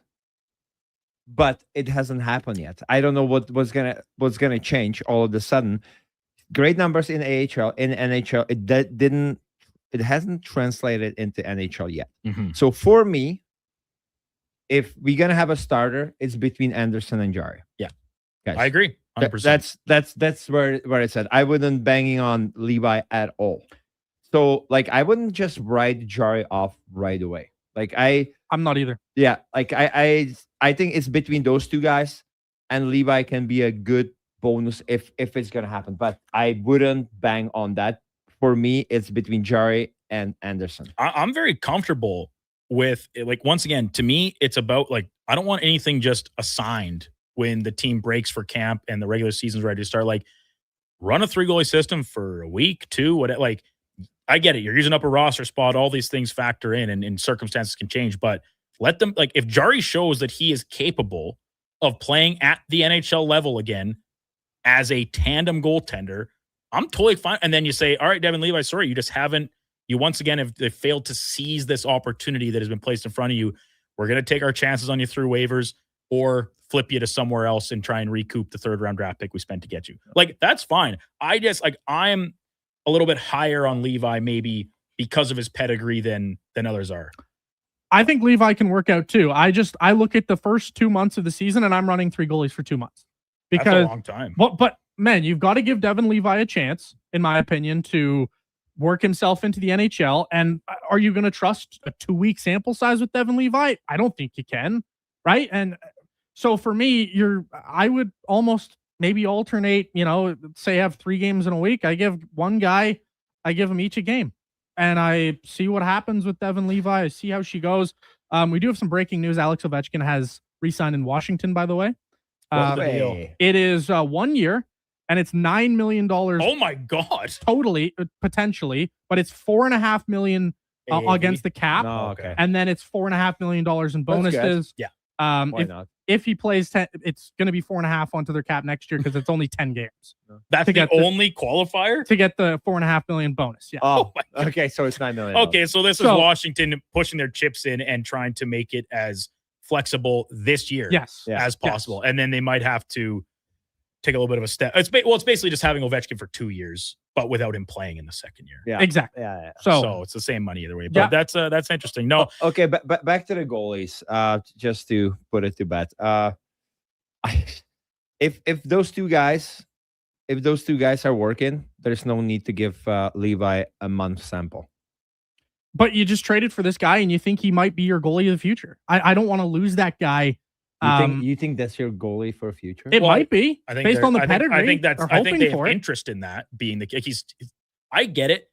but it hasn't happened yet. I don't know what's gonna change all of a sudden. Great numbers in AHL, in NHL. It hasn't translated into NHL yet. So for me, if we're gonna have a starter, it's between Anderson and Jari. Yeah, guys, I agree. 100%. That's where it's at. I wouldn't banging on Levi at all. So I wouldn't just write Jari off right away. I'm not either. Yeah, I think it's between those two guys, and Levi can be a good bonus if it's gonna happen. But I wouldn't bang on that. For me, it's between Jari and Anderson. I'm very comfortable with once again, to me, it's about I don't want anything just assigned when the team breaks for camp and the regular season's ready to start. Run a 3-goalie system for a week, 2, whatever. I get it. You're using up a roster spot. All these things factor in, and circumstances can change. But let them if Jari shows that he is capable of playing at the NHL level again as a tandem goaltender, I'm totally fine. And then you say, all right, Devin Levi, sorry, you just haven't. You once again have failed to seize this opportunity that has been placed in front of you. We're going to take our chances on you through waivers or flip you to somewhere else and try and recoup the 3rd-round draft pick we spent to get you. That's fine. I just I'm a little bit higher on Levi maybe because of his pedigree than others are. I think Levi can work out too. I look at the first 2 months of the season and I'm running 3 goalies for 2 months. Because that's a long time. But man, you've got to give Devin Levi a chance, in my opinion, to work himself into the NHL. And are you going to trust a 2-week sample size with Devin Levi? I don't think you can, right? And so for me, I would almost maybe alternate, say I have 3 games in a week. I give one guy, I give him each a game. And I see what happens with Devin Levi. I see how she goes. We do have some breaking news. Alex Ovechkin has re-signed in Washington, by the way. It is 1 year, and it's $9 million. Oh my God! Totally, potentially, but it's $4.5 million against the cap. Oh, okay. And then it's $4.5 million in bonuses. Yeah. Why not? If he plays 10, it's going to be 4.5 onto their cap next year because it's only 10 games. That's the only qualifier to get the $4.5 million bonus. Yeah. Oh, okay. So it's $9 million. Okay, so this is Washington pushing their chips in and trying to make it as flexible this year as possible. And then they might have to take a little bit of a step. It's basically just having Ovechkin for 2 years, but without him playing in the second year. Yeah, exactly. Yeah. So it's the same money either way. But that's interesting. No, okay. But back to the goalies. Just to put it to bed. If those two guys are working, there's no need to give Levi a month sample. But you just traded for this guy, and you think he might be your goalie of the future. I don't want to lose that guy. You think that's your goalie for a future? It might be I think based on the pedigree. I think they have interest in that being the case. I get it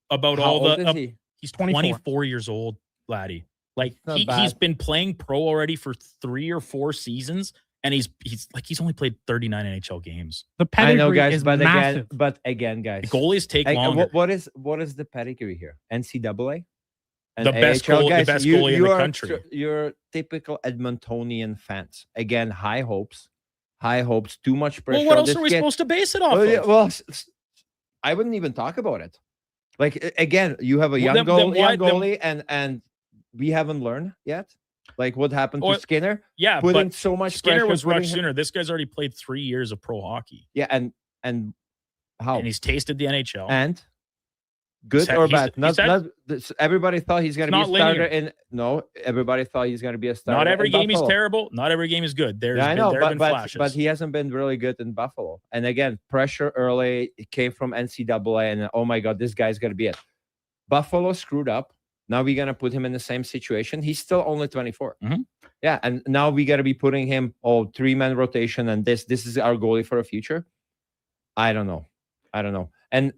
about How all old the. is he? He's 24 years old, laddie. He's been playing pro already for 3 or 4 seasons, and he's only played 39 NHL games. The pedigree I know, guys, is but massive. again, guys, The goalies take longer. What is the pedigree here? NCAA. And The best AHL, goalie- the best goalie in the country. You're typical Edmontonian fans. Again, high hopes, too much pressure. Well, what on else this are we kid. supposed to base it off Well, of? well, I wouldn't even talk about it. Again, you have a young then why- goalie, and we haven't learned yet. What happened to Skinner? Yeah, putting but so much Skinner pressure. was putting rushed him- sooner. This guy's already played 3 years of pro hockey. Yeah, and how? And he's tasted the NHL. And good or bad? Everybody thought he's going to be a It's not starter. linear. Everybody thought he's going to be a starter. Not every in game is Buffalo. terrible. Not every game is good. There I know, have been flashes. but he hasn't been really good in Buffalo. And again, pressure early. It came from NCAA, and oh my God, this guy's going to be it. Buffalo screwed up. Now we're going to put him in the same situation. He's still only 24. Mm-hmm. Yeah, and now we got to be putting him 3-man rotation, and this is our goalie for the future. I don't know. And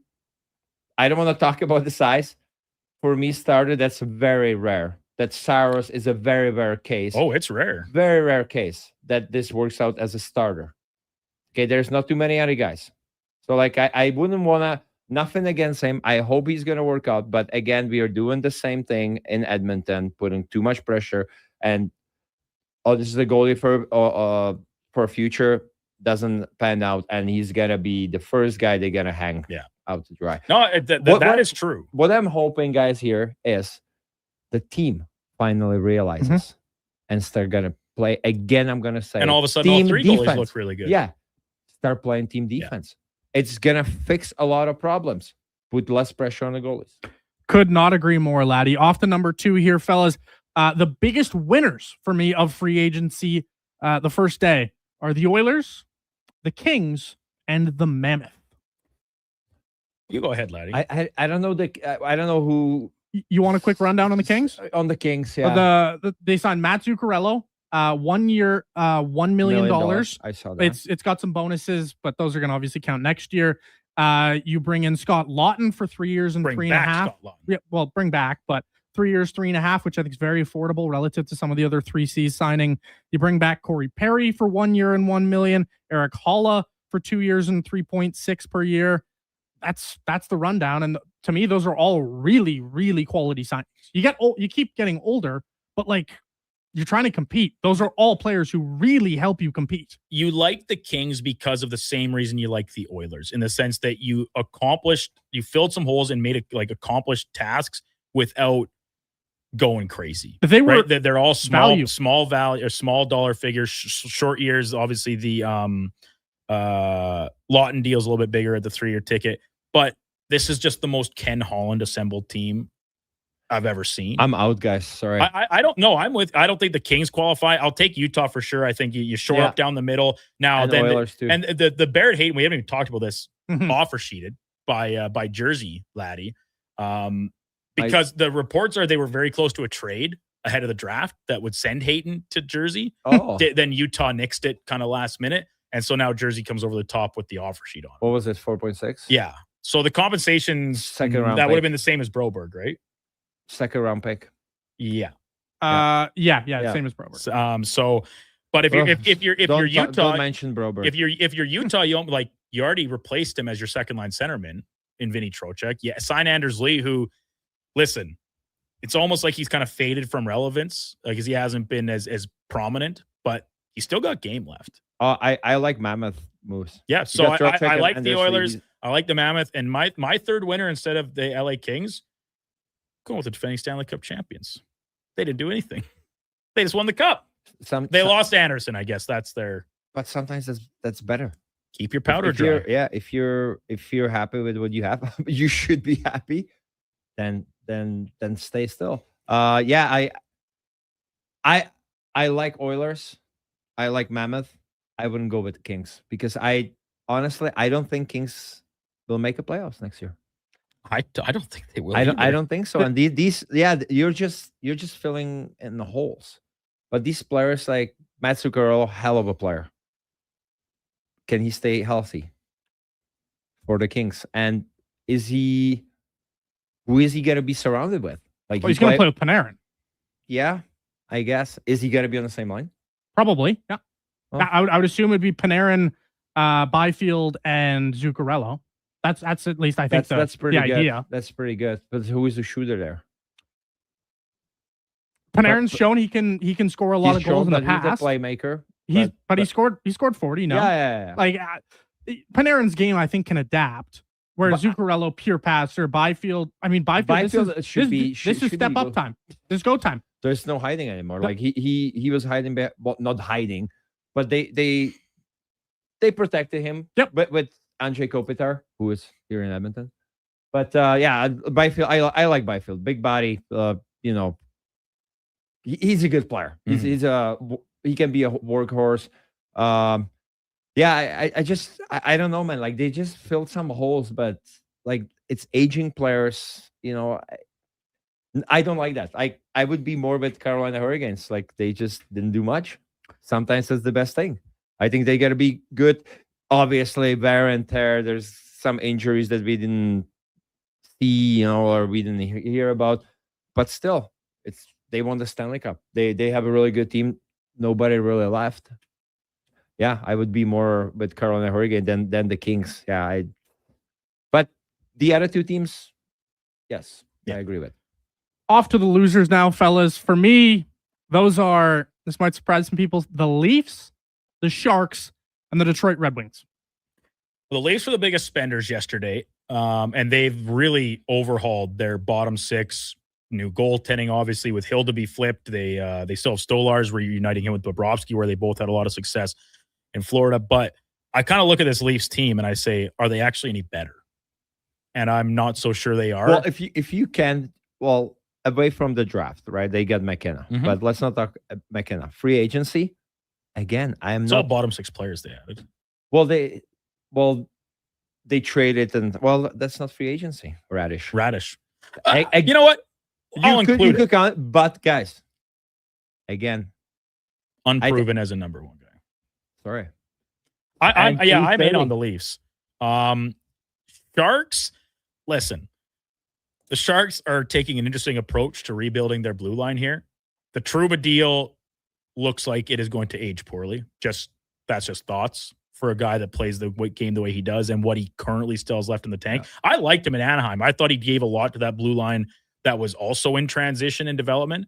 I don't want to talk about the size. For me, starter, that's very rare. That Saros is a very rare case. Oh, it's rare. Very rare case that this works out as a starter. Okay, there's not too many other guys. So I wouldn't want to Nothing against him. I hope he's going to work out. But again, we are doing the same thing in Edmonton, putting too much pressure. And this is the goalie for future. Doesn't pan out, and he's going to be the first guy they're going to hang out to dry. No, that is true. What I'm hoping, guys, here is the team finally realizes and start going to play. Again, I'm going to say. And all of a sudden, all three goalies look really good. Yeah. Start playing team defense. It's going to fix a lot of problems. Put less pressure on the goalies. Could not agree more, Laddie. Off to number 2 here, fellas. The biggest winners for me of free agency the first day are the Oilers, the Kings, and the Mammoth. You go ahead, Laddie. I don't know I don't know who. You want a quick rundown on the Kings? On the Kings, yeah. They signed Matt Zuccarello, 1 year, $1 million. I saw that. It's got some bonuses, but those are going to obviously count next year. You bring in Scott Lawton for 3 years and 3.5. Yeah, well, bring back, but 3 years, 3.5, which I think is very affordable relative to some of the other 3Cs signing. You bring back Corey Perry for 1 year and $1 million. Eric Holla for 2 years and 3.6 per year. That's the rundown. And to me, those are all really, really quality signings. You keep getting older, but like you're trying to compete. Those are all players who really help you compete. You like the Kings because of the same reason you like the Oilers, in the sense that you filled some holes and made accomplished tasks without going crazy. They were right? They're all small value or small dollar figures, short years. Obviously, the Lawton deal is a little bit bigger at the 3-year ticket, but this is just the most Ken Holland assembled team I've ever seen. I'm out, guys. Sorry. I don't know. I don't think the Kings qualify. I'll take Utah for sure. I think you shore up down the middle. Now and then Oilers too. And the Barrett Hayton, we haven't even talked about this, offer sheeted by Jersey, Laddie. Because the reports are they were very close to a trade ahead of the draft that would send Hayton to Jersey. Oh. Then Utah nixed it kind of last minute. And so now Jersey comes over the top with the offer sheet on. What was it, 4.6? Yeah. So the compensation's second round that would have pick. been the same as Broberg, right? Second round pick. Yeah. Yeah. Same as Broberg. But if you're Utah, don't mention Broberg. If you're Utah, you already replaced him as your second line centerman in Vinny Trocheck. Yeah, sign Anders Lee, who, listen, it's almost like he's kind of faded from relevance because he hasn't been as prominent, but he's still got game left. I like Mammoth moves. Yeah, so I like the Oilers. I like the Mammoth, and my third winner instead of the LA Kings, going with the defending Stanley Cup champions. They didn't do anything. They just won the cup. They lost Anderson, I guess. That's their. But sometimes that's better. Keep your powder dry. If you're happy with what you have, you should be happy. Then stay still. I like Oilers. I like Mammoth. I wouldn't go with the Kings because I don't think Kings will make a playoffs next year. I don't think they will. I don't think so. And these you're just filling in the holes. But these players like Matt Zuccarello, hell of a player. Can he stay healthy for the Kings? And who is he going to be surrounded with? Like he's going to play with Panarin. Yeah, I guess. Is he going to be on the same line? Probably. Yeah. Oh. I would assume it'd be Panarin, Byfield, and Zuccarello. That's at least I think that's pretty the good. idea. That's pretty good. But who is the shooter there? Panarin's shown he can score a lot of goals in the past. He's a playmaker. But he scored 40. No, yeah. Like Panarin's game, I think can adapt. Whereas Zuccarello, pure passer, Byfield. I mean, Byfield. This is step up time. This is go time. There's no hiding anymore. Like he was hiding, not hiding, but they protected him. Yep. With Andrei Kopitar, who is here in Edmonton. But Byfield. I like Byfield. Big body. He's a good player. Mm-hmm. He can be a workhorse. I don't know, man. Like they just filled some holes, but like it's aging players. I don't like that. I would be more with Carolina Hurricanes. Like they just didn't do much. Sometimes that's the best thing. I think they got to be good. Obviously, wear and tear. There's some injuries that we didn't see, or we didn't hear about. But still, they won the Stanley Cup. They have a really good team. Nobody really left. Yeah, I would be more with Carolina Hurricane than the Kings. Yeah, but The other two teams, yes, I agree with. Off to the losers now, fellas. For me, those are, this might surprise some people, the Leafs, the Sharks, and the Detroit Red Wings. The Leafs were the biggest spenders yesterday, and they've really overhauled their bottom six. New goaltending, obviously, with Hill to be flipped. They still have Stolarz reuniting him with Bobrovsky, where they both had a lot of success in Florida. But I kind of look at this Leafs team and I say, are they actually any better? And I'm not so sure they are. Well, if you can, away from the draft, right? They got McKenna, but let's not talk McKenna. Free agency, again, It's all bottom six players they added. They traded, and that's not free agency. Radish. You know what? I'll include you could count, but guys, again, unproven as a number one guy. Sorry. I'm in on the Leafs. Sharks, listen, the Sharks are taking an interesting approach to rebuilding their blue line here. The Trouba deal looks like it is going to age poorly. That's just thoughts for a guy that plays the game the way he does and what he currently still has left in the tank. Yeah. I liked him in Anaheim. I thought he gave a lot to that blue line that was also in transition and development.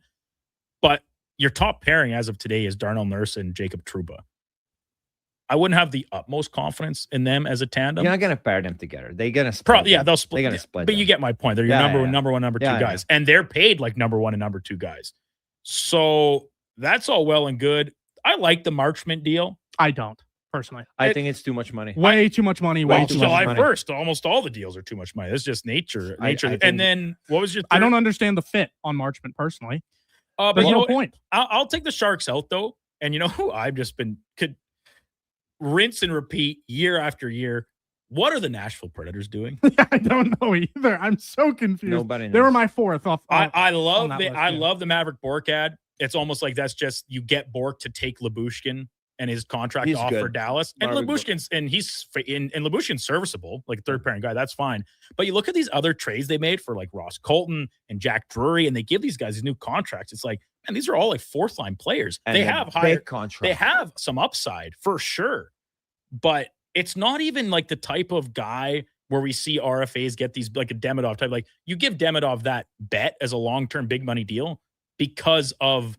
But your top pairing as of today is Darnell Nurse and Jacob Trouba. I wouldn't have the utmost confidence in them as a tandem. You're not going to pair them together. They're going to split. They'll split. They're going to split. But you get my point. They're your number one, number two guys. And they're paid like number one and number two guys. So that's all well and good. I like the Marchment deal. I don't, personally. I think it's too much money. Way too much money. Way too much July money. 1st, almost all the deals are too much money. It's just nature. And then what was your third? I don't understand the fit on Marchment, personally. But There's no point. I'll take the Sharks out, though. And you know who I've just could rinse and repeat year after year. What are the Nashville Predators doing? I don't know either. I'm so confused. Nobody knows. They were my fourth off. I love the Maverick Bork ad. It's almost like that's just you get Bork to take Labushkin and his contract off for Dallas. And Labushkin's Labushkin's serviceable, like third pairing guy. That's fine. But you look at these other trades they made for like Ross Colton and Jack Drury, and they give these guys these new contracts. It's like, man, these are all like fourth line players. And they have higher contracts. They have some upside for sure, but it's not even like the type of guy where we see RFAs get these like a Demidov type. Like you give Demidov that bet as a long-term big money deal because of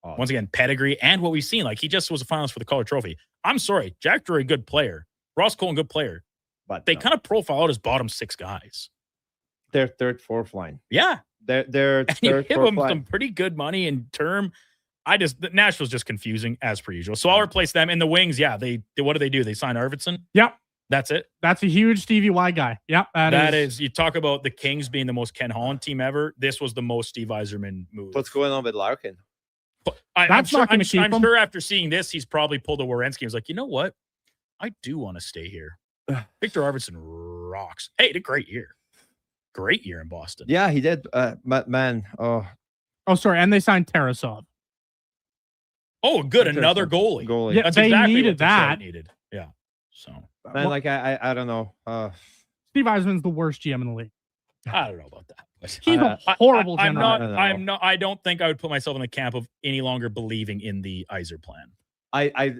once again pedigree and what we've seen. Like he just was a finalist for the Calder Trophy. I'm sorry, Jack Drury, good player. Ross Colton, good player, but they kind of profile out as bottom six guys. They're third, fourth line. Yeah, they're and you give them some pretty good money in term. Nashville's just confusing as per usual. So I'll replace them in the wings. Yeah, what do? They sign Arvidsson. Yep. That's it. That's a huge Stevie Y guy. Yep. That is. You talk about the Kings being the most Ken Holland team ever. This was the most Steve Yzerman move. What's going on with Larkin? I'm sure after seeing this, he's probably pulled a Werenski. He's like, you know what? I do want to stay here. Victor Arvidsson rocks. Hey, he did a great year. Great year in Boston. Yeah, he did. Man. Oh, sorry. And they signed Tarasov. Oh, good. Another goalie. Yeah, That's they exactly needed what that. Needed. Yeah. So, man, I don't know. Steve Yzerman's the worst GM in the league. I don't know about that. But he's a horrible general. I don't think I would put myself in the camp of any longer believing in the Yzer plan. I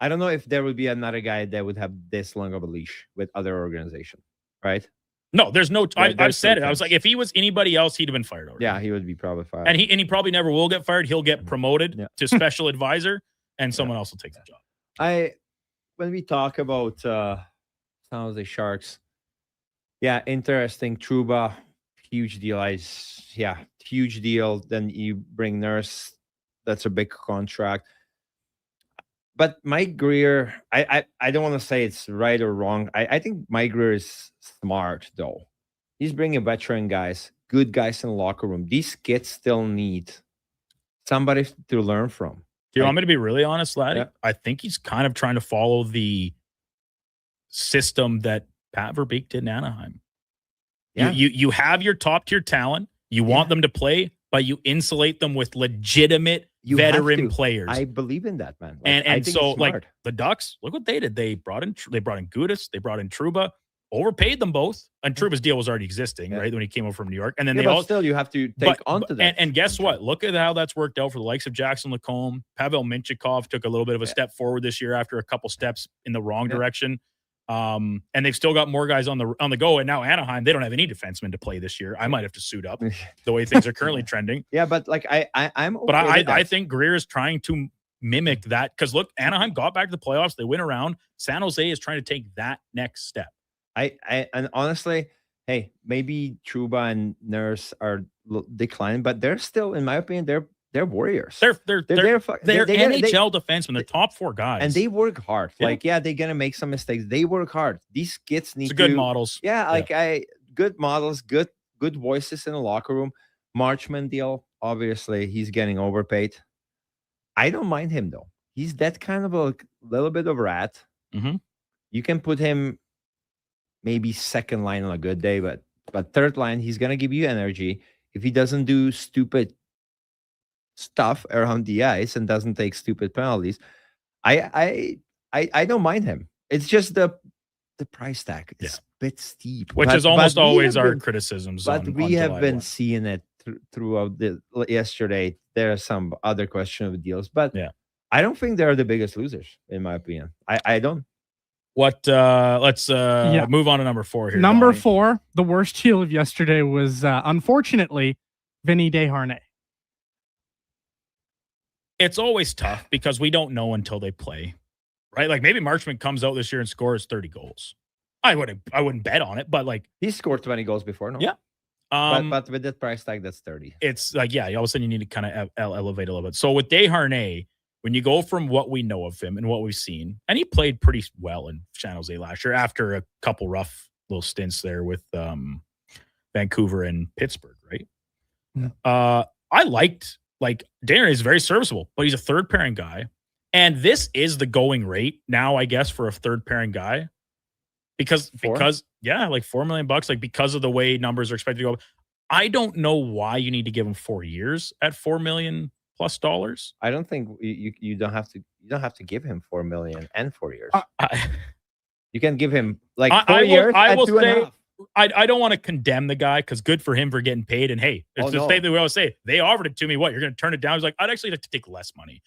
don't know if there would be another guy that would have this long of a leash with other organization, right? No, there's no. I've said it. I was like, if he was anybody else, he'd have been fired already. Yeah, he would be probably fired. And he probably never will get fired. He'll get promoted to special advisor, and someone else will take the job. When we talk about San Jose Sharks, yeah, interesting. Trouba, huge deal. Huge deal. Then you bring Nurse. That's a big contract. But Mike Greer, I don't want to say it's right or wrong. I think Mike Greer is smart, though. He's bringing veteran guys, good guys in the locker room. These kids still need somebody to learn from. Do you want me to be really honest, Laddie? Yeah. I think he's kind of trying to follow the system that Pat Verbeek did in Anaheim. Yeah. You have your top-tier talent. You want them to play, but you insulate them with legitimate veteran players. I believe in that, man. And so, like, the Ducks, look what they did. They brought in Gudas. They brought in Trouba. Overpaid them both. And Trouba's deal was already existing, right, when he came over from New York. And then still you have to take onto that. And guess what? Look at how that's worked out for the likes of Jackson Lacombe. Pavel Minchikov took a little bit of a step forward this year after a couple steps in the wrong direction. And they've still got more guys on the go. And now Anaheim, they don't have any defensemen to play this year. I might have to suit up the way things are currently trending. Yeah, but like I'm okay But with I that. think Greer is trying to mimic that, because look, Anaheim got back to the playoffs. They win around. San Jose is trying to take that next step. And honestly, hey, maybe Truba and Nurse are declining, but they're still, in my opinion, they're warriors. They're they're NHL defensemen. They're top 4 guys, and they work hard. Yeah. Like, yeah, they're gonna make some mistakes. They work hard. These kids need good to- models. Yeah, like good models, good voices in the locker room. Marchman deal, obviously, he's getting overpaid. I don't mind him though. He's that kind of a little bit of rat. Mm-hmm. You can put him maybe second line on a good day, but third line, he's gonna give you energy. If he doesn't do stupid stuff around the ice and doesn't take stupid penalties, I don't mind him. It's just the price tag is a bit steep, Which is almost always our criticisms. But on we have July been 1. seeing it throughout the yesterday. There are some other questionable deals, but I don't think they're the biggest losers, in my opinion. I don't. What? Let's move on to number 4 here. Number Donnie. 4, the worst deal of yesterday was unfortunately Vinny Desharnais. It's always tough because we don't know until they play, right? Like maybe Marchman comes out this year and scores 30 goals. I wouldn't bet on it, but like he scored 20 goals before, no? Yeah. But with that price tag, that's 30. It's like, yeah, all of a sudden you need to kind of elevate a little bit. So with Desharnais, when you go from what we know of him and what we've seen, and he played pretty well in San Jose last year after a couple rough little stints there with Vancouver and Pittsburgh, right? Yeah. I liked, like, Desharnais is very serviceable, but he's a third pairing guy. And this is the going rate now, I guess, for a third pairing guy. Because yeah, like $4 million, like because of the way numbers are expected to go. I don't know why you need to give him 4 years at $4 million plus. I don't think you don't have to give him $4 million and 4 years. You can give him like 4 years. I will at 2.5. say I don't want to condemn the guy because good for him for getting paid. And hey, it's the same thing we always say. They offered it to me. What, you're going to turn it down? He's like, I'd actually like to take less money.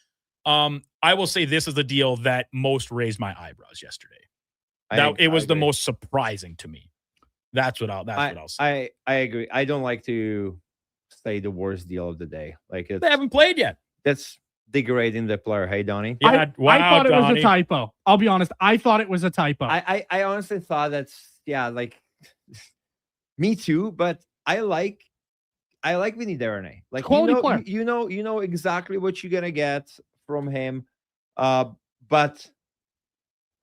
I will say this is the deal that most raised my eyebrows yesterday. It was the most surprising to me. That's what I'll say. I agree. I don't like to say the worst deal of the day. Like They haven't played yet. That's degrading the player. Hey, Donnie. I thought it was a typo. I'll be honest. I thought it was a typo. I honestly thought like me too. But I like Vinny Desharnais. Like Quality player. you know exactly what you're gonna get from him. But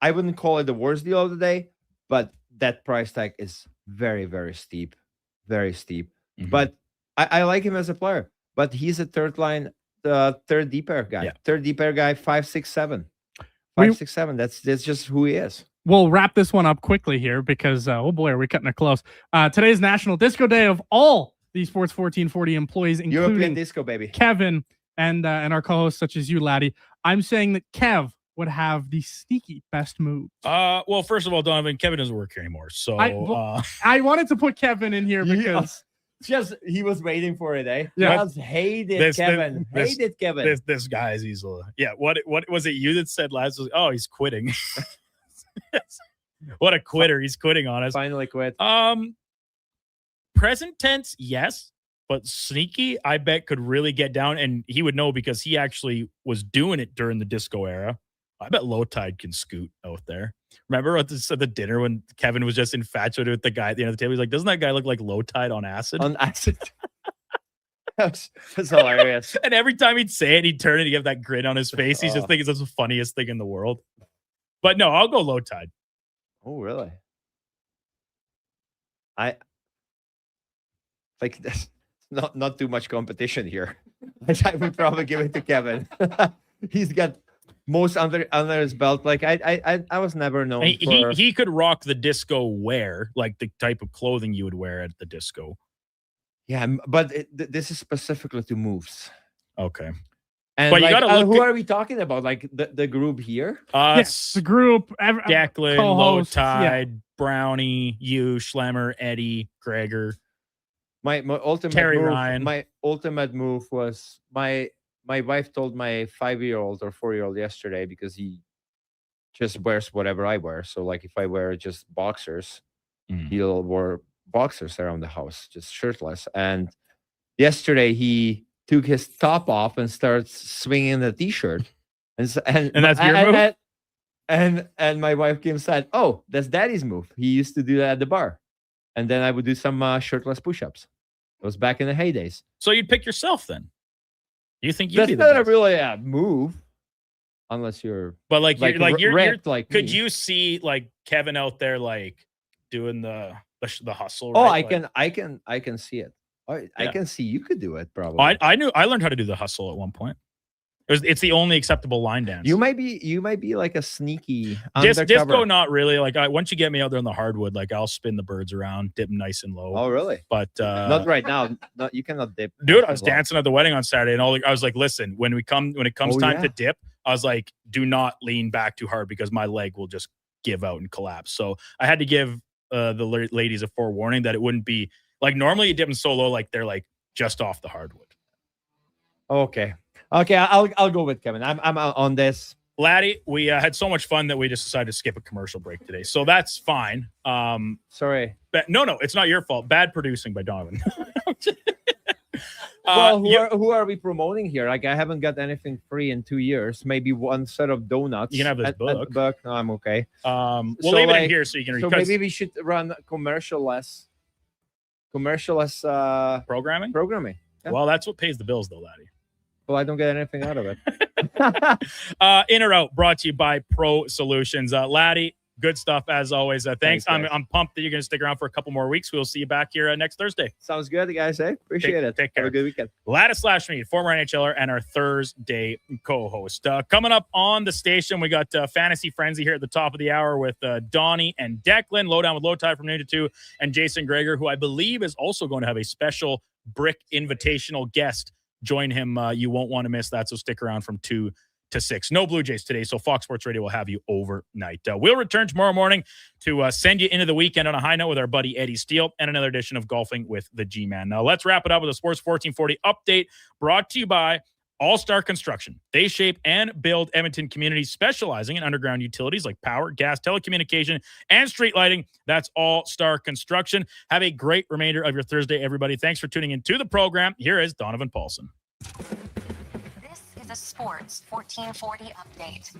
I wouldn't call it the worst deal of the day. But that price tag is very, very steep. Very steep. Mm-hmm. But I like him as a player. But he's a third line, third D pair guy. Yeah. Third D pair guy, 5'6'7". 5'6'7". That's just who he is. We'll wrap this one up quickly here because, oh boy, are we cutting it close. Today is National Disco Day of all the Sports 1440 employees, European including disco, baby. Kevin and our co-hosts such as you, Laddie. I'm saying that Kev would have the sneaky best moves. Well, first of all, Donovan, Kevin doesn't work here anymore. So I wanted to put Kevin in here because just he was waiting for it, eh? Yeah. Just hated Kevin. Hated Kevin. This guy is easily. Yeah. What was it you that said last? Oh, he's quitting. What a quitter! He's quitting on us. Finally quit. Present tense, yes, but sneaky, I bet could really get down, and he would know because he actually was doing it during the disco era. I bet Low Tide can scoot out there. Remember at the dinner when Kevin was just infatuated with the guy at the end of the table? He's like, "Doesn't that guy look like Low Tide on acid?" On acid. That's hilarious. And every time he'd say it, he'd turn and he'd have that grin on his face. He's just thinking it's the funniest thing in the world. But no, I'll go Low Tide. Oh, really? I like this. Not too much competition here. I would probably give it to Kevin. He's got most under his belt. Like I was never known for. He could rock the disco wear, like the type of clothing you would wear at the disco. Yeah, but this is specifically to moves. Okay. And but like, you gotta look. Who are we talking about? Like the group here? Yes, the group. Declan, co-hosts, Lowtide, Brownie, you, Schlemmer, Eddie, Gregor. My ultimate Terry move, Ryan. My ultimate move was my wife told my 5-year-old or 4-year-old yesterday because he just wears whatever I wear. So like if I wear just boxers, he'll wear boxers around the house, just shirtless. And yesterday he took his top off and starts swinging the t-shirt. And that's your move? And my wife Kim said, "Oh, that's Daddy's move. He used to do that at the bar." And then I would do some shirtless push-ups. It was back in the heydays. So you'd pick yourself then? You think you'd That's be the not best? really a move, unless you're. But you're ripped like could me. you see like Kevin out there like doing the hustle? Oh, right? I can see it. I Yeah. can see you could do it probably. I learned how to do the hustle at one point. It's the only acceptable line dance. You might be like a sneaky Disco, undercover. not really. Like once you get me out there on the hardwood, like I'll spin the birds around, dip them nice and low. Oh, really? But not right now. Not you cannot dip. Dude, I was dancing at the wedding on Saturday, and I was like, listen, when it comes time to dip, I was like, do not lean back too hard because my leg will just give out and collapse. So I had to give the ladies a forewarning that it wouldn't be like normally you dip them so low, like they're like just off the hardwood. Okay. I'll go with Kevin. I'm on this. Laddie, we had so much fun that we just decided to skip a commercial break today. So that's fine. Sorry. But no, it's not your fault. Bad producing by Donovan. Well, who are we promoting here? Like, I haven't got anything free in 2 years. Maybe one set of donuts. You can have this book. No, I'm okay. We'll leave it in here so you can read. So maybe we should run commercial-less programming? Programming. Yeah. Well, that's what pays the bills, though, Laddie. Well, I don't get anything out of it. In or out, brought to you by Pro Solutions. Laddie, good stuff as always. Thanks. I'm pumped that you're going to stick around for a couple more weeks. We'll see you back here next Thursday. Sounds good, guys. Appreciate it. Take care. Have a good weekend. Ladis/Mead, former NHLer and our Thursday co-host. Coming up on the station, we got Fantasy Frenzy here at the top of the hour with Donnie and Declan. Lowdown with Lowtie from noon to 2, and Jason Greger, who I believe is also going to have a special Brick Invitational guest join him. You won't want to miss that, so stick around from 2 to 6. No Blue Jays today, so Fox Sports Radio will have you overnight. We'll return tomorrow morning to send you into the weekend on a high note with our buddy Eddie Steele and another edition of Golfing with the G-Man. Now, let's wrap it up with a Sports 1440 update brought to you by All-Star Construction. They shape and build Edmonton communities specializing in underground utilities like power, gas, telecommunication, and street lighting. That's All-Star Construction. Have a great remainder of your Thursday, everybody. Thanks for tuning in to the program. Here is Donovan Paulson. The Sports 1440 update.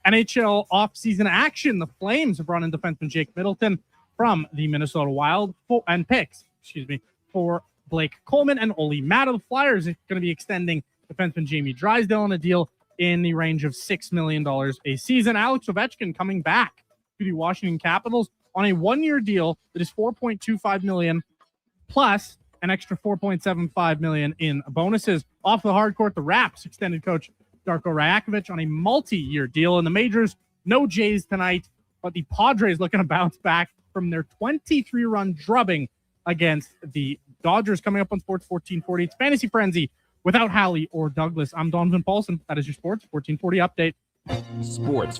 NHL offseason action. The Flames have brought in defenseman Jake Middleton from the Minnesota Wild and picks, for Blake Coleman and Oli Mata. The Flyers are going to be extending defenseman Jamie Drysdale on a deal in the range of $6 million a season. Alex Ovechkin coming back to the Washington Capitals on a one-year deal that is $4.25 million plus an extra $4.75 million in bonuses. Off the hard court, the Raps extended coach Darko Rajakovic on a multi-year deal. In the majors, no Jays tonight, but the Padres looking to bounce back from their 23-run drubbing against the Dodgers. Coming up on Sports 1440, it's Fantasy Frenzy without Hallie or Douglas. I'm Donovan Paulson. That is your Sports 1440 update. Sports